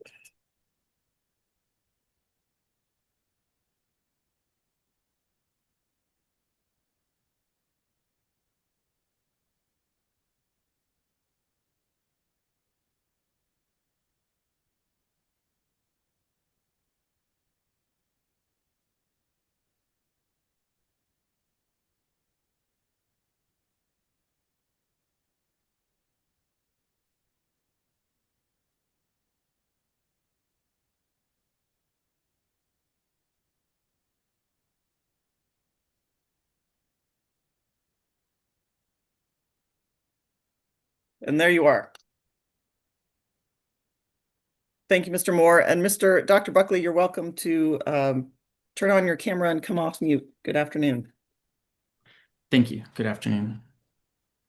S1: And there you are. Thank you, Mr. Moore. And Dr. Buckley, you're welcome to turn on your camera and come off mute. Good afternoon.
S14: Thank you. Good afternoon.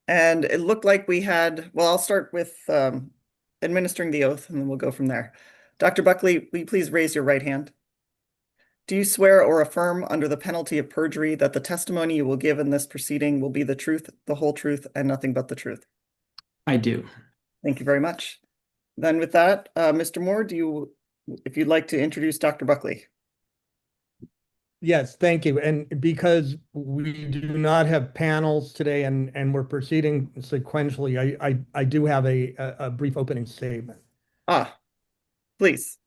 S1: And it looked like we had, well, I'll start with administering the oath and then we'll go from there. Dr. Buckley, will you please raise your right hand? Do you swear or affirm under the penalty of perjury that the testimony you will give in this proceeding will be the truth, the whole truth, and nothing but the truth?
S14: I do.
S1: Thank you very much. Then with that, Mr. Moore, if you'd like to introduce Dr. Buckley.
S4: Yes, thank you. And because we do not have panels today and we're proceeding sequentially, I do have a brief opening statement.
S1: Please.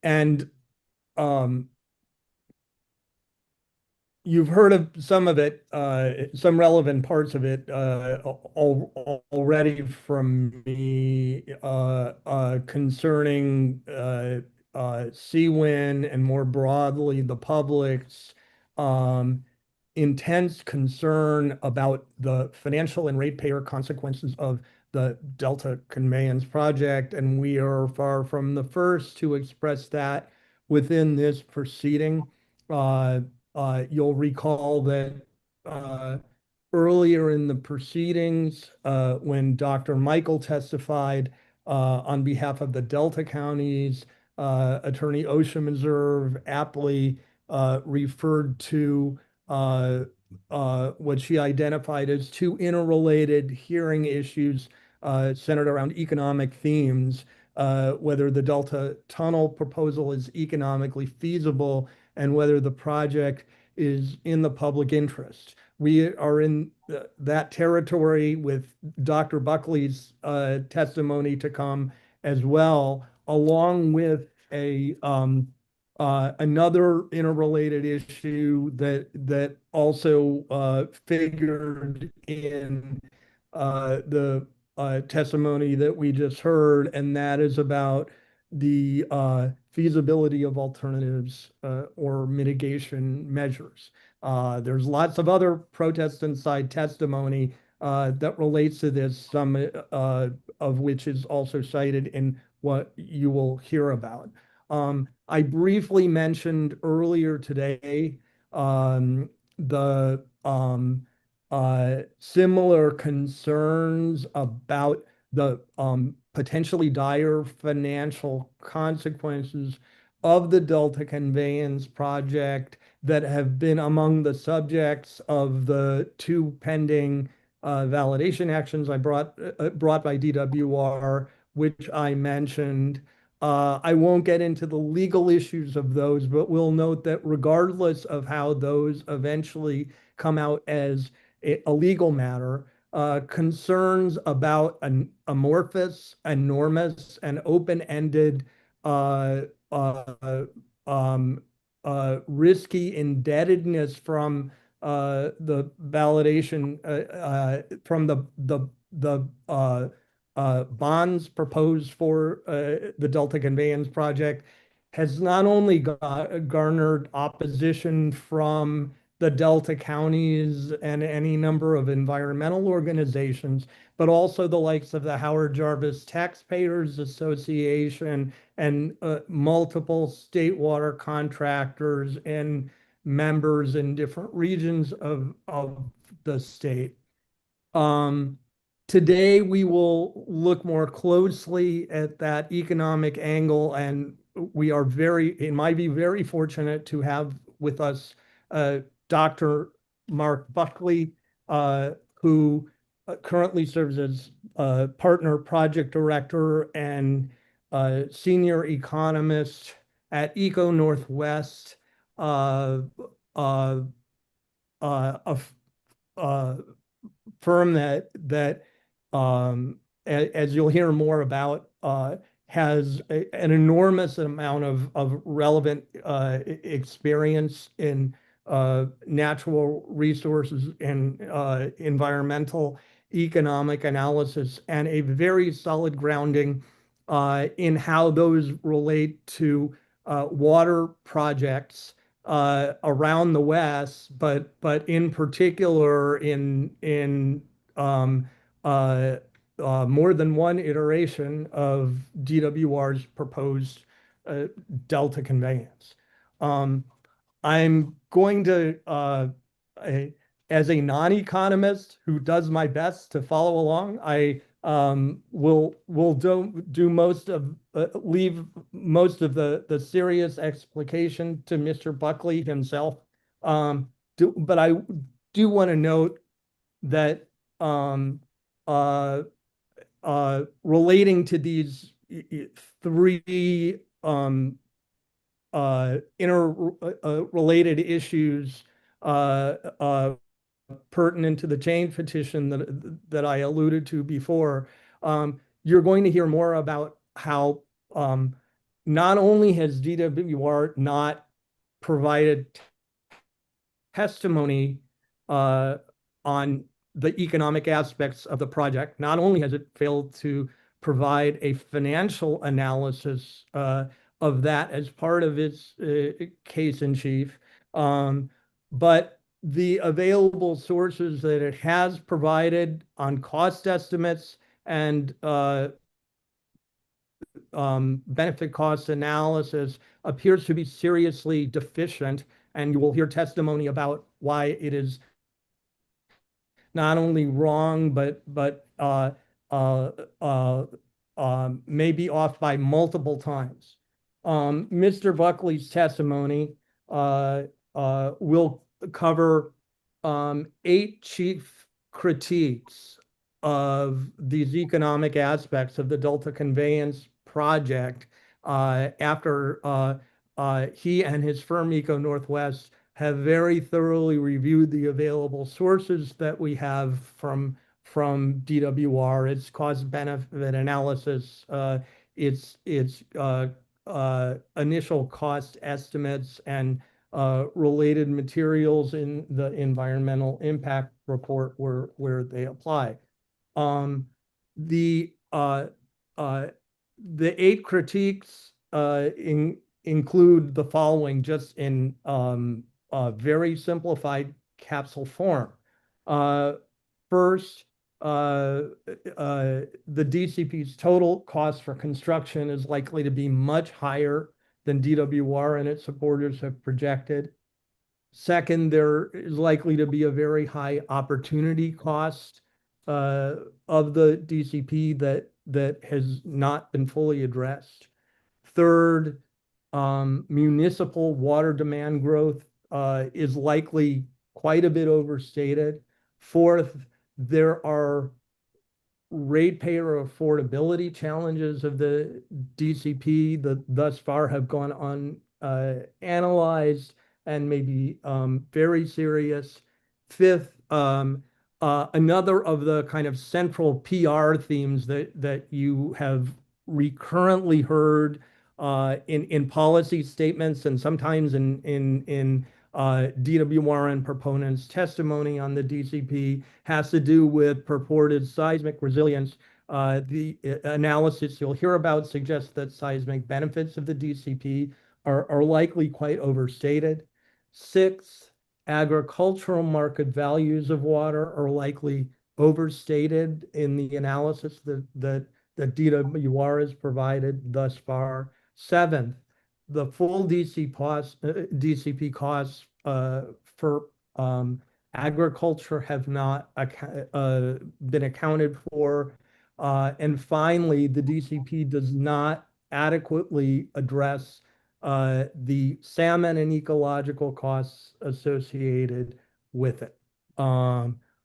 S4: And you've heard of some of it, some relevant parts of it already from me concerning CWIN and more broadly the public's intense concern about the financial and ratepayer consequences of the Delta Conveyance project. And we are far from the first to express that within this proceeding. You'll recall that earlier in the proceedings, when Dr. Michael testified on behalf of the Delta counties, Attorney Osha Meserve aptly referred to what she identified as two interrelated hearing issues centered around economic themes, whether the Delta Tunnel proposal is economically feasible and whether the project is in the public interest. We are in that territory with Dr. Buckley's testimony to come as well, along with another interrelated issue that also figured in the testimony that we just heard, and that is about the feasibility of alternatives or mitigation measures. There's lots of other protestant side testimony that relates to this, some of which is also cited in what you will hear about. I briefly mentioned earlier today the similar concerns about the potentially dire financial consequences of the Delta Conveyance project that have been among the subjects of the two pending validation actions I brought by DWR, which I mentioned. I won't get into the legal issues of those, but we'll note that regardless of how those eventually come out as a legal matter, concerns about an amorphous, enormous, and open-ended risky indebtedness from the validation from the bonds proposed for the Delta Conveyance project has not only garnered opposition from the Delta counties and any number of environmental organizations, but also the likes of the Howard Jarvis Taxpayers Association and multiple state water contractors and members in different regions of the state. Today, we will look more closely at that economic angle, and we are in my view, very fortunate to have with us Dr. Mark Buckley, who currently serves as partner project director and senior economist at Eco Northwest, a firm that as you'll hear more about, has an enormous amount of relevant experience in natural resources and environmental economic analysis, and a very solid grounding in how those relate to water projects around the West, but in particular in more than one iteration of DWR's proposed Delta Conveyance. I'm going to, as a non-economist who does my best to follow along, I will do most of leave most of the serious explication to Mr. Buckley himself. But I do want to note that relating to these three interrelated issues pertinent to the chain petition that I alluded to before, you're going to hear more about how not only has DWR not provided testimony on the economic aspects of the project, not only has it failed to provide a financial analysis of that as part of its case in chief, but the available sources that it has provided on cost estimates and benefit cost analysis appears to be seriously deficient, and you will hear testimony about why it is not only wrong, but may be off by multiple times. Mr. Buckley's testimony will cover 8 chief critiques of these economic aspects of the Delta Conveyance project after he and his firm Eco Northwest have very thoroughly reviewed the available sources that we have from DWR, its cost benefit analysis, its initial cost estimates, and related materials in the environmental impact report where they apply. The 8 critiques include the following, just in very simplified capsule form. First, the DCP's total cost for construction is likely to be much higher than DWR and its supporters have projected. Second, there is likely to be a very high opportunity cost of the DCP that has not been fully addressed. Third, municipal water demand growth is likely quite a bit overstated. Fourth, there are ratepayer affordability challenges of the DCP that thus far have gone unanalyzed and may be very serious. Fifth, another of the kind of central PR themes that you have recurrently heard in policy statements and sometimes in DWRN proponents' testimony on the DCP has to do with purported seismic resilience. The analysis you'll hear about suggests that seismic benefits of the DCP are likely quite overstated. 6, agricultural market values of water are likely overstated in the analysis that DWR has provided thus far. 7th, the full DCP costs for agriculture have not been accounted for. And finally, the DCP does not adequately address the salmon and ecological costs associated with it.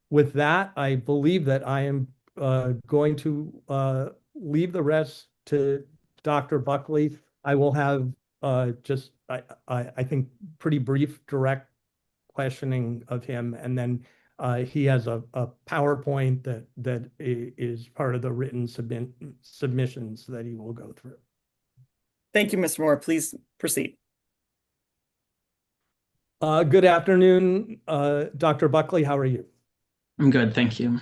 S4: With that, I believe that I am going to leave the rest to Dr. Buckley. I will have I think, pretty brief, direct questioning of him, and then he has a PowerPoint that is part of the written submissions that he will go through.
S1: Thank you, Mr. Moore. Please proceed.
S4: Good afternoon, Dr. Buckley. How are you?
S14: I'm good, thank you.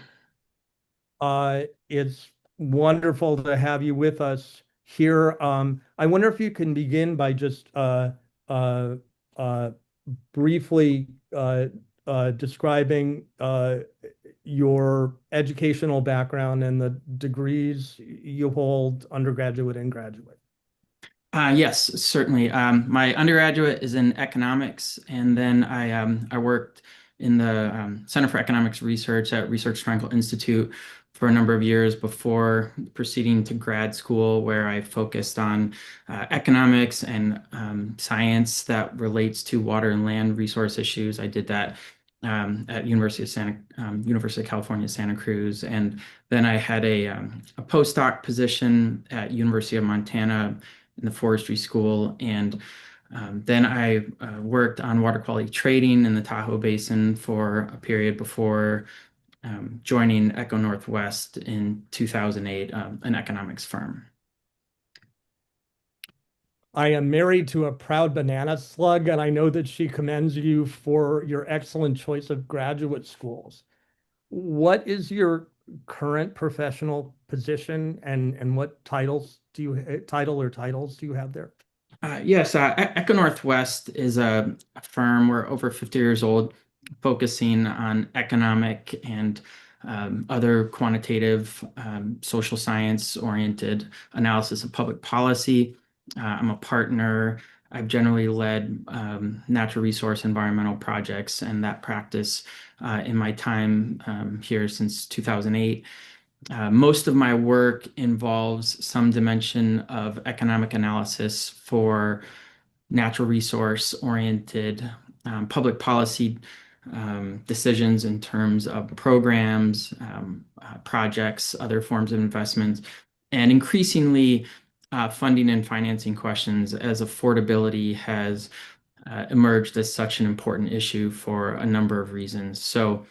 S4: It's wonderful to have you with us here. I wonder if you can begin by just briefly describing your educational background and the degrees you hold, undergraduate and graduate.
S14: Yes, certainly. My undergraduate is in economics, and then I worked in the Center for Economics Research at Research Triangle Institute for a number of years before proceeding to grad school, where I focused on economics and science that relates to water and land resource issues. I did that at University of California, Santa Cruz, and then I had a postdoc position at University of Montana in the forestry school, and then I worked on water quality trading in the Tahoe Basin for a period before joining Echo Northwest in 2008, an economics firm.
S4: I am married to a proud banana slug, and I know that she commends you for your excellent choice of graduate schools. What is your current professional position, and what titles do you titles do you have there?
S14: Yes, Echo Northwest is a firm. We're over 50 years old, focusing on economic and other quantitative social science oriented analysis of public policy. I'm a partner. I've generally led natural resource environmental projects and that practice in my time here since 2008. Most of my work involves some dimension of economic analysis for natural resource oriented public policy decisions in terms of programs, projects, other forms of investments, and increasingly funding and financing questions, as affordability has emerged as such an important issue for a number of reasons. So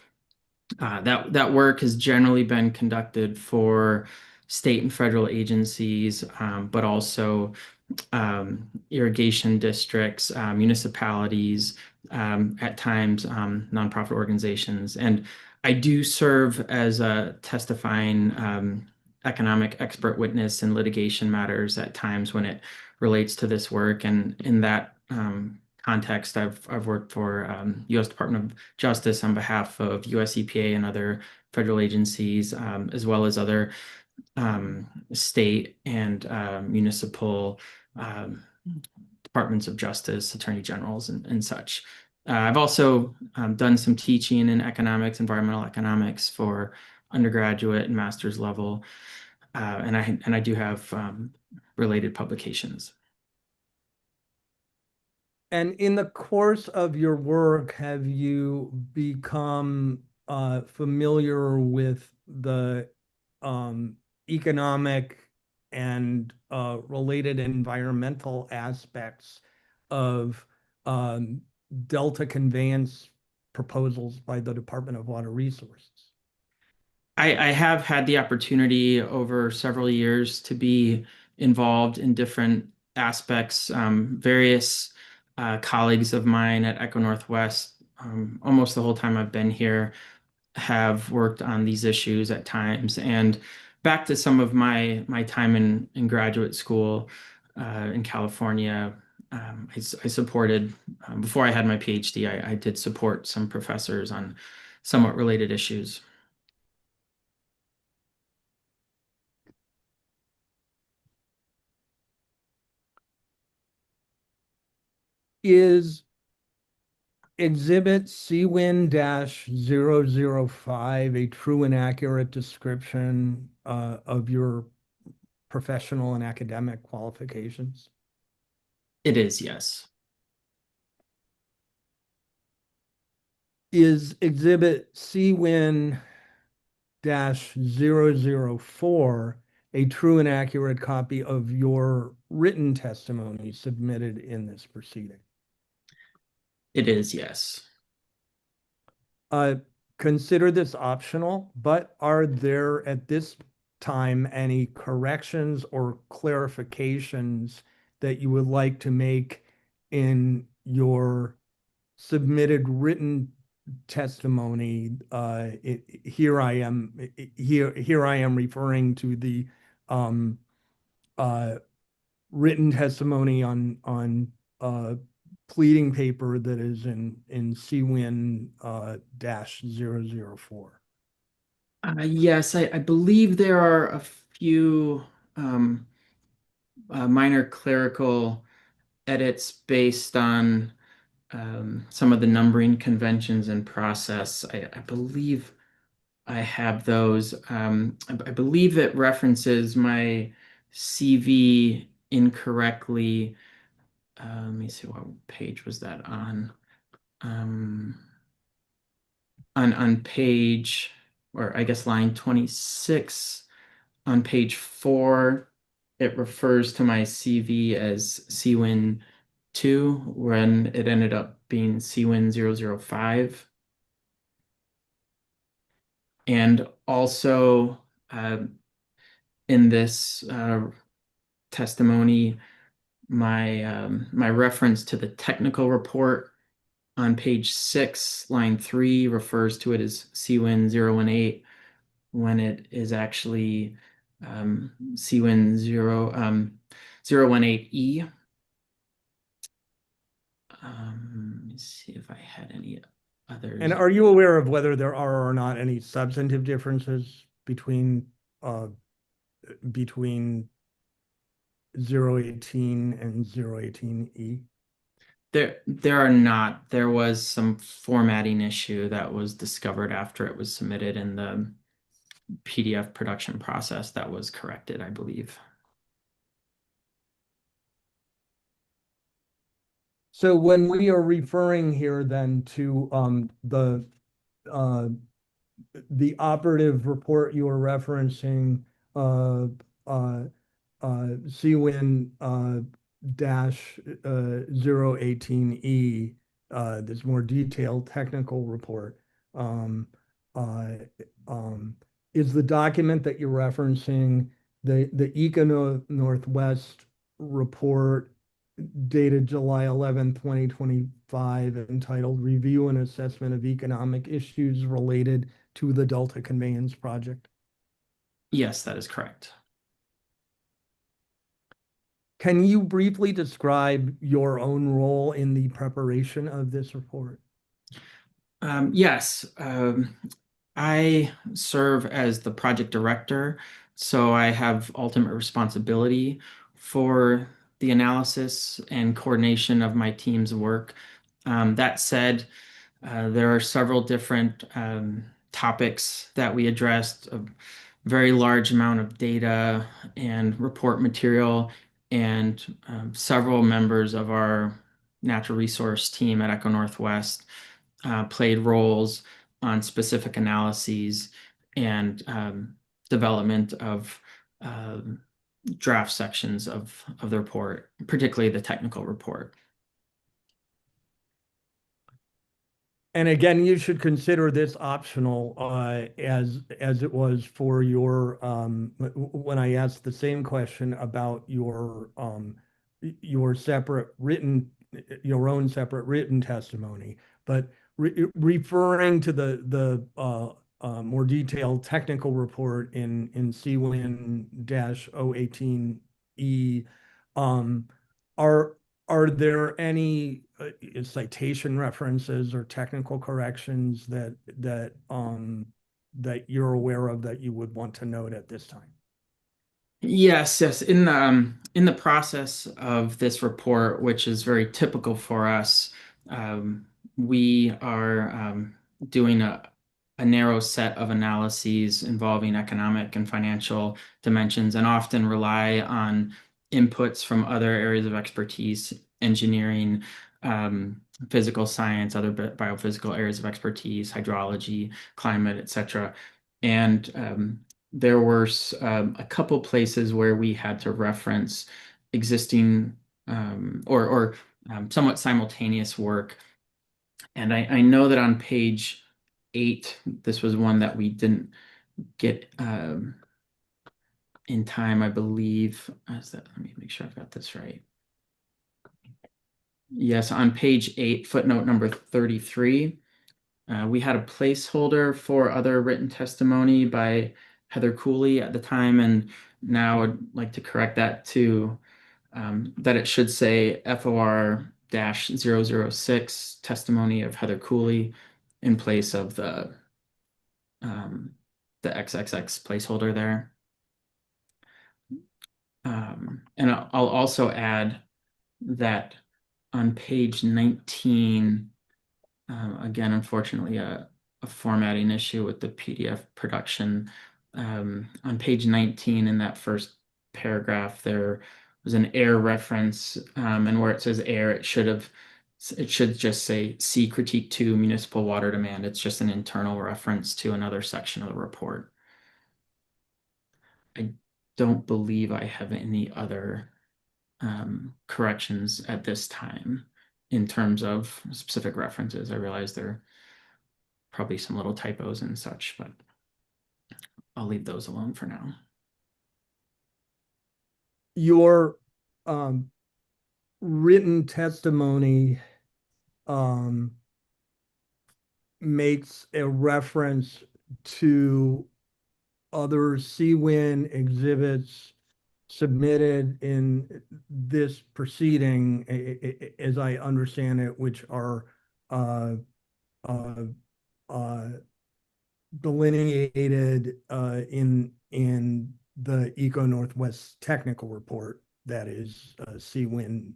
S14: that work has generally been conducted for state and federal agencies, but also irrigation districts, municipalities, at times nonprofit organizations. And I do serve as a testifying economic expert witness in litigation matters at times when it relates to this work. And in that context, I've worked for U.S. Department of Justice on behalf of U.S. EPA and other federal agencies, as well as other state and municipal departments of justice, attorney generals, and such. I've also done some teaching in economics, environmental economics for undergraduate and master's level, and I do have related publications.
S4: And in the course of your work, have you become familiar with the economic and related environmental aspects of Delta conveyance proposals by the Department of Water Resources?
S14: I have had the opportunity over several years to be involved in different aspects. Various colleagues of mine at Echo Northwest, almost the whole time I've been here, have worked on these issues at times. And back to some of my time in graduate school in California, I supported, before I had my PhD, I did support some professors on somewhat related issues.
S4: Is Exhibit CWIN-005 a true and accurate description of your professional and academic qualifications?
S14: It is, yes.
S4: Is Exhibit CWIN-004 a true and accurate copy of your written testimony submitted in this proceeding?
S14: It is, yes.
S4: Consider this optional, but are there at this time any corrections or clarifications that you would like to make in your submitted written testimony? Here I am referring to the written testimony on pleading paper that is in CWIN -004.
S14: Yes, I believe there are a few minor clerical edits based on some of the numbering conventions and process. I believe I have those. I believe it references my CV incorrectly. Let me see, what page was that on? On page, or I guess line 26, on page 4, it refers to my CV as CWIN 2 when it ended up being CWIN 005. And also in this testimony, my reference to the technical report on page 6, line 3, refers to it as CWIN 018 when it is actually CWIN 018E. Let me see if I had any others.
S4: And are you aware of whether there are or not any substantive differences between 018 and 018E?
S14: There are not. There was some formatting issue that was discovered after it was submitted in the PDF production process that was corrected, I believe.
S4: So when we are referring here then to the operative report you are referencing, CWIN -018E, this more detailed technical report, is the document that you're referencing the Eco Northwest report dated July 11, 2025, entitled Review and Assessment of Economic Issues Related to the Delta Conveyance Project?
S14: Yes, that is correct.
S4: Can you briefly describe your own role in the preparation of this report?
S14: Yes, I serve as the project director, so I have ultimate responsibility for the analysis and coordination of my team's work. That said, there are several different topics that we addressed, a very large amount of data and report material, and several members of our natural resource team at Echo Northwest played roles on specific analyses and development of draft sections of the report, particularly the technical report.
S4: And again, you should consider this optional, as it was for your when I asked the same question about your your own separate written testimony, but referring to the more detailed technical report in CWIN-018E, are there any citation references or technical corrections that you're aware of that you would want to note at this time?
S14: Yes, yes. In the process of this report, which is very typical for us, we are doing a narrow set of analyses involving economic and financial dimensions, and often rely on inputs from other areas of expertise, engineering, physical science, other biophysical areas of expertise, hydrology, climate, etc. And there were a couple places where we had to reference existing or somewhat simultaneous work. And I know that on page 8, this was one that we didn't get in time, I believe. Let me make sure I've got this right. Yes, on page 8, footnote number 33, we had a placeholder for other written testimony by Heather Cooley at the time, and now I'd like to correct that to that it should say FOR-006 testimony of Heather Cooley in place of the XXX placeholder there. And I'll also add that on page 19, again, unfortunately, a formatting issue with the PDF production. On page 19, in that first paragraph, there was an error reference, and where it says error, it should just say "See Critique 2 Municipal Water Demand." It's just an internal reference to another section of the report. I don't believe I have any other corrections at this time in terms of specific references. I realize there are probably some little typos and such, but I'll leave those alone for now.
S4: Your written testimony makes a reference to other CWIN exhibits submitted in this proceeding, as I understand it, which are delineated in the Eco Northwest technical report, that is CWIN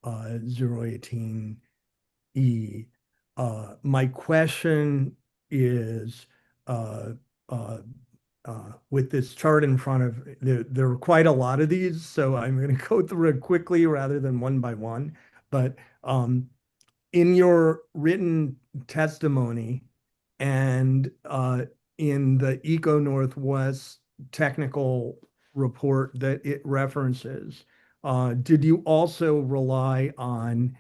S4: 018E. My question is, with this chart in front of there are quite a lot of these, so I'm going to go through it quickly rather than one by one. But in your written testimony and in the Eco Northwest technical report that it references, did you also rely on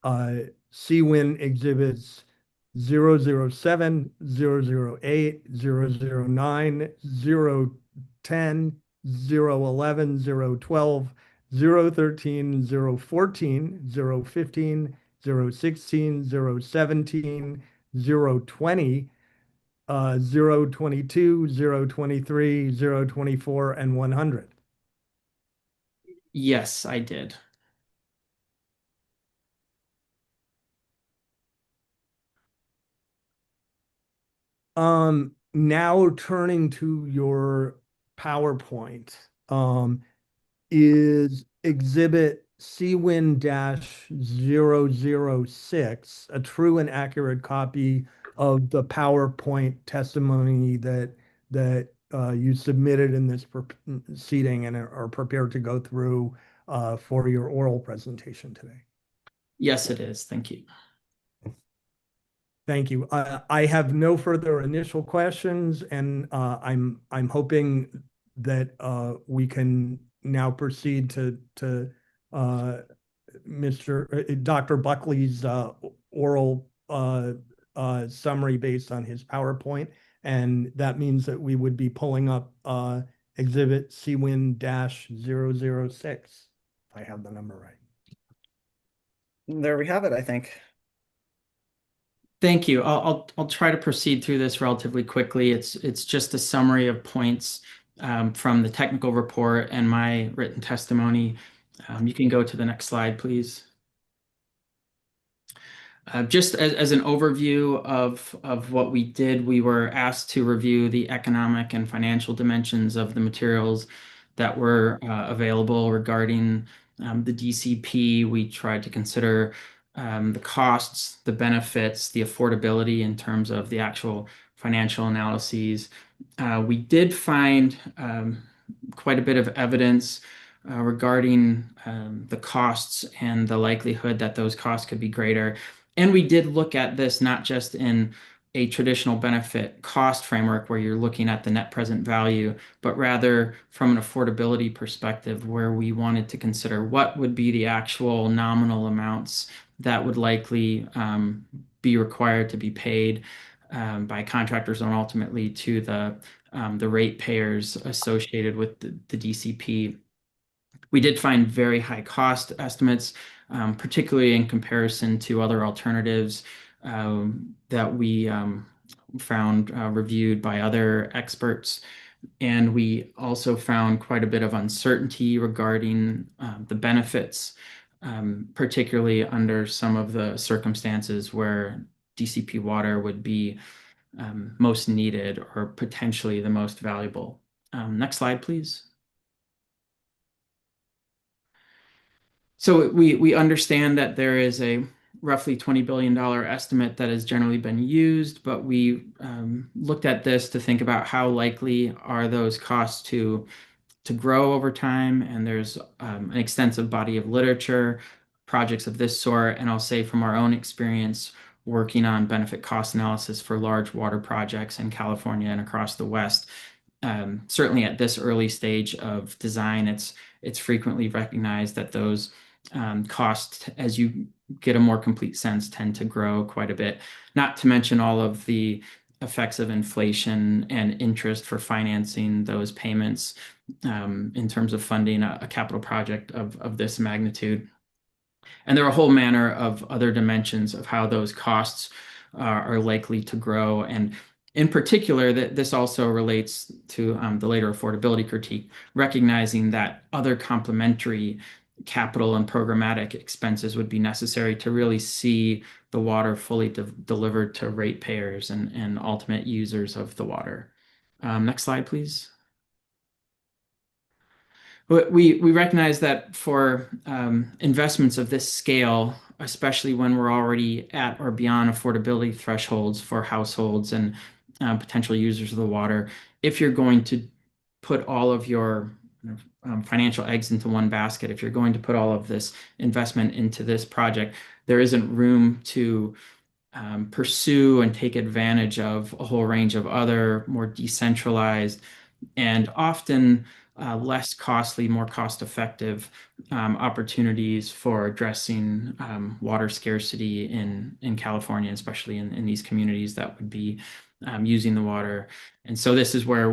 S4: CWIN exhibits 007, 008, 009, 010, 011, 012, 013, 014, 015, 016, 017, 020, 022, 023, 024, and 100?
S14: Yes, I did.
S4: Now turning to your PowerPoint, is exhibit CWIN-006 a true and accurate copy of the PowerPoint testimony that you submitted in this proceeding and are prepared to go through for your oral presentation today?
S14: Yes, it is. Thank you.
S4: Thank you. I have no further initial questions, and I'm hoping that we can now proceed to Dr. Buckley's oral summary based on his PowerPoint, and that means that we would be pulling up exhibit CWIN-006. if I have the number right.
S1: There we have it, I think.
S14: Thank you. I'll try to proceed through this relatively quickly. It's just a summary of points from the technical report and my written testimony. You can go to the next slide, please. Just as an overview of what we did, we were asked to review the economic and financial dimensions of the materials that were available regarding the DCP. We tried to consider the costs, the benefits, the affordability in terms of the actual financial analyses. We did find quite a bit of evidence regarding the costs and the likelihood that those costs could be greater. And we did look at this not just in a traditional benefit cost framework where you're looking at the net present value, but rather from an affordability perspective where we wanted to consider what would be the actual nominal amounts that would likely be required to be paid by contractors and ultimately to the ratepayers associated with the DCP. We did find very high cost estimates, particularly in comparison to other alternatives that we found reviewed by other experts. And we also found quite a bit of uncertainty regarding the benefits, particularly under some of the circumstances where DCP water would be most needed or potentially the most valuable. Next slide, please. So we understand that there is a roughly $20 billion estimate that has generally been used, but we looked at this to think about how likely are those costs to grow over time. And there's an extensive body of literature, projects of this sort, and I'll say from our own experience working on benefit cost analysis for large water projects in California and across the West. Certainly at this early stage of design, it's frequently recognized that those costs, as you get a more complete sense, tend to grow quite a bit. Not to mention all of the effects of inflation and interest for financing those payments in terms of funding a capital project of this magnitude. And there are a whole manner of other dimensions of how those costs are likely to grow. And in particular, that this also relates to the later affordability critique, recognizing that other complementary capital and programmatic expenses would be necessary to really see the water fully delivered to ratepayers and ultimate users of the water. Next slide, please. We recognize that for investments of this scale, especially when we're already at or beyond affordability thresholds for households and potential users of the water, if you're going to put all of your financial eggs into one basket, if you're going to put all of this investment into this project, there isn't room to pursue and take advantage of a whole range of other more decentralized and often less costly, more cost-effective opportunities for addressing water scarcity in California, especially in these communities that would be using the water. And so this is where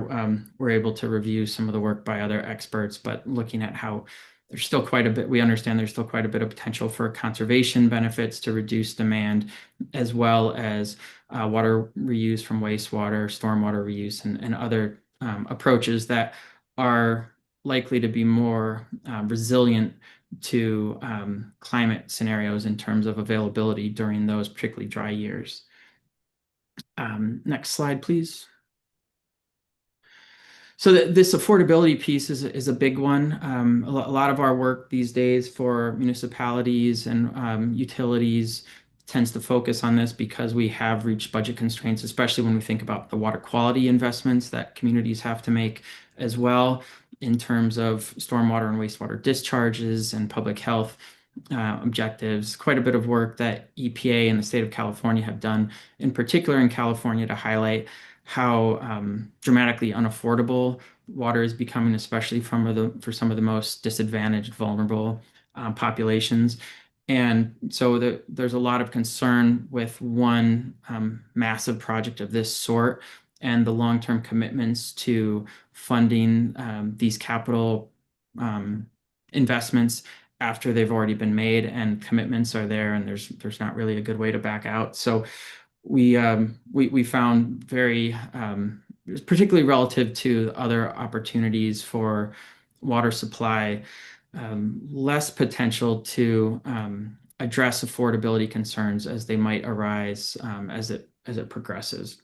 S14: we're able to review some of the work by other experts, but looking at how there's still quite a bit, we understand there's still quite a bit of potential for conservation benefits to reduce demand, as well as water reuse from wastewater, stormwater reuse, and other approaches that are likely to be more resilient to climate scenarios in terms of availability during those particularly dry years. Next slide, please. So this affordability piece is a big one. A lot of our work these days for municipalities and utilities tends to focus on this because we have reached budget constraints, especially when we think about the water quality investments that communities have to make as well in terms of stormwater and wastewater discharges and public health objectives. Quite a bit of work that EPA and the state of California have done, in particular in California, to highlight how dramatically unaffordable water is becoming, especially for some of the most disadvantaged, vulnerable populations. And so there's a lot of concern with one massive project of this sort and the long-term commitments to funding these capital investments after they've already been made and commitments are there, and there's not really a good way to back out. So we found very particularly relative to other opportunities for water supply, less potential to address affordability concerns as they might arise as it progresses.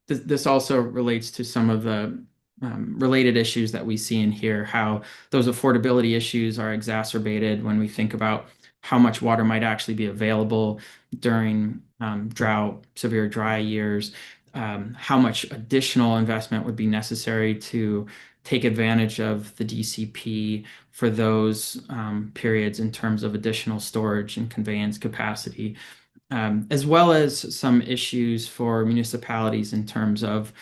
S14: This also relates to some of the related issues that we see in here, how those affordability issues are exacerbated when we think about how much water might actually be available during drought, severe dry years, how much additional investment would be necessary to take advantage of the DCP for those periods in terms of additional storage and conveyance capacity. As well as some issues for municipalities in terms of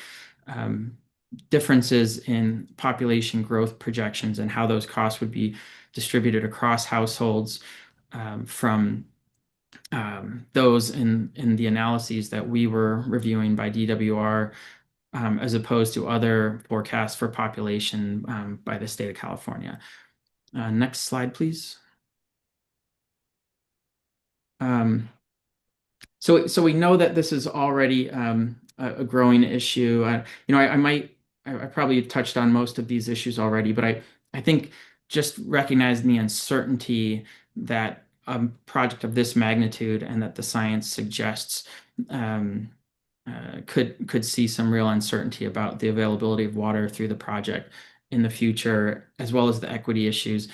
S14: differences in population growth projections and how those costs would be distributed across households from those in the analyses that we were reviewing by DWR, as opposed to other forecasts for population by the state of California. Next slide, please. So we know that this is already a growing issue. I probably touched on most of these issues already, but I think just recognizing the uncertainty that a project of this magnitude and that the science suggests could see some real uncertainty about the availability of water through the project in the future, as well as the equity issues.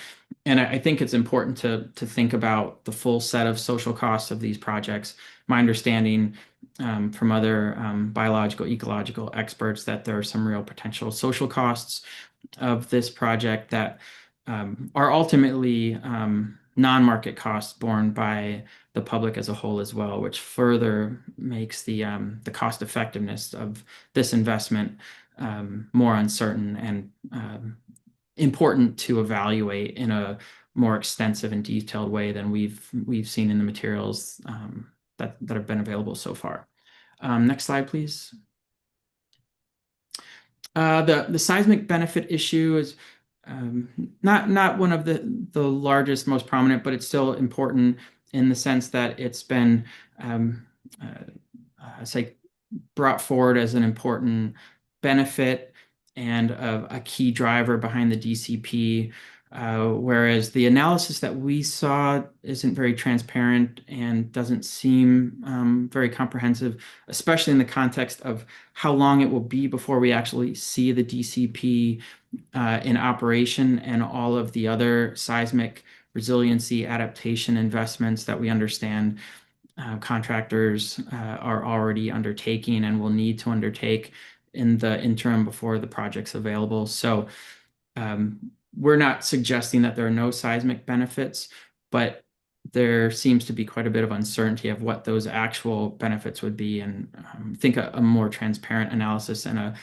S14: And I think it's important to think about the full set of social costs of these projects. My understanding from other biological, ecological experts that there are some real potential social costs of this project that are ultimately non-market costs borne by the public as a whole as well, which further makes the cost effectiveness of this investment more uncertain and important to evaluate in a more extensive and detailed way than we've seen in the materials that have been available so far. Next slide, please. The seismic benefit issue is not one of the largest, most prominent, but it's still important in the sense that it's been say brought forward as an important benefit and a key driver behind the DCP, whereas the analysis that we saw isn't very transparent and doesn't seem very comprehensive, especially in the context of how long it will be before we actually see the DCP in operation and all of the other seismic resiliency adaptation investments that we understand contractors are already undertaking and will need to undertake in the interim before the project's available. So we're not suggesting that there are no seismic benefits, but there seems to be quite a bit of uncertainty of what those actual benefits would be. And I think a more transparent analysis and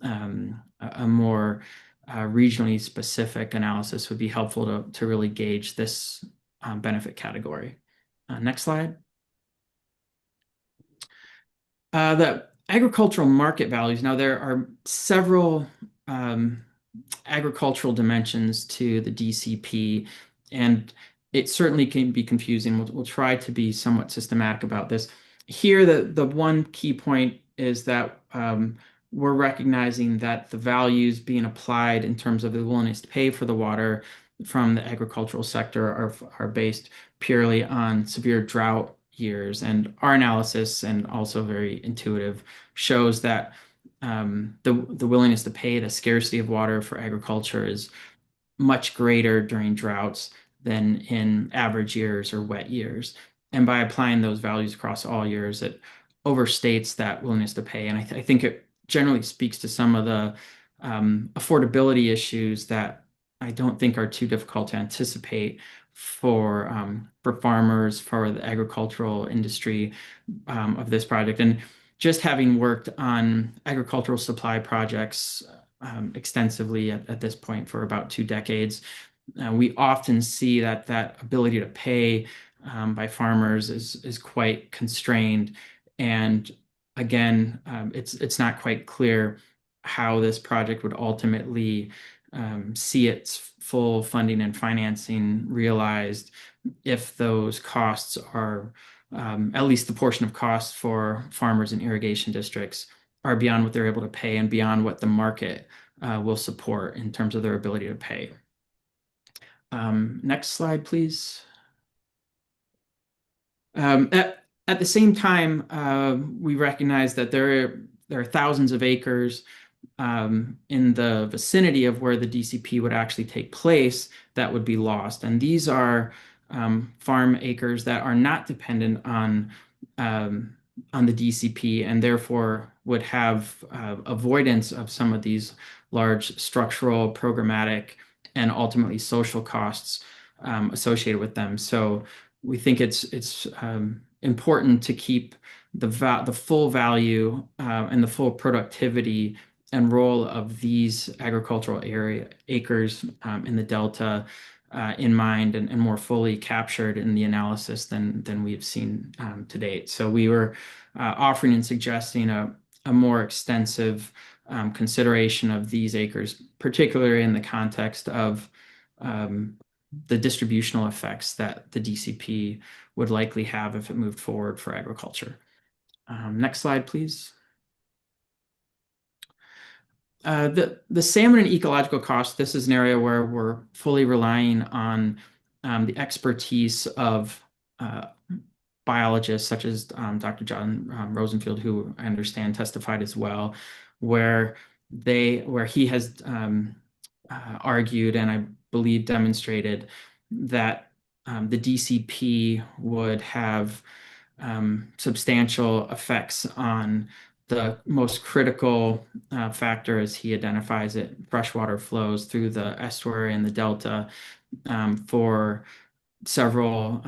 S14: a more regionally specific analysis would be helpful to really gauge this benefit category. Next slide. The agricultural market values. Now, there are several agricultural dimensions to the DCP, and it certainly can be confusing. We'll try to be somewhat systematic about this. Here, the one key point is that we're recognizing that the values being applied in terms of the willingness to pay for the water from the agricultural sector are based purely on severe drought years. And our analysis, and also very intuitive, shows that the willingness to pay, the scarcity of water for agriculture is much greater during droughts than in average years or wet years. And by applying those values across all years, it overstates that willingness to pay. And I think it generally speaks to some of the affordability issues that I don't think are too difficult to anticipate for farmers, for the agricultural industry of this project. And just having worked on agricultural supply projects extensively at this point for about 2 decades, we often see that ability to pay by farmers is quite constrained. And again, it's not quite clear how this project would ultimately see its full funding and financing realized if those costs are, at least the portion of costs for farmers and irrigation districts are beyond what they're able to pay and beyond what the market will support in terms of their ability to pay. Next slide, please. At the same time, we recognize that there are thousands of acres in the vicinity of where the DCP would actually take place that would be lost. And these are farm acres that are not dependent on the DCP and therefore would have avoidance of some of these large structural, programmatic, and ultimately social costs associated with them. So we think it's important to keep the full value and the full productivity and role of these agricultural acres in the Delta in mind and more fully captured in the analysis than we have seen to date. So we were offering and suggesting a more extensive consideration of these acres, particularly in the context of the distributional effects that the DCP would likely have if it moved forward for agriculture. Next slide, please. The salmon and ecological costs, this is an area where we're fully relying on the expertise of biologists such as Dr. John Rosenfield, who I understand testified as well, where he has argued and I believe demonstrated that the DCP would have substantial effects on the most critical factor, as he identifies it, freshwater flows through the estuary and the Delta for several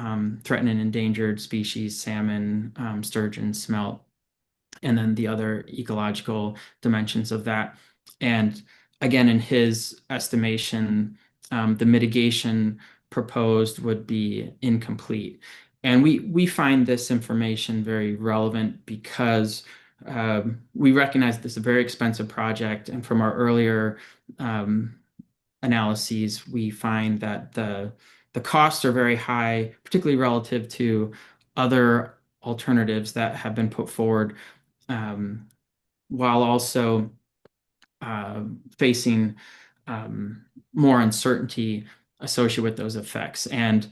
S14: threatened and endangered species, salmon, sturgeon, smelt, and then the other ecological dimensions of that. And again, in his estimation, the mitigation proposed would be incomplete. And we find this information very relevant because we recognize this is a very expensive project. And from our earlier analyses, we find that the costs are very high, particularly relative to other alternatives that have been put forward, while also facing more uncertainty associated with those effects. And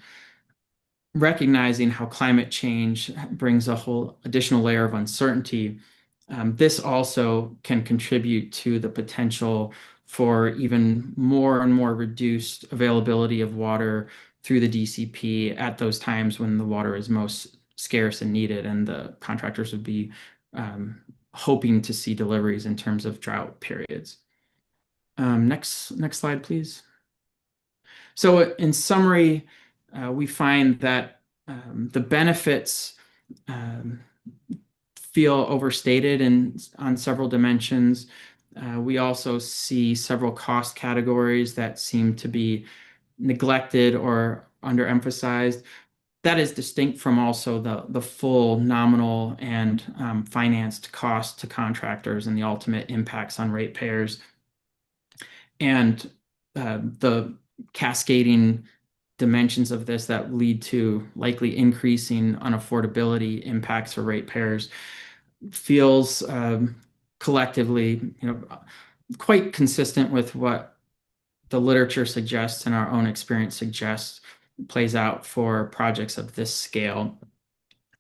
S14: recognizing how climate change brings a whole additional layer of uncertainty, this also can contribute to the potential for even more and more reduced availability of water through the DCP at those times when the water is most scarce and needed, and the contractors would be hoping to see deliveries in terms of drought periods. Next slide, please. So in summary, we find that the benefits feel overstated on several dimensions. We also see several cost categories that seem to be neglected or underemphasized. That is distinct from also the full nominal and financed cost to contractors and the ultimate impacts on ratepayers. And the cascading dimensions of this that lead to likely increasing unaffordability impacts for ratepayers feels collectively, quite consistent with what the literature suggests and our own experience suggests plays out for projects of this scale.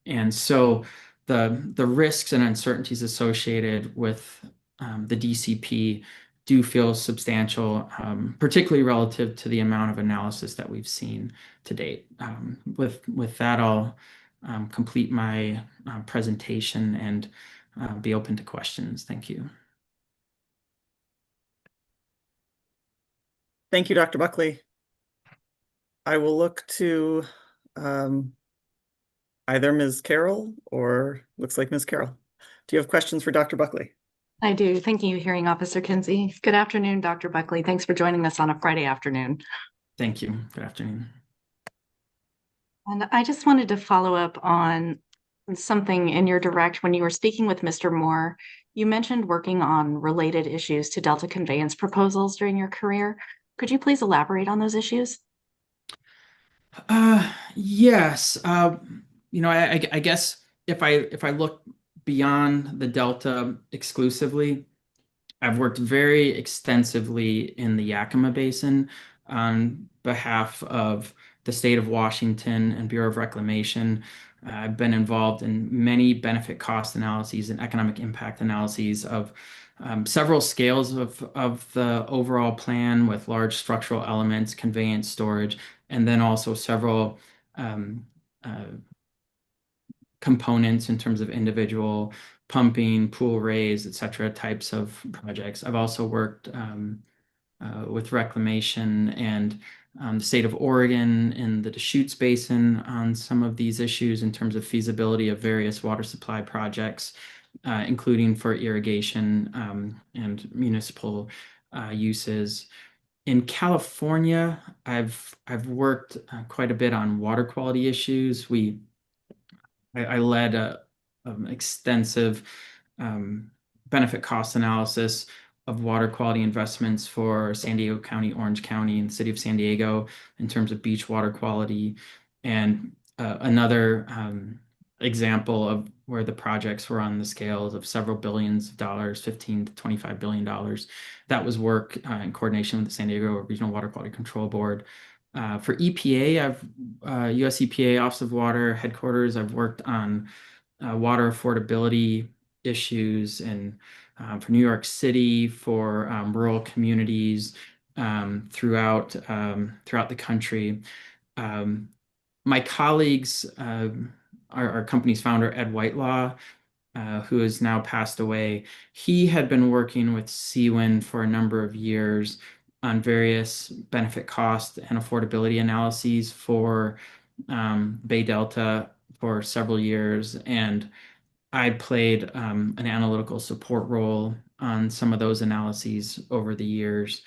S14: And so the risks and uncertainties associated with the DCP do feel substantial, particularly relative to the amount of analysis that we've seen to date. With that, I'll complete my presentation and be open to questions. Thank you.
S1: Thank you, Dr. Buckley. I will look to either Ms. Carroll or looks like Ms. Carroll. Do you have questions for Dr. Buckley?
S13: I do. Thank you, Hearing Officer Kinsey. Good afternoon, Dr. Buckley. Thanks for joining us on a Friday afternoon.
S14: Thank you. Good afternoon.
S13: And I just wanted to follow up on something in your direct when you were speaking with Mr. Moore. You mentioned working on related issues to Delta conveyance proposals during your career. Could you please elaborate on those issues?
S14: Yes. I guess if I look beyond the Delta exclusively, I've worked very extensively in the Yakima Basin on behalf of the state of Washington and Bureau of Reclamation. I've been involved in many benefit cost analyses and economic impact analyses of several scales of the overall plan with large structural elements, conveyance, storage, and then also several um, uh, components in terms of individual pumping, pool raise, et cetera, types of projects. I've also worked with reclamation and the state of Oregon in the Deschutes Basin on some of these issues in terms of feasibility of various water supply projects, including for irrigation and municipal uses. In California, I've worked quite a bit on water quality issues. I led a extensive benefit cost analysis of water quality investments for San Diego County, Orange County, and the city of San Diego in terms of beach water quality. And another example of where the projects were on the scales of several billions of dollars, 15 to $25 billion. That was work in coordination with the San Diego Regional Water Quality Control Board. For EPA, US EPA Office of Water headquarters, I've worked on water affordability issues and for New York City, for rural communities throughout the country. My colleagues, our company's founder, Ed Whitelaw, who has now passed away, he had been working with CWIN for a number of years on various benefit cost and affordability analyses for Bay Delta for several years. And I played an analytical support role on some of those analyses over the years.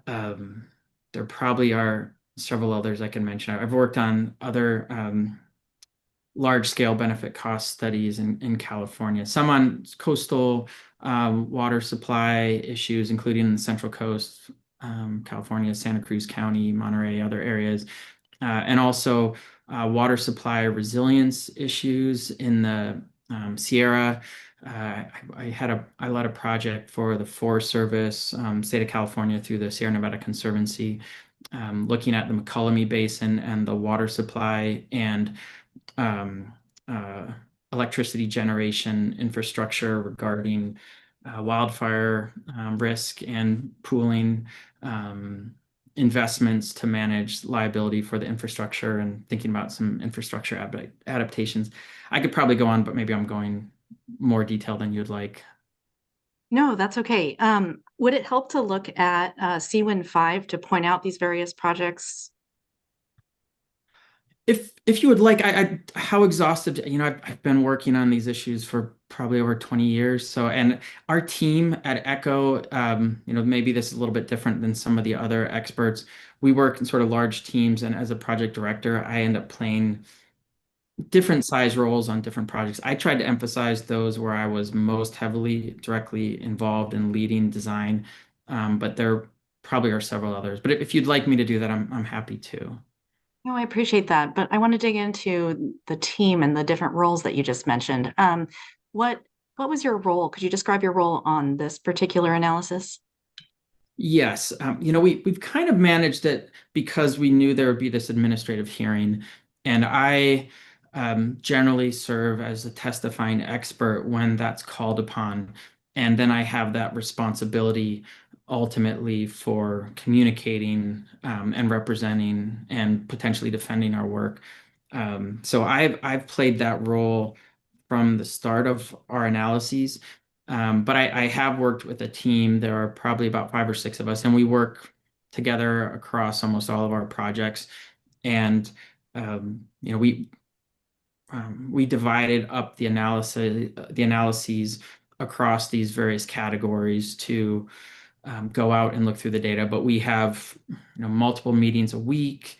S14: There probably are several others I can mention. I've worked on other large-scale benefit cost studies in California, some on coastal water supply issues, including the Central Coast, California, Santa Cruz County, Monterey, other areas, and also water supply resilience issues in the Sierra. I led a project for the Forest Service, state of California, through the Sierra Nevada Conservancy, looking at the McCollum Basin and the water supply and um, uh, electricity generation infrastructure regarding wildfire risk and pooling investments to manage liability for the infrastructure and thinking about some infrastructure adaptations. I could probably go on, but maybe I'm going more detail than you'd like.
S13: No, that's okay. Would it help to look at CWIN 5 to point out these various projects?
S14: If you would like, how exhausted, I've been working on these issues for probably over 20 years. So, and our team at Echo, maybe this is a little bit different than some of the other experts. We work in sort of large teams, and as a project director, I end up playing different size roles on different projects. I tried to emphasize those where I was most heavily directly involved in leading design, but there probably are several others. But if you'd like me to do that, I'm happy to.
S13: No, I appreciate that, but I want to dig into the team and the different roles that you just mentioned. What was your role? Could you describe your role on this particular analysis?
S14: Yes, we've kind of managed it because we knew there would be this administrative hearing, and I generally serve as a testifying expert when that's called upon, and then I have that responsibility ultimately for communicating and representing and potentially defending our work. So I've played that role from the start of our analyses. But I have worked with a team. There are probably about 5 or 6 of us, and we work together across almost all of our projects. And we divided up the analyses across these various categories to go out and look through the data. But we have multiple meetings a week.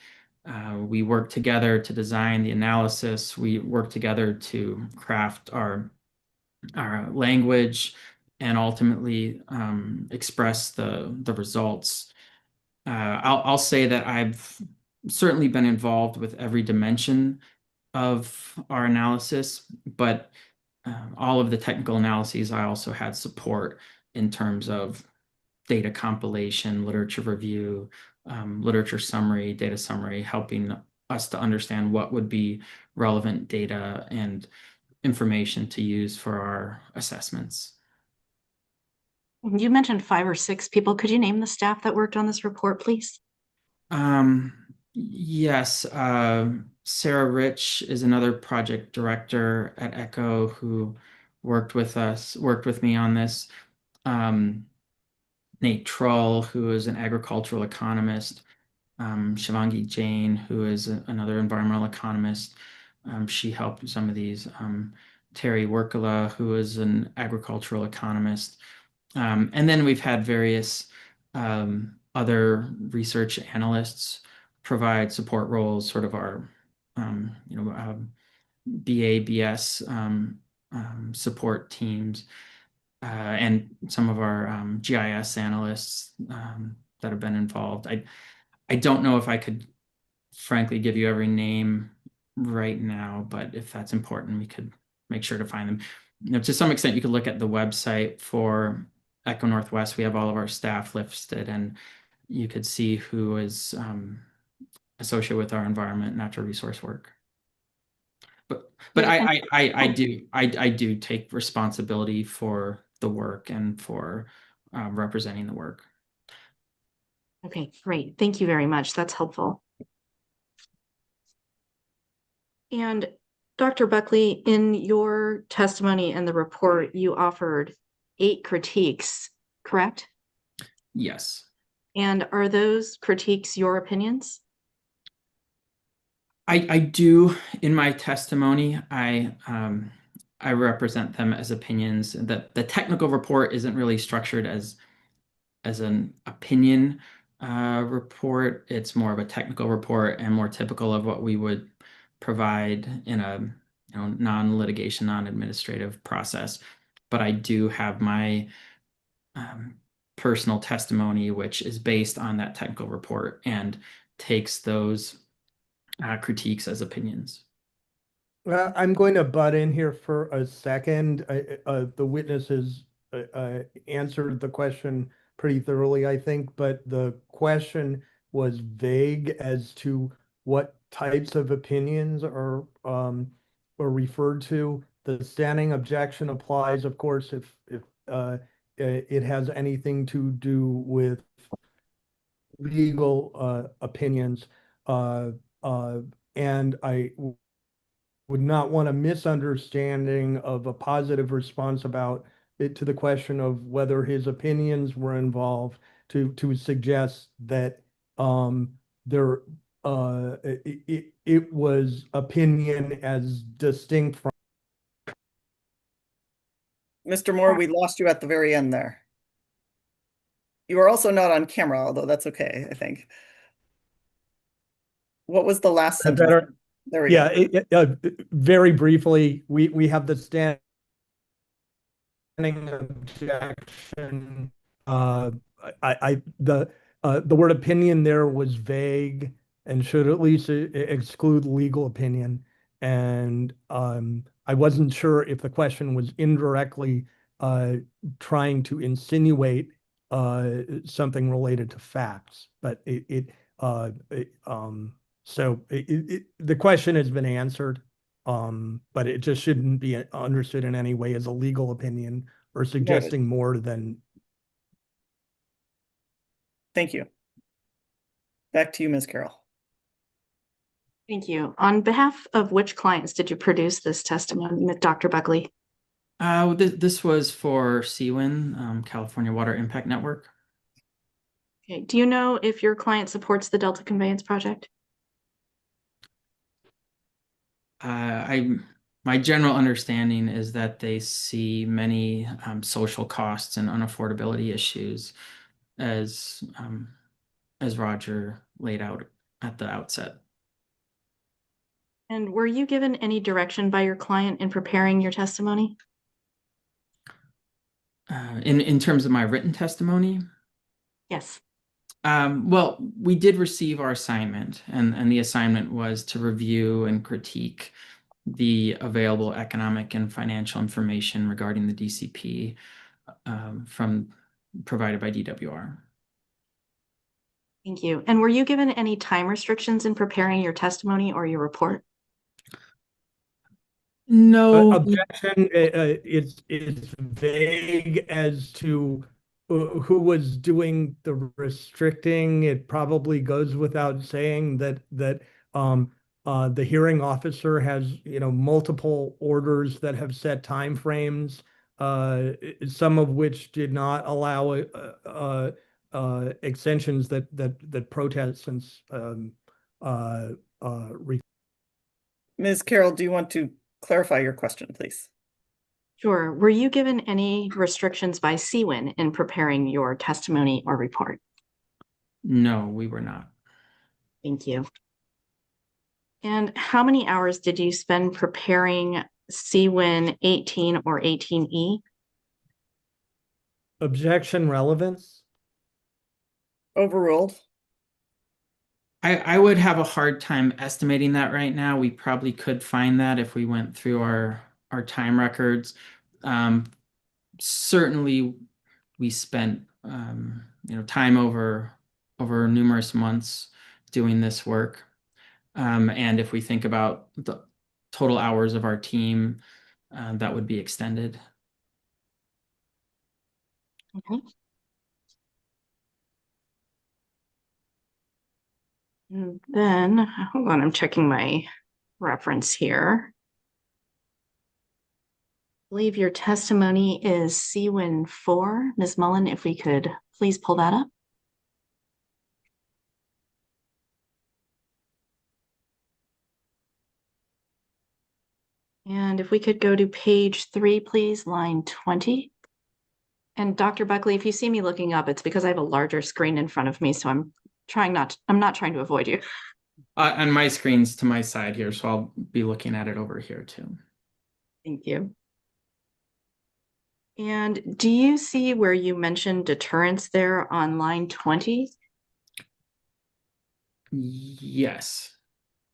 S14: We work together to design the analysis. We work together to craft our language and ultimately express the results. I'll say that I've certainly been involved with every dimension of our analysis, but all of the technical analyses, I also had support in terms of data compilation, literature review, literature summary, data summary, helping us to understand what would be relevant data and information to use for our assessments.
S13: You mentioned 5 or 6 people. Could you name the staff that worked on this report, please?
S14: Yes, Sarah Rich is another project director at ECHO who worked with me on this. Nate Trull, who is an agricultural economist, Shivangi Jain, who is another environmental economist. She helped with some of these. Terry Workala, who is an agricultural economist. And then we've had various other research analysts provide support roles, sort of our, BA, BS support teams, and some of our GIS analysts that have been involved. I don't know if I could frankly give you every name right now, but if that's important, we could make sure to find them. To some extent, you could look at the website for ECHO Northwest. We have all of our staff listed, and you could see who is associated with our environment natural resource work. But I do take responsibility for the work and for representing the work.
S13: Okay, great. Thank you very much. That's helpful. And Dr. Buckley, in your testimony and the report, you offered 8 critiques, correct?
S14: Yes.
S13: And are those critiques your opinions?
S14: I do in my testimony. I represent them as opinions. The technical report isn't really structured as an opinion report. It's more of a technical report and more typical of what we would provide in a non-litigation, non-administrative process. But I do have my personal testimony, which is based on that technical report and takes those critiques as opinions.
S4: I'm going to butt in here for a second. The witnesses answered the question pretty thoroughly, I think, but the question was vague as to what types of opinions are referred to. The standing objection applies, of course, if it has anything to do with legal opinions, and I would not want a misunderstanding of a positive response about it to the question of whether his opinions were involved to suggest that it was opinion as distinct from.
S1: Mr. Moore, we lost you at the very end there. You are also not on camera, although that's okay, I think. What was the last sentence?
S4: Better.
S1: There we go.
S4: Very briefly, we have the standing objection. The word opinion there was vague and should at least exclude legal opinion. And I wasn't sure if the question was indirectly trying to insinuate something related to facts, but so the question has been answered, but it just shouldn't be understood in any way as a legal opinion or suggesting more than.
S1: Thank you. Back to you, Ms. Carroll.
S13: Thank you. On behalf of which clients did you produce this testimony, Dr. Buckley?
S14: This was for CWIN, California Water Impact Network.
S13: Okay. Do you know if your client supports the Delta Conveyance project?
S14: My general understanding is that they see many social costs and unaffordability issues as Roger laid out at the outset.
S13: And were you given any direction by your client in preparing your testimony?
S14: In terms of my written testimony?
S13: Yes.
S14: Well, we did receive our assignment, and the assignment was to review and critique the available economic and financial information regarding the DCP from provided by DWR.
S13: Thank you. And were you given any time restrictions in preparing your testimony or your report?
S14: No.
S4: Objection, it's vague as to who was doing the restricting. It probably goes without saying that the hearing officer has, multiple orders that have set timeframes, some of which did not allow extensions that protestants
S1: Ms. Carroll, do you want to clarify your question, please?
S13: Sure. Were you given any restrictions by CWIN in preparing your testimony or report?
S14: No, we were not.
S13: Thank you. And how many hours did you spend preparing CWIN 18 or 18E?
S4: Objection, relevance.
S1: Overruled.
S14: I would have a hard time estimating that right now. We probably could find that if we went through our time records. Certainly, we spent time over numerous months doing this work. And if we think about the total hours of our team, that would be extended.
S13: Okay. And then, hold on, I'm checking my reference here. I believe your testimony is CWIN 4. Ms. Mullen, if we could please pull that up. And if we could go to page 3, please, line 20. And Dr. Buckley, if you see me looking up, it's because I have a larger screen in front of me, so I'm not trying to avoid you.
S14: And my screen's to my side here, so I'll be looking at it over here too.
S13: Thank you. And do you see where you mentioned deterrence there on line 20?
S14: Yes.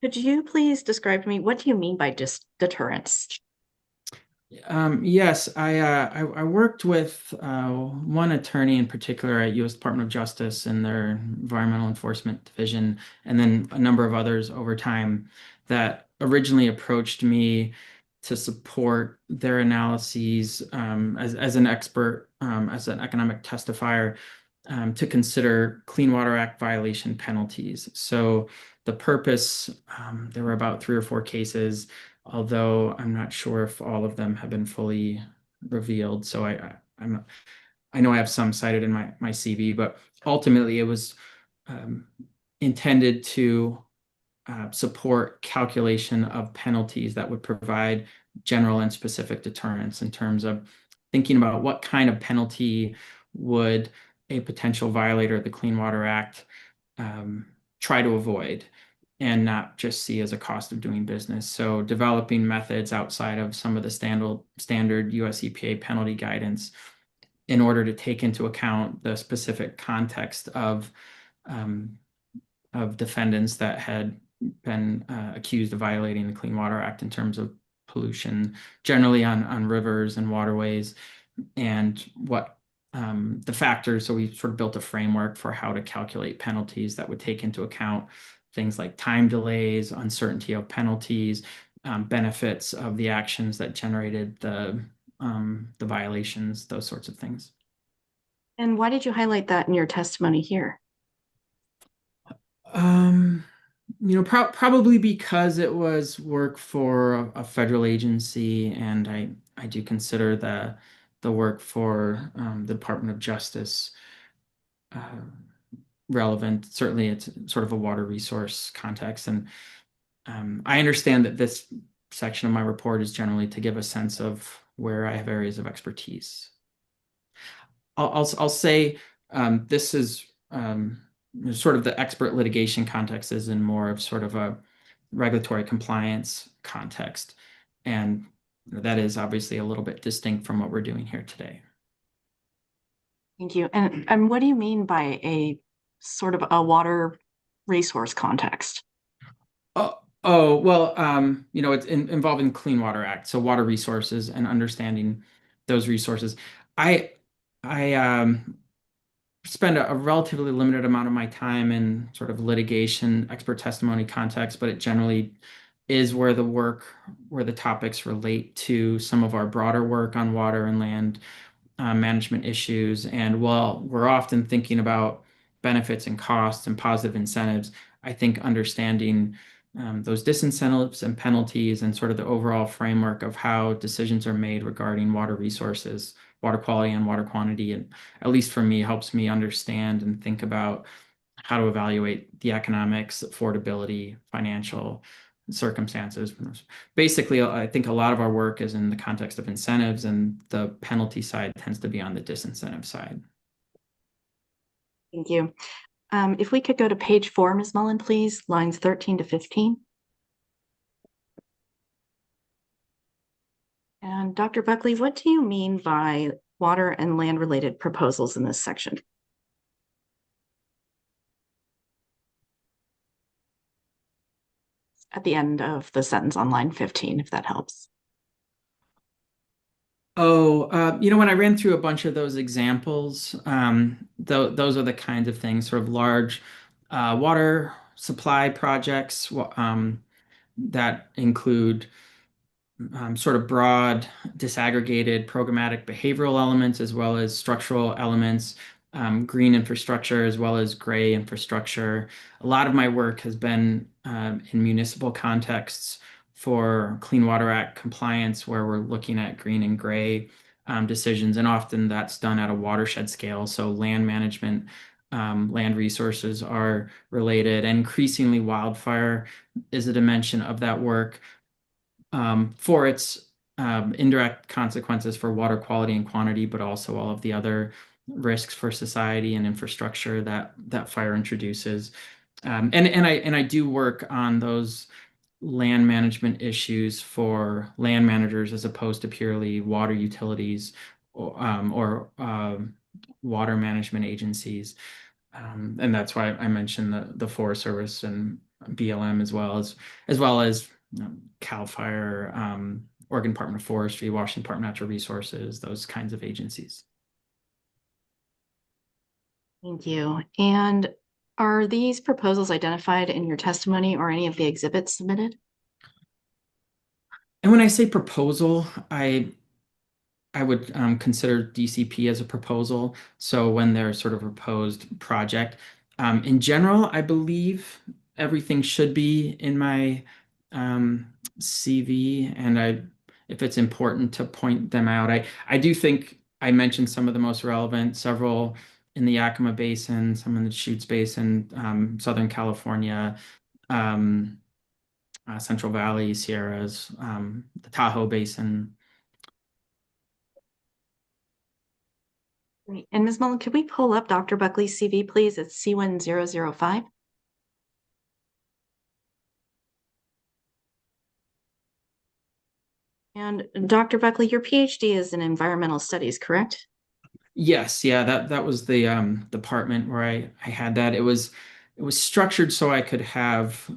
S13: Could you please describe to me, what do you mean by deterrence?
S14: Yes, I worked with one attorney in particular at U.S. Department of Justice in their Environmental Enforcement Division, and then a number of others over time that originally approached me to support their analyses as an expert, as an economic testifier, to consider Clean Water Act violation penalties. So the purpose, there were about 3 or 4 cases, although I'm not sure if all of them have been fully revealed. So I know I have some cited in my CV, but ultimately it was intended to support calculation of penalties that would provide general and specific deterrence in terms of thinking about what kind of penalty would a potential violator of the Clean Water Act try to avoid and not just see as a cost of doing business. So developing methods outside of some of the standard US EPA penalty guidance in order to take into account the specific context of defendants that had been accused of violating the Clean Water Act in terms of pollution, generally on rivers and waterways, and what the factors. So we sort of built a framework for how to calculate penalties that would take into account things like time delays, uncertainty of penalties, benefits of the actions that generated the violations, those sorts of things.
S13: And why did you highlight that in your testimony here?
S14: Probably because it was work for a federal agency, and I do consider the work for the Department of Justice relevant. Certainly, it's sort of a water resource context, and I understand that this section of my report is generally to give a sense of where I have areas of expertise. I'll say this is sort of the expert litigation context is in more of sort of a regulatory compliance context, and that is obviously a little bit distinct from what we're doing here today.
S13: Thank you. And what do you mean by a sort of a water resource context?
S14: Well, it's involving Clean Water Act, so water resources and understanding those resources. I spend a relatively limited amount of my time in sort of litigation, expert testimony context, but it generally is where the topics relate to some of our broader work on water and land management issues. And while we're often thinking about benefits and costs and positive incentives, I think understanding those disincentives and penalties and sort of the overall framework of how decisions are made regarding water resources, water quality and water quantity, and at least for me, helps me understand and think about how to evaluate the economics, affordability, financial circumstances. Basically, I think a lot of our work is in the context of incentives, and the penalty side tends to be on the disincentive side.
S13: Thank you. If we could go to page 4, Ms. Mullen, please, lines 13 to 15. And Dr. Buckley, what do you mean by water and land related proposals in this section? At the end of the sentence on line 15, if that helps.
S14: When I ran through a bunch of those examples, those are the kinds of things, sort of large water supply projects that include sort of broad, disaggregated programmatic behavioral elements, as well as structural elements, green infrastructure, as well as gray infrastructure. A lot of my work has been in municipal contexts for Clean Water Act compliance, where we're looking at green and gray decisions, and often that's done at a watershed scale. So land management, land resources are related, and increasingly wildfire is a dimension of that work for its indirect consequences for water quality and quantity, but also all of the other risks for society and infrastructure that fire introduces. And I do work on those land management issues for land managers as opposed to purely water utilities or water management agencies. And that's why I mentioned the Forest Service and BLM as well as CAL FIRE, Oregon Department of Forestry, Washington Department of Natural Resources, those kinds of agencies.
S13: Thank you. And are these proposals identified in your testimony or any of the exhibits submitted?
S14: And when I say proposal, I would consider DCP as a proposal. So when there's sort of a proposed project, in general, I believe everything should be in my CV, and if it's important to point them out, I do think I mentioned some of the most relevant, several in the Yakima Basin, some in the Deschutes Basin, Southern California, Central Valley, Sierras, the Tahoe Basin.
S13: Great. And Ms. Mullen, could we pull up Dr. Buckley's CV, please? It's C1005. And Dr. Buckley, your PhD is in environmental studies, correct?
S14: Yes, yeah, that was the department where I had that. It was structured so I could have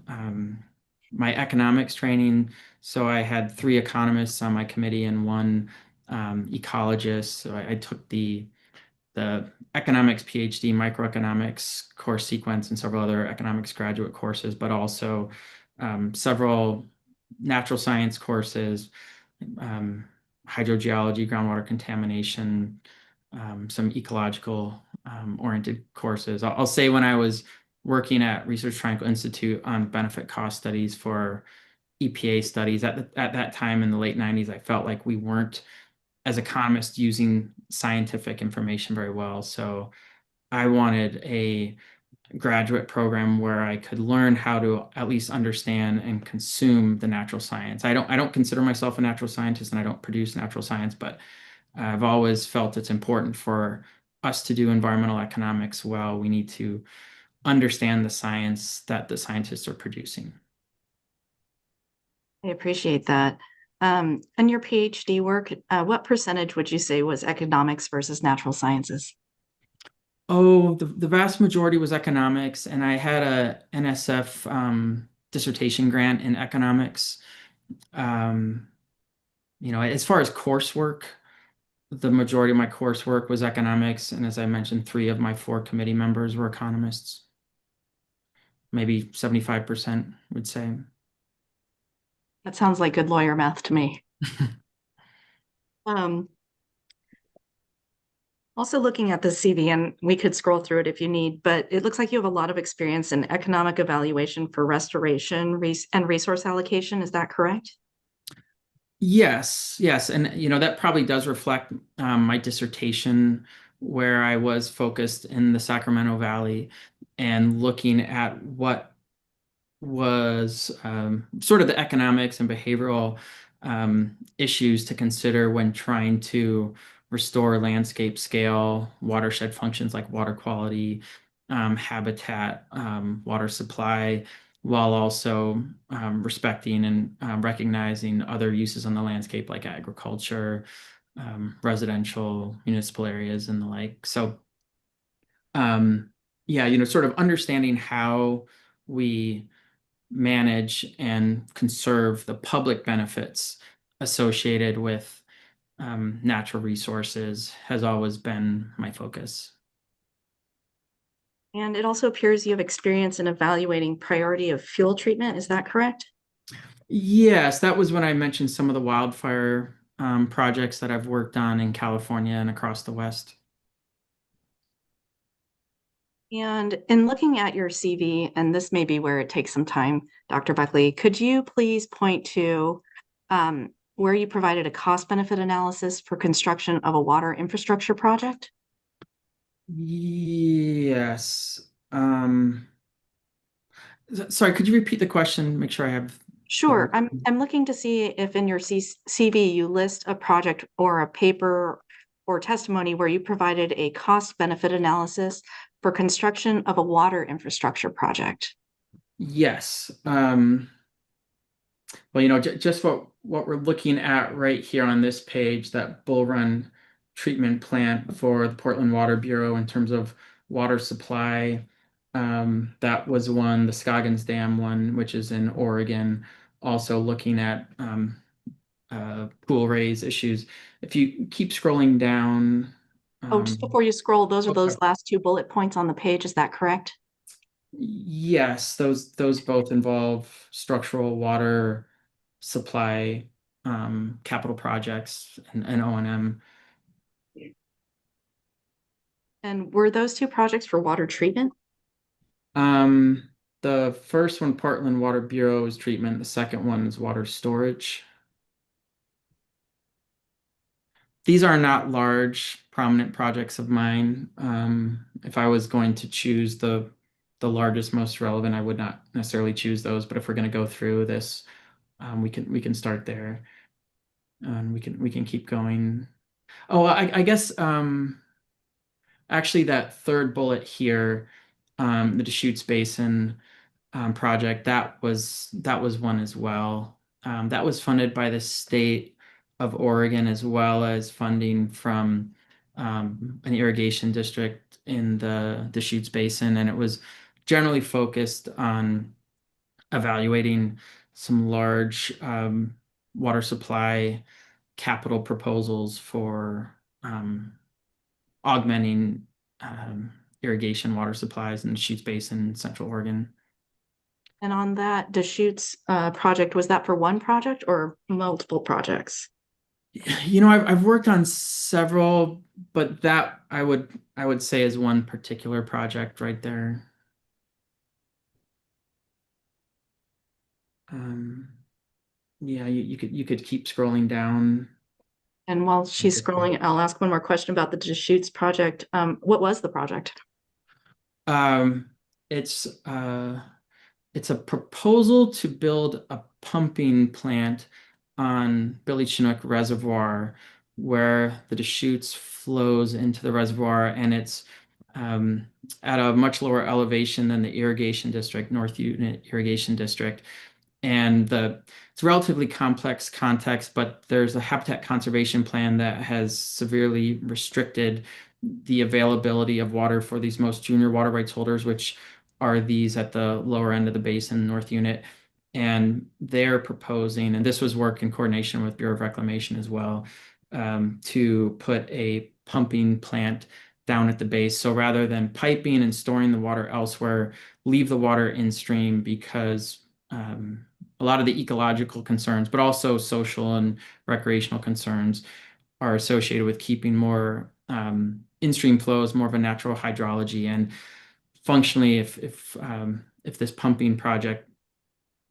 S14: my economics training. So I had 3 economists on my committee and 1 ecologist. So I took the economics PhD, microeconomics course sequence, and several other economics graduate courses, but also several natural science courses, hydrogeology, groundwater contamination, some ecological oriented courses. I'll say when I was working at Research Triangle Institute on benefit cost studies for EPA studies at that time in the late 90s, I felt like we weren't, as economists, using scientific information very well. So I wanted a graduate program where I could learn how to at least understand and consume the natural science. I don't consider myself a natural scientist, and I don't produce natural science, but I've always felt it's important for us to do environmental economics well. We need to understand the science that the scientists are producing.
S13: I appreciate that. And your PhD work, what percentage would you say was economics versus natural sciences?
S14: Oh, the vast majority was economics, and I had a NSF dissertation grant in economics. Um, as far as coursework, the majority of my coursework was economics, and as I mentioned, 3 of my 4 committee members were economists. Maybe 75% would say.
S13: That sounds like good lawyer math to me. Um, Also looking at the CV, and we could scroll through it if you need, but it looks like you have a lot of experience in economic evaluation for restoration and resource allocation. Is that correct?
S14: Yes, and that probably does reflect my dissertation, where I was focused in the Sacramento Valley and looking at what was sort of the economics and behavioral issues to consider when trying to restore landscape scale watershed functions like water quality, habitat, water supply, while also respecting and recognizing other uses on the landscape like agriculture, residential, municipal areas, and the like. So, yeah, sort of understanding how we manage and conserve the public benefits associated with natural resources has always been my focus.
S13: And it also appears you have experience in evaluating priority of fuel treatment. Is that correct?
S14: Yes, that was when I mentioned some of the wildfire projects that I've worked on in California and across the West.
S13: And in looking at your CV, and this may be where it takes some time, Dr. Buckley, could you please point to where you provided a cost benefit analysis for construction of a water infrastructure project?
S14: Yes. Sorry, could you repeat the question? Make sure I have.
S13: Sure. I'm looking to see if in your CV you list a project or a paper or testimony where you provided a cost benefit analysis for construction of a water infrastructure project.
S14: Yes. Well, just what we're looking at right here on this page, that Bull Run treatment plant for the Portland Water Bureau in terms of water supply. That was one, the Scoggins Dam one, which is in Oregon, also looking at pool raise issues. If you keep scrolling down.
S13: Oh, just before you scroll, those are those last 2 bullet points on the page. Is that correct?
S14: Yes, those both involve structural water supply capital projects and O&M.
S13: And were those 2 projects for water treatment?
S14: The first one, Portland Water Bureau, is treatment. The second one is water storage. These are not large, prominent projects of mine. If I was going to choose the largest, most relevant, I would not necessarily choose those. But if we're going to go through this, we can start there, and we can keep going. Oh, I guess actually that third bullet here, the Deschutes Basin project, that was one as well. That was funded by the state of Oregon, as well as funding from an irrigation district in the Deschutes Basin, and it was generally focused on evaluating some large water supply capital proposals for augmenting irrigation water supplies in the Deschutes Basin in Central Oregon.
S13: And on that Deschutes project, was that for one project or multiple projects?
S14: I've worked on several, but that I would say is one particular project right there. Yeah, you could keep scrolling down.
S13: And while she's scrolling, I'll ask one more question about the Deschutes project. What was the project?
S14: It's a proposal to build a pumping plant on Billy Chinook Reservoir, where the Deschutes flows into the reservoir, and it's at a much lower elevation than the irrigation district, North Unit Irrigation District. And it's a relatively complex context, but there's a habitat conservation plan that has severely restricted the availability of water for these most junior water rights holders, which are these at the lower end of the basin, North Unit. And they're proposing, and this was work in coordination with Bureau of Reclamation as well, to put a pumping plant down at the base. So rather than piping and storing the water elsewhere, leave the water in stream, because a lot of the ecological concerns, but also social and recreational concerns, are associated with keeping more in-stream flows, more of a natural hydrology. And functionally, if this pumping project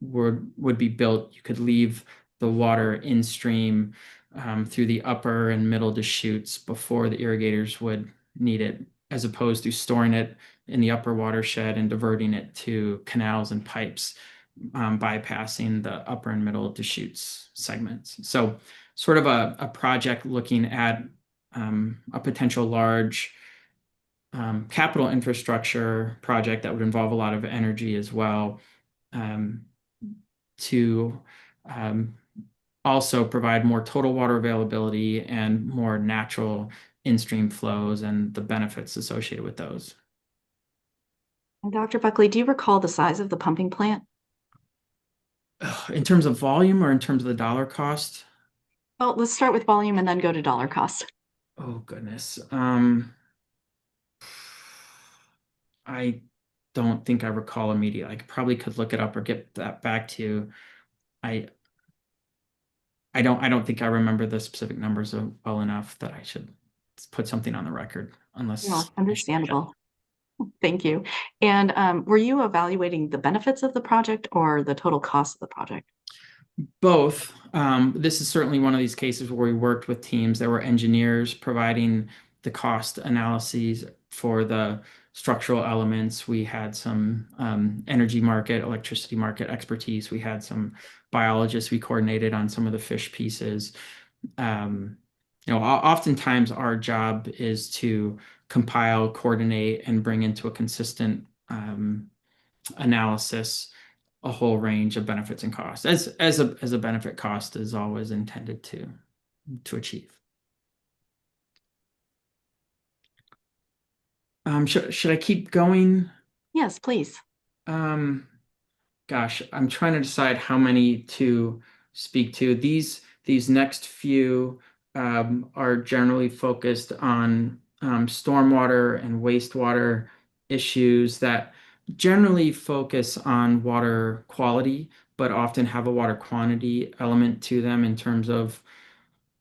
S14: would be built, you could leave the water in stream through the upper and middle deschutes before the irrigators would need it, as opposed to storing it in the upper watershed and diverting it to canals and pipes, bypassing the upper and middle deschutes segments. So sort of a project looking at a potential large capital infrastructure project that would involve a lot of energy as well, to also provide more total water availability and more natural in-stream flows and the benefits associated with those.
S13: And Dr. Buckley, do you recall the size of the pumping plant?
S14: In terms of volume or in terms of the dollar cost?
S13: Well, let's start with volume and then go to dollar cost.
S14: Oh, goodness. I don't think I recall immediately. I probably could look it up or get that back to you. I don't think I remember the specific numbers well enough that I should put something on the record, unless.
S13: Well, understandable. Thank you. And were you evaluating the benefits of the project or the total cost of the project?
S14: Both. This is certainly one of these cases where we worked with teams. There were engineers providing the cost analyses for the structural elements. We had some energy market, electricity market expertise. We had some biologists. We coordinated on some of the fish pieces. Oftentimes our job is to compile, coordinate, and bring into a consistent analysis a whole range of benefits and costs, as a benefit cost is always intended to achieve. Should I keep going?
S13: Yes, please.
S14: Gosh, I'm trying to decide how many to speak to. These next few are generally focused on stormwater and wastewater issues that generally focus on water quality, but often have a water quantity element to them in terms of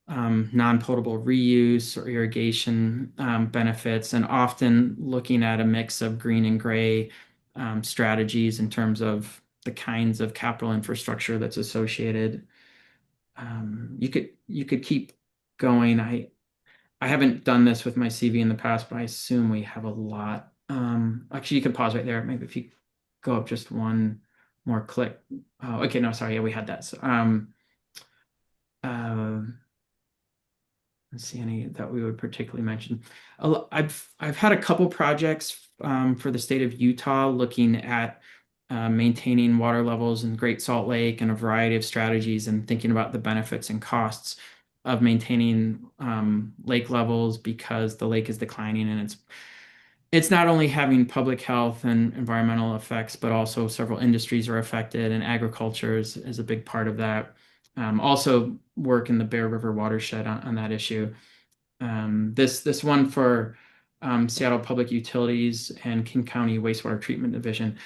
S14: non-potable reuse or irrigation benefits, and often looking at a mix of green and gray strategies in terms of the kinds of capital infrastructure that's associated. You could keep going. I haven't done this with my CV in the past, but I assume we have a lot. Actually, you can pause right there. Maybe if you go up just one more click. Oh, okay, no, sorry. Yeah, we had that. So, let's see any that we would particularly mention. I've had a couple projects for the state of Utah looking at maintaining water levels in Great Salt Lake and a variety of strategies, and thinking about the benefits and costs of maintaining lake levels, because the lake is declining, and it's not only having public health and environmental effects, but also several industries are affected, and agriculture is a big part of that. Also work in the Bear River watershed on that issue. This one for Seattle Public Utilities and King County Wastewater Treatment Division.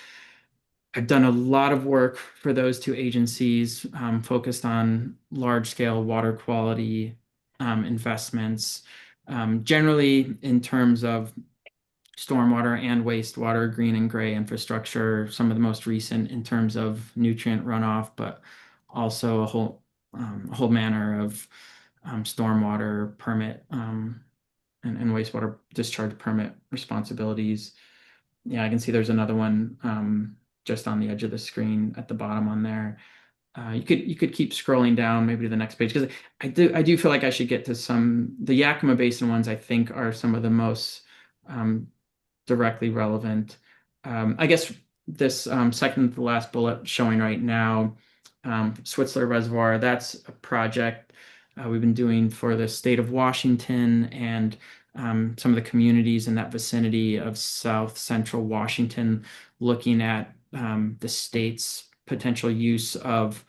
S14: I've done a lot of work for those two agencies, focused on large-scale water quality investments, generally in terms of stormwater and wastewater, green and gray infrastructure, some of the most recent in terms of nutrient runoff, but also a whole manner of stormwater permit and wastewater discharge permit responsibilities. Yeah, I can see there's another one just on the edge of the screen at the bottom on there. You could keep scrolling down maybe to the next page, because I do feel like I should get to the Yakima Basin ones. I think are some of the most directly relevant. I guess this second to the last bullet showing right now, Switzler Reservoir, that's a project we've been doing for the state of Washington, and some of the communities in that vicinity of South Central Washington, looking at the state's potential use of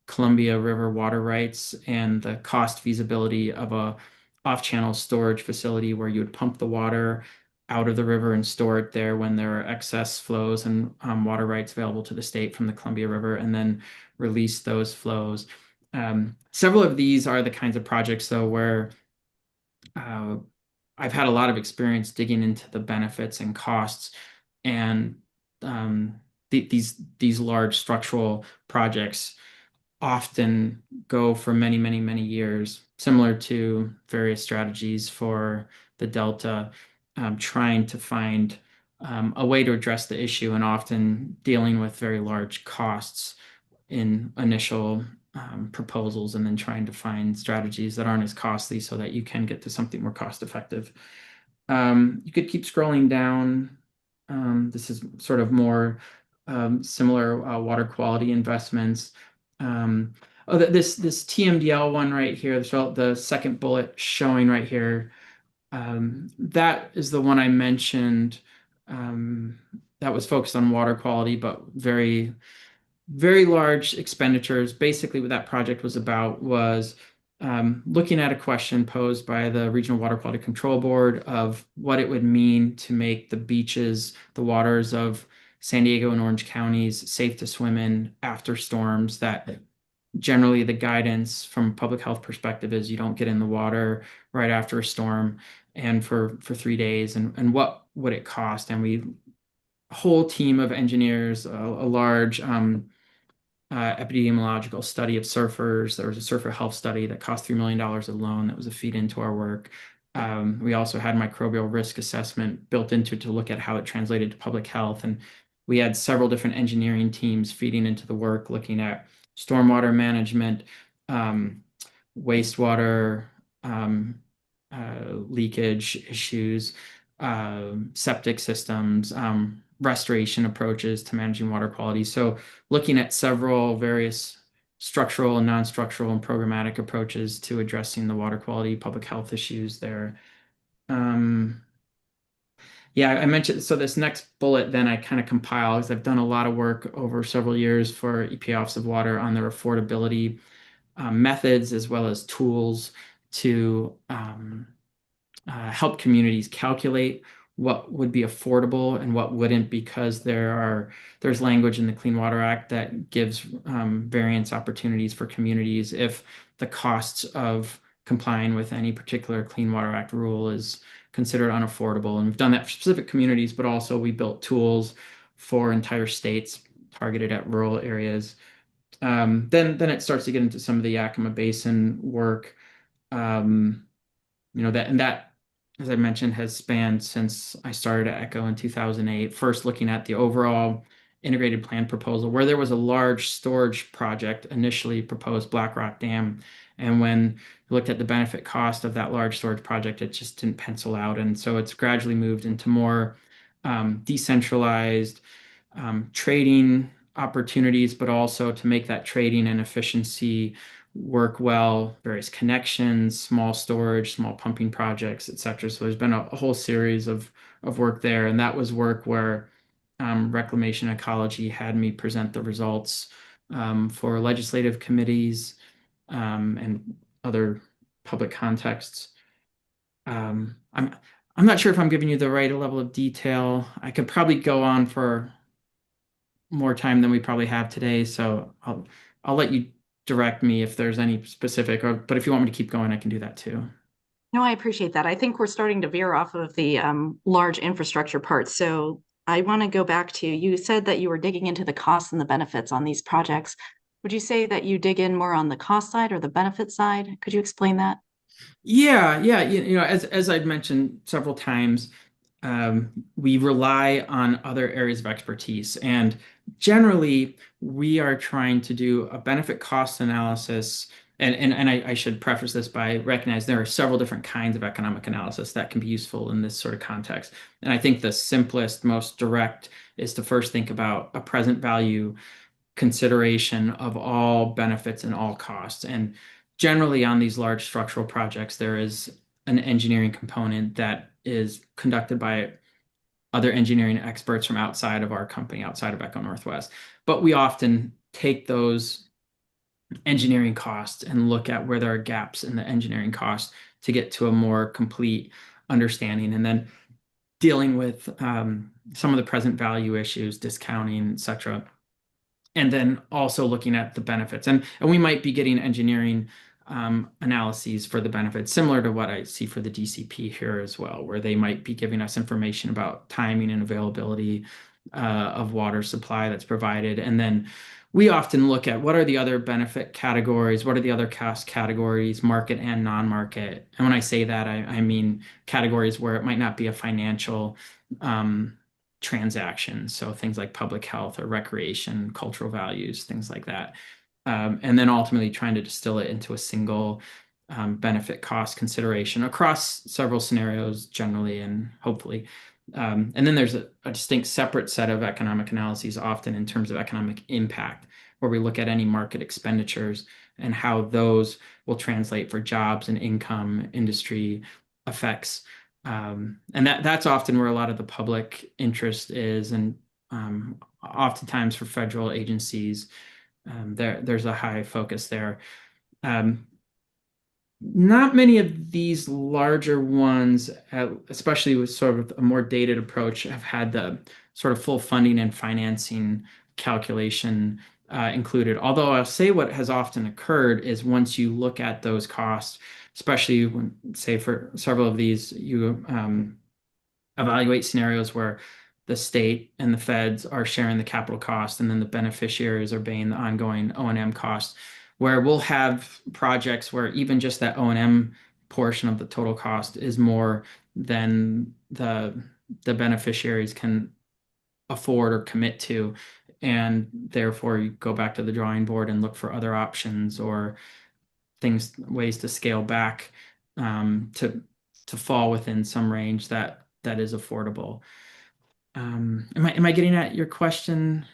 S14: Columbia River water rights and the cost feasibility of a off-channel storage facility where you would pump the water out of the river and store it there when there are excess flows and water rights available to the state from the Columbia River, and then release those flows. Several of these are the kinds of projects, though, where I've had a lot of experience digging into the benefits and costs, and these large structural projects often go for many, many, many years, similar to various strategies for the Delta, trying to find a way to address the issue, and often dealing with very large costs in initial proposals, and then trying to find strategies that aren't as costly so that you can get to something more cost effective. You could keep scrolling down. This is sort of more similar water quality investments. This TMDL one right here, so the second bullet showing right here, that is the one I mentioned, that was focused on water quality, but very, very large expenditures. Basically, what that project was about was looking at a question posed by the Regional Water Quality Control Board of what it would mean to make the beaches, the waters of San Diego and Orange counties safe to swim in after storms. That generally the guidance from a public health perspective is you don't get in the water right after a storm and for 3 days, and what would it cost. And a whole team of engineers, a large epidemiological study of surfers. There was a surfer health study that cost $3 million alone. That was a feed into our work. We also had microbial risk assessment built into it to look at how it translated to public health. And we had several different engineering teams feeding into the work, looking at stormwater management, wastewater leakage issues, septic systems, restoration approaches to managing water quality. So looking at several various structural and non-structural and programmatic approaches to addressing the water quality public health issues there. Yeah, I mentioned, so this next bullet then I kind of compile, because I've done a lot of work over several years for EPA Office of Water on their affordability methods, as well as tools to help communities calculate what would be affordable and what wouldn't, because there's language in the Clean Water Act that gives variance opportunities for communities if the costs of complying with any particular Clean Water Act rule is considered unaffordable. And we've done that for specific communities, but also we built tools for entire states targeted at rural areas. Then it starts to get into some of the Yakima Basin work. That, as I mentioned, has spanned since I started at ECHO in 2008. First, looking at the overall integrated plan proposal, where there was a large storage project initially proposed, Black Rock Dam. And when we looked at the benefit cost of that large storage project, it just didn't pencil out. And so it's gradually moved into more decentralized trading opportunities, but also to make that trading and efficiency work well, various connections, small storage, small pumping projects, et cetera. So there's been a whole series of work there. And that was work where Reclamation Ecology had me present the results for legislative committees and other public contexts. I'm not sure if I'm giving you the right level of detail. I could probably go on for more time than we probably have today, so I'll let you direct me if there's any specific, but if you want me to keep going, I can do that too.
S13: No, I appreciate that. I think we're starting to veer off of the large infrastructure part. So I want to go back to, you said that you were digging into the costs and the benefits on these projects. Would you say that you dig in more on the cost side or the benefit side? Could you explain that?
S14: Yeah. As I've mentioned several times, we rely on other areas of expertise, and generally we are trying to do a benefit cost analysis. And I should preface this by recognizing there are several different kinds of economic analysis that can be useful in this sort of context. And I think the simplest, most direct is to first think about a present value consideration of all benefits and all costs. And generally on these large structural projects, there is an engineering component that is conducted by other engineering experts from outside of our company, outside of Echo Northwest. But we often take those engineering costs and look at where there are gaps in the engineering costs to get to a more complete understanding. And then dealing with some of the present value issues, discounting, et cetera. And then also looking at the benefits. And we might be getting engineering analyses for the benefits, similar to what I see for the DCP here as well, where they might be giving us information about timing and availability of water supply that's provided. And then we often look at what are the other benefit categories, what are the other cost categories, market and non-market. And when I say that, I mean categories where it might not be a financial transaction. So things like public health or recreation, cultural values, things like that. And then ultimately trying to distill it into a single benefit cost consideration across several scenarios generally and hopefully. And then there's a distinct separate set of economic analyses, often in terms of economic impact, where we look at any market expenditures and how those will translate for jobs and income, industry effects. And that's often where a lot of the public interest is. And oftentimes for federal agencies, there's a high focus there. Not many of these larger ones, especially with sort of a more dated approach, have had the sort of full funding and financing calculation included. Although I'll say what has often occurred is once you look at those costs, especially when, say, for several of these, you evaluate scenarios where the state and the feds are sharing the capital cost, and then the beneficiaries are paying the ongoing O&M costs, where we'll have projects where even just that O&M portion of the total cost is more than the beneficiaries can afford or commit to. And therefore you go back to the drawing board and look for other options or ways to scale back to fall within some range that is affordable. Am I getting at your question?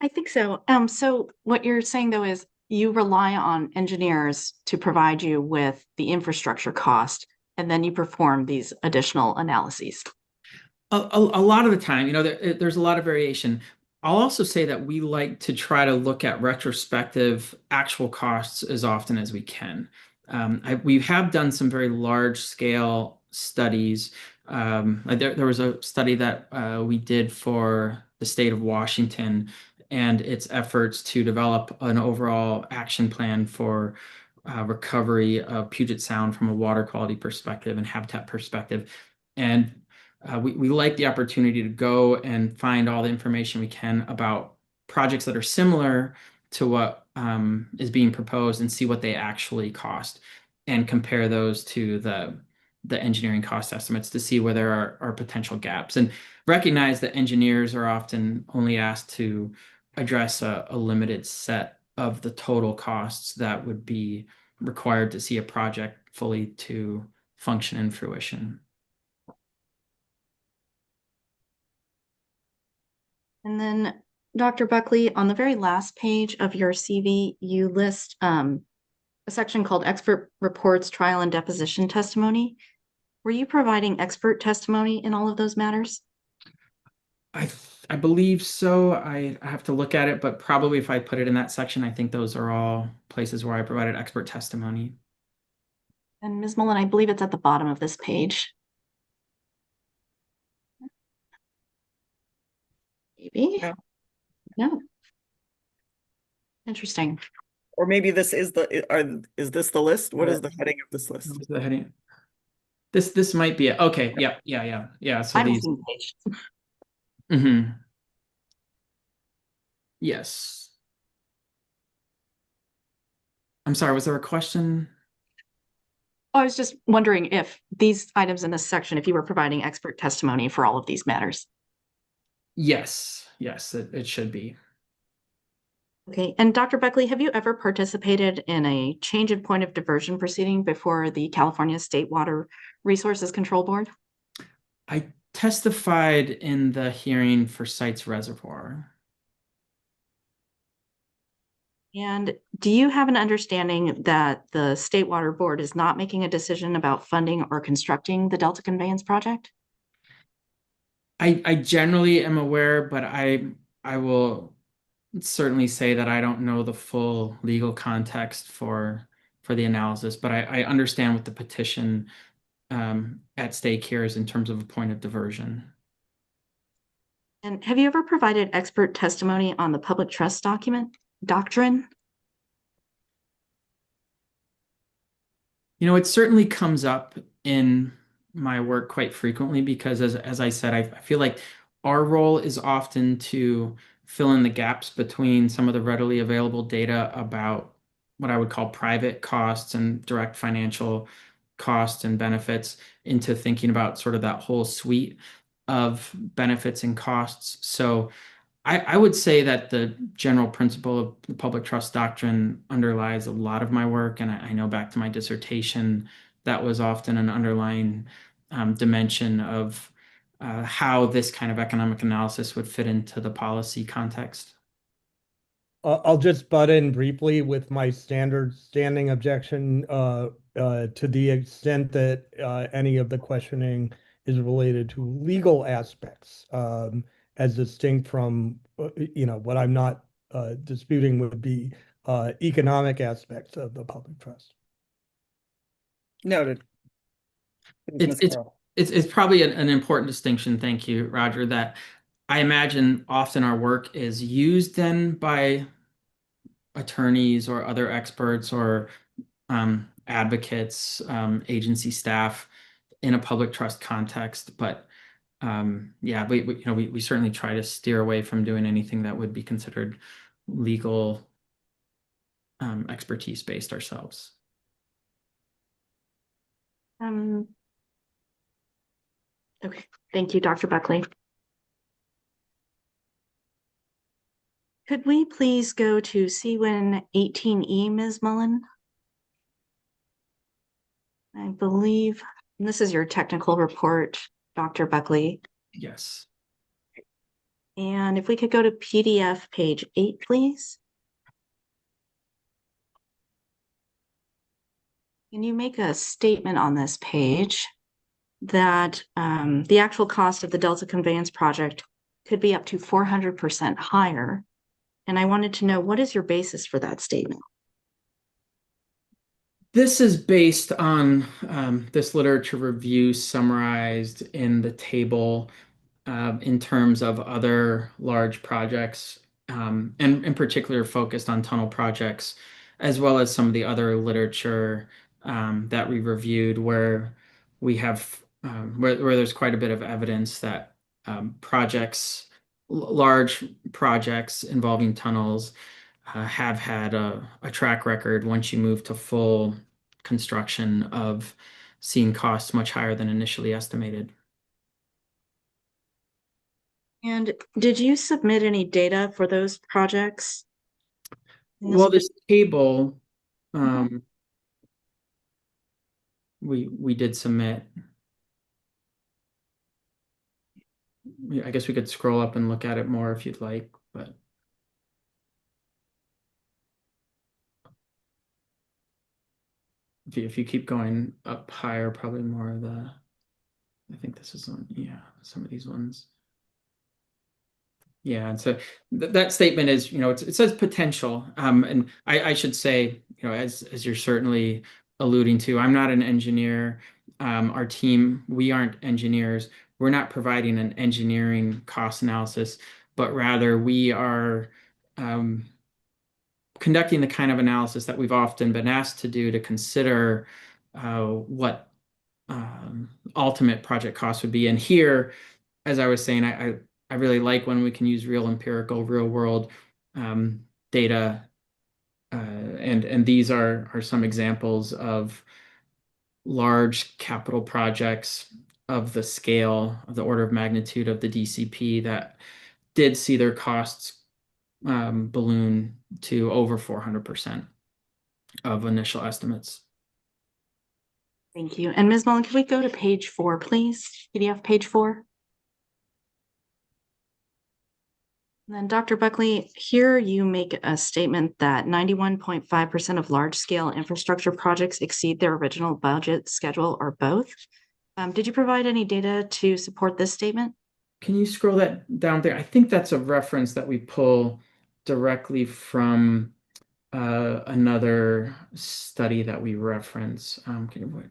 S13: I think so. So what you're saying though is you rely on engineers to provide you with the infrastructure cost, and then you perform these additional analyses.
S14: A lot of the time, there's a lot of variation. I'll also say that we like to try to look at retrospective actual costs as often as we can. We have done some very large scale studies. There was a study that we did for the state of Washington and its efforts to develop an overall action plan for recovery of Puget Sound from a water quality perspective and habitat perspective. And we like the opportunity to go and find all the information we can about projects that are similar to what is being proposed and see what they actually cost and compare those to the engineering cost estimates to see where there are potential gaps, and recognize that engineers are often only asked to address a limited set of the total costs that would be required to see a project fully to function in fruition.
S13: And then Dr. Buckley, on the very last page of your CV, you list a section called Expert Reports, Trial and Deposition Testimony. Were you providing expert testimony in all of those matters?
S14: I believe so. I have to look at it, but probably if I put it in that section, I think those are all places where I provided expert testimony.
S13: And Ms. Mullen, I believe it's at the bottom of this page. Maybe. No. Interesting.
S1: Or maybe this is is this the list? What is the heading of this list?
S14: What's the heading? This might be it. Okay. Yeah. So these. Mm-hmm. Yes. I'm sorry, was there a question?
S13: I was just wondering if these items in this section, if you were providing expert testimony for all of these matters.
S14: Yes, it should be.
S13: Okay, and Dr. Buckley, have you ever participated in a change of point of diversion proceeding before the California State Water Resources Control Board?
S14: I testified in the hearing for Sites Reservoir.
S13: And do you have an understanding that the State Water Board is not making a decision about funding or constructing the Delta Conveyance project?
S14: I generally am aware, but I will certainly say that I don't know the full legal context for the analysis, but I understand what the petition at stake here is in terms of a point of diversion.
S13: And have you ever provided expert testimony on the public trust doctrine?
S14: You know, it certainly comes up in my work quite frequently because as I said, I feel like our role is often to fill in the gaps between some of the readily available data about what I would call private costs and direct financial costs and benefits into thinking about sort of that whole suite of benefits and costs. So I would say that the general principle of the public trust doctrine underlies a lot of my work. And I know back to my dissertation, that was often an underlying dimension of how this kind of economic analysis would fit into the policy context.
S4: I'll just butt in briefly with my standing objection to the extent that any of the questioning is related to legal aspects, as distinct from, what I'm not disputing would be economic aspects of the public trust.
S1: Noted.
S14: It's
S1: Ms.
S14: it's
S1: Carroll.
S14: it's probably an important distinction. Thank you, Roger, that I imagine often our work is used then by attorneys or other experts or advocates, agency staff in a public trust context. But yeah, we certainly try to steer away from doing anything that would be considered legal expertise based ourselves.
S13: Okay, thank you, Dr. Buckley. Could we please go to CWIN 18E, Ms. Mullen? I believe this is your technical report, Dr. Buckley.
S14: Yes.
S13: And if we could go to PDF page 8, please. Can you make a statement on this page that the actual cost of the Delta Conveyance project could be up to 400% higher? And I wanted to know, what is your basis for that statement?
S14: This is based on this literature review summarized in the table in terms of other large projects, and in particular focused on tunnel projects, as well as some of the other literature that we reviewed where we have where there's quite a bit of evidence that large projects involving tunnels have had a track record once you move to full construction of seeing costs much higher than initially estimated.
S13: And did you submit any data for those projects?
S14: Well, this table, we did submit. I guess we could scroll up and look at it more if you'd like, but. If you keep going up higher, probably more of the, I think this is on, yeah, some of these ones. Yeah, and so that statement is, it says potential. And I should say, as you're certainly alluding to, I'm not an engineer. Our team, we aren't engineers. We're not providing an engineering cost analysis, but rather we are conducting the kind of analysis that we've often been asked to do to consider what ultimate project costs would be. And here, as I was saying, I really like when we can use real empirical, real world data. And these are some examples of large capital projects of the scale, of the order of magnitude of the DCP that did see their costs balloon to over 400% of initial estimates.
S13: Thank you. And Ms. Mullen, can we go to page 4, please? PDF page 4. And then Dr. Buckley, here you make a statement that 91.5% of large-scale infrastructure projects exceed their original budget, schedule, or both. Did you provide any data to support this statement?
S14: Can you scroll that down there? I think that's a reference that we pull directly from another study that we reference. Can you,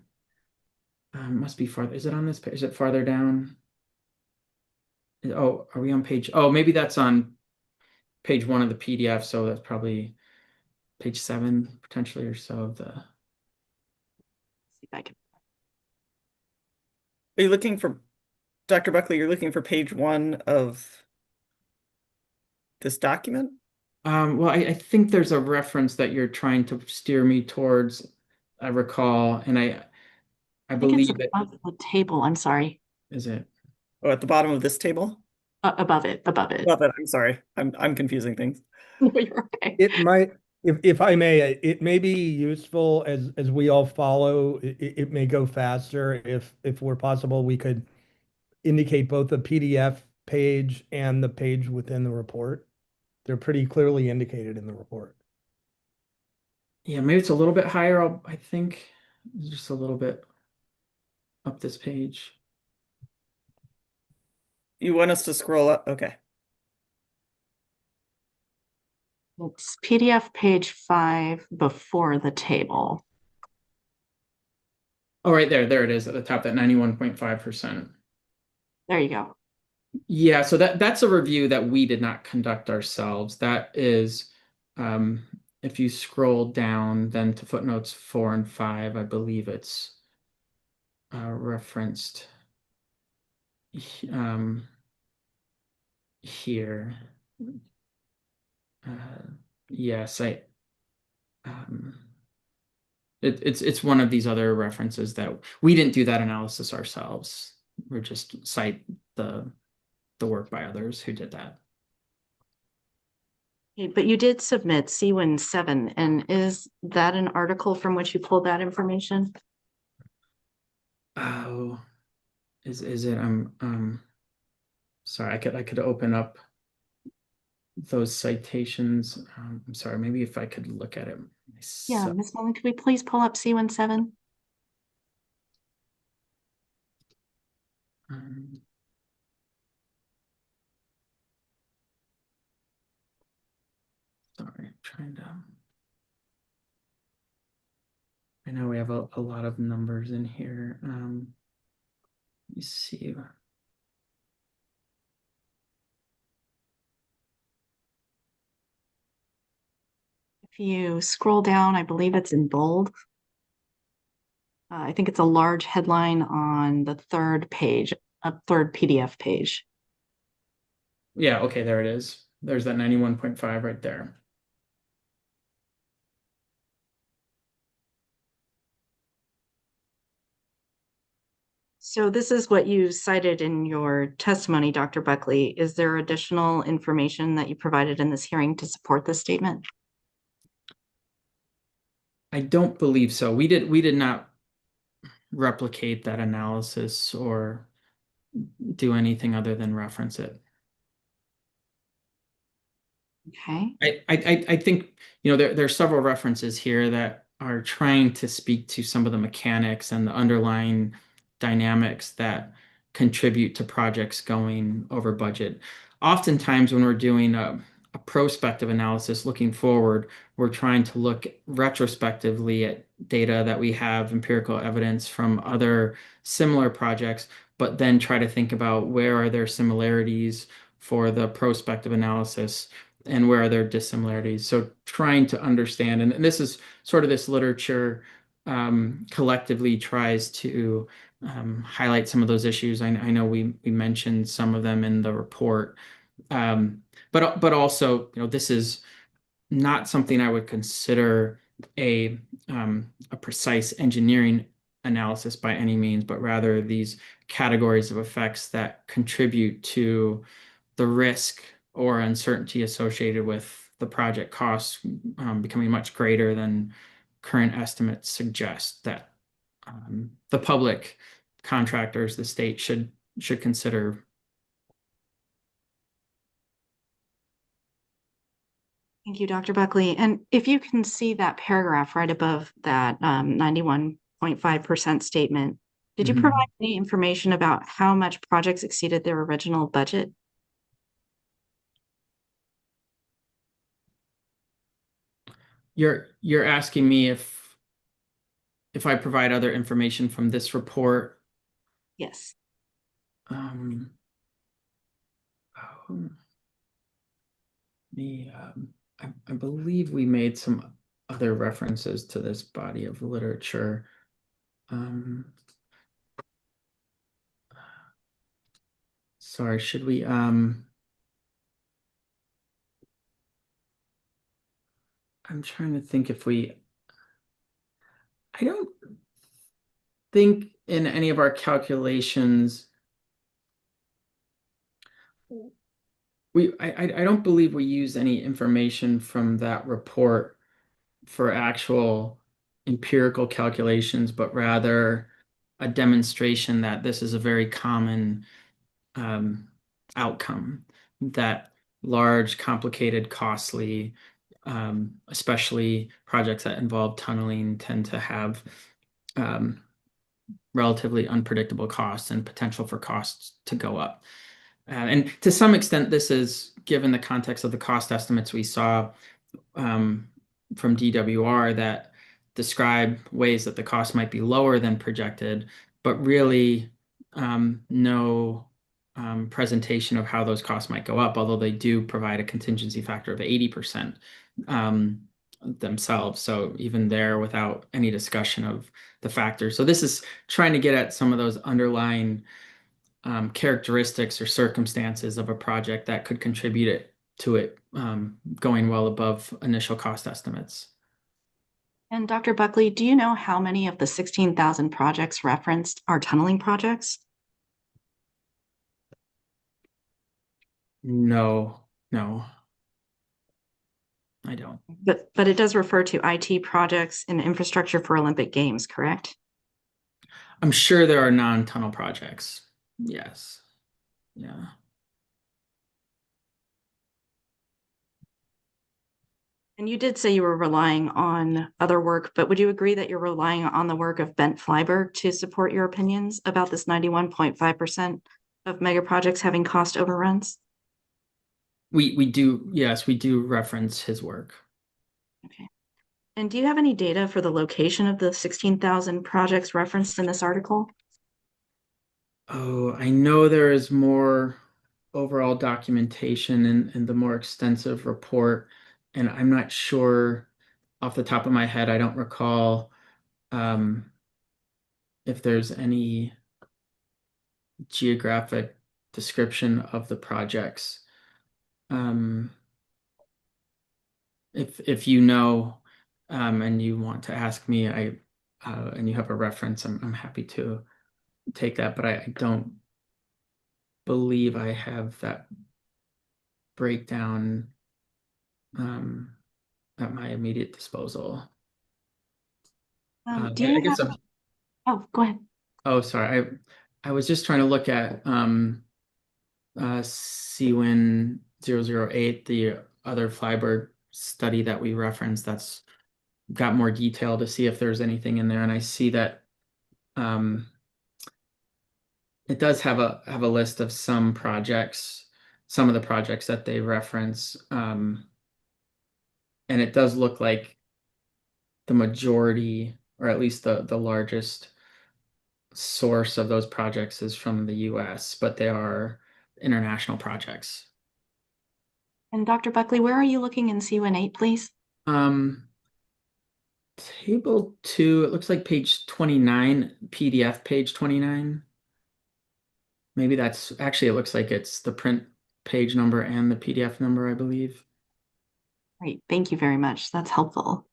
S14: must be farther. Is it on this page? Is it farther down? Oh, are we on page? Oh, maybe that's on page 1 of the PDF. So that's probably page 7 potentially or so of the.
S13: See if I can.
S1: Are you looking for, Dr. Buckley, you're looking for page 1 of this document?
S14: Well, I think there's a reference that you're trying to steer me towards, I recall, and I
S13: think
S14: believe
S13: it's
S14: it.
S13: above the table. I'm sorry.
S14: Is it?
S1: Oh, at the bottom of this table?
S13: Above it.
S1: Above it. I'm sorry. I'm confusing things.
S13: You're okay.
S4: It might, if I may, it may be useful as we all follow. It may go faster if we're possible. We could indicate both the PDF page and the page within the report. They're pretty clearly indicated in the report.
S14: Yeah, maybe it's a little bit higher. I think just a little bit up this page.
S1: You want us to scroll up? Okay.
S13: It's PDF page 5 before the table.
S14: Oh, right there. There it is at the top, that 91.5%.
S13: There you go.
S14: Yeah, so that's a review that we did not conduct ourselves. That is, if you scroll down then to footnotes 4 and 5, I believe it's referenced here. Yes, it's one of these other references that we didn't do that analysis ourselves. We're just cite the work by others who did that.
S13: Okay, but you did submit C17, and is that an article from which you pulled that information?
S14: Oh, is it? Sorry, I could open up those citations. I'm sorry, maybe if I could look at it
S13: Yeah,
S14: myself.
S13: Ms. Mullen, could we please pull up C17?
S14: Sorry, I'm trying to. I know we have a lot of numbers in here. Let me see.
S13: If you scroll down, I believe it's in bold. I think it's a large headline on the 3rd page, a 3rd PDF page.
S14: Yeah, okay, there it is. There's that 91.5 right there.
S13: So this is what you cited in your testimony, Dr. Buckley. Is there additional information that you provided in this hearing to support this statement?
S14: I don't believe so. We did not replicate that analysis or do anything other than reference it.
S13: Okay.
S14: I think, there are several references here that are trying to speak to some of the mechanics and the underlying dynamics that contribute to projects going over budget. Oftentimes when we're doing a prospective analysis looking forward, we're trying to look retrospectively at data that we have, empirical evidence from other similar projects, but then try to think about where are there similarities for the prospective analysis and where are there dissimilarities. So trying to understand, and this is sort of this literature collectively tries to highlight some of those issues. I know we mentioned some of them in the report, but also, this is not something I would consider a precise engineering analysis by any means, but rather these categories of effects that contribute to the risk or uncertainty associated with the project costs becoming much greater than current estimates suggest, that the public contractors, the state should consider.
S13: Thank you, Dr. Buckley. And if you can see that paragraph right above that 91.5% statement, did you
S14: Mhm.
S13: provide any information about how much projects exceeded their original budget?
S14: You're asking me if I provide other information from this report.
S13: Yes.
S14: Um, oh, I believe we made some other references to this body of literature. Sorry, should we I'm trying to think if I don't think in any of our calculations I don't believe we use any information from that report for actual empirical calculations, but rather a demonstration that this is a very common outcome, that large, complicated, costly, especially projects that involve tunneling, tend to have relatively unpredictable costs and potential for costs to go up. And to some extent, this is given the context of the cost estimates we saw from DWR that describe ways that the cost might be lower than projected, but really no presentation of how those costs might go up, although they do provide a contingency factor of 80% themselves. So even there, without any discussion of the factors. So this is trying to get at some of those underlying characteristics or circumstances of a project that could contribute to it going well above initial cost estimates.
S13: And Dr. Buckley, do you know how many of the 16,000 projects referenced are tunneling projects?
S14: No, I don't.
S13: But it does refer to IT projects and infrastructure for Olympic Games, correct?
S14: I'm sure there are non-tunnel projects. Yes. Yeah.
S13: And you did say you were relying on other work, but would you agree that you're relying on the work of Bent Flyberg to support your opinions about this 91.5% of mega projects having cost overruns?
S14: We do, yes, we do reference his work.
S13: Okay. And do you have any data for the location of the 16,000 projects referenced in this article?
S14: Oh, I know there is more overall documentation in the more extensive report, and I'm not sure off the top of my head, I don't recall if there's any geographic description of the projects. If you know and you want to ask me, and you have a reference, I'm happy to take that, but I don't believe I have that breakdown at my immediate disposal.
S13: Do you
S14: I guess
S13: have... Oh, go ahead.
S14: Oh, sorry. I was just trying to look at CWIN 008, the other Flyberg study that we referenced that's got more detail to see if there's anything in there. And I see that it does have a list of some projects, some of the projects that they reference. And it does look like the majority, or at least the largest source of those projects is from the US, but they are international projects.
S13: And Dr. Buckley, where are you looking in CWIN 8, please?
S14: Table 2, it looks like page 29, PDF page 29. Maybe that's actually, it looks like it's the print page number and the PDF number, I believe.
S13: Great, thank you very much. That's helpful.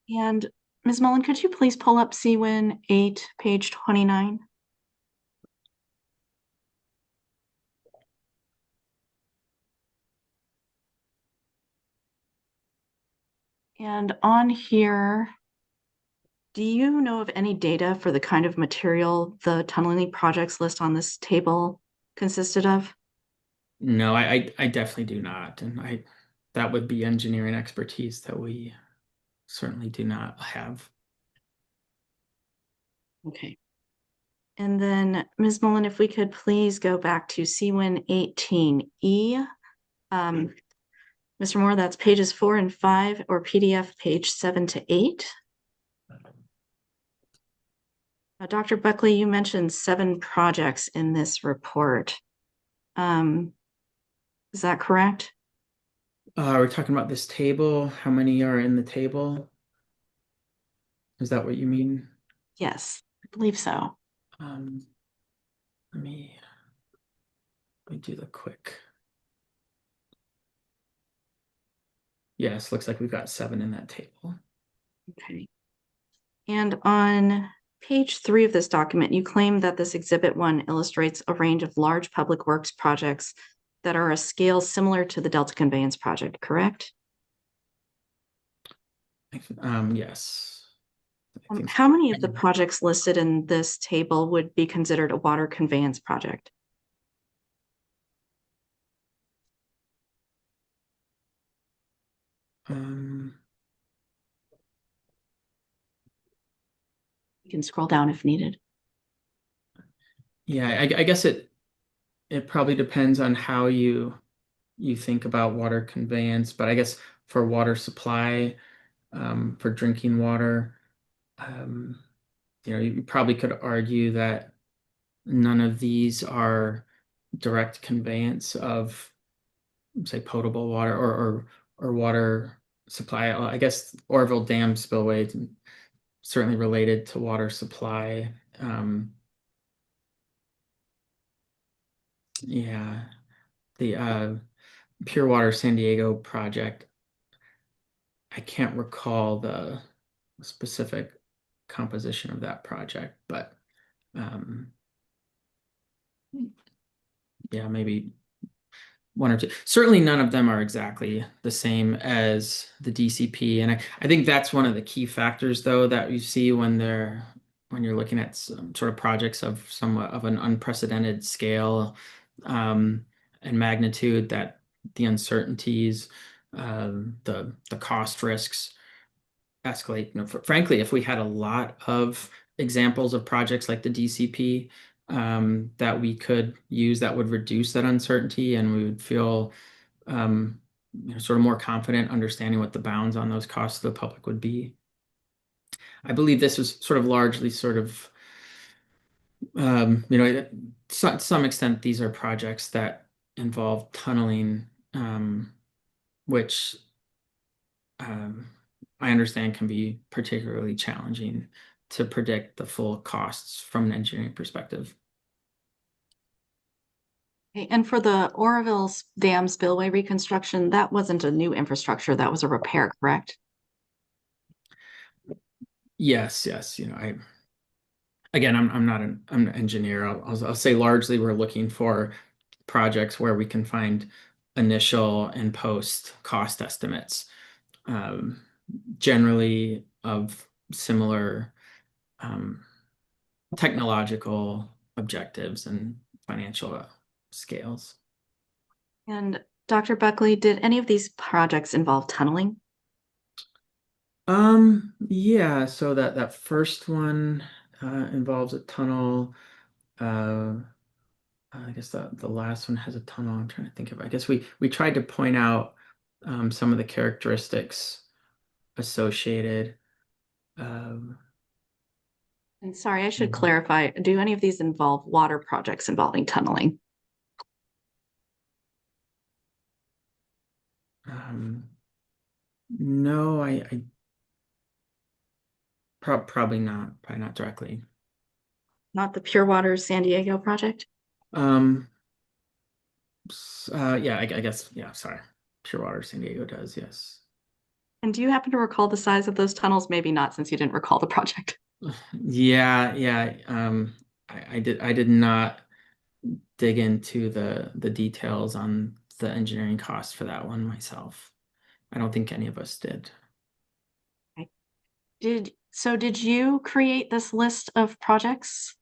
S13: And Ms. Mullen, could you please pull up CWIN 8, page 29? And on here, do you know of any data for the kind of material the tunneling projects list on this table consisted of?
S14: No, I definitely do not. And that would be engineering expertise that we certainly do not have.
S13: Okay. And then Ms. Mullen, if we could please go back to C1 18E. Mr. Moore, that's pages 4 and 5, or PDF page 7 to 8. Dr. Buckley, you mentioned 7 projects in this report. Is that correct?
S14: We're talking about this table. How many are in the table? Is that what you mean?
S13: Yes, I believe so.
S14: Um, let me do the quick. Yes, looks like we've got 7 in that table.
S13: Okay. And on page 3 of this document, you claim that this Exhibit 1 illustrates a range of large public works projects that are a scale similar to the Delta Conveyance project, correct?
S14: Yes.
S13: How many of the projects listed in this table would be considered a water conveyance project? You can scroll down if needed.
S14: Yeah, I guess it probably depends on how you think about water conveyance, but I guess for water supply, for drinking water, you probably could argue that none of these are direct conveyance of, say, potable water or water supply. I guess Oroville Dam spillway certainly related to water supply. Yeah, the Pure Water San Diego project, I can't recall the specific composition of that project, but yeah, maybe 1 or 2. Certainly none of them are exactly the same as the DCP. And I think that's one of the key factors, though, that you see when you're looking at some sort of projects of somewhat of an unprecedented scale and magnitude, that the uncertainties, the cost risks escalate. Frankly, if we had a lot of examples of projects like the DCP that we could use, that would reduce that uncertainty, and we would feel sort of more confident understanding what the bounds on those costs to the public would be. I believe this was sort of largely sort of, to some extent, these are projects that involve tunneling, which I understand can be particularly challenging to predict the full costs from an engineering perspective.
S13: Okay, and for the Oroville Dam spillway reconstruction, that wasn't a new infrastructure, that was a repair, correct?
S14: Yes. I'm not I'm an engineer. I'll say largely we're looking for projects where we can find initial and post cost estimates, generally of similar technological objectives and financial scales.
S13: And Dr. Buckley, did any of these projects involve tunneling?
S14: Yeah, so that first one involves a tunnel. I guess the last one has a tunnel. I'm trying to think of it. I guess we tried to point out some of the characteristics associated.
S13: And sorry, I should clarify, do any of these involve water projects involving tunneling?
S14: No, I probably not directly.
S13: Not the Pure Water San Diego project?
S14: Yeah, I guess, yeah, sorry. Pure Water San Diego does, yes.
S13: And do you happen to recall the size of those tunnels? Maybe not, since you didn't recall the project.
S14: Yeah. I did not dig into the details on the engineering costs for that one myself. I don't think any of us did.
S13: Okay. Did you create this list of projects?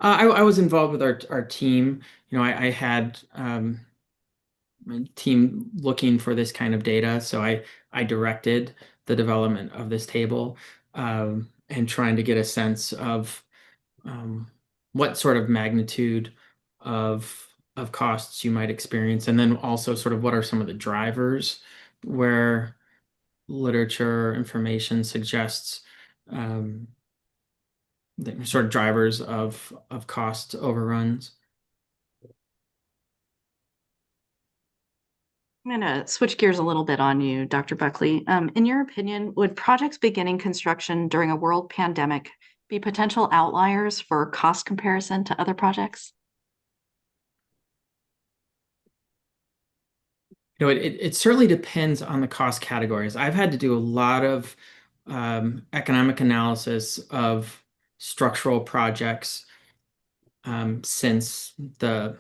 S14: I was involved with our team. I had my team looking for this kind of data. So I directed the development of this table, and trying to get a sense of what sort of magnitude of costs you might experience, and then also sort of what are some of the drivers where literature information suggests the sort of drivers of cost overruns.
S13: I'm going to switch gears a little bit on you, Dr. Buckley. In your opinion, would projects beginning construction during a world pandemic be potential outliers for cost comparison to other projects?
S14: It certainly depends on the cost categories. I've had to do a lot of economic analysis of structural projects since the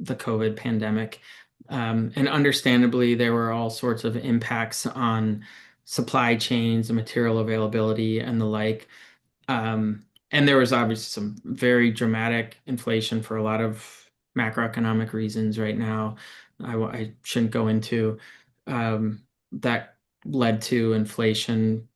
S14: COVID pandemic. And understandably, there were all sorts of impacts on supply chains and material availability and the like. And there was obviously some very dramatic inflation for a lot of macroeconomic reasons right now. I shouldn't go into that led to inflation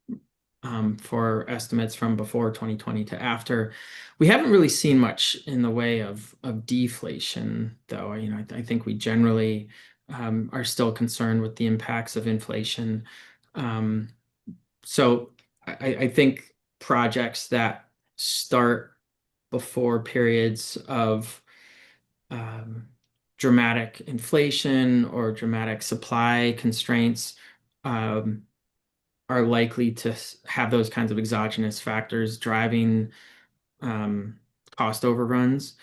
S14: for estimates from before 2020 to after. We haven't really seen much in the way of deflation, though. I think we generally are still concerned with the impacts of inflation. So I think projects that start before periods of dramatic inflation or dramatic supply constraints are likely to have those kinds of exogenous factors driving cost overruns.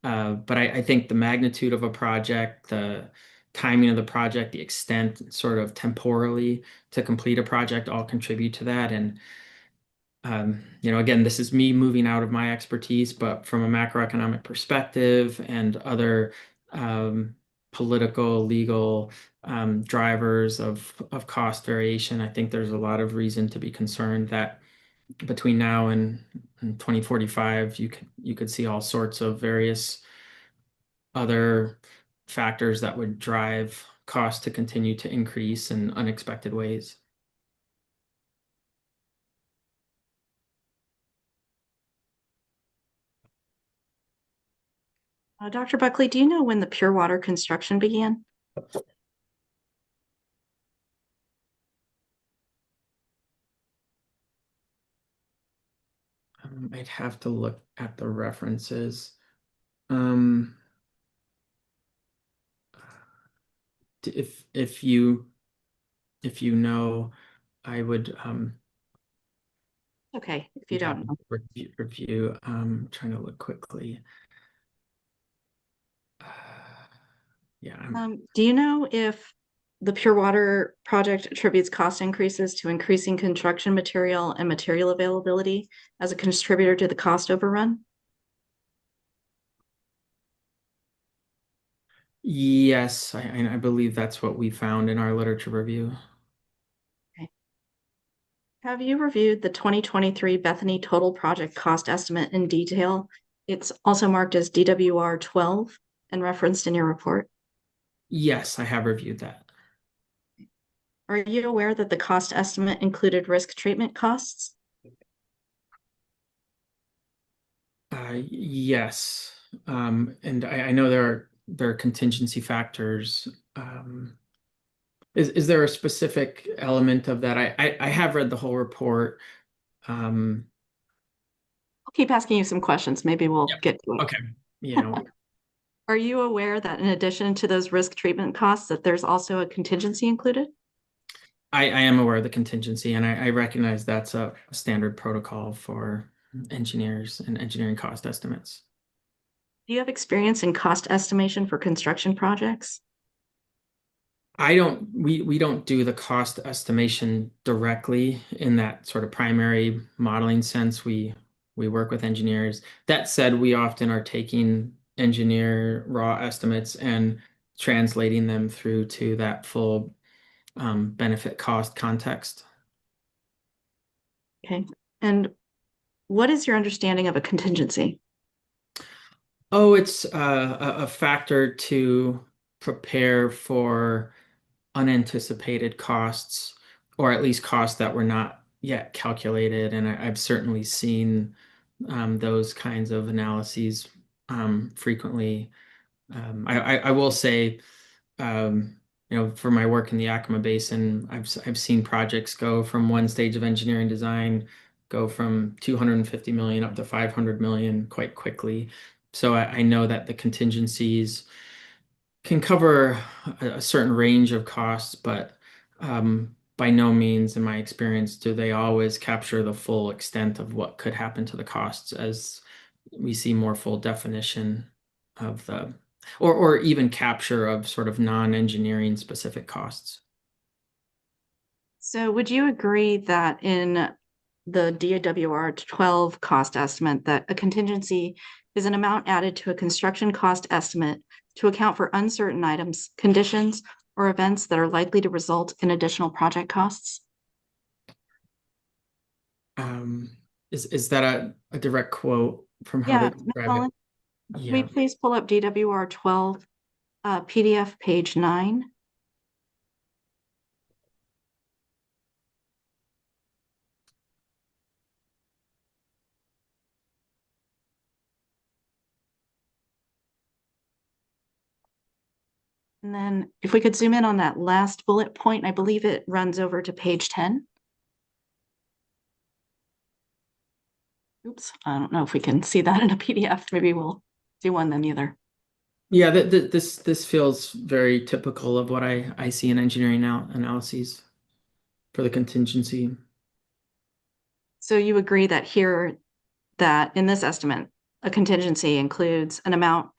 S14: But I think the magnitude of a project, the timing of the project, the extent sort of temporally to complete a project all contribute to that. And again, this is me moving out of my expertise, but from a macroeconomic perspective and other political, legal drivers of cost variation, I think there's a lot of reason to be concerned that between now and 2045, you could see all sorts of various other factors that would drive costs to continue to increase in unexpected ways.
S13: Dr. Buckley, do you know when the pure water construction began?
S14: I'd have to look at the references. If you know, I would
S13: okay, if you don't know.
S14: Review. Trying to look quickly. Yeah.
S13: Do you know if the Pure Water project attributes cost increases to increasing construction material and material availability as a contributor to the cost overrun?
S14: Yes, I believe that's what we found in our literature review.
S13: Okay. Have you reviewed the 2023 Bethany total project cost estimate in detail? It's also marked as DWR 12 and referenced in your report.
S14: Yes, I have reviewed that.
S13: Are you aware that the cost estimate included risk treatment costs?
S14: Yes, and I know there are contingency factors. Is there a specific element of that? I have read the whole report.
S13: I'll keep asking you some questions. Maybe we'll get to it.
S14: Okay. Yeah.
S13: Are you aware that in addition to those risk treatment costs, that there's also a contingency included?
S14: I am aware of the contingency, and I recognize that's a standard protocol for engineers and engineering cost estimates.
S13: Do you have experience in cost estimation for construction projects?
S14: We don't do the cost estimation directly in that sort of primary modeling sense. We work with engineers. That said, we often are taking engineer raw estimates and translating them through to that full benefit cost context.
S13: Okay. And what is your understanding of a contingency?
S14: Oh, it's a factor to prepare for unanticipated costs, or at least costs that were not yet calculated. And I've certainly seen those kinds of analyses frequently. I will say, for my work in the Yakima Basin, I've seen projects go from one stage of engineering design, go from 250 million up to 500 million quite quickly. So I know that the contingencies can cover a certain range of costs, but by no means, in my experience, do they always capture the full extent of what could happen to the costs, as we see more full definition of the, or even capture of sort of non-engineering specific costs.
S13: So would you agree that in the DWR 12 cost estimate that a contingency is an amount added to a construction cost estimate to account for uncertain items, conditions, or events that are likely to result in additional project costs?
S14: Is that a direct quote from how they
S13: Yeah, Ms.
S14: describe
S13: Mullen,
S14: it?
S13: can we please pull up DWR 12 PDF page 9? And then if we could zoom in on that last bullet point, I believe it runs over to page 10. Oops, I don't know if we can see that in a PDF. Maybe we'll do one then either.
S14: Yeah, this feels very typical of what I see in engineering analyses for the contingency.
S13: So you agree that here, that in this estimate, a contingency includes an amount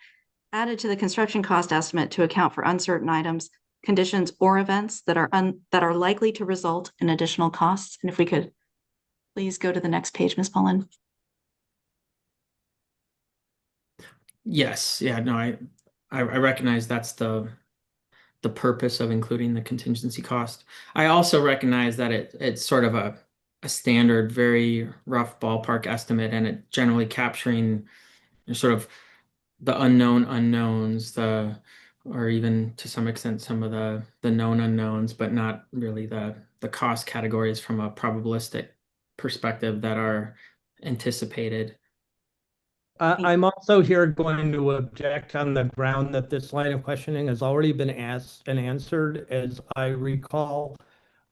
S13: added to the construction cost estimate to account for uncertain items, conditions, or events that are likely to result in additional costs. And if we could please go to the next page, Ms. Mullen.
S14: Yes, yeah, no, I recognize that's the purpose of including the contingency cost. I also recognize that it's sort of a standard, very rough ballpark estimate, and it generally capturing sort of the unknown unknowns, or even to some extent some of the known unknowns, but not really the cost categories from a probabilistic perspective that are anticipated.
S4: I'm also here going to object on the ground that this line of questioning has already been asked and answered. As I recall,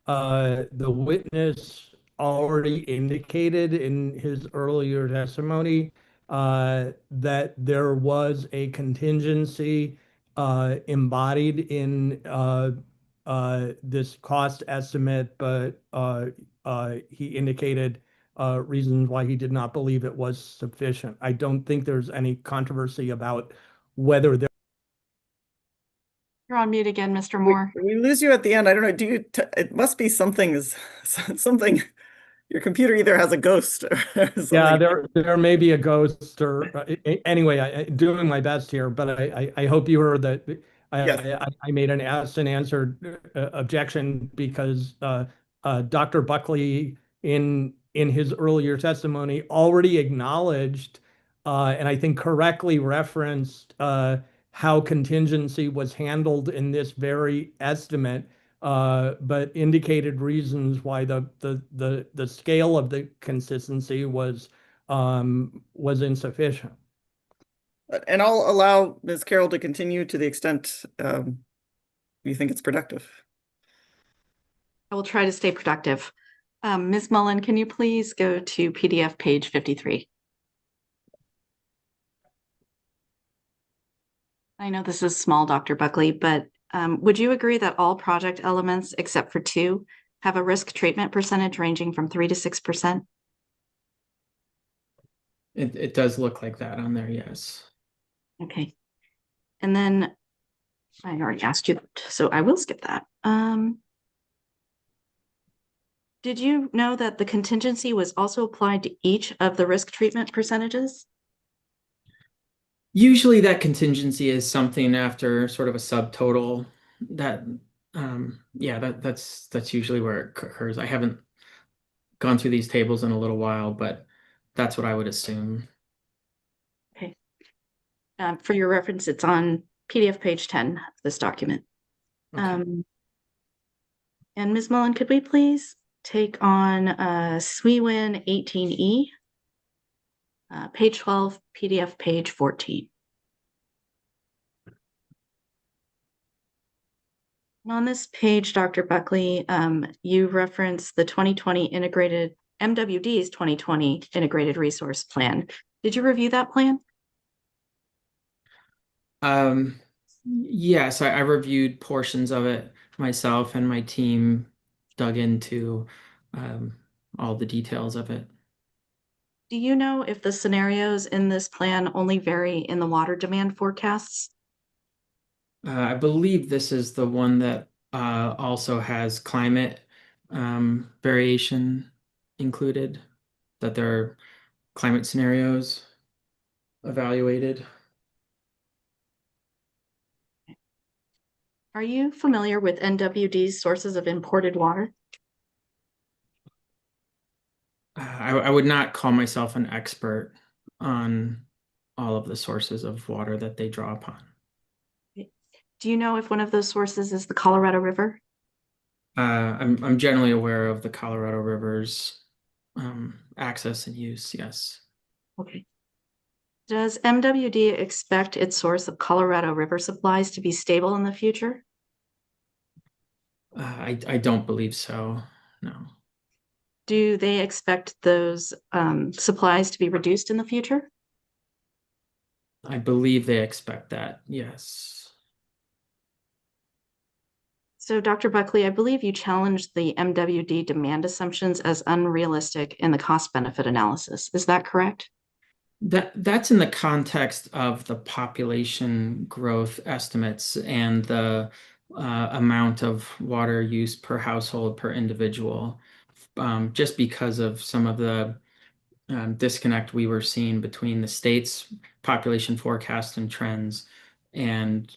S4: the witness already indicated in his earlier testimony that there was a contingency embodied in this cost estimate, but he indicated reasons why he did not believe it was sufficient. I don't think there's any controversy about whether there.
S13: You're on mute again, Mr. Moore.
S1: We lose you at the end. I don't know. It must be something something. Your computer either has a ghost or something.
S4: Yeah, there may be a ghost or anyway, I'm doing my best here, but I hope you heard that I made an asked and answered objection because Dr. Buckley in his earlier testimony already acknowledged and I think correctly referenced how contingency was handled in this very estimate. But indicated reasons why the scale of the consistency was insufficient.
S1: And I'll allow Ms. Carroll to continue to the extent you think it's productive.
S13: I will try to stay productive. Ms. Mullen, can you please go to PDF page 53? I know this is small, Dr. Buckley, but would you agree that all project elements except for 2 have a risk treatment percentage ranging from 3 to 6%?
S14: It does look like that on there, yes.
S13: Okay. And then I already asked you that, so I will skip that. Did you know that the contingency was also applied to each of the risk treatment percentages?
S14: Usually that contingency is something after sort of a subtotal that, that's usually where it occurs. I haven't gone through these tables in a little while, but that's what I would assume.
S13: Okay. For your reference, it's on PDF page 10 of this document.
S14: Okay.
S13: And Ms. Mullen, could we please take on SWEWIN 18E, page 12, PDF page 14. And on this page, Dr. Buckley, you referenced the 2020 integrated, MWD's 2020 integrated resource plan. Did you review that plan?
S14: Yes, I reviewed portions of it myself, and my team dug into all the details of it.
S13: Do you know if the scenarios in this plan only vary in the water demand forecasts?
S14: I believe this is the one that also has climate variation included, that there are climate scenarios evaluated.
S13: Are you familiar with NWD's sources of imported water?
S14: I would not call myself an expert on all of the sources of water that they draw upon.
S13: Do you know if one of those sources is the Colorado River?
S14: I'm generally aware of the Colorado River's access and use, yes.
S13: Okay. Does MWD expect its source of Colorado River supplies to be stable in the future?
S14: I don't believe so, no.
S13: Do they expect those supplies to be reduced in the future?
S14: I believe they expect that, yes.
S13: So, Dr. Buckley, I believe you challenged the MWD demand assumptions as unrealistic in the cost-benefit analysis. Is that correct?
S14: That's in the context of the population growth estimates and the amount of water use per household per individual, just because of some of the disconnect we were seeing between the state's population forecast and trends and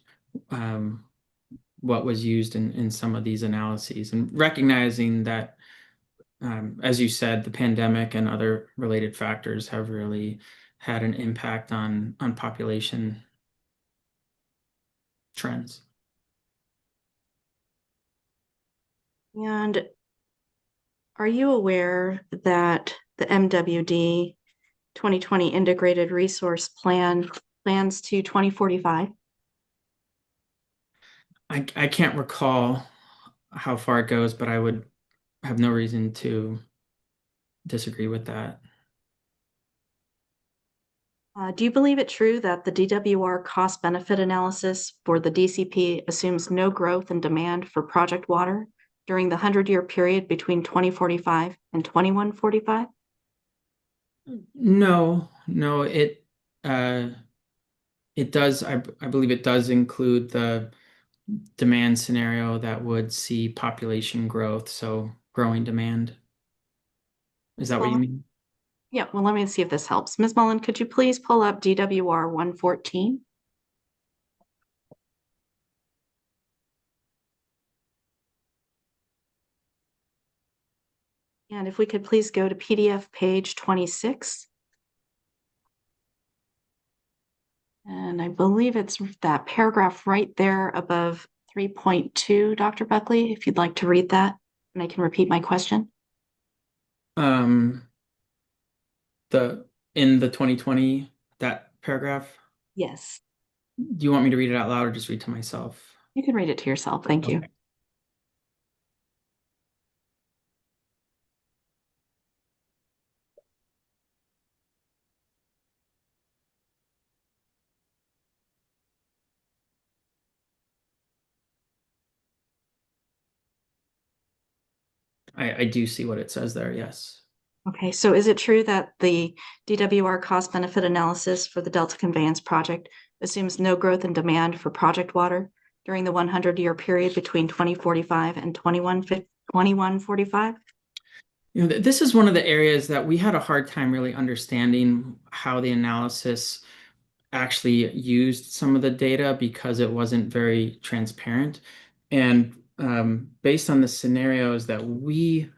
S14: what was used in some of these analyses, and recognizing that, as you said, the pandemic and other related factors have really had an impact on population trends.
S13: And are you aware that the MWD 2020 Integrated Resource Plan plans to 2045?
S14: I can't recall how far it goes, but I would have no reason to disagree with that.
S13: Do you believe it true that the DWR cost benefit analysis for the DCP assumes no growth in demand for project water during the 100-year period between 2045 and 2145?
S14: No, it does. I believe it does include the demand scenario that would see population growth, so growing demand. Is that what you mean?
S13: Yeah, well, let me see if this helps. Ms. Mullen, could you please pull up DWR 114? And if we could please go to PDF page 26. And I believe it's that paragraph right there above 3.2, Dr. Buckley, if you'd like to read that, and I can repeat my question.
S14: In the 2020, that paragraph?
S13: Yes.
S14: Do you want me to read it out loud or just read to myself?
S13: You can read it to yourself. Thank you.
S14: I do see what it says there, yes.
S13: Okay, so is it true that the DWR cost benefit analysis for the Delta Conveyance project assumes no growth in demand for project water during the 100-year period between 2045 and 2145?
S14: This is one of the areas that we had a hard time really understanding how the analysis actually used some of the data because it wasn't very transparent. And based on the scenarios that we,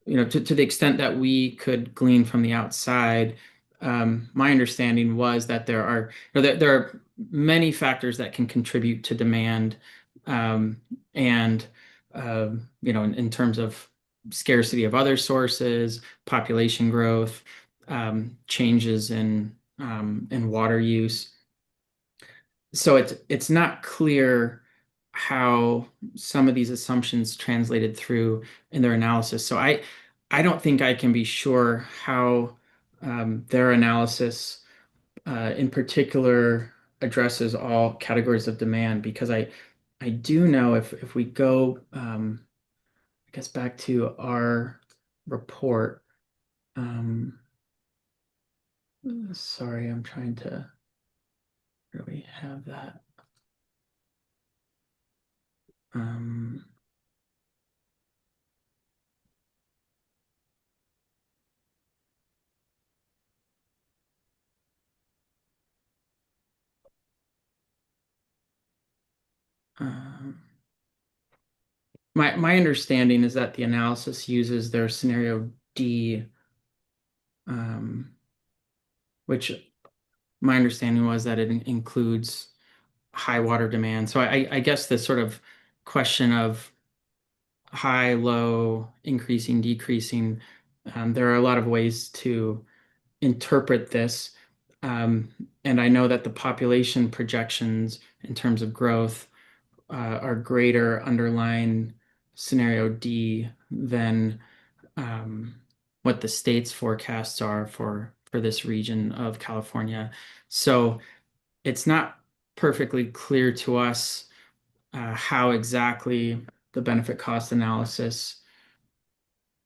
S14: to the extent that we could glean from the outside, my understanding was that there are many factors that can contribute to demand, and in terms of scarcity of other sources, population growth, changes in water use. So it's not clear how some of these assumptions translated through in their analysis. So I don't think I can be sure how their analysis in particular addresses all categories of demand, because I do know if we go I guess back to our report. Sorry, I'm trying to really have that. Um, um, my understanding is that the analysis uses their scenario D, which my understanding was that it includes high water demand. So I guess the sort of question of high, low, increasing, decreasing, there are a lot of ways to interpret this. And I know that the population projections in terms of growth are greater underlying scenario D than what the state's forecasts are for this region of California. So it's not perfectly clear to us how exactly the benefit cost analysis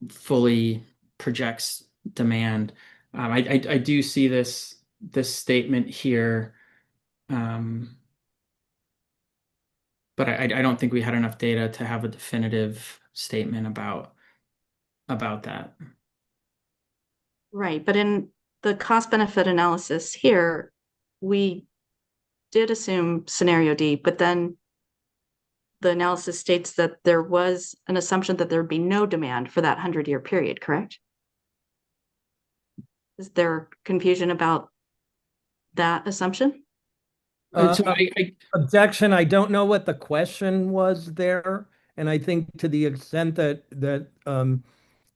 S14: fully projects demand. I do see this statement here, but I don't think we had enough data to have a definitive statement about that.
S13: Right, but in the cost benefit analysis here, we did assume scenario D, but then the analysis states that there was an assumption that there would be no demand for that 100-year period, correct? Is there confusion about that assumption?
S14: So
S4: Objection, I don't know what the question was there. And I think to the extent that uh,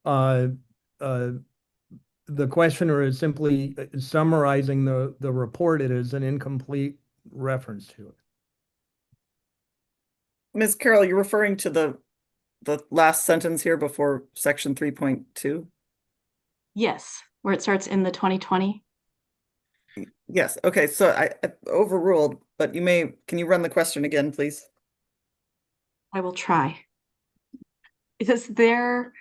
S4: uh, the questioner is simply summarizing the report, it is an incomplete reference to it.
S1: Ms. Carroll, you're referring to the last sentence here before section 3.2?
S13: Yes, where it starts in the 2020.
S1: Yes. Okay. So I overruled, but can you run the question again, please?
S13: I will try. Is there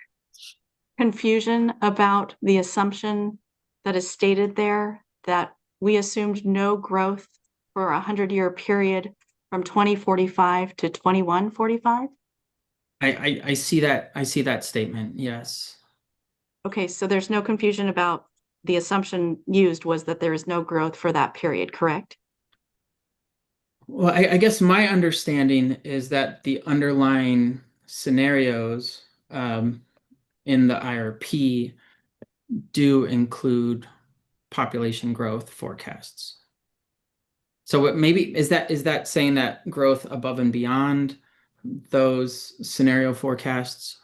S13: confusion about the assumption that is stated there that we assumed no growth for a 100-year period from 2045 to 2145?
S14: I see that statement, yes.
S13: Okay, so there's no confusion about the assumption used was that there is no growth for that period, correct?
S14: Well, I guess my understanding is that the underlying scenarios in the IRP do include population growth forecasts. So what maybe is that saying that growth above and beyond those scenario forecasts?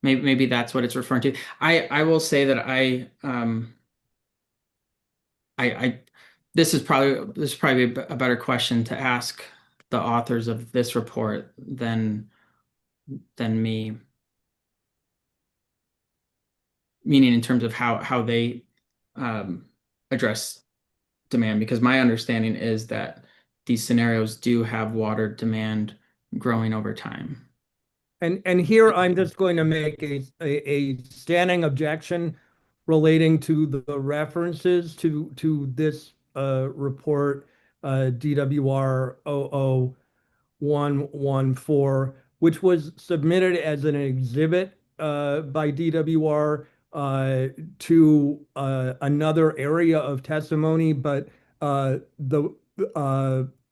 S14: Maybe that's what it's referring to. I will say that this is probably a better question to ask the authors of this report than me. Meaning in terms of how they address demand, because my understanding is that these scenarios do have water demand growing over time.
S4: And here I'm just going to make a standing objection relating to the references to this report, DWR 00114, which was submitted as an exhibit by DWR to another area of testimony, but the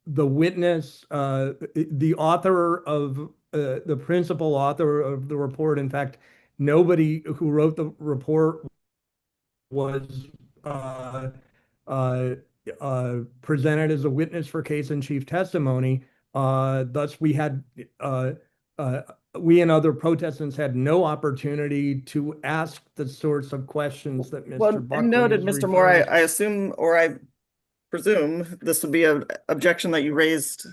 S4: witness, the author of the principal author of the report, in fact, nobody who wrote the report was presented as a witness for case in chief testimony. Thus, we and other protestants had no opportunity to ask the sorts of questions that Mr.
S1: Well,
S4: Buckley
S1: noted,
S4: is
S1: Mr. Moore,
S4: referring
S1: I assume, or I presume this would be an objection that you raised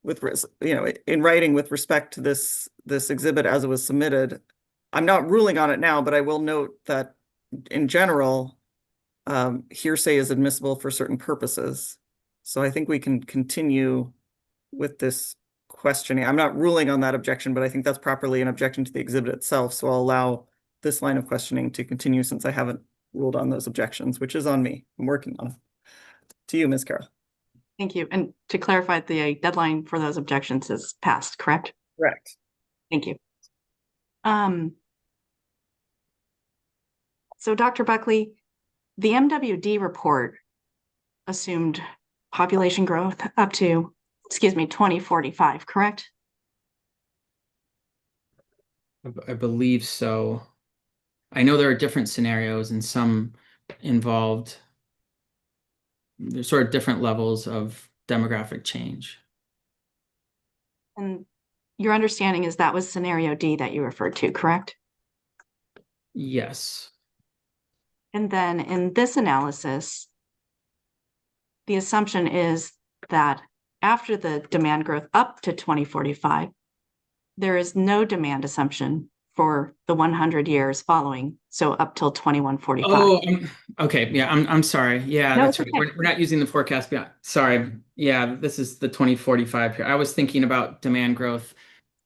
S1: with, in writing with respect to this exhibit as it was submitted. I'm not ruling on it now, but I will note that in general, hearsay is admissible for certain purposes. So I think we can continue with this questioning. I'm not ruling on that objection, but I think that's properly an objection to the exhibit itself. So I'll allow this line of questioning to continue since I haven't ruled on those objections, which is on me. I'm working on it. To you, Ms. Carroll.
S13: Thank you. And to clarify, the deadline for those objections is passed, correct?
S1: Correct.
S13: Thank you. So Dr. Buckley, the MWD report assumed population growth up to, 2045, correct?
S14: I believe so. I know there are different scenarios and some involved, there's sort of different levels of demographic change.
S13: And your understanding is that was scenario D that you referred to, correct?
S14: Yes.
S13: And then in this analysis, the assumption is that after the demand growth up to 2045, there is no demand assumption for the 100 years following, so up till 2145.
S14: Oh, okay. Yeah, I'm sorry. Yeah,
S13: No,
S14: that's right.
S13: okay.
S14: We're not using the forecast. Yeah, sorry. Yeah, this is the 2045 here. I was thinking about demand growth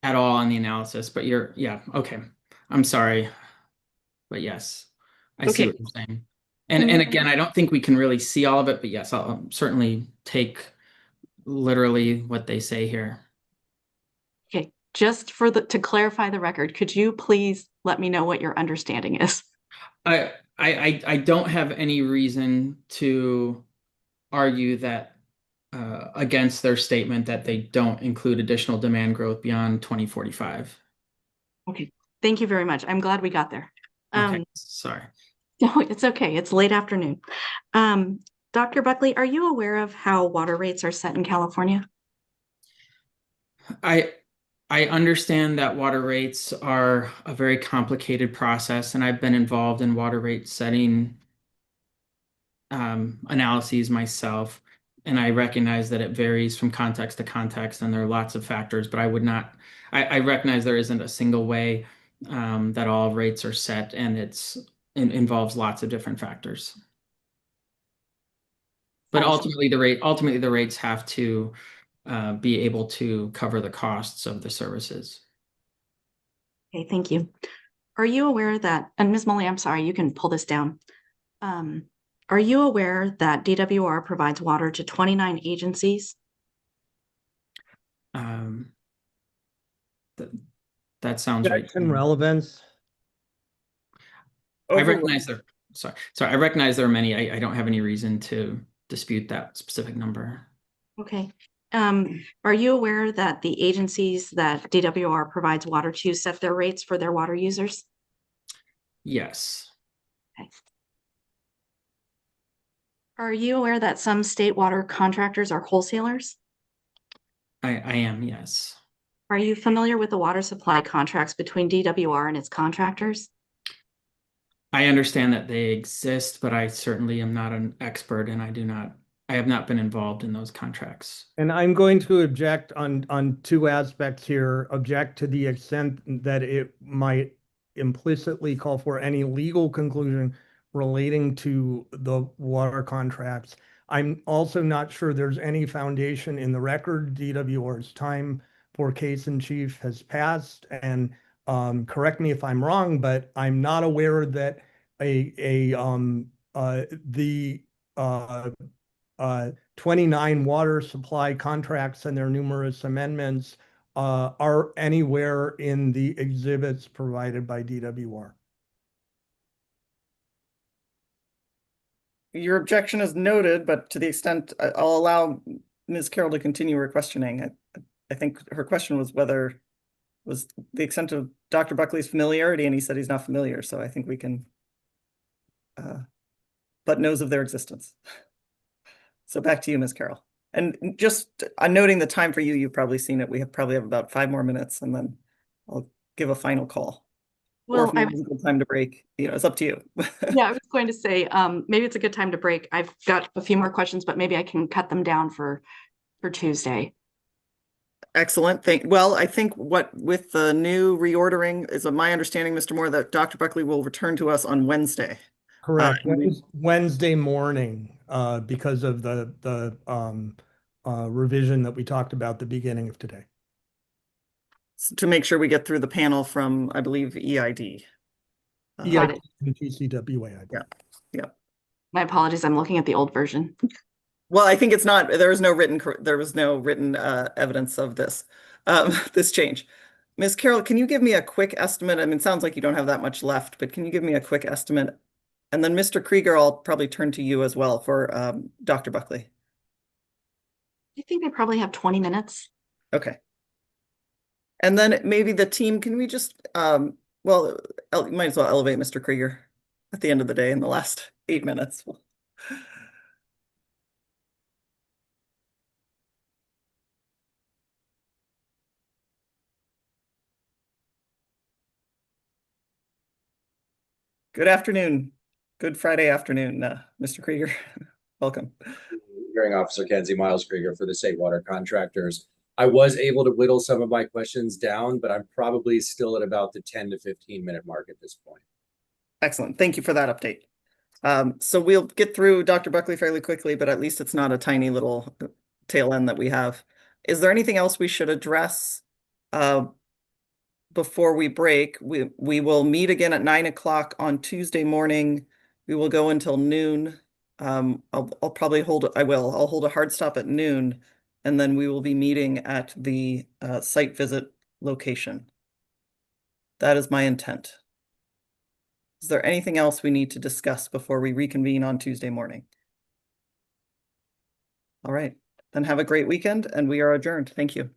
S14: at all on the analysis, but yeah, okay. I'm sorry. But yes, I see
S1: Okay.
S14: what you're saying. And again, I don't think we can really see all of it, but yes, I'll certainly take literally what they say here.
S13: Okay, just to clarify the record, could you please let me know what your understanding is?
S14: I don't have any reason to argue that against their statement that they don't include additional demand growth beyond 2045.
S13: Okay, thank you very much. I'm glad we got there.
S14: Okay, sorry.
S13: No, it's okay. It's late afternoon. Dr. Buckley, are you aware of how water rates are set in California?
S14: I understand that water rates are a very complicated process, and I've been involved in water rate setting analyses myself, and I recognize that it varies from context to context, and there are lots of factors, but I recognize there isn't a single way that all rates are set, and it involves lots of different factors. But ultimately, the rates have to be able to cover the costs of the services.
S13: Okay, thank you. Are you aware that, and Ms. Molly, I'm sorry, you can pull this down. Are you aware that DWR provides water to 29 agencies?
S14: That sounds right.
S4: Objection relevance.
S14: I recognize I recognize there are many. I don't have any reason to dispute that specific number.
S13: Okay. Are you aware that the agencies that DWR provides water to set their rates for their water users?
S14: Yes.
S13: Okay. Are you aware that some state water contractors are wholesalers?
S14: I am, yes.
S13: Are you familiar with the water supply contracts between DWR and its contractors?
S14: I understand that they exist, but I certainly am not an expert, and I have not been involved in those contracts.
S4: And I'm going to object on two aspects here. Object to the extent that it might implicitly call for any legal conclusion relating to the water contracts. I'm also not sure there's any foundation in the record. DWR's time for case in chief has passed, and correct me if I'm wrong, but I'm not aware that the 29 water supply contracts and their numerous amendments are anywhere in the exhibits provided by DWR.
S1: Your objection is noted, but to the extent I'll allow Ms. Carroll to continue her questioning. I think her question was was the extent of Dr. Buckley's familiarity, and he said he's not familiar. So I think we can but knows of their existence. So back to you, Ms. Carroll. And just noting the time for you, you've probably seen it. We probably have about 5 more minutes, and then I'll give a final call. Or
S13: Well,
S1: if maybe it's a good time to break, it's up to you.
S13: yeah, I was going to say, maybe it's a good time to break. I've got a few more questions, but maybe I can cut them down for Tuesday.
S1: Excellent. Well, I think with the new reordering is my understanding, Mr. Moore, that Dr. Buckley will return to us on Wednesday.
S4: Correct. Wednesday morning, because of the revision that we talked about at the beginning of today.
S1: To make sure we get through the panel from, I believe, EID.
S4: EID and TCWA, I believe.
S1: Yeah.
S13: My apologies, I'm looking at the old version.
S1: Well, I think it's not, there was no written evidence of this, this change. Ms. Carroll, can you give me a quick estimate? I mean, it sounds like you don't have that much left, but can you give me a quick estimate? And then Mr. Krieger, I'll probably turn to you as well for Dr. Buckley.
S13: I think they probably have 20 minutes.
S1: Okay. And then maybe the team, can we just, well, you might as well elevate Mr. Krieger at the end of the day in the last 8 minutes. Good afternoon. Good Friday afternoon, Mr. Krieger. Welcome.
S15: Hearing Officer Kenzie, Miles Krieger for the State Water Contractors. I was able to whittle some of my questions down, but I'm probably still at about the 10 to 15-minute mark at this point.
S1: Excellent. Thank you for that update. So we'll get through Dr. Buckley fairly quickly, but at least it's not a tiny little tail end that we have. Is there anything else we should address before we break? We will meet again at 9 o'clock on Tuesday morning. We will go until noon. I'll hold a hard stop at noon, and then we will be meeting at the site visit location. That is my intent. Is there anything else we need to discuss before we reconvene on Tuesday morning? All right, then have a great weekend, and we are adjourned. Thank you.